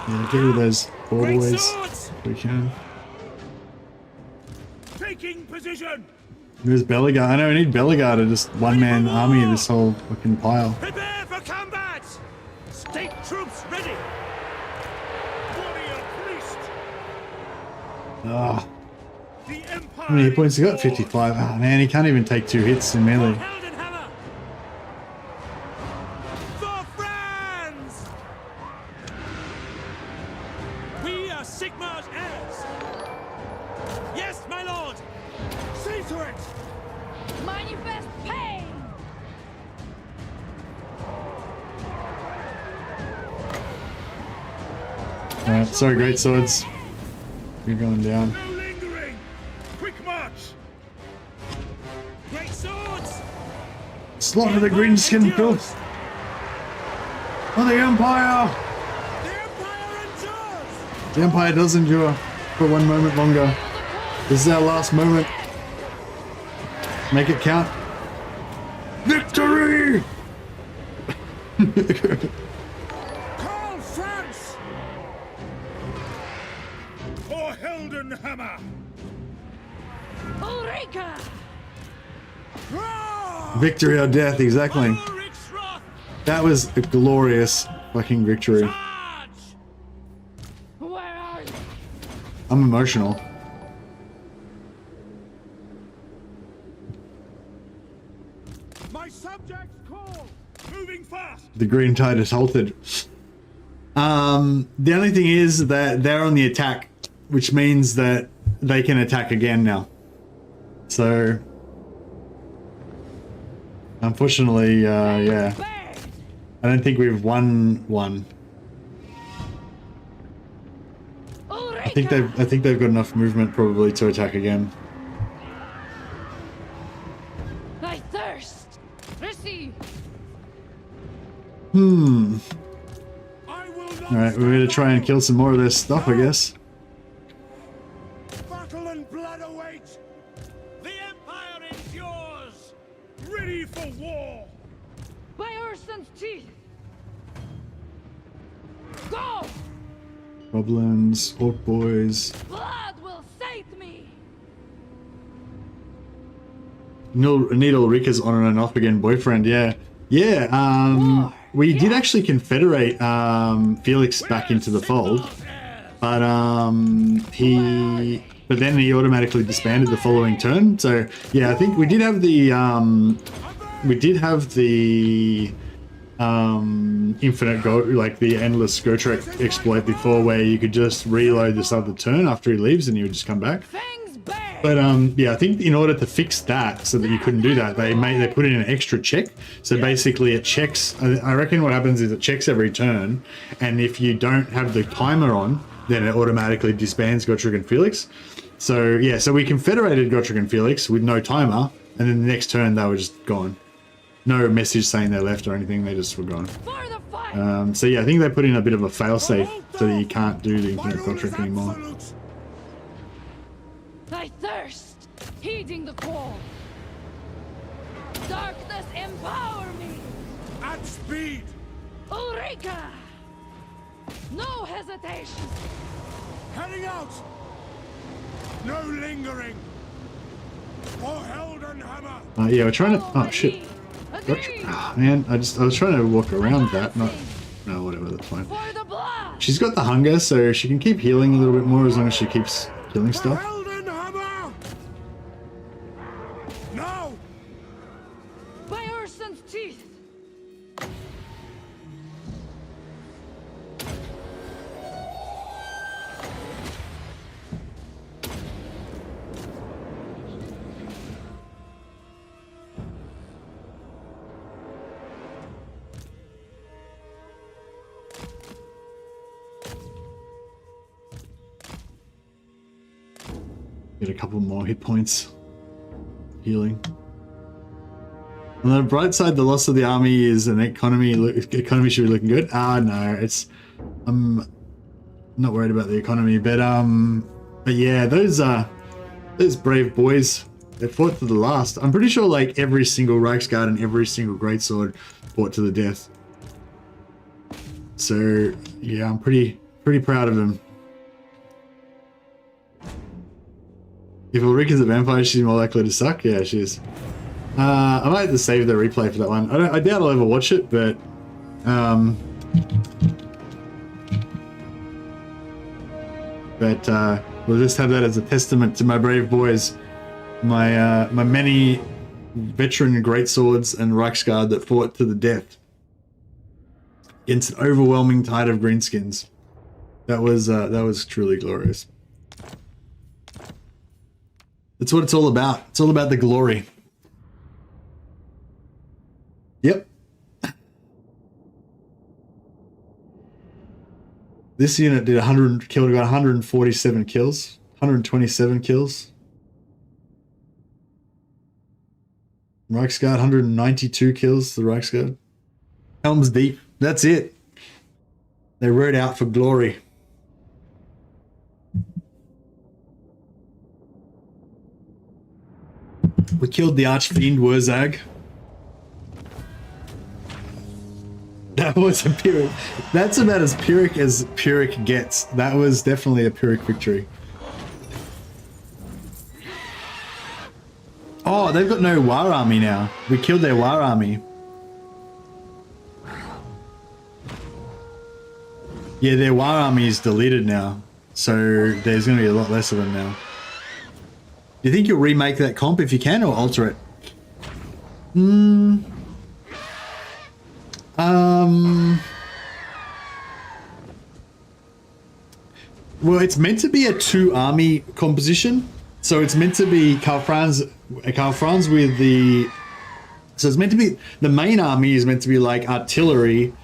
A: Yeah, get rid of those Ball
G: Great
A: Boys
G: swords!
A: if we can.
G: Taking position!
A: Where's Belligar? I know we need Belligar to just one-man army this whole fucking pile.
G: Prepare for combat! State troops ready! Warrior priest!
A: Ah,
G: The Empire!
A: how many hit points he got? 55. Oh man, he can't even take 2 hits in melee.
G: Heldenhammer! For France! We are Sigmar's heirs! Yes, my lord!
B: See to it!
C: Manifest pain!
A: Alright, sorry, great swords. You're going down.
G: No lingering! Quick march! Great swords!
A: Slaughter the greenskin filth! For the Empire!
B: The Empire endures!
A: The Empire does endure for 1 moment longer. This is our last moment. Make it count. Victory!
B: Call France!
G: For Heldenhammer!
C: Ulrika!
B: Roar!
A: Victory or death, exactly.
G: Ulrich's wrath!
A: That was a glorious fucking victory.
G: Charge!
C: Where are they?
A: I'm emotional.
B: My subjects call!
G: Moving fast!
A: The green tide is halted. The only thing is that they're on the attack, which means that they can attack again now. So, unfortunately, yeah, I don't think we've won one. I think they've got enough movement probably to attack again.
C: I thirst! Receive!
B: I will
A: Alright, we're gonna try and kill some more of their stuff, I guess.
B: Battle and blood await.
G: The Empire is yours! Ready for war!
C: By Urson's teeth! Go!
A: Goblins, orc boys.
C: Blood will sate me!
A: Need Ulrika's on and off again boyfriend, yeah. Yeah, we did actually confederate Felix back into the fold. But then he automatically disbanded the following turn. So yeah, I think we did have the infinite go, like the endless go trek exploit before, where you could just reload this other turn after he leaves and he would just come back. But yeah, I think in order to fix that so that you couldn't do that, they put in an extra check. So basically it checks, I reckon what happens is it checks every turn, and if you don't have the timer on, then it automatically disbands Gotrek and Felix. So yeah, so we confederated Gotrek and Felix with no timer, and then the next turn they were just gone. No message saying they left or anything, they just were gone. So yeah, I think they put in a bit of a failsafe so that you can't do the infinite Gotrek anymore.
C: I thirst, heeding the call. Darkness empower me.
B: At speed.
C: Ulrika! No hesitation.
B: Heading out. No lingering. For Heldenhammer.
A: Yeah, we're trying to. Oh shit! Oh, man, I was trying to walk around that. No, whatever. That's fine. She's got the hunger, so she can keep healing a little bit more as long as she keeps killing stuff.
B: Heldenhammer. Now.
C: By Urson's teeth.
A: Get a couple more hit points. Healing. On the bright side, the loss of the army is an economy. Economy should be looking good. No, it's. I'm not worried about the economy, but yeah, those brave boys, they fought to the last. I'm pretty sure like every single Reichsguard and every single greatsword fought to the death. So yeah, I'm pretty proud of them. If Ulrika's a vampire, she's more likely to suck. Yeah, she is. I might have to save the replay for that one. I doubt I'll ever watch it, but we'll just have that as a testament to my brave boys, my many veteran greatswords and Reichsguard that fought to the death against an overwhelming tide of greenskins. That was truly glorious. That's what it's all about. It's all about the glory. Yep. This unit did 100 kills, got 147 kills, 127 kills. Reichsguard, 192 kills, the Reichsguard. Helm's Deep, that's it. They rode out for glory. We killed the Archfiend Wurzag. That was a Pyrrhic. That's about as Pyrrhic gets. That was definitely a Pyrrhic victory. Oh, they've got no War Army now. We killed their War Army. Yeah, their War Army is deleted now. So there's going to be a lot less of them now. Do you think you'll remake that comp if you can, or alter it? Well, it's meant to be a 2-army composition, so it's meant to be Karl Franz with the. So it's meant to be the main army is meant to be like artillery,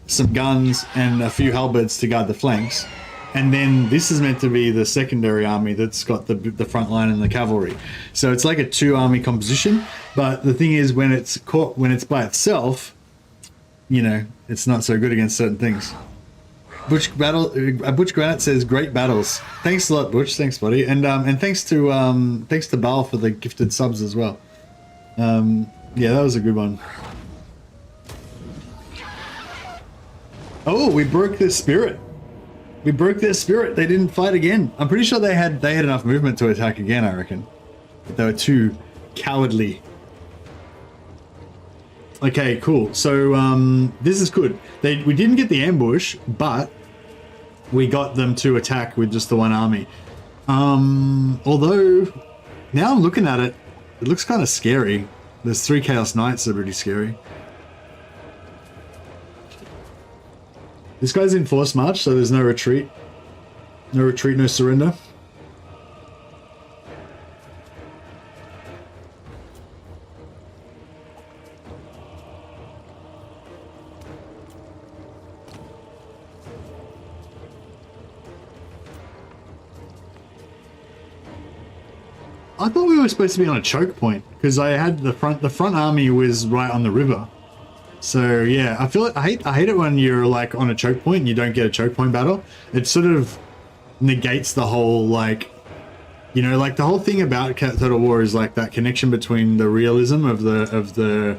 A: some guns, and a few halberds to guard the flanks. And then this is meant to be the secondary army that's got the front line and the cavalry. So it's like a 2-army composition. But the thing is, when it's by itself, you know, it's not so good against certain things. Butch Granite says great battles. Thanks a lot, Butch. Thanks, buddy. And thanks to Bal for the gifted subs as well. Yeah, that was a good one. Oh, we broke their spirit. We broke their spirit. They didn't fight again. I'm pretty sure they had enough movement to attack again, I reckon. But they were too cowardly. Okay, cool. So this is good. We didn't get the ambush, but we got them to attack with just the one army. Although now I'm looking at it, it looks kind of scary. There's 3 Chaos Knights that are pretty scary. This guy's in force march, so there's no retreat. No retreat, no surrender. I thought we were supposed to be on a choke point because I had the front army was right on the river. So yeah, I feel I hate it when you're like on a choke point and you don't get a choke point battle. It sort of negates the whole, like, you know, like the whole thing about Total War is like that connection between the realism of the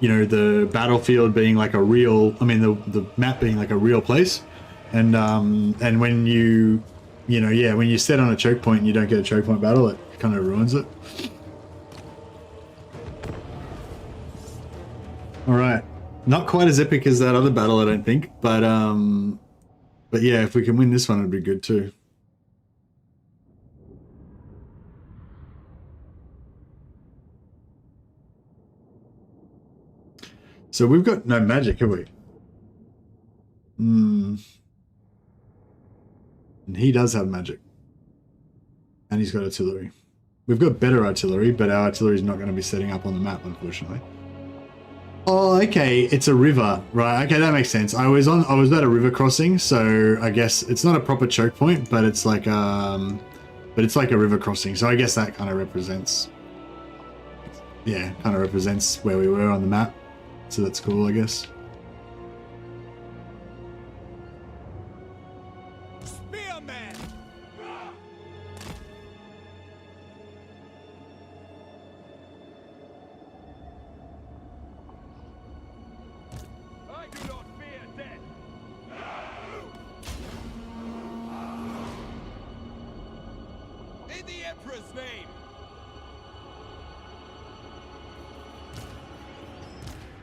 A: you know, the battlefield being like a real, I mean the map being like a real place, and when you know, yeah, when you set on a choke point and you don't get a choke point battle, it kind of ruins it. All right. Not quite as epic as that other battle, I don't think, but yeah, if we can win this one, it'd be good too. So we've got no magic, have we? And he does have magic. And he's got artillery. We've got better artillery, but our artillery is not going to be setting up on the map, unfortunately. Oh, okay, it's a river, right? Okay, that makes sense. I was at a river crossing, so I guess it's not a proper choke point, but it's like a river crossing. So I guess that kind of represents, yeah, kind of represents where we were on the map. So that's cool, I guess.
B: Spearman! I do not fear death. In the Emperor's name.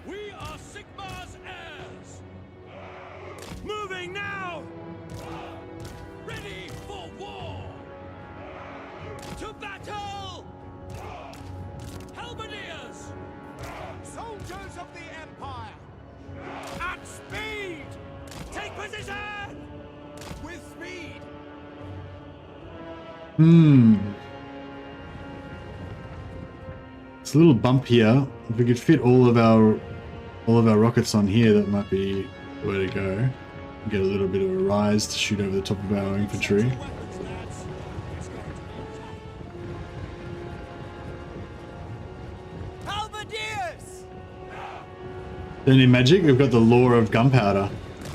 B: We are Sigmar's heirs. Moving now. Ready for war. To battle. Halberdiers. Soldiers of the Empire. At speed. Take position. With speed.
A: It's a little bump here. If we could fit all of our rockets on here, that might be the way to go. Get a little bit of a rise to shoot over the top of our infantry.
B: Halberdiers.
A: Don't need magic. We've got the lore of gunpowder.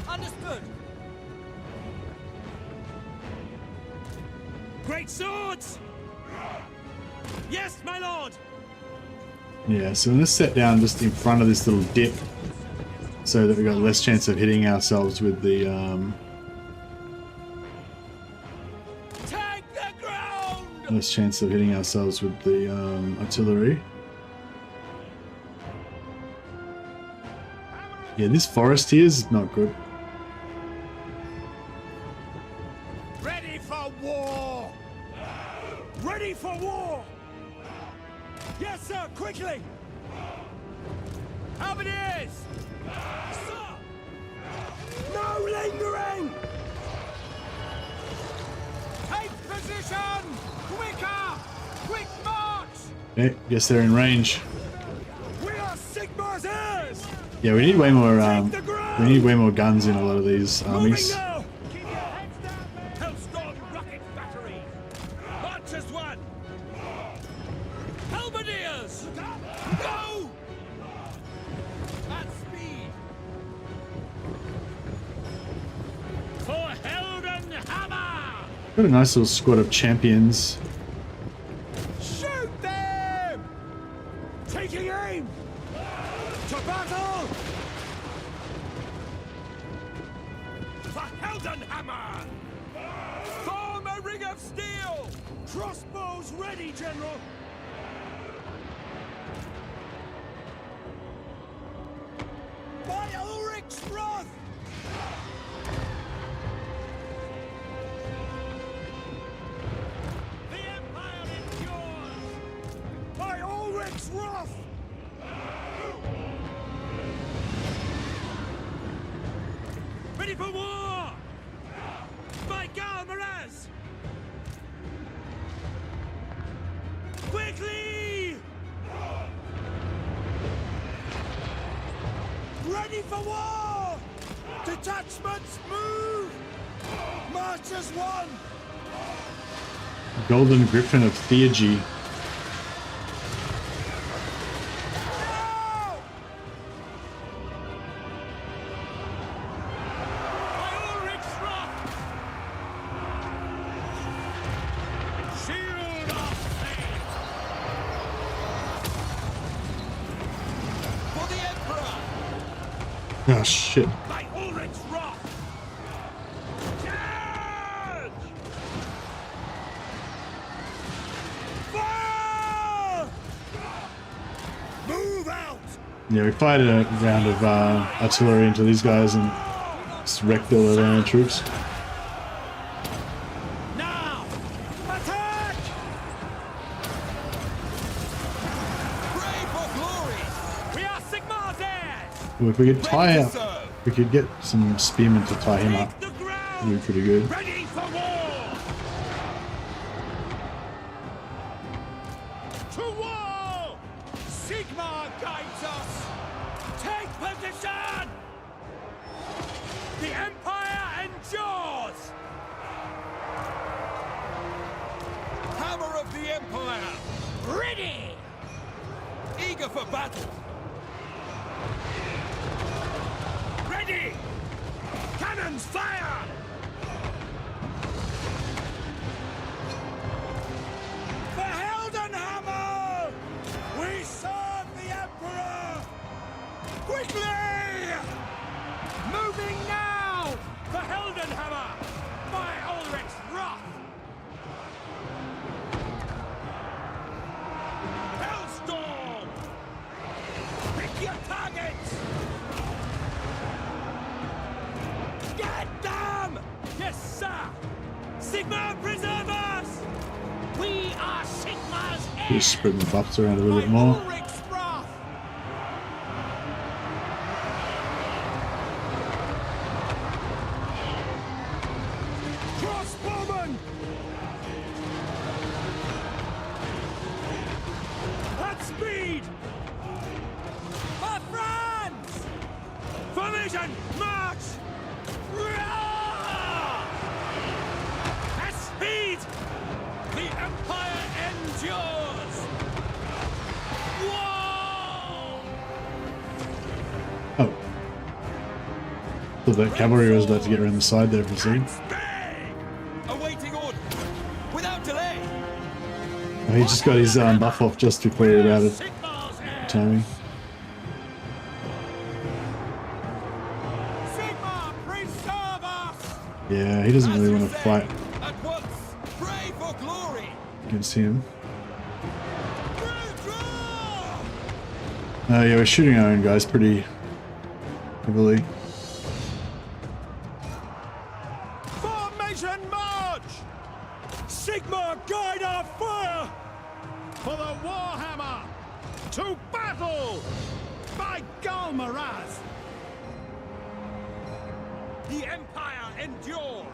B: Understood. Great swords. Yes, my lord.
A: Yeah, so let's set down just in front of this little dip so that we've got less chance of hitting ourselves with the
B: Take the ground.
A: less chance of hitting ourselves with the artillery. Yeah, this forest here is not good.
B: Ready for war. Ready for war. Yes, sir, quickly! Halberdiers! Sir! No lingering! Take position! Quicker! Quick march!
A: Okay, guess they're in range.
B: We are Sigmar's heirs!
A: Yeah, we need way more guns in a lot of these armies.
B: Moving now! Keep your heads down, men! Hellstorm rocket battery! March as one! Halberdiers! Go! At speed!
A: Got a nice little squad of champions.
B: Shoot them! Taking aim! To battle!
G: For Heldenhammer! Form a ring of steel!
B: Crossbows ready, General! By Ulrich's wrath!
G: The Empire endures!
B: By Ulrich's wrath!
G: Ready for war! By Galmaraz! Quickly!
B: Ready for war! Detachments move! March as one!
A: Golden Griffin of Theurgy.
B: Now!
G: By Ulrich's wrath! Shield of faith! For the Emperor!
A: Oh shit.
G: By Ulrich's wrath! Charge!
B: Fire! Move out!
A: Yeah, we fired a round of artillery into these guys and just wrecked all their own troops.
B: Now! Attack!
G: Pray for glory! We are Sigmar's heirs!
A: Well, if we could tie
G: Ready
A: up,
G: to serve!
A: we could get some spearmen to tie him up.
G: Take the
A: That'd
G: ground!
A: be pretty good.
G: Ready for war! To war! Sigmar guides us! Take position! The Empire endures! Hammer of the Empire! Ready! Eager for battle! Ready! Cannons fire!
B: For Heldenhammer! We serve the Emperor! Quickly!
G: Moving now! For Heldenhammer! By Ulrich's wrath! Hellstorm! Pick your targets! Get them! Yes, sir! Sigmar, preserve us! We are Sigmar's heirs!
A: Just spread the buffs around a little
G: By
A: bit more.
G: Ulrich's wrath!
B: Crossbowmen! At speed!
G: For France! Formation, march! Roar! At speed! The Empire endures! Whoa!
A: Oh. So that cavalry was about to get around the side there for a second.
G: Stay! Awaiting order! Without delay!
A: Oh, he just got his buff off just before he routed
G: Sigmar's heirs!
A: timing.
G: Sigmar, preserve us!
A: Yeah, he doesn't really want to fight
G: At once, pray for glory!
A: against him.
G: Withdraw!
A: Yeah, we're shooting our own guys pretty heavily.
B: Formation march! Sigmar, guide our fire!
G: For the Warhammer! To battle! By Galmaraz! The Empire endures!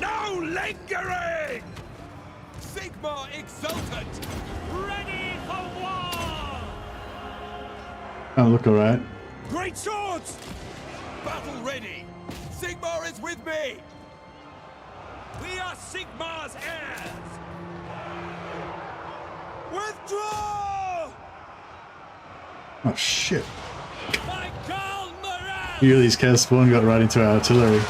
G: No lingering! Sigmar exultant! Ready for war!
A: Oh, look alright.
B: Great swords!
G: Battle ready! Sigmar is with me! We are Sigmar's heirs!
B: Withdraw!
A: Oh shit.
G: By Galmaraz!
A: Ulysses cast spawn got right into our artillery.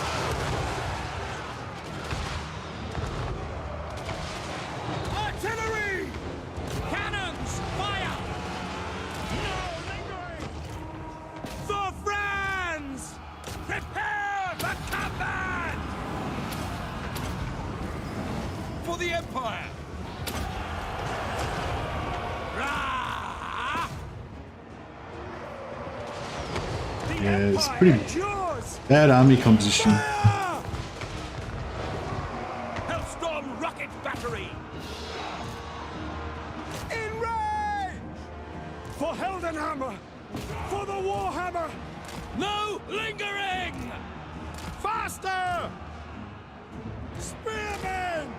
E: the Empire! Rah!
A: Yeah, it's pretty bad army composition.
G: Hellstorm rocket battery!
B: In range! For Heldenhammer! For the Warhammer!
G: No lingering!
B: Faster! Spearmen!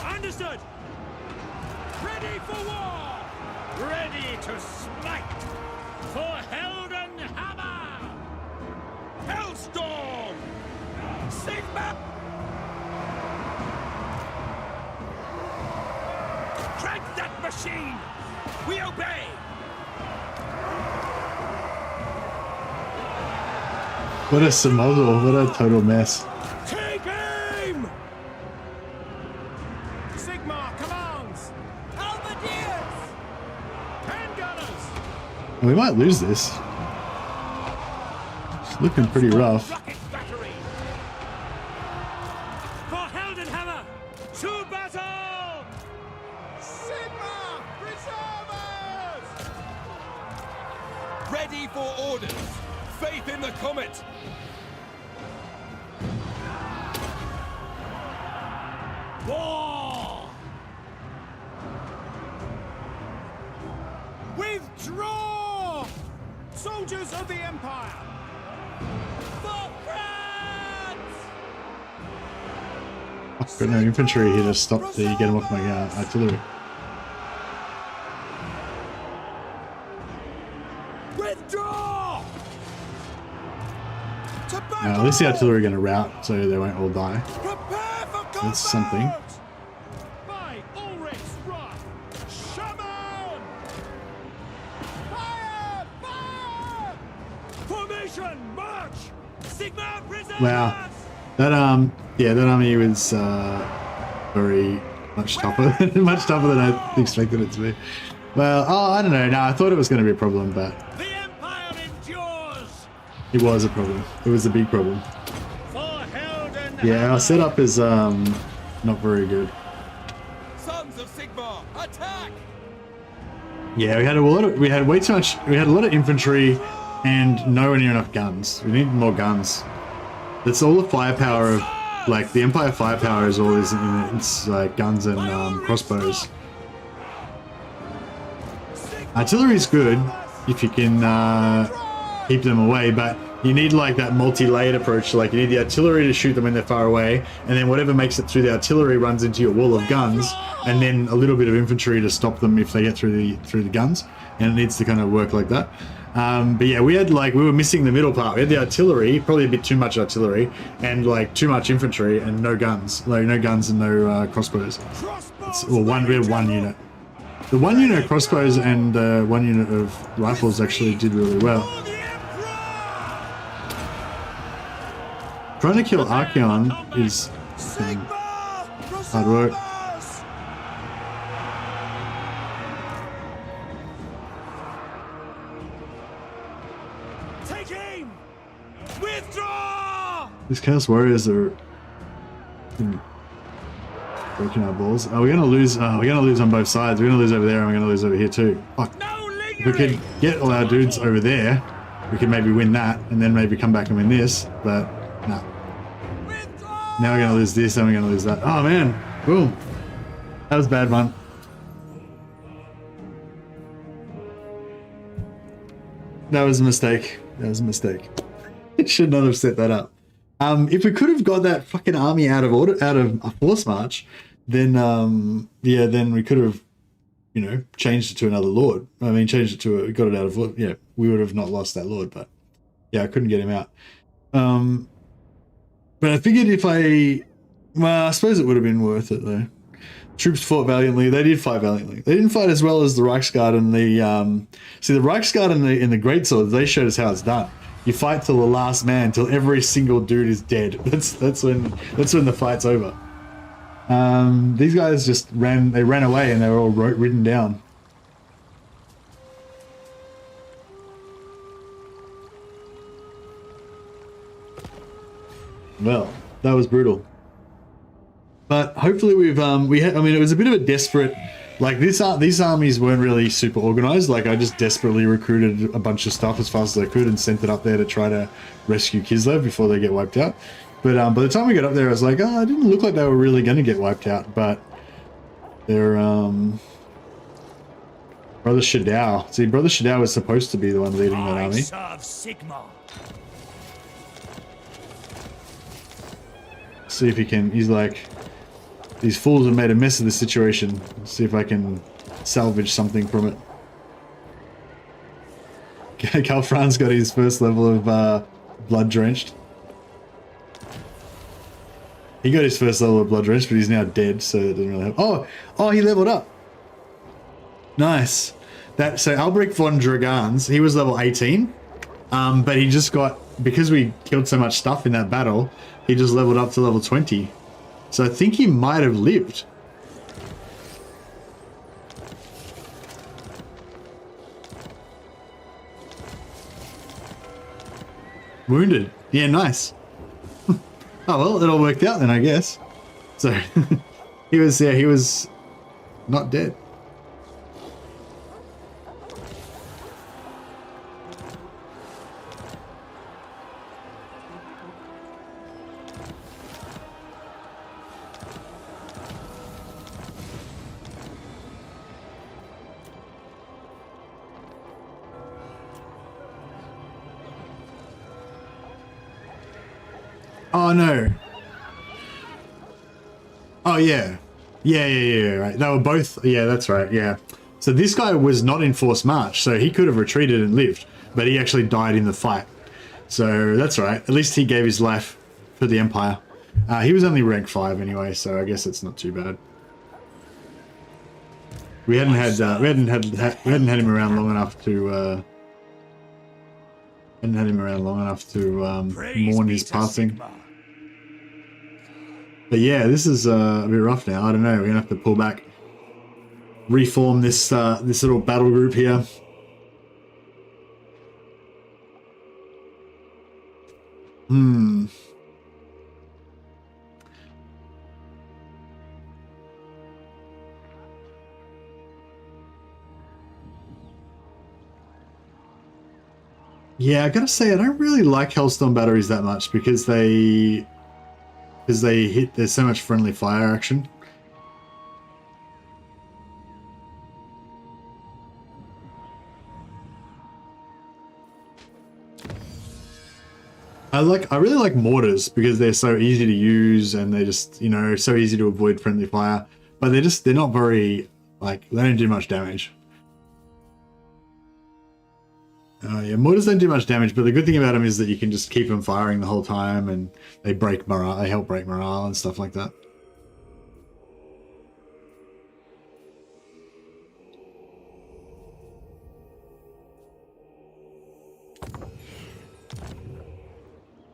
G: Understood! Ready for war! Ready to smite! For Heldenhammer! Hellstorm! Sigma! Crank that machine! We obey!
A: What a smuggle, what a total mess.
B: Take aim! Sigma commands!
G: Halberdiers!
B: Handgunners!
A: We might lose this. It's looking pretty rough.
G: Rocket battery! For Heldenhammer! To battle!
B: Sigma! Preservers!
E: Ready for orders! Faith in the comet!
G: War!
B: Withdraw! Soldiers of the Empire!
G: For France!
A: I've got no infantry here to stop the get them off my artillery.
B: Withdraw! To battle!
A: At least the artillery are going to rout so they won't all die.
B: Prepare for combat!
A: That's something.
B: By Ulrich's right! Shaman! Fire! Fire! Formation! March!
G: Sigma preservers!
A: Wow. That yeah, that army was very much tougher, much tougher than I expected it to be. Well, oh, I don't know. No, I thought it was going to be a problem, but
G: The Empire endures!
A: it was a problem. It was a big problem.
G: For Heldenhammer!
A: Yeah, our setup is not very good.
E: Sons of Sigmar, attack!
A: Yeah, we had way too much. We had a lot of infantry and nowhere near enough guns. We need more guns. That's all the firepower of, like, the Empire firepower is always in its like guns and crossbows. Artillery's good if you can keep them away, but you need like that multi-layered approach. Like, you need the artillery to shoot them when they're far away, and then whatever makes it through the artillery runs into your wall of guns, and then a little bit of infantry to stop them if they get through the guns. And it needs to kind of work like that. But yeah, we were missing the middle part. We had the artillery, probably a bit too much artillery, and like too much infantry and no guns. Like no guns and no crossbows. We had one unit. The one unit of crossbows and one unit of rifles actually did really well. Trying to kill Archeon is hard work.
B: Take aim! Withdraw!
A: These Chaos Warriors are breaking our balls. Oh, we're gonna lose. We're gonna lose on both sides. We're gonna lose over there, and we're gonna lose over here too. Fuck. If we could get all our dudes over there, we could maybe win that, and then maybe come back and win this. But no. Now we're gonna lose this, and we're gonna lose that. Oh man, boom. That was a bad one. That was a mistake. That was a mistake. It should not have set that up. If we could have got that fucking army out of a force march, then yeah, then we could have, you know, changed it to another lord. I mean, changed it to got it out of, yeah, we would have not lost that lord, but yeah, I couldn't get him out. But I figured well, I suppose it would have been worth it though. Troops fought valiantly. They did fight valiantly. They didn't fight as well as the Reichsguard and the see the Reichsguard and the Great Swords. They showed us how it's done. You fight till the last man, till every single dude is dead. That's when the fight's over. These guys just ran away and they were all ridden down. Well, that was brutal. But hopefully we've I mean, it was a bit of a desperate, like these armies weren't really super organized. Like I just desperately recruited a bunch of stuff as fast as I could and sent it up there to try to rescue Kislev before they get wiped out. But by the time we got up there, I was like, oh, it didn't look like they were really going to get wiped out. But they're Brother Shadao. See, Brother Shadao was supposed to be the one leading that army.
B: Serve Sigma.
A: See if he can. He's like, these fools have made a mess of the situation. Let's see if I can salvage something from it. Calfran's got his first level of blood drenched. He got his first level of blood drenched, but he's now dead, so it doesn't really help. Oh, he leveled up. Nice. So Albrecht von Dragans, he was level 18, but he just got, because we killed so much stuff in that battle, he just leveled up to level 20. So I think he might have lived. Wounded. Yeah, nice. Oh well, it all worked out then, I guess. So he was not dead. Oh no. Oh yeah. Yeah, right. They were both, yeah, that's right, yeah. So this guy was not in forced march, so he could have retreated and lived, but he actually died in the fight. So that's right. At least he gave his life for the Empire. He was only rank 5 anyway, so I guess it's not too bad. We hadn't had him around long enough to mourn his passing. But yeah, this is a bit rough now. I don't know. We're gonna have to pull back, reform this this little battle group here. Yeah, I gotta say, I don't really like Hellstorm batteries that much because there's so much friendly fire action. I really like mortars because they're so easy to use and they just, you know, so easy to avoid friendly fire, but they're not very, like, they don't do much damage. Yeah, mortars don't do much damage, but the good thing about them is that you can just keep them firing the whole time, and they break morale. They help break morale and stuff like that.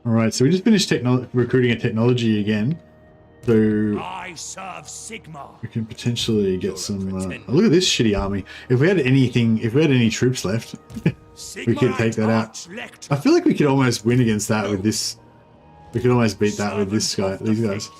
A: All right, so we just finished recruiting a technology again, so
B: I serve Sigma.
A: we can potentially get some. Look at this shitty army. If we had any troops left. We could take that out. I feel like we could almost win against that with this. We could almost beat that with this guy, these guys.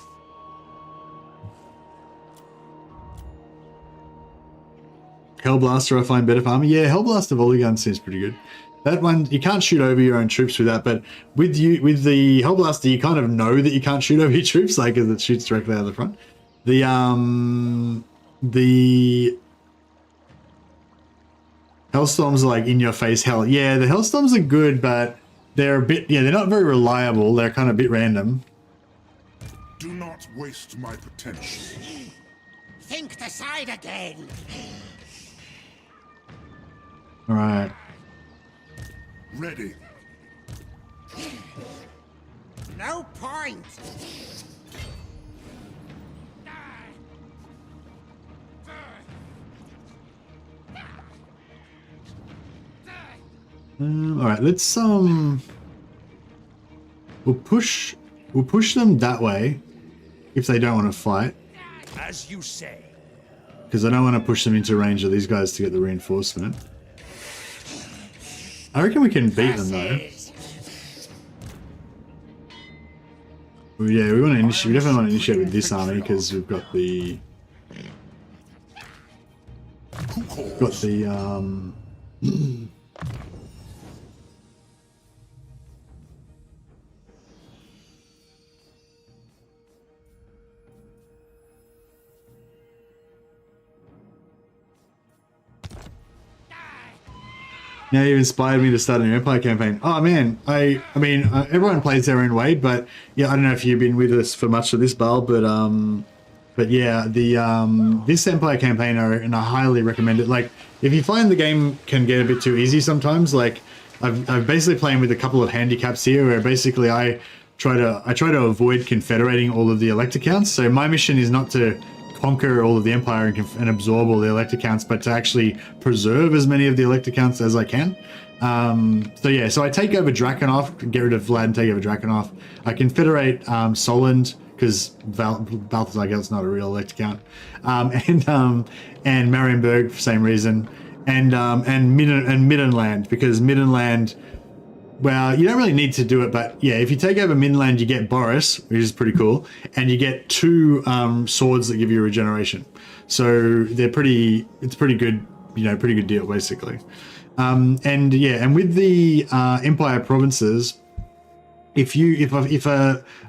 A: Hellblaster I find better for army. Yeah, Hellblaster volley gun seems pretty good. That one, you can't shoot over your own troops with that, but with the Hellblaster, you kind of know that you can't shoot over your troops, like, because it shoots directly out of the front. The Hellstorms are like in your face hell. Yeah, the Hellstorms are good, but they're a bit, they're not very reliable. They're kind of a bit random.
H: Do not waste my potential.
B: Think the side again.
A: All right.
H: Ready.
B: No point.
A: All right, let's we'll push them that way if they don't want to fight.
B: As you say.
A: Because I don't want to push them into range of these guys to get the reinforcement. I reckon we can beat them though. Yeah, we want to initiate. We definitely want to initiate with this army because we've got the Now you inspired me to start a new Empire campaign. Oh man, I mean, everyone plays their own way, but yeah, I don't know if you've been with us for much of this, Bal, but yeah, the this Empire campaign and I highly recommend it. Like, if you find the game can get a bit too easy sometimes, like I'm basically playing with a couple of handicaps here, where basically I try to avoid confederating all of the elector counts. So my mission is not to conquer all of the Empire and absorb all the elector counts, but to actually preserve as many of the elector counts as I can. So yeah, so I take over Drakenhof, get rid of Vlad and take over Drakenhof. I confederate Solent, because Balthazar Gelt's not a real elector count, and Marienburg for same reason, and Middenland, because Middenland, well, you don't really need to do it, but yeah, if you take over Midland, you get Boris, which is pretty cool, and you get 2 swords that give you regeneration. So they're it's pretty good, you know, pretty good deal basically. And yeah, and with the Empire provinces, if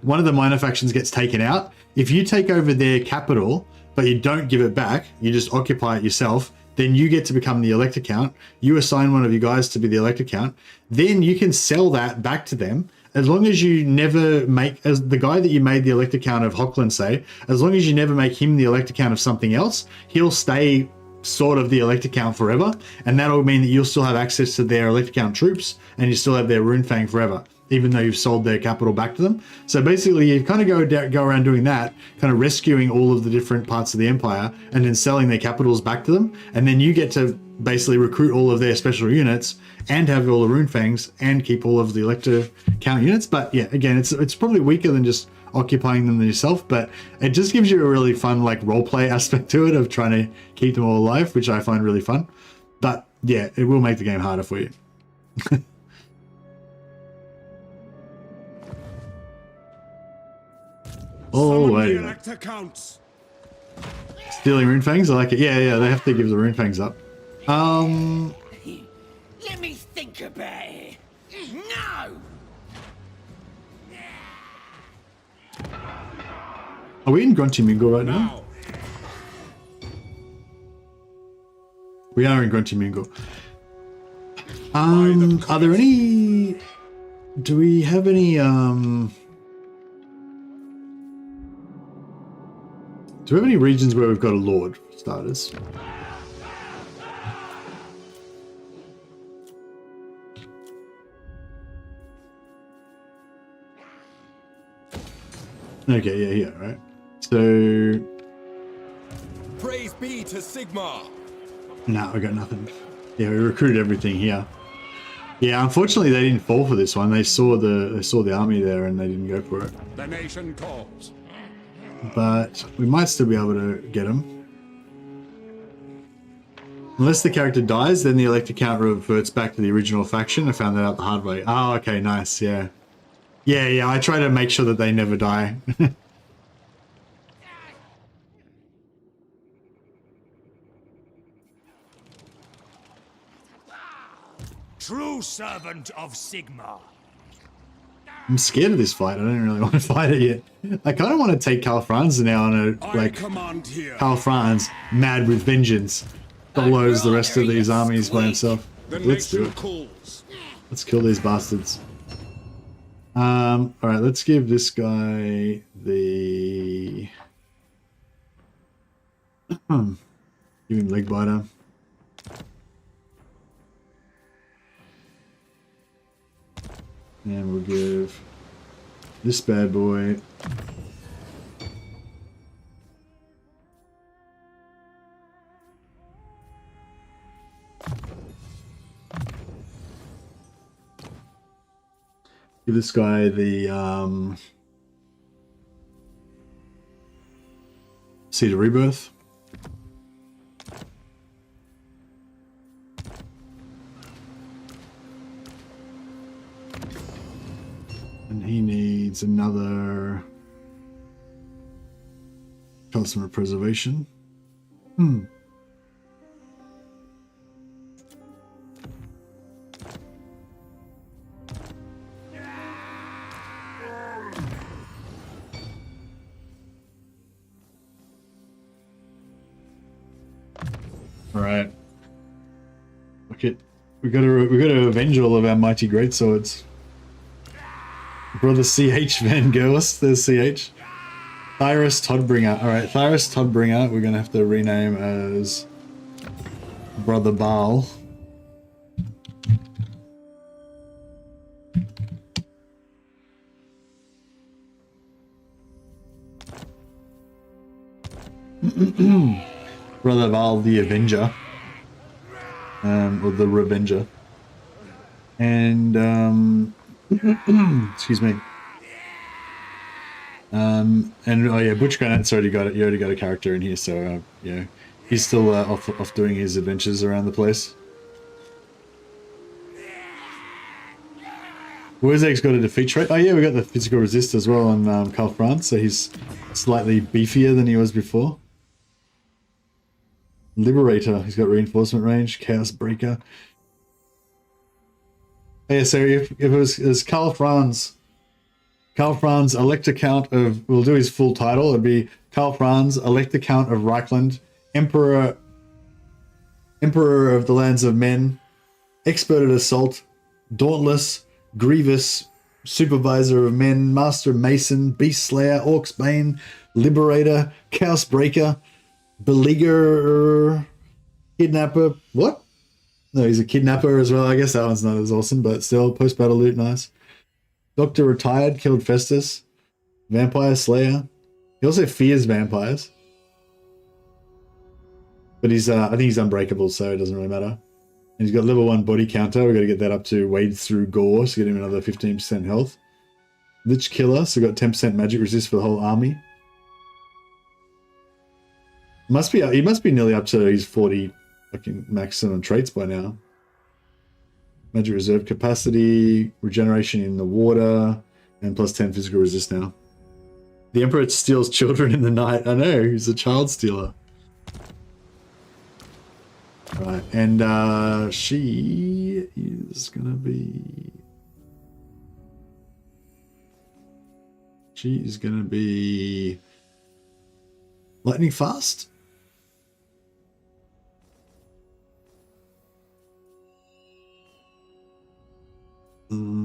A: one of the minor factions gets taken out, if you take over their capital but you don't give it back, you just occupy it yourself, then you get to become the elector count. You assign one of you guys to be the elector count. Then you can sell that back to them, as long as you never make, as the guy that you made the elector count of Hochland say, as long as you never make him the elector count of something else, he'll stay sort of the elector count forever. And that'll mean that you'll still have access to their elector count troops and you still have their Runefang forever, even though you've sold their capital back to them. So basically you kind of go around doing that, kind of rescuing all of the different parts of the Empire and then selling their capitals back to them. And then you get to basically recruit all of their special units and have all the Runefangs and keep all of the elector count units. But yeah, again, it's probably weaker than just occupying them yourself, but it just gives you a really fun like roleplay aspect to it of trying to keep them all alive, which I find really fun. But yeah, it will make the game harder for you. Oh, wait. Stealing Runefangs? I like it. Yeah, they have to give the Runefangs up.
B: Let me think about it. No!
A: Are we in Grunty Mingle right now? We are in Grunty Mingle. Are there any... Do we have any, do we have any regions where we've got a lord, for starters? Okay, yeah, right. So...
E: Praise be to Sigmar!
A: No, we got nothing. Yeah, we recruited everything here. Yeah, unfortunately they didn't fall for this one. They saw the army there and they didn't go for it.
F: The nation calls.
A: But we might still be able to get them. Unless the character dies, then the elector count reverts back to the original faction. I found that out the hard way. Oh, okay, nice, yeah. Yeah, I try to make sure that they never die.
B: True servant of Sigmar.
A: I'm scared of this fight. I don't really want to fight it yet. I kind of want to take Karl Franz now on a, like, Karl Franz, mad with vengeance, follows the rest of these armies by himself. Let's do it. Let's kill these bastards. Alright, let's give this guy the... give him leg biter. And we'll give this bad boy give this guy the Seed of Rebirth. And he needs another Customer preservation. All right. Okay, we gotta avenge all of our mighty greatswords. Brother CH Van Gerst, there's CH. Thyrus Toddbringer. Alright, Thyrus Toddbringer, we're gonna have to rename as Brother Baal. Brother Baal the Avenger. Or the Revenger. And excuse me. And oh yeah, Butch Granite's already got it. You already got a character in here, so yeah, he's still off doing his adventures around the place. Wurzeg's got a defeat trait. Oh yeah, we got the physical resist as well on Karl Franz, so he's slightly beefier than he was before. Liberator, he's got reinforcement range. Chaos Breaker. Yeah, so if it was Karl Franz, Elector Count of, we'll do his full title, it'd be Karl Franz, Elector Count of Reichland, Emperor of the Lands of Men, Expert at Assault, Dauntless, Grievous, Supervisor of Men, Master Mason, Beast Slayer, Orc's Bane, Liberator, Chaos Breaker, Beleaguer, Kidnapper, what? No, he's a kidnapper as well. I guess that one's not as awesome, but still, post-battle loot, nice. Doctor Retired, killed Festus. Vampire Slayer. He also fears vampires. But he's, I think he's unbreakable, so it doesn't really matter. And he's got level 1 body counter. We've got to get that up to wade through gore, so get him another 15% health. Lich Killer, so got 10% magic resist for the whole army. He must be nearly up to his 40 fucking maximum traits by now. Magic reserve capacity, regeneration in the water, and plus 10 physical resist now. The Emperor steals children in the night. I know, he's a child stealer. Right, and she is gonna be... She is gonna be... lightning fast?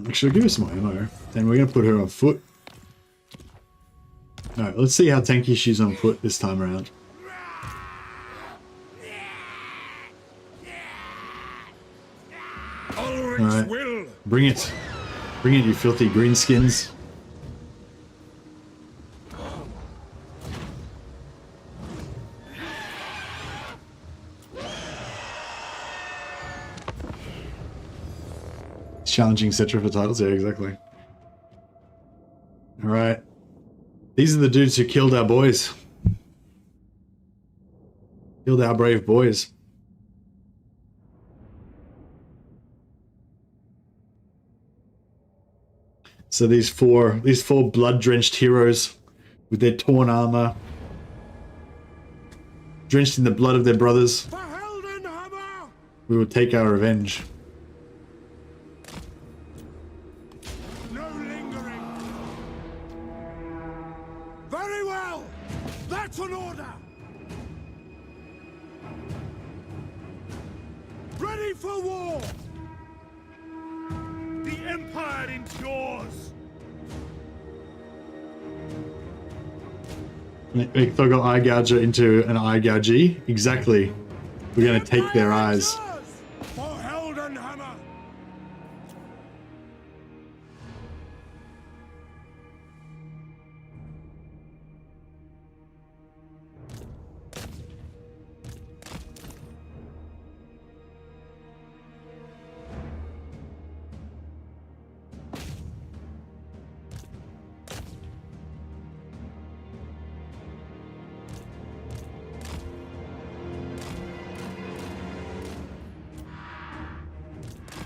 A: Actually, I'll give her some more ammo. And we're going to put her on foot. Alright, let's see how tanky she's on foot this time around. Alright, bring it. Bring it, you filthy greenskins. Challenging Cetra for titles, yeah, exactly. Alright. These are the dudes who killed our boys. Killed our brave boys. So these four blood-drenched heroes with their torn armor, drenched in the blood of their brothers, we will take our revenge.
B: An order! Ready for war! The Empire endures!
A: Make Thoggle Eye Gouger into an Eye Gougee? Exactly. We're gonna take their eyes.
B: For Heldenhammer!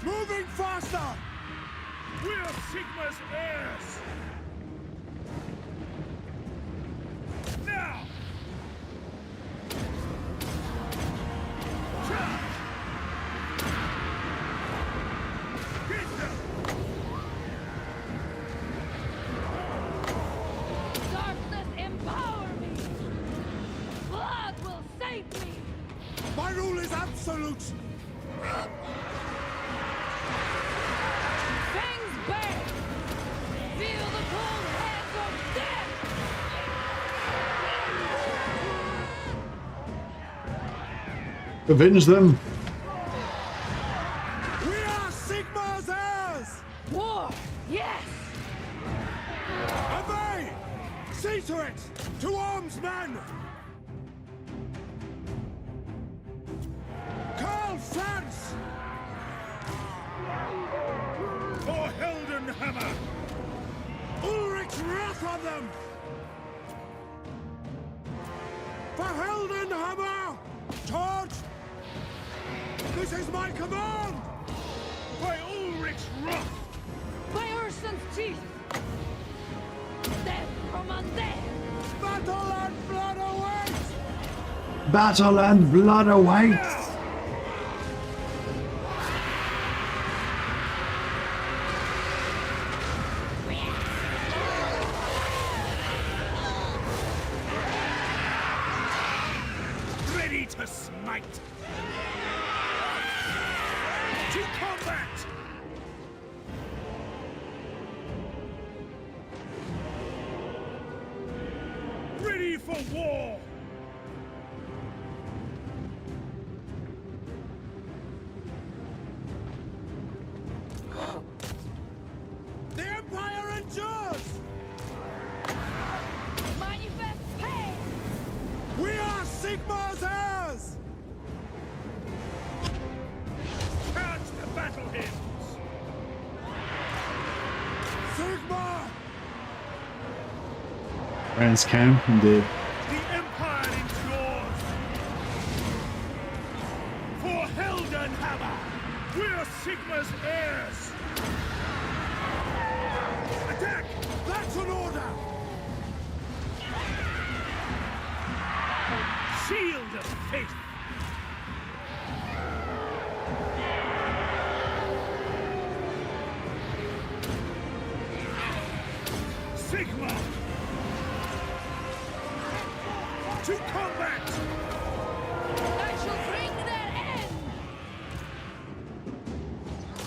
B: Moving faster! We're Sigma's heirs! Now! Absolute!
C: Fangs back! Feel the cold hands of death!
A: Avenge them!
B: We are Sigmar's heirs!
C: War! Yes!
B: Obey! See to it! To arms, men! Karl Franz!
G: For Heldenhammer!
B: Ulrich's wrath on them! For Heldenhammer! Charge! This is my command!
G: By Ulrich's wrath!
C: By Urson's teeth! Death from undead!
B: Battle and blood awaits!
A: Battle and blood awaits!
G: Ready to smite! To combat! Ready for war!
B: The Empire endures!
C: Manifest pain!
B: We are Sigmar's heirs!
G: Charge the battle hymns!
B: Sigmar!
A: Friends came indeed.
G: The Empire endures! For Heldenhammer! We're Sigma's heirs! Attack!
B: That's an order!
G: Shield of Faith! Sigma! To combat!
C: I shall bring their end!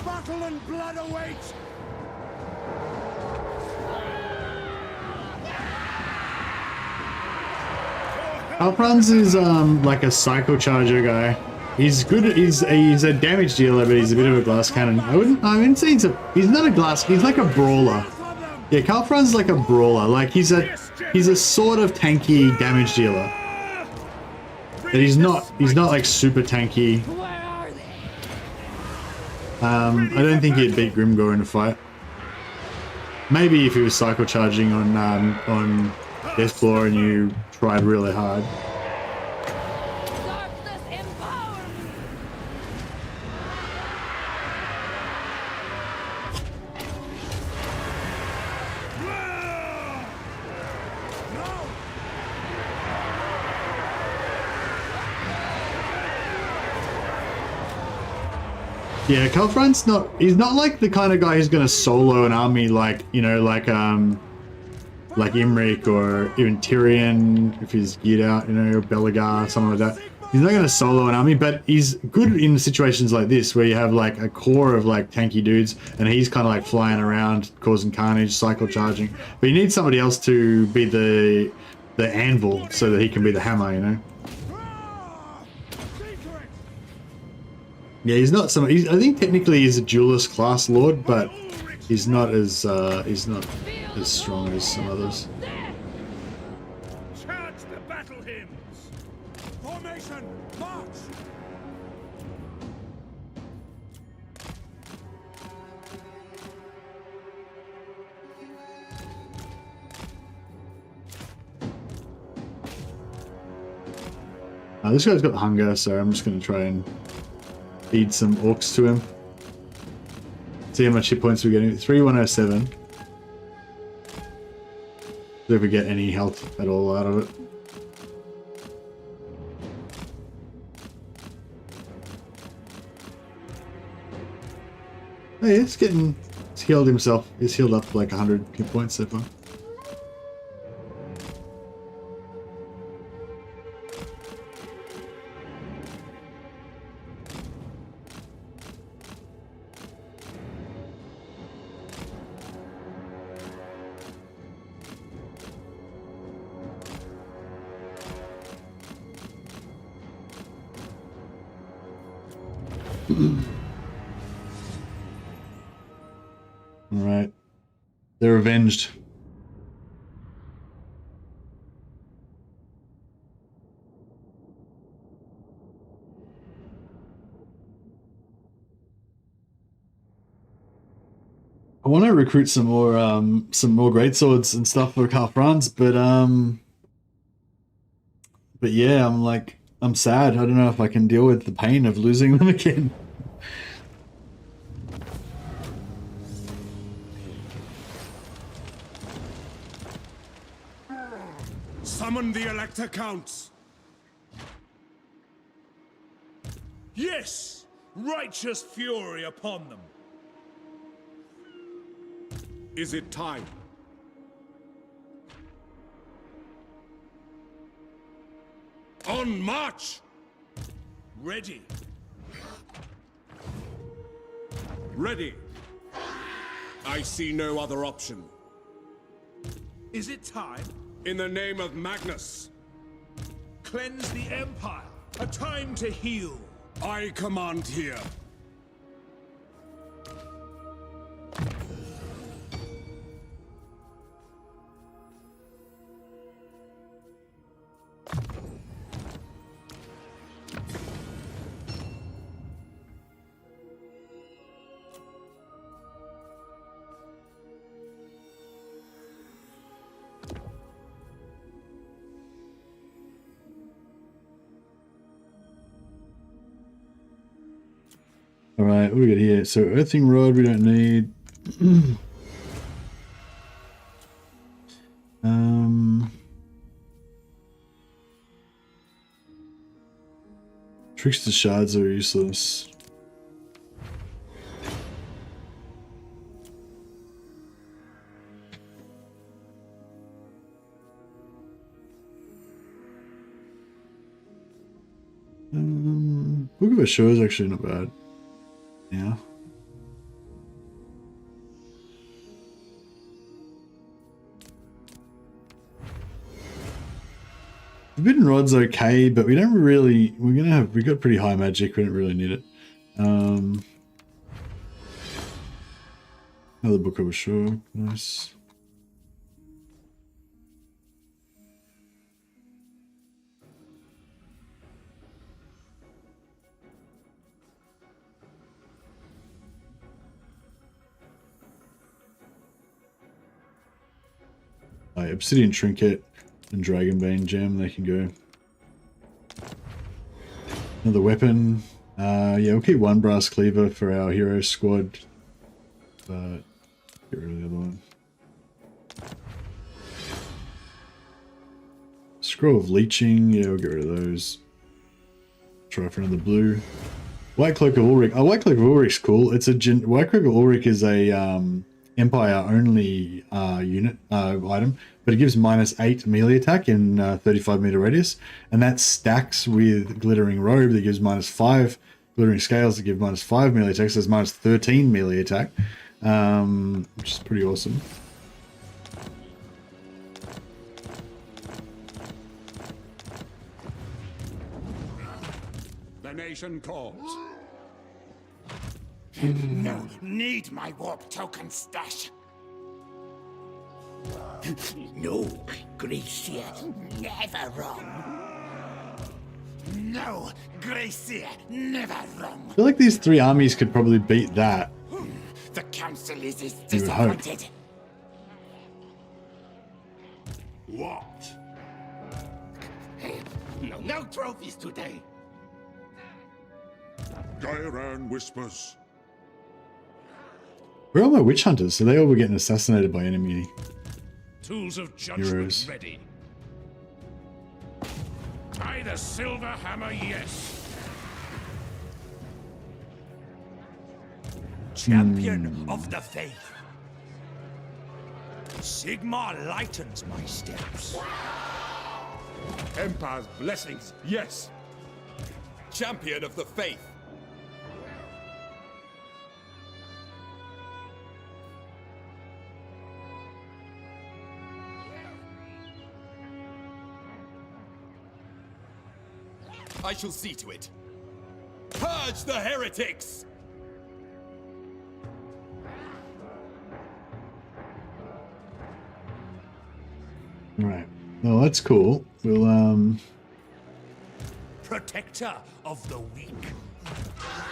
B: Battle and blood awaits!
A: Alfranz is like a cycle charger guy. He's good. He's a damage dealer, but he's a bit of a glass cannon. I wouldn't say he's not a glass. He's like a brawler. Yeah, Karl Franz is like a brawler. Like he's a sort of tanky damage dealer. But he's not like super tanky.
C: Where are they?
A: I don't think he'd beat Grimgor in a fight. Maybe if he was cycle charging on Deathblow and you tried really hard.
C: Darkness empower me!
A: Yeah, Karl Franz he's not like the kind of guy who's gonna solo an army like, you know, like Imrik or even Tyrion if he's geared out, you know, or Belagar, something like that. He's not going to solo an army, but he's good in situations like this where you have like a core of like tanky dudes and he's kind of like flying around causing carnage, cycle charging. But you need somebody else to be the anvil so that he can be the hammer, you know. Yeah, he's not some. I think technically he's a duelist class lord, but he's not as strong as some others.
G: Charge the battle hymns!
B: Formation, march!
A: This guy's got hunger, so I'm just going to try and feed some orcs to him. See how much hit points we're getting. 3107. See if we get any health at all out of it. Hey, it's healed himself. He's healed up like 100 hit points so far. Alright. They're avenged. I want to recruit some more greatswords and stuff for Car France, but yeah, I'm sad. I don't know if I can deal with the pain of losing them again.
B: Summon the Elector Counts.
G: Yes! Righteous fury upon them.
B: Is it time? On march!
G: Ready.
B: Ready. I see no other option.
G: Is it time?
B: In the name of Magnus,
G: Cleanse the Empire. A time to heal.
B: I command here.
A: Alright, what do we got here? So earthing rod we don't need. Trickster shards are useless. Book of Assure is actually not bad. Yeah. Forbidden Rod's okay, but we don't really. We got pretty high magic. We don't really need it. Another Book of Assure, nice. Obsidian Trinket and Dragonbane Gem, they can go. Another weapon. Yeah, we'll keep one Brass Cleaver for our hero squad, but get rid of the other one. Scroll of Leeching, yeah, we'll get rid of those. Try for another blue. White Cloak of Ulrich. Oh, White Cloak of Ulrich's cool. It's a White Cloak of Ulrich is a Empire only unit item, but it gives -8 melee attack in 35-meter radius, and that stacks with Glittering Robe that gives -5, Glittering Scales that give -5 melee attack, so it's -13 melee attack, which is pretty awesome.
B: The nation calls.
D: No, need my warp token stash. No, Gracia, never wrong. No, Gracia, never wrong.
A: I feel like these 3 armies could probably beat that.
D: The council is
A: You would hope.
D: disappointed.
B: What?
D: No trophies today.
B: Gairan whispers.
A: Where are my witch hunters? So they all were getting assassinated by enemy.
F: Tools of judgment
A: Heroes.
F: ready. By the silver hammer, yes.
G: Champion of the faith. Sigmar lightens my steps.
B: Empire's blessings, yes.
E: Champion of the faith. I shall see to it. Ha! Purge the heretics!
A: Right. Well, that's cool. We'll
G: Protector of the weak.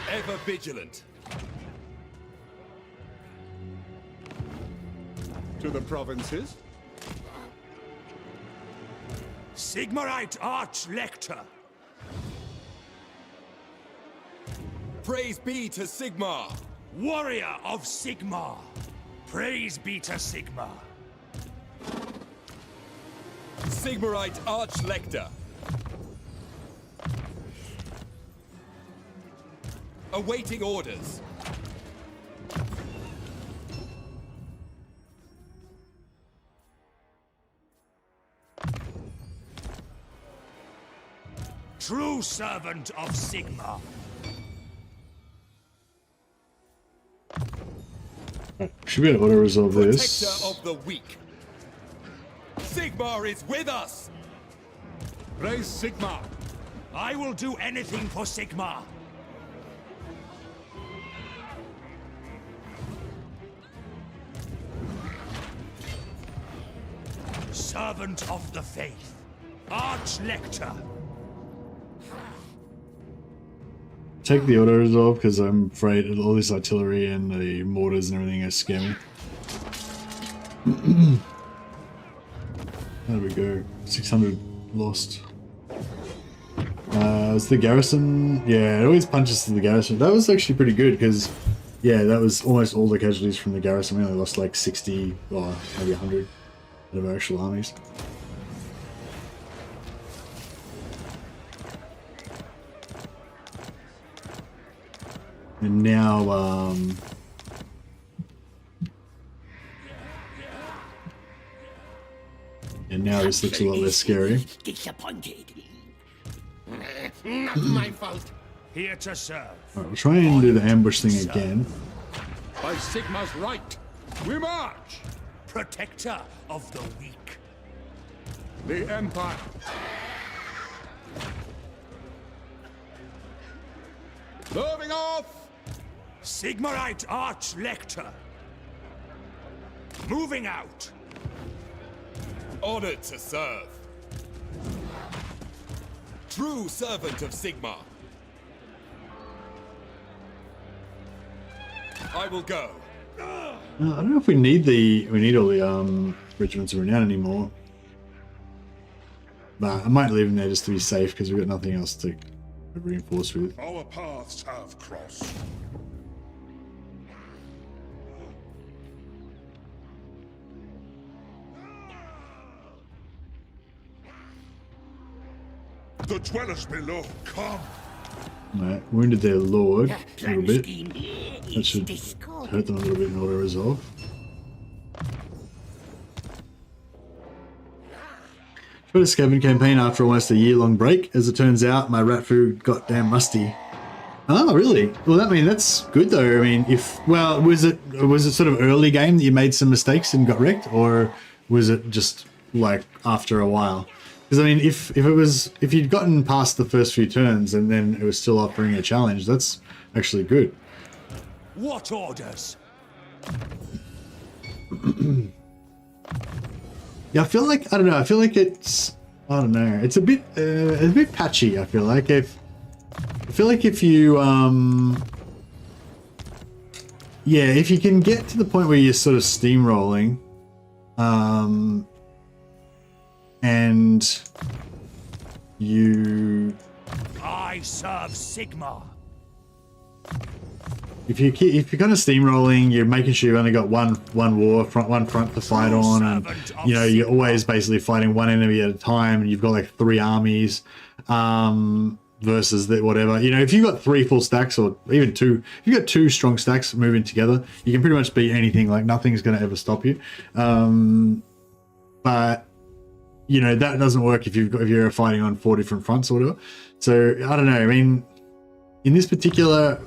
E: Ever vigilant.
B: To the provinces.
G: Sigmarite Arch-Lector.
E: Praise be to Sigmar.
G: Warrior of Sigmar. Praise be to Sigmar.
E: Sigmarite Arch-Lector. Awaiting orders.
G: True servant of Sigmar.
A: should be able to resolve
E: Protector
A: this.
E: of the weak. Sigmar is with us.
B: Praise Sigmar.
G: I will do anything for Sigmar. Servant of the Faith. Arch-Lector.
A: Take the auto resolve because I'm afraid all this artillery and the mortars and everything are scare me. There we go. 600 lost. It's the garrison. Yeah, it always punches to the garrison. That was actually pretty good because, yeah, that was almost all the casualties from the garrison. We only lost like 60 or maybe 100 of our actual armies. And now, and now this looks a lot less scary.
G: Disappointed. Not my fault. Here to serve.
A: Alright, we'll try and do the ambush thing again.
B: By Sigmar's right, we march.
G: Protector of the weak.
B: The Empire. Moving off.
G: Sigmarite Arch-Lector. Moving out.
E: Honored to serve. True servant of Sigmar. I will go.
A: I don't know if we need all the regiments of renown anymore. But I might leave them there just to be safe because we've got nothing else to reinforce with.
H: Our paths have crossed. The dwellers below, come!
A: Right, wounded their lord a little bit. That should hurt them a little bit in auto resolve. Tried a scavenge campaign after almost a year-long break. As it turns out, my rat food got damn rusty. Oh, really? Well, that's good though. I mean, was it sort of early game that you made some mistakes and got wrecked, or was it just like after a while? Because I mean, if you'd gotten past the first few turns and then it was still offering a challenge, that's actually good.
G: What orders?
A: Yeah, I feel like it's a bit patchy. I feel like if you if you can get to the point where you're sort of steamrolling, and
G: I serve Sigmar.
A: If you're kind of steamrolling, you're making sure you've only got one front to fight on, and you're always basically fighting one enemy at a time, and you've got like 3 armies versus that whatever. If you've got 3 full stacks or even 2, if you've got 2 strong stacks moving together, you can pretty much beat anything. Like nothing's going to ever stop you. But that doesn't work if you're fighting on 4 different fronts or whatever. So I don't know. I mean, in this particular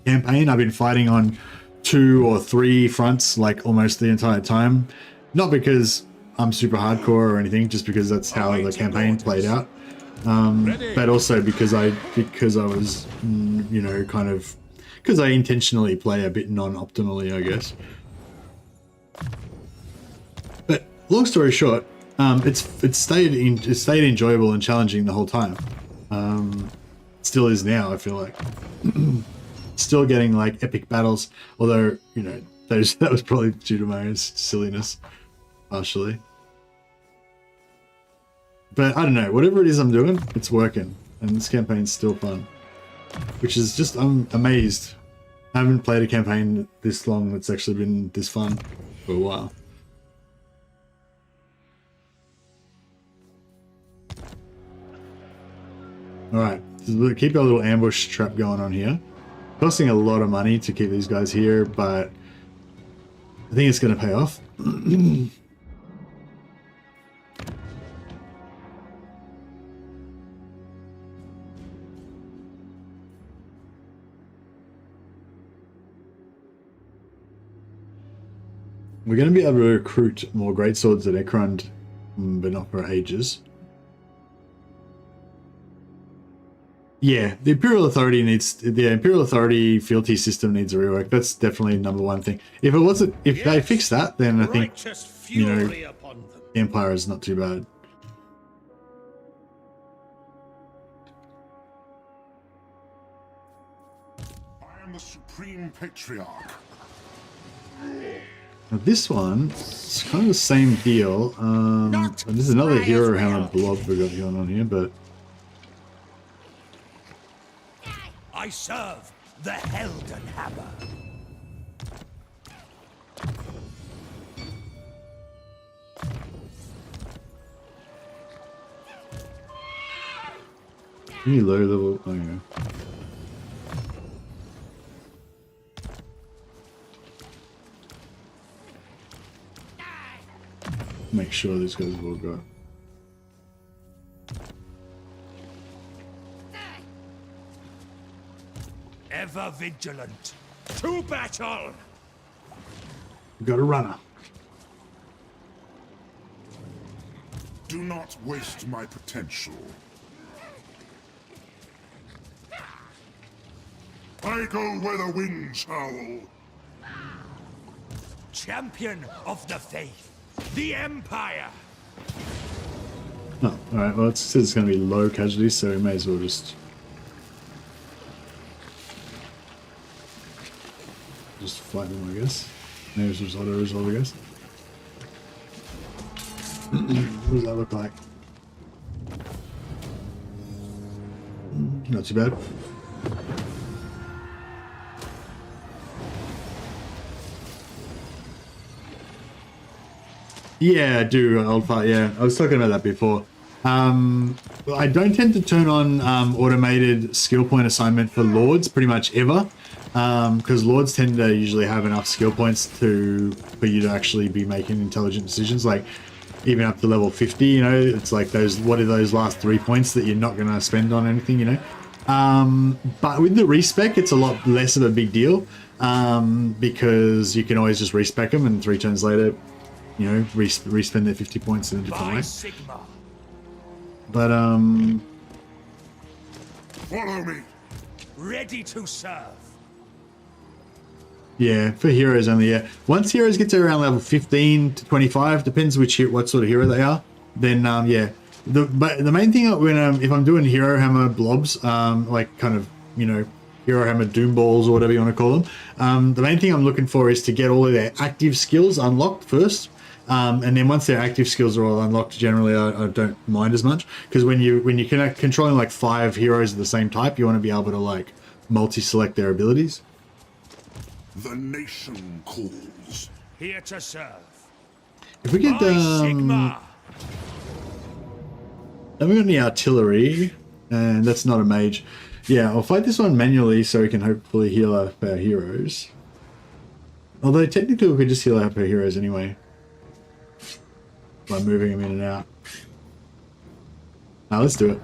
A: campaign, I've been fighting on 2 or 3 fronts like almost the entire time. Not because I'm super hardcore or anything, just because that's how the campaign played out. but also because I was, you know, kind of, because I intentionally play a bit non-optimally, I guess. But long story short, it stayed enjoyable and challenging the whole time. Still is now, I feel like. Still getting like epic battles, although, you know, that was probably due to my own silliness, partially. But I don't know, whatever it is I'm doing, it's working, and this campaign's still fun. Which is just, I'm amazed. I haven't played a campaign this long that's actually been this fun for a while. Alright, keep our little ambush trap going on here. Costing a lot of money to keep these guys here, but I think it's going to pay off. We're going to be able to recruit more greatswords at Ekrund, but not for ages. Yeah, the Imperial Authority fealty system needs a rework. That's definitely number one thing. If it wasn't, if they fix that, then I think, you know, the Empire is not too bad.
H: I am the Supreme Patriarch.
A: Now this one, it's kind of the same deal. There's another hero hammer blob we got going on here, but
B: I serve the Helden Hammer.
A: really low level. Oh yeah. Make sure these guys will go.
B: Ever vigilant. To battle!
A: We got a runner.
H: Do not waste my potential. I go where the winds howl.
B: Champion of the faith. The Empire!
A: Oh, alright, well it says it's going to be low casualties, so we may as well just fight them, I guess. Maybe it's just auto resolve, I guess. What does that look like? Not too bad. Yeah, I do. Old fight. Yeah, I was talking about that before. I don't tend to turn on automated skill point assignment for Lords pretty much ever, because Lords tend to usually have enough skill points for you to actually be making intelligent decisions. Like even up to level 50, you know, it's like those, what are those last 3 points that you're not going to spend on anything, you know. But with the respec, it's a lot less of a big deal, because you can always just respec them and 3 turns later, you know, respend their 50 points in a different way.
B: Sigma.
A: But
H: Follow me.
B: Ready to serve.
A: yeah, for heroes only. Yeah, once heroes get to around level 15 to 25, depends what sort of hero they are. Then yeah, but the main thing when if I'm doing hero hammer blobs, like kind of, you know, hero hammer doom balls or whatever you want to call them, the main thing I'm looking for is to get all of their active skills unlocked first. And then once their active skills are all unlocked, generally I don't mind as much, because when you controlling like 5 heroes of the same type, you want to be able to like multi-select their abilities.
H: The nation calls.
B: Here to serve.
A: If we get
B: Sigma.
A: then we got any artillery, and that's not a mage. Yeah, I'll fight this one manually so we can hopefully heal up our heroes. Although technically we could just heal up our heroes anyway, by moving them in and out. Now let's do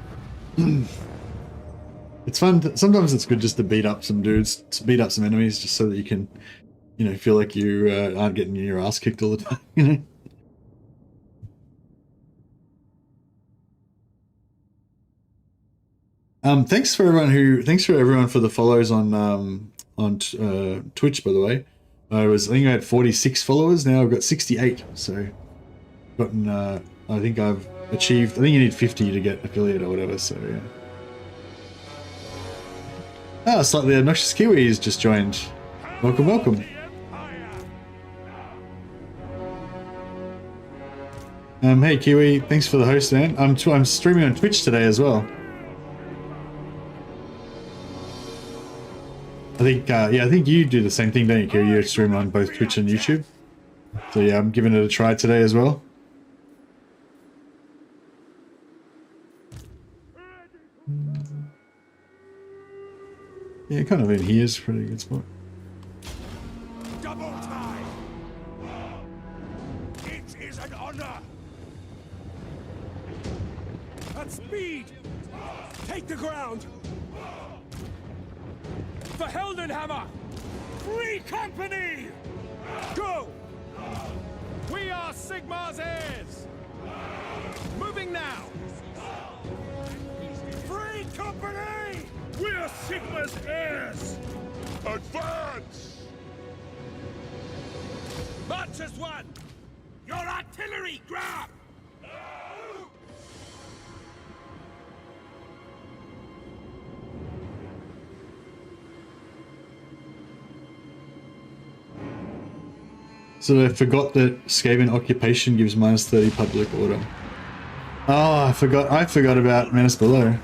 A: it. It's fun. Sometimes it's good just to beat up some dudes, to beat up some enemies, just so that you can, you know, feel like you aren't getting your ass kicked all the time, you know? Thanks for everyone for the follows on Twitch, by the way. I think I had 46 followers. Now I've got 68. So, gotten. I think I've achieved. I think you need 50 to get affiliate or whatever. So yeah. Ah, slightly obnoxious Kiwi has just joined. Welcome, welcome. Hey Kiwi, thanks for the host, man. I'm streaming on Twitch today as well. I think, I think you do the same thing, don't you, Kiwi? You stream on both Twitch and YouTube. So yeah, I'm giving it a try today as well. Yeah, kind of in here is a pretty good spot.
B: Double time! It is an honor! At speed! Take the ground! For Heldenhammer! Free company! Go!
G: We are Sigmar's heirs! Moving now!
B: Free company! We're Sigma's heirs!
H: Advance!
B: March as one! Your artillery, grab!
A: So I forgot that Skaven occupation gives -30 public order. Oh, I forgot about Menace Below.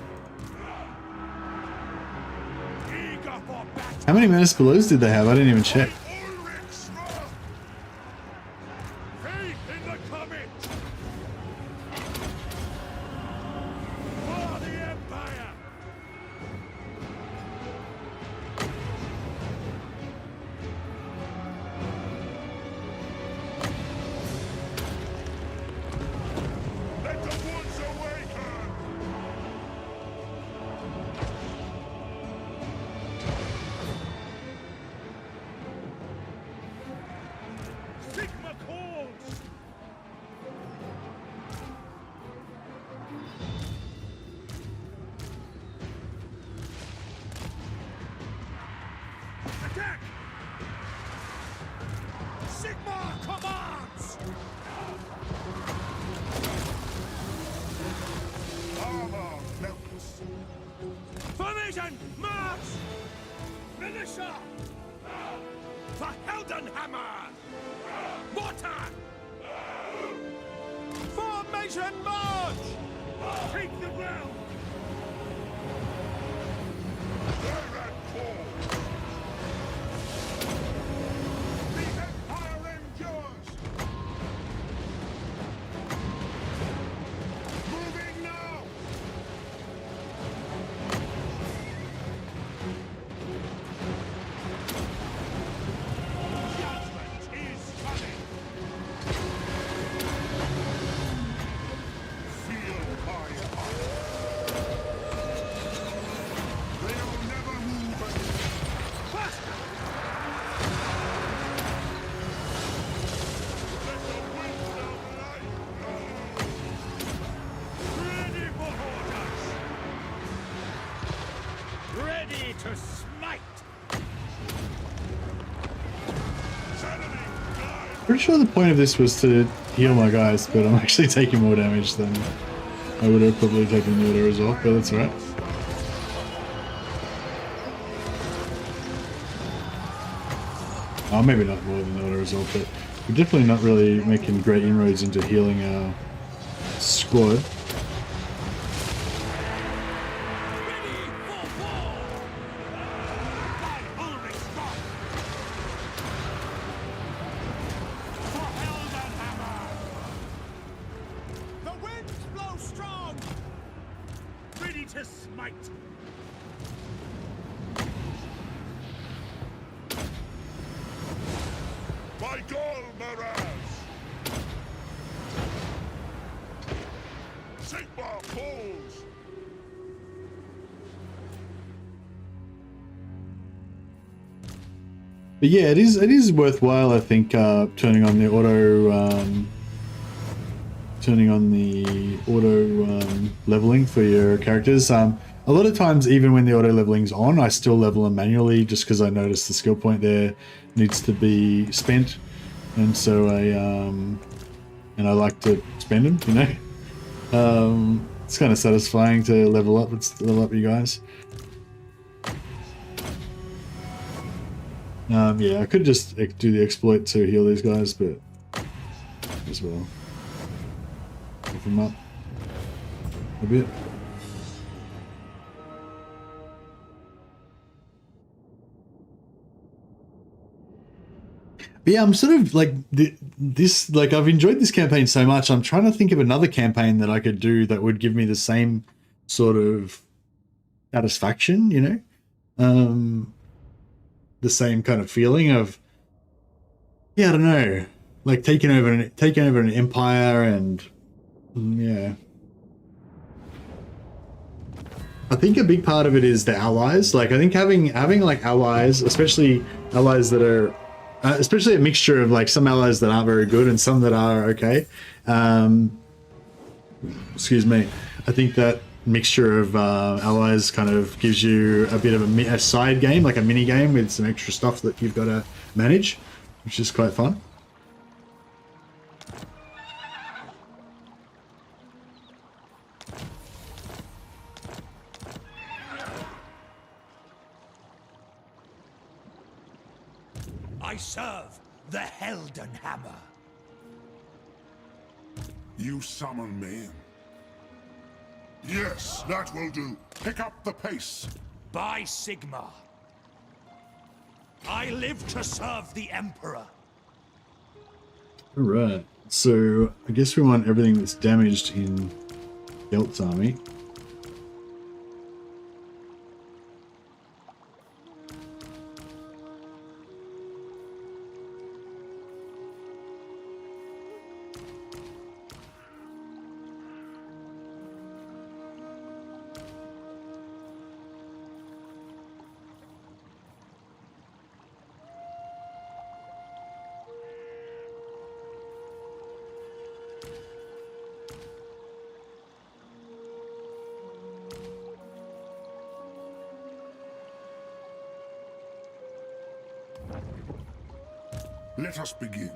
A: How many Menace Belows did they have? I didn't even check.
B: Formation, march! Militia! For Heldenhammer! Mortar!
G: Formation march!
B: Take the ground! The Empire endures! Moving now! Judgment is coming! Feel my heart! They'll never move again! Faster! Let the winds of life ready for orders! Ready to smite!
A: Pretty sure the point of this was to heal my guys, but I'm actually taking more damage than I would have probably taken the auto resolve, but that's alright. Oh, maybe not more than the auto resolve, but we're definitely not really making great inroads into healing our squad.
B: The winds blow strong! Ready to smite!
H: By Gol Maraz! Sigmar falls!
A: But yeah, it is worthwhile, I think, turning on the auto leveling for your characters. a lot of times, even when the auto leveling's on, I still level them manually just because I notice the skill point there needs to be spent, and so I like to spend them. You know, it's kind of satisfying to level up. You guys. Yeah, I could just do the exploit to heal these guys, but as well, lift them up a bit. But yeah, I'm sort of like this. Like, I've enjoyed this campaign so much. I'm trying to think of another campaign that I could do that would give me the same sort of satisfaction. You know, the same kind of feeling of, yeah, I don't know, like taking over an empire, and yeah. I think a big part of it is the allies. Like, I think having like allies, especially allies that are. Especially a mixture of like some allies that aren't very good and some that are okay. Excuse me. I think that mixture of allies kind of gives you a bit of a side game, like a mini game with some extra stuff that you've got to manage, which is quite fun.
B: I serve the Helden Hammer.
H: You summon me? Yes, that will do. Pick up the pace.
B: By Sigma. I live to serve the Emperor.
A: Alright, so I guess we want everything that's damaged in Gelt's army.
H: Let us begin.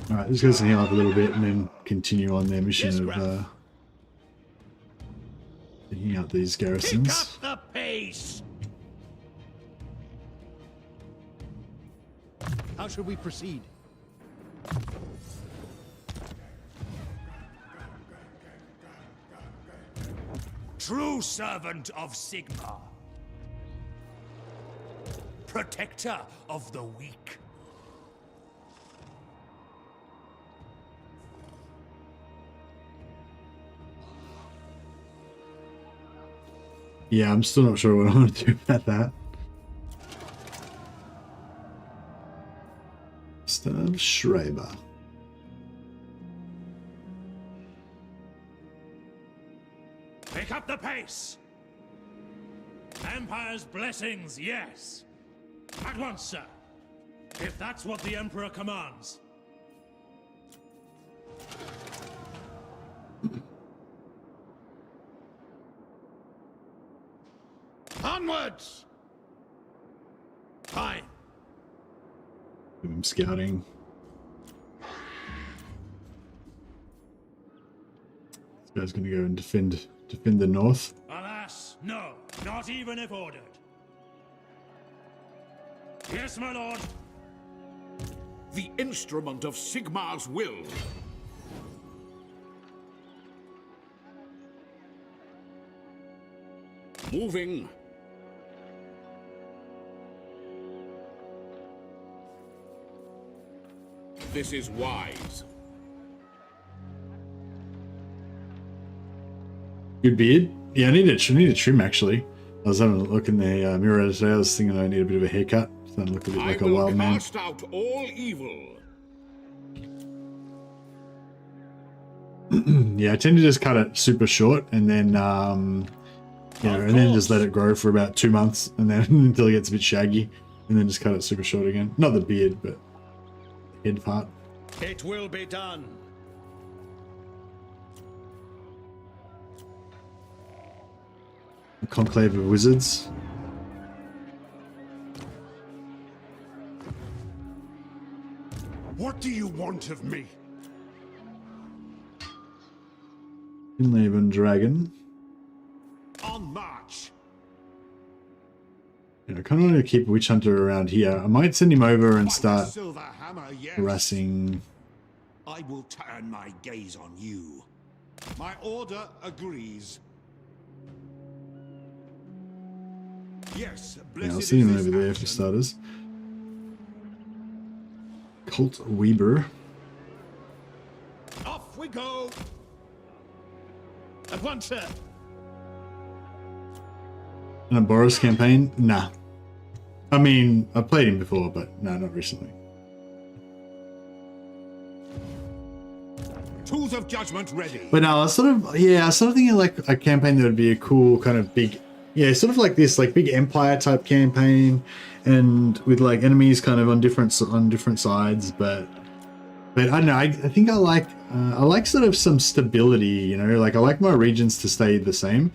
A: Alright, these guys can heal up a little bit and then continue on their mission of taking out these garrisons.
B: Pick up the pace!
G: How should we proceed?
B: True servant of Sigma. Protector of the weak.
A: Yeah, I'm still not sure what I want to do about that. Gustav Schreiber.
F: Pick up the pace! Empire's blessings, yes. At once, sir. If that's what the Emperor commands.
G: Onwards! Fine.
A: I'm scouting. This guy's gonna go and defend the north.
F: Alas, no, not even if ordered. Yes, my lord.
D: The instrument of Sigmar's will. Moving. This is wise.
A: Good beard. Yeah, I need a trim actually. I was having a look in the mirror today. I was thinking I need a bit of a haircut. So I look a bit like a wild man.
D: I will cast out all evil.
A: Yeah, I tend to just cut it super short and then, you know, and then just let it grow for about 2 months and then until it gets a bit shaggy and then just cut it super short again. Not the beard, but the head part.
G: It will be done.
A: A conclave of wizards.
B: What do you want of me?
A: Inlaven dragon.
D: On march.
A: You know, I kind of want to keep Witch Hunter around here. I might send him over and start
D: Silver hammer, yes.
A: harassing.
D: I will turn my gaze on you. My order agrees. Yes,
A: Yeah, I'll
D: blessed
A: send him
D: is
A: over
D: this
A: there for
D: action.
A: starters. Colt Weber.
G: Off we go. At once, sir.
A: And a Boros campaign? Nah. I mean, I've played him before, but no, not recently.
D: Tools of judgment ready.
A: But no, I was sort of, yeah, I was sort of thinking like a campaign that would be a cool kind of big, yeah, sort of like this, like big empire type campaign, and with like enemies kind of on different sides. But I don't know. I think I like sort of some stability. You know, like I like my regions to stay the same.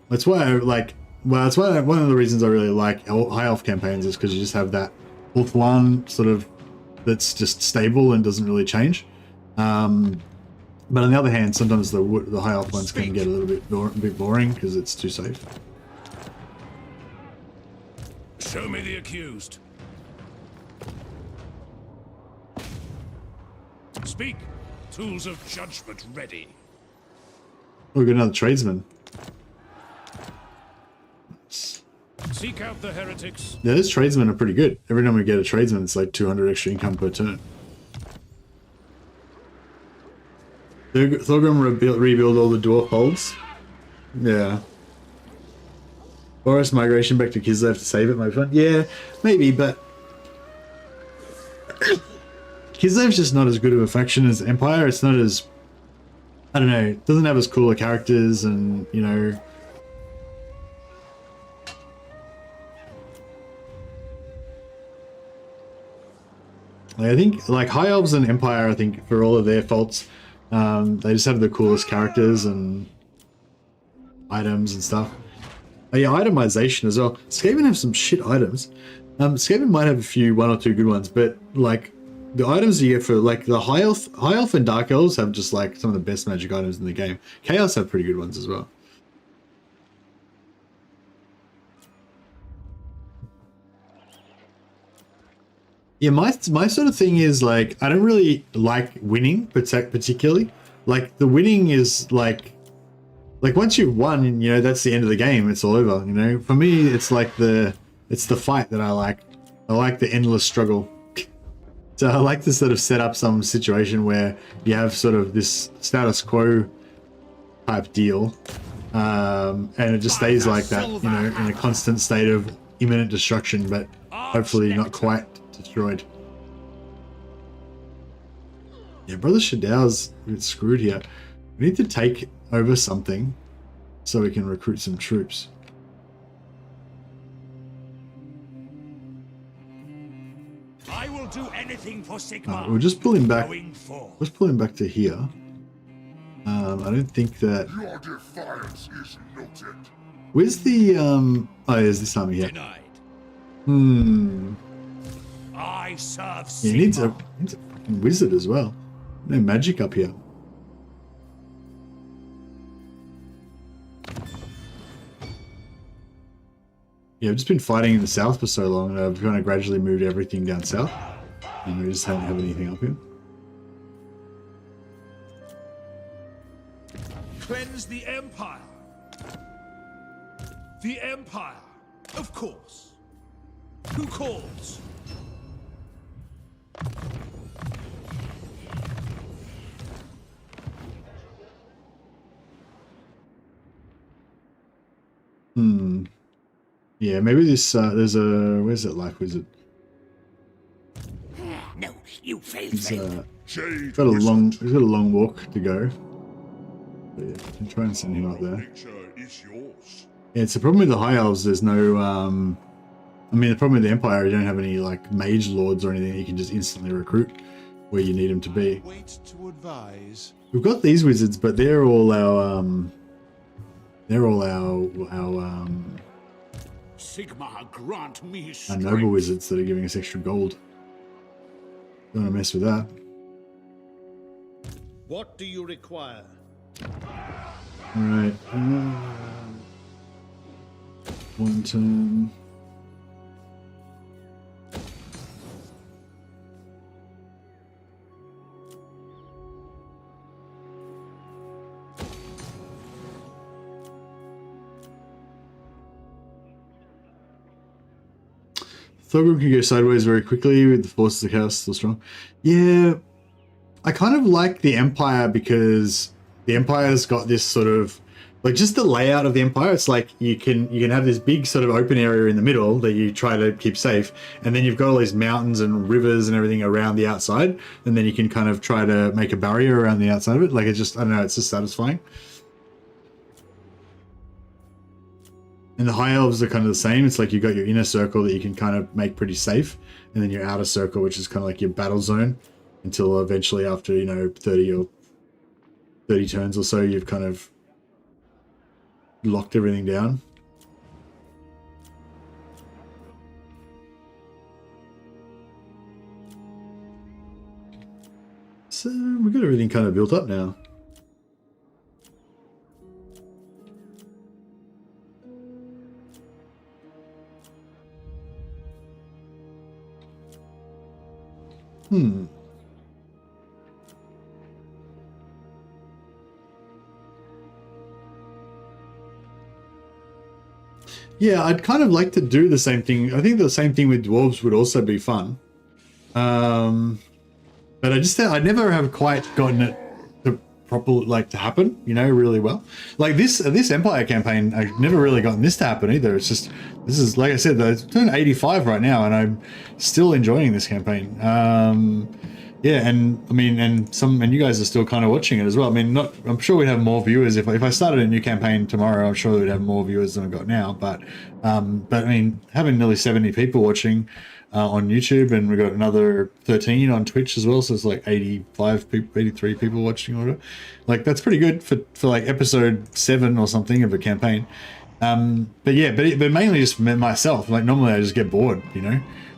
A: That's why I like. Well, that's why one of the reasons I really like high elf campaigns is because you just have that fourth one sort of that's just stable and doesn't really change. But on the other hand, sometimes the high elf ones can get a little bit boring because it's too safe.
F: Show me the accused. Speak. Tools of judgment ready.
A: Oh, we got another tradesman.
F: Seek out the heretics.
A: Yeah, those tradesmen are pretty good. Every time we get a tradesman, it's like 200 extra income per turn. Thorgrim rebuild all the dwarf holds. Yeah. Boros migration back to Kislev to save it, my friend. Yeah, maybe, but Kislev's just not as good of a faction as Empire. It's not as, I don't know, it doesn't have as cooler characters, and you know. I think like High Elves and Empire, I think for all of their faults, they just have the coolest characters and items and stuff. Oh yeah, itemization as well. Skaven have some shit items. Skaven might have one or two good ones, but like the items you get for like the High Elf and Dark Elves have just like some of the best magic items in the game. Chaos have pretty good ones as well. Yeah, my sort of thing is like I don't really like winning particularly. Like the winning is like once you've won, you know, that's the end of the game. It's all over. You know, for me, it's like the fight that I like. I like the endless struggle. So I like to sort of set up some situation where you have sort of this status quo type deal, and it just stays like that. You know, in a constant state of imminent destruction, but hopefully not quite destroyed. Yeah, Brother Shadow's a bit screwed here. We need to take over something so we can recruit some troops.
B: I will do anything for Sigmar.
A: We'll just pull him back.
B: Going forth.
A: Let's pull him back to here. I don't think that.
H: Your defiance is noted.
A: Where's the oh, there's this army here.
B: Denied. I serve
A: Yeah, he needs a fucking wizard as well. No magic up here. Yeah, I've just been fighting in the south for so long, and I've kind of gradually moved everything down south, and we just don't have anything up here.
G: Cleanse the Empire. The Empire, of course. Who calls?
A: Yeah, maybe this, there's a, where's that life wizard?
B: No, you failed.
A: He's
H: Jade
A: got a
H: wizard.
A: he's got a long walk to go. But yeah, I can try and send him up there.
H: Picture is yours.
A: Yeah, it's the problem with the High Elves. There's no, I mean, the problem with the Empire, you don't have any like mage lords or anything you can just instantly recruit where you need them to be.
D: Wait to advise.
A: We've got these wizards, but they're all our
B: Sigmar, grant me
A: our
B: strength.
A: noble wizards that are giving us extra gold. Don't want to mess with that.
G: What do you require?
A: All right. One turn. Thorgrim can go sideways very quickly with the forces of chaos still strong. Yeah, I kind of like the Empire because the Empire's got this sort of like just the layout of the Empire. It's like you can have this big sort of open area in the middle that you try to keep safe, and then you've got all these mountains and rivers and everything around the outside, and then you can kind of try to make a barrier around the outside of it. Like it's just, I don't know, it's just satisfying. And the High Elves are kind of the same. It's like you've got your inner circle that you can kind of make pretty safe, and then your outer circle, which is kind of like your battle zone, until eventually after, 30 turns or so, you've kind of locked everything down. So we've got everything kind of built up now. Yeah, I'd kind of like to do the same thing. I think the same thing with dwarves would also be fun. But I never have quite gotten it to happen, really well. Like this Empire campaign, I've never really gotten this to happen either. It's just, this is, like I said, I turned 85 right now and I'm still enjoying this campaign. Yeah, and I mean, and you guys are still kind of watching it as well. I mean, I'm sure we'd have more viewers if I started a new campaign tomorrow. I'm sure we'd have more viewers than I've got now. But I mean, having nearly 70 people watching on YouTube, and we've got another 13 on Twitch as well, so it's like 85 people, 83 people watching or whatever. Like that's pretty good for like episode 7 or something of a campaign. But yeah, but mainly just myself. Like normally I just get bored,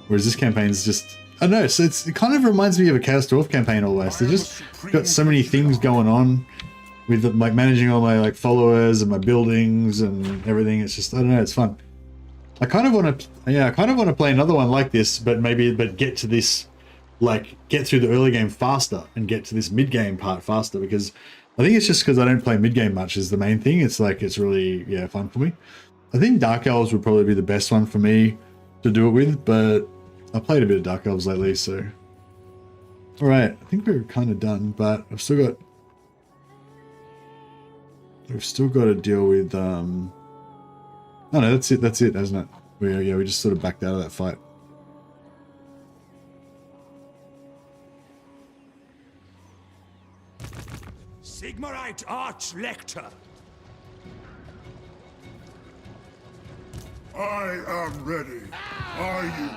A: whereas this campaign is just, I don't know, so it kind of reminds me of a Chaos Dwarf campaign almost. They just got so many things going on with like managing all my like followers and my buildings and everything. It's just, I don't know, it's fun. I kind of want to play another one like this, but get to this, like get through the early game faster and get to this mid game part faster, because I think it's just because I don't play mid game much is the main thing. It's like, it's really, fun for me. I think Dark Elves would probably be the best one for me to do it with, but I played a bit of Dark Elves lately, so. All right, I think we're kind of done, but we've still got to deal with, oh no, that's it, isn't it? We just sort of backed out of that fight.
B: Sigmarite Arch-Lector.
H: I am ready. Are you?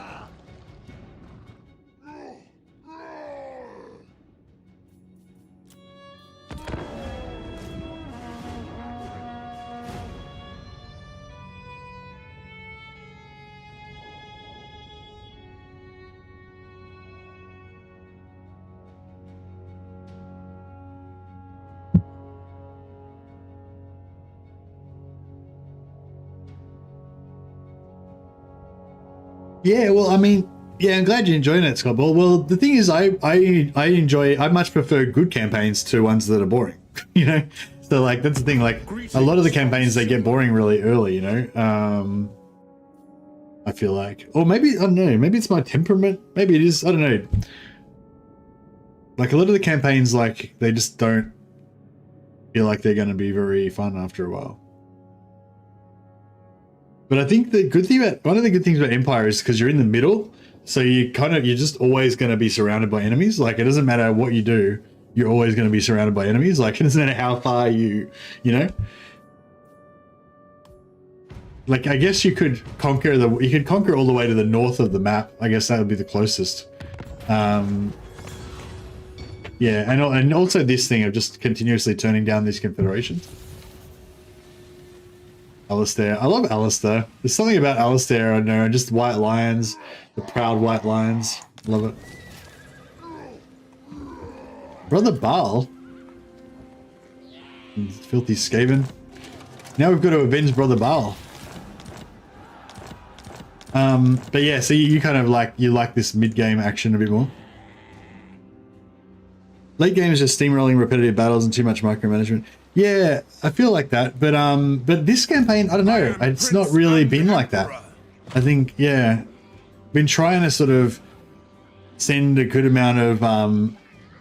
A: Yeah, well, I mean, I'm glad you're enjoying it, Scott Ball. Well, the thing is, I much prefer good campaigns to ones that are boring, So, like, that's the thing, like, a lot of the campaigns, they get boring really early, I feel like. Or maybe, I don't know, maybe it's my temperament. Maybe it is, I don't know. Like, a lot of the campaigns, like, they just don't feel like they're going to be very fun after a while. But I think one of the good things about Empire is because you're in the middle, So you're just always going to be surrounded by enemies. Like, it doesn't matter what you do, you're always going to be surrounded by enemies. Like, it doesn't matter how far you know. Like, I guess you could conquer all the way to the north of the map. I guess that would be the closest. Yeah, and also this thing of just continuously turning down these confederations. Alistair. I love Alistair. There's something about Alistair, I don't know, just white lions, the proud white lions. Love it. Brother Baal. Filthy Skaven. Now we've got to avenge Brother Baal. But yeah, so you kind of like this mid-game action a bit more. Late game is just steamrolling repetitive battles and too much micromanagement. Yeah, I feel like that, but this campaign, I don't know, it's not really been like that. I think, yeah, been trying to sort of send a good amount of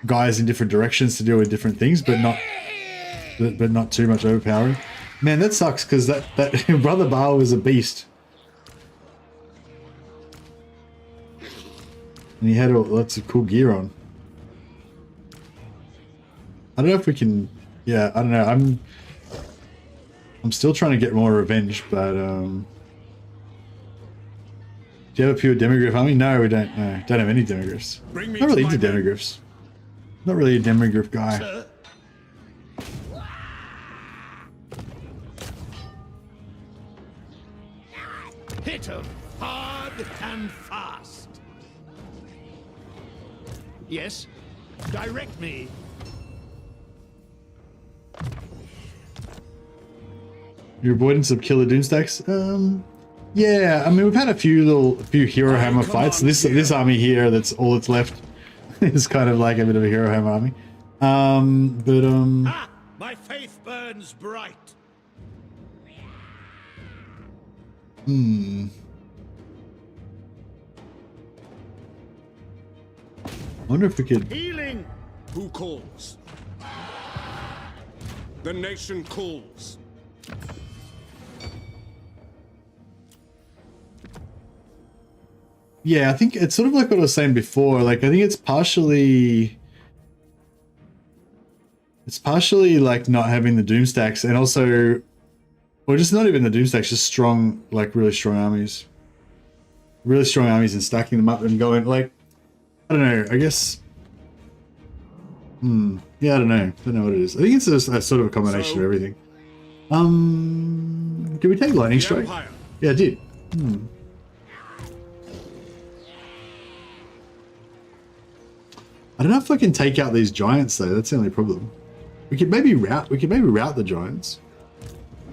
A: guys in different directions to deal with different things, but not too much overpowering. Man, that sucks because that Brother Baal was a beast. And he had lots of cool gear on. I don't know if we can. Yeah, I don't know. I'm still trying to get more revenge, but do you have a pure demigriff army? No, we don't. No, don't have any demigriffs. Not really into demigriffs. Not really a demigriff guy.
G: Sir. Hit 'em hard and fast. Yes, direct me.
A: Your avoidance of killer doomstacks? Yeah, I mean, we've had a few hero hammer fights. This army here, that's all that's left, is kind of like a bit of a hero hammer army.
G: Ah, my faith burns bright.
A: Wonder if we could.
G: Healing.
D: Who calls? The nation calls.
A: Yeah, I think it's sort of like what I was saying before. Like, I think it's partially like not having the doomstacks, and also, or just not even the doomstacks, just strong, like really strong armies. Really strong armies and stacking them up and going, like, I don't know, I guess. Yeah, I don't know what it is. I think it's just a sort of a combination of everything. Did we take lightning strike? Yeah, I did. I don't know if I can take out these giants though. That's the only problem. We could maybe rout the giants.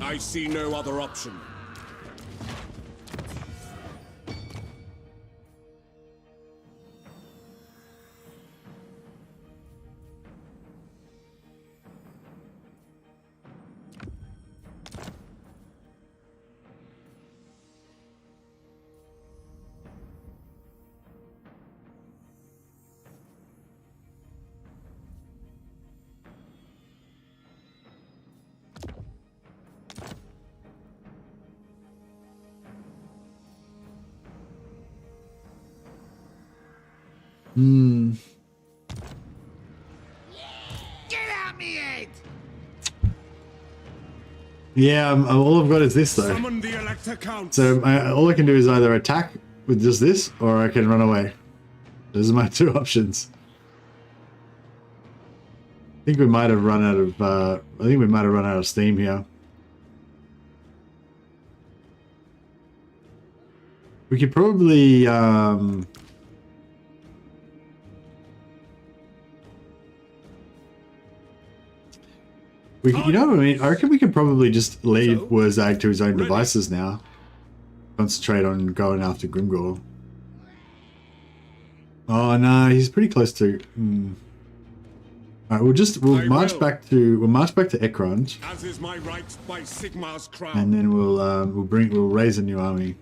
D: I see no other option.
G: Get out me head.
A: Yeah, all I've got is this though.
D: Summon the Elector Count.
A: So all I can do is either attack with just this, or I can run away. Those are my two options. I think we might have run out of steam here. We could probably you know what I mean? I reckon we could probably just leave Wurzag to his own devices now. Concentrate on going after Grimgor. Oh no, he's pretty close to. Alright, we'll march back to Ekrond.
D: As is my right by Sigmar's crown.
A: And then we'll raise a new army.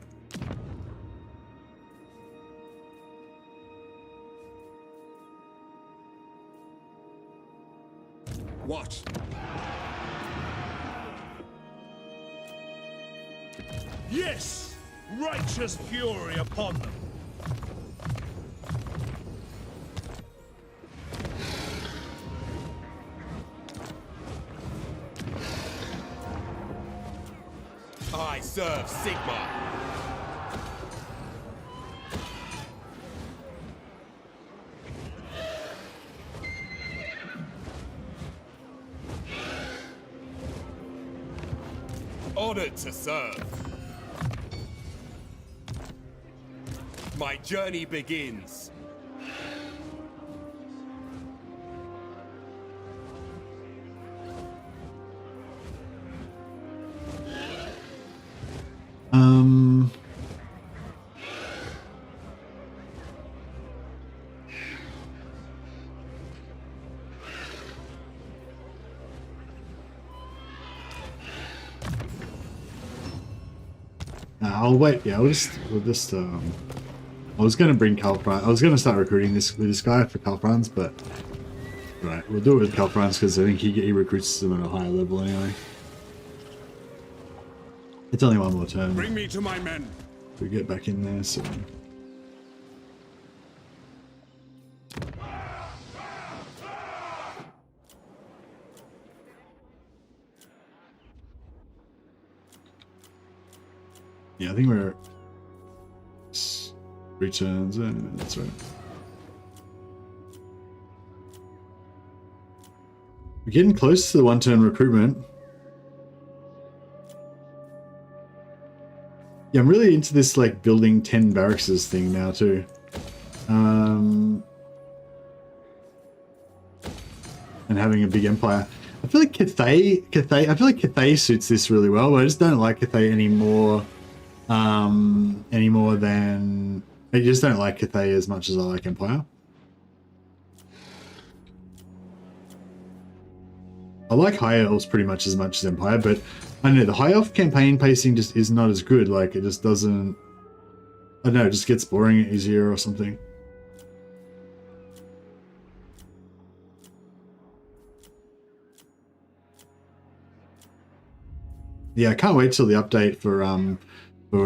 D: What?
G: Yes, righteous fury upon them.
E: serve Sigmar. Honored to serve. My journey begins.
A: I'll wait. Yeah, we'll just. I was gonna bring Calfrans. I was gonna start recruiting this with this guy for Calfrans, but right, we'll do it with Calfrans because I think he recruits them at a higher level anyway. It's only one more turn.
G: Bring me to my men.
A: We get back in there, so. Yeah, I think we're 3 turns. That's right. We're getting close to the 1-turn recruitment. Yeah, I'm really into this like building 10 barracks thing now too. And having a big empire. I feel like Cathay. I feel like Cathay suits this really well, but I just don't like Cathay anymore. Any more than I just don't like Cathay as much as I like Empire. I like High Elves pretty much as Empire, but I don't know, the High Elf campaign pacing just is not as good. Like, it just doesn't, I don't know, it just gets boring easier or something. Yeah, I can't wait till the update for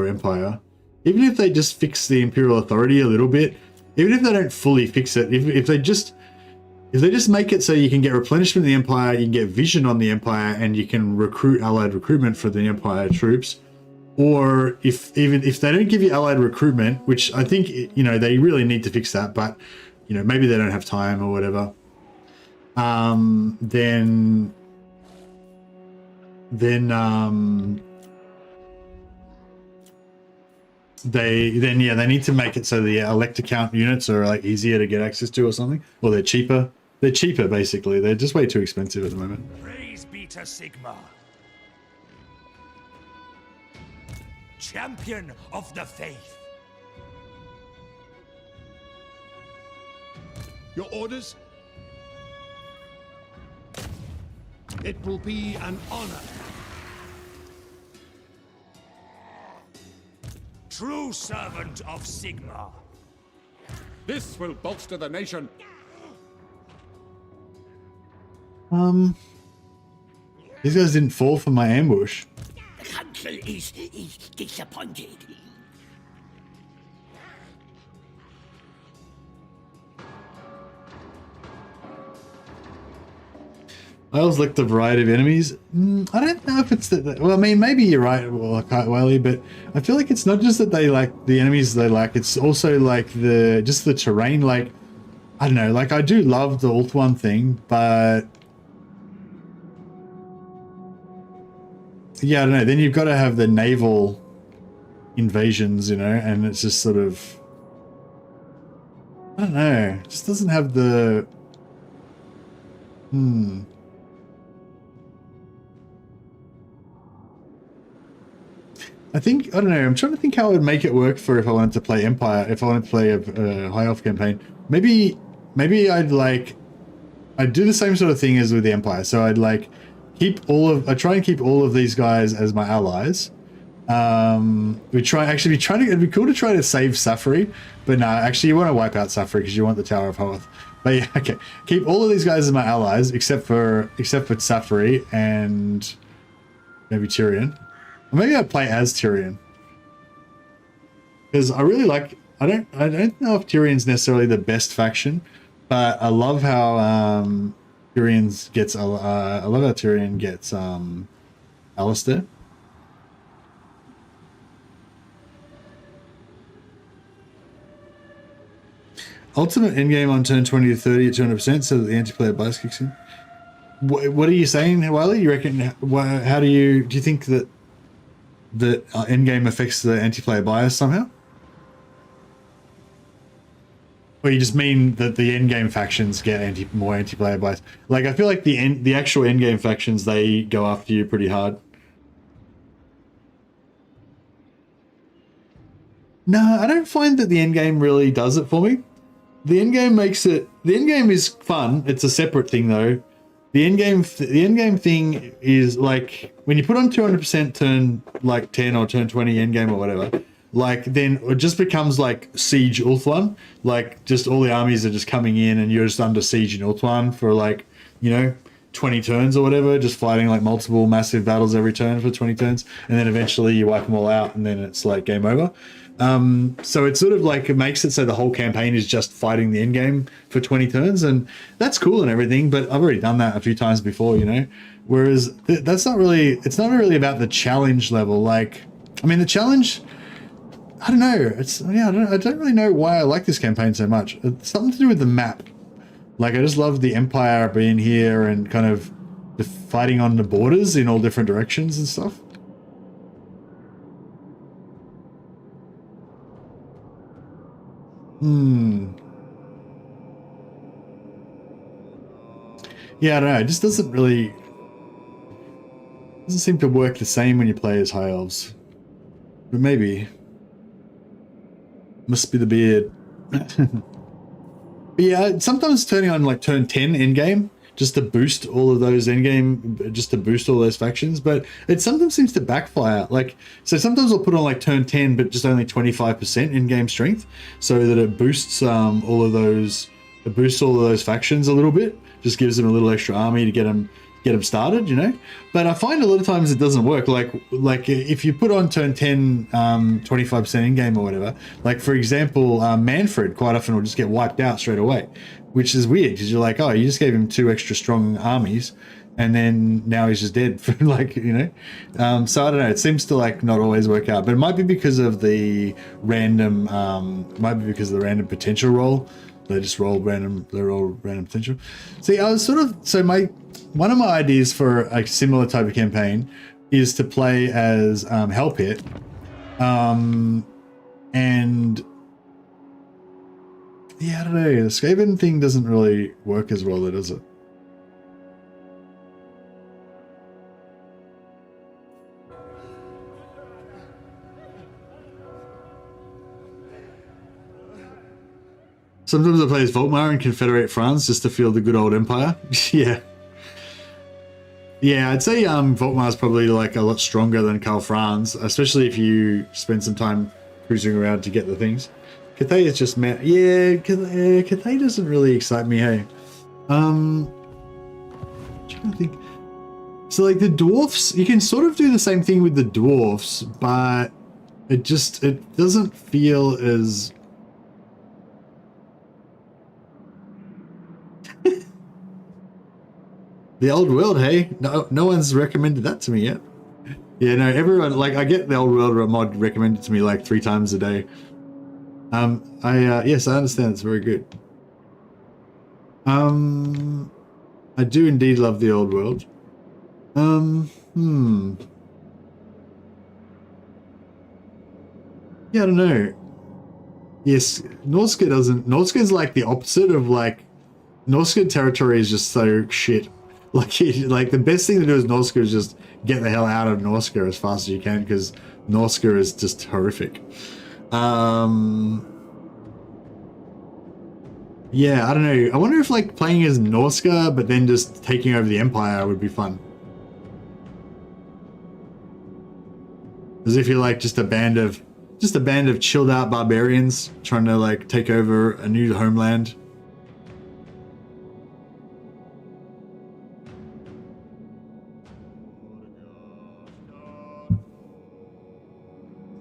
A: Empire. Even if they just fix the Imperial Authority a little bit, even if they don't fully fix it, if they just make it so you can get replenishment in the Empire, you can get vision on the Empire, and you can recruit allied recruitment for the Empire troops, or if they don't give you allied recruitment, which I think, you know, they really need to fix that, but, you know, maybe they don't have time or whatever, then they need to make it so the elector count units are like easier to get access to or something, or they're cheaper. They're cheaper basically. They're just way too expensive at the moment.
B: Praise be to Sigmar, champion of the faith.
G: Your orders? It will be an honor.
B: True servant of Sigmar.
G: This will bolster the nation.
A: These guys didn't fall for my ambush.
B: The council is disappointed.
A: I always like the variety of enemies. I don't know if it's that. Well, I mean, maybe you're right, Wiley, but I feel like it's not just that they like the enemies they like. It's also like the terrain. Like, I don't know. Like, I do love the Alt One thing, but yeah, I don't know. Then you've got to have the naval invasions, you know, and it's just sort of, I don't know. It just doesn't have the. I think, I don't know, I'm trying to think how I would make it work for if I wanted to play Empire, if I wanted to play a High Elf campaign. Maybe I'd do the same sort of thing as with the Empire. So I'd like I'd try and keep all of these guys as my allies. It'd be cool to try to save Safri, but no, actually you want to wipe out Safri because you want the Tower of Hoth. But yeah, okay, keep all of these guys as my allies except for Safri and maybe Tyrion. Or maybe I'd play as Tyrion, because I really like. I don't know if Tyrion's necessarily the best faction, but I love how Tyrion gets Alistair. ultimate endgame on turn 20 to 30 at 200% so that the anti-player bias kicks in. What are you saying, Wiley? You reckon? How do you think that endgame affects the anti-player bias somehow? Or you just mean that the endgame factions get more anti-player bias? Like I feel like the actual endgame factions, they go after you pretty hard. No, I don't find that the endgame really does it for me. The endgame makes it. The endgame is fun. It's a separate thing though. The endgame thing is like when you put on 200% turn like 10 or turn 20 endgame or whatever. Like then it just becomes like siege Ulthuan. Like just all the armies are just coming in and you're just under siege in Ulthuan for like 20 turns or whatever, just fighting like multiple massive battles every turn for 20 turns, and then eventually you wipe them all out and then it's like game over. So it's sort of like it makes it so the whole campaign is just fighting the end game for 20 turns, and that's cool and everything, but I've already done that a few times before, whereas it's not really about the challenge level. Like, I mean, the challenge, I don't know, I don't really know why I like this campaign so much. It's something to do with the map. Like, I just love the Empire being here and kind of the fighting on the borders in all different directions and stuff. Yeah, I don't know. It just doesn't seem to work the same when you play as High Elves. But maybe. Must be the beard. But yeah, sometimes turning on like turn 10 endgame just to boost all of those endgame, just to boost all those factions, but it sometimes seems to backfire. Like, so sometimes I'll put on like turn 10, but just only 25% in-game strength, so that it boosts all of those factions a little bit. Just gives them a little extra army to get them started, But I find a lot of times it doesn't work. Like if you put on turn 10, 25% in-game or whatever, like for example, Manfred quite often will just get wiped out straight away, which is weird because you're like, oh, you just gave him 2 extra strong armies and then now he's just dead for like, so I don't know, it seems to like not always work out, but it might be because of the random, potential roll. They just roll random potential. See, I was one of my ideas for a similar type of campaign is to play as Hell Pit, and yeah, I don't know, the Skaven thing doesn't really work as well, does it? Sometimes I play as Volkmar in Confederate France just to feel the good old Empire. Yeah. Yeah, I'd say Volkmar's probably like a lot stronger than Karl Franz, especially if you spend some time cruising around to get the things. Cathay is just Cathay doesn't really excite me, hey. I'm trying to think. So like the dwarfs, you can sort of do the same thing with the dwarfs, but it doesn't feel as The Old World, hey? No one's recommended that to me yet. Yeah, no, everyone, like, I get the Old World mod recommended to me like 3 times a day. Yes, I understand, it's very good. I do indeed love the Old World. Yeah, I don't know. Yes, Norsca is like the opposite of like, Norsca territory is just so shit. Like the best thing to do as Norsca is just get the hell out of Norsca as fast as you can, because Norsca is just horrific. Yeah, I don't know. I wonder if like playing as Norsca but then just taking over the Empire would be fun. As if you're like just a band of chilled out barbarians trying to like take over a new homeland.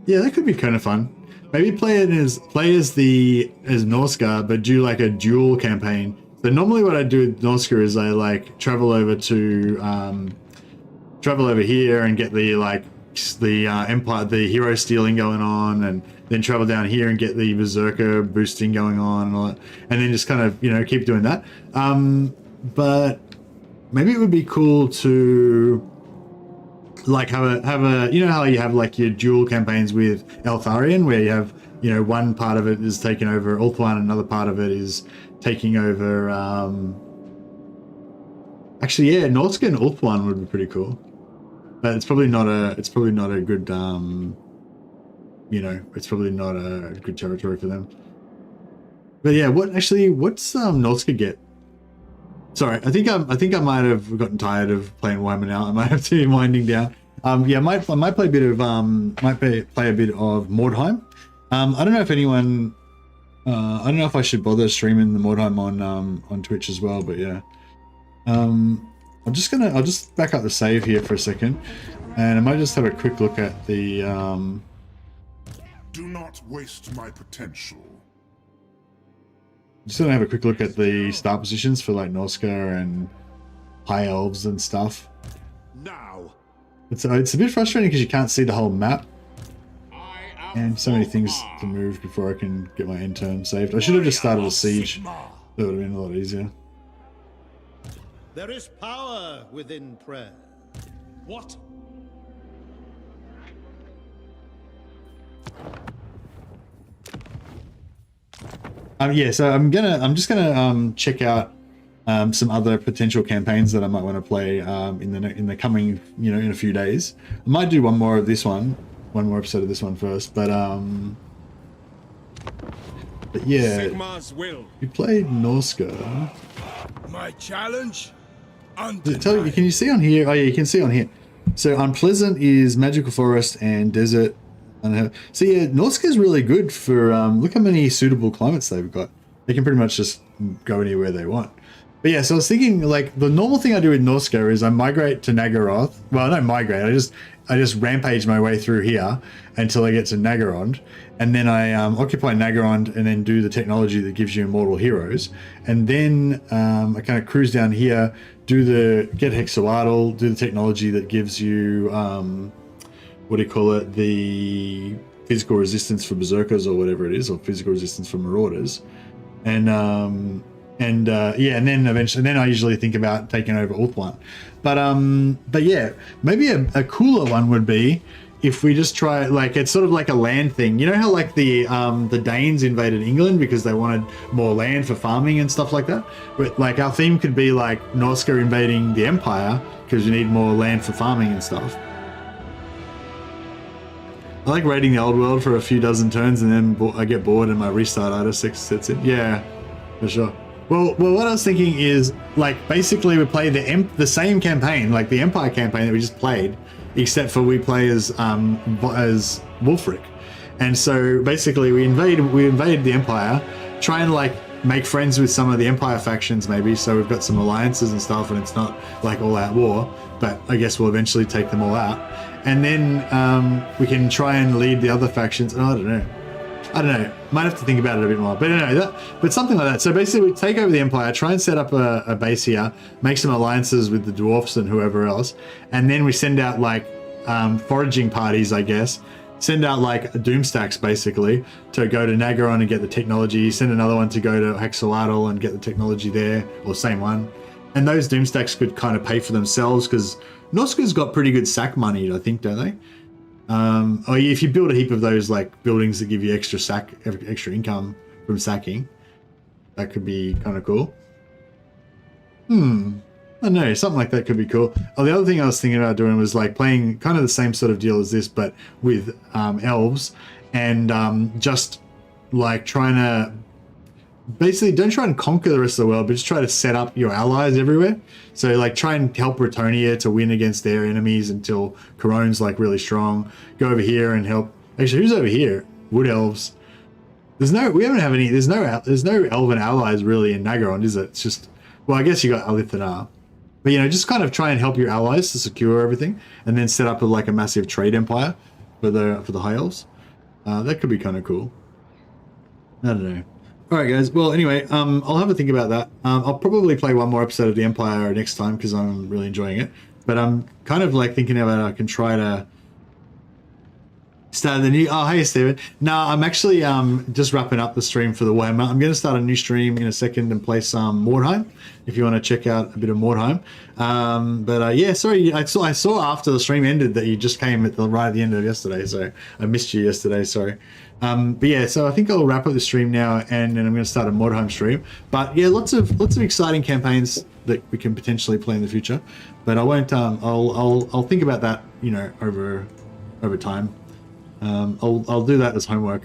A: Yeah, that could be kind of fun. Maybe play as Norsca, but do like a dual campaign. So normally what I do with Norsca is I like travel over here and get the Empire, the hero stealing going on, and then travel down here and get the Berserker boosting going on and all that, and then just kind of, you know, keep doing that. But maybe it would be cool to like have a you know how you have like your dual campaigns with Eltharion, where you have, you know, one part of it is taking over Ulthuan, and another part of it is taking over actually, yeah, Norsca and Ulthuan would be pretty cool. But it's probably not a good you know, it's probably not a good territory for them. But yeah, what's Norsca get? Sorry, I think I might have gotten tired of playing Warhammer now. I might have to be winding down. Yeah, I might play a bit of play a bit of Mordheim. I don't know if anyone I don't know if I should bother streaming the Mordheim on Twitch as well, but yeah. I'll just back up the save here for a second, and I might just have a quick look at the
H: Do not waste my potential.
A: Just gonna have a quick look at the start positions for like Norsca and High Elves and stuff.
D: Now,
A: It's a bit frustrating because you can't see the whole map, and so many things to move before I can get my end turn saved. I should have just started a siege. That would have been a lot easier.
G: There is power within prayer. What?
A: Yeah, so I'm just gonna check out some other potential campaigns that I might want to play in the coming, you know, in a few days. I might do one more episode of this one first, but yeah,
G: Sigmar's will.
A: we played Norsca.
B: My challenge?
A: Does it tell you? Can you see on here? Oh yeah, you can see on here. So Unpleasant is Magical Forest and Desert. So yeah, Norsca is really good for, look how many suitable climates they've got. They can pretty much just go anywhere they want. But yeah, so I was thinking, like, the normal thing I do with Norsca is I migrate to Naggaroth. Well, I don't migrate, I just rampage my way through here until I get to Naggarond. And then I occupy Naggarond and then do the technology that gives you immortal heroes. And then I kind of cruise down here, get Hexawaddle, do the technology that gives you, what do you call it, the physical resistance for Berserkers or whatever it is, or physical resistance for Marauders. And yeah, and then eventually, then I usually think about taking over Ulthuan. But yeah, maybe a cooler one would be if we just try, like, it's sort of like a land thing. You know how like the Danes invaded England because they wanted more land for farming and stuff like that? But like our theme could be like Norsca invading the Empire because you need more land for farming and stuff. I like raiding the old world for a few dozen turns and then I get bored and my restart artist sets in. Yeah, for sure. Well, what I was thinking is, like, basically we play the same campaign, like the Empire campaign that we just played, except for we play as Wulfric. And so basically we invade the Empire, try and like make friends with some of the Empire factions maybe, so we've got some alliances and stuff and it's not like all out war, but I guess we'll eventually take them all out. And then we can try and lead the other factions. Oh, I don't know. Might have to think about it a bit more. But anyway, but something like that. So basically, we take over the Empire, try and set up a base here, make some alliances with the dwarfs and whoever else, and then we send out like foraging parties, I guess. Send out like doomstacks basically to go to Naggaron and get the technology. Send another one to go to Hexawaddle and get the technology there, or same one. And those doomstacks could kind of pay for themselves because Norsca's got pretty good sack money, I think, don't they? Or if you build a heap of those like buildings that give you extra income from sacking, that could be kind of cool. I don't know, something like that could be cool. Oh, the other thing I was thinking about doing was like playing kind of the same sort of deal as this, but with elves, and just like trying to basically don't try and conquer the rest of the world, but just try to set up your allies everywhere. So like try and help Bretonnia to win against their enemies until Corone's like really strong. Go over here and help. Actually, who's over here? Wood elves. There's no elven allies really in Naggaron, is it? It's just, well, I guess you got Alithana. But you know, just kind of try and help your allies to secure everything, and then set up like a massive trade empire for the high elves. That could be kind of cool. I don't know. All right, guys. Well, anyway, I'll have a think about that. I'll probably play one more episode of the Empire next time because I'm really enjoying it. But I'm kind of like thinking about I can try to Started the new. Oh, hey, Steven. No, I'm actually just wrapping up the stream for the Warhammer. I'm going to start a new stream in a second and play some Mordheim, if you want to check out a bit of Mordheim. Yeah, sorry, I saw after the stream ended that you just came at right at the end of yesterday, so I missed you yesterday. Sorry. But yeah, so I think I'll wrap up the stream now, and then I'm going to start a Mordheim stream. But yeah, lots of exciting campaigns that we can potentially play in the future. But I won't. I'll think about that, you know, over time. I'll do that as homework.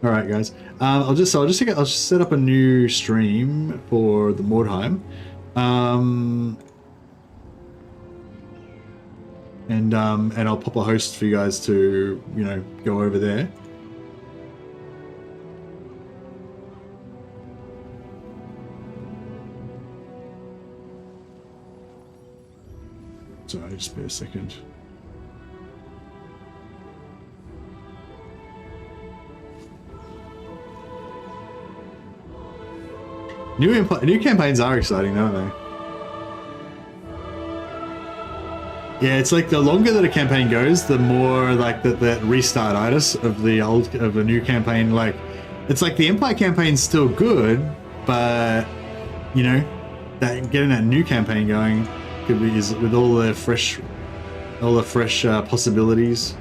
A: All right, guys. I'll just set up a new stream for the Mordheim, and I'll pop a host for you guys to, you know, go over there. Sorry, just be a second. New campaigns are exciting, aren't they? Yeah, it's like the longer that a campaign goes, the more like that restart-itis of a new campaign. Like, it's like the Empire campaign's still good, but you know, getting that new campaign going could be with all the fresh possibilities.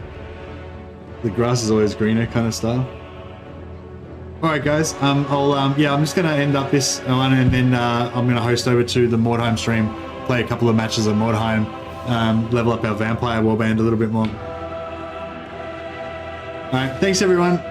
A: The grass is always greener, kind of style. All right, guys. I'm just gonna end up this one, and then I'm gonna host over to the Mordheim stream, play a couple of matches of Mordheim, level up our vampire warband a little bit more. All right, thanks everyone.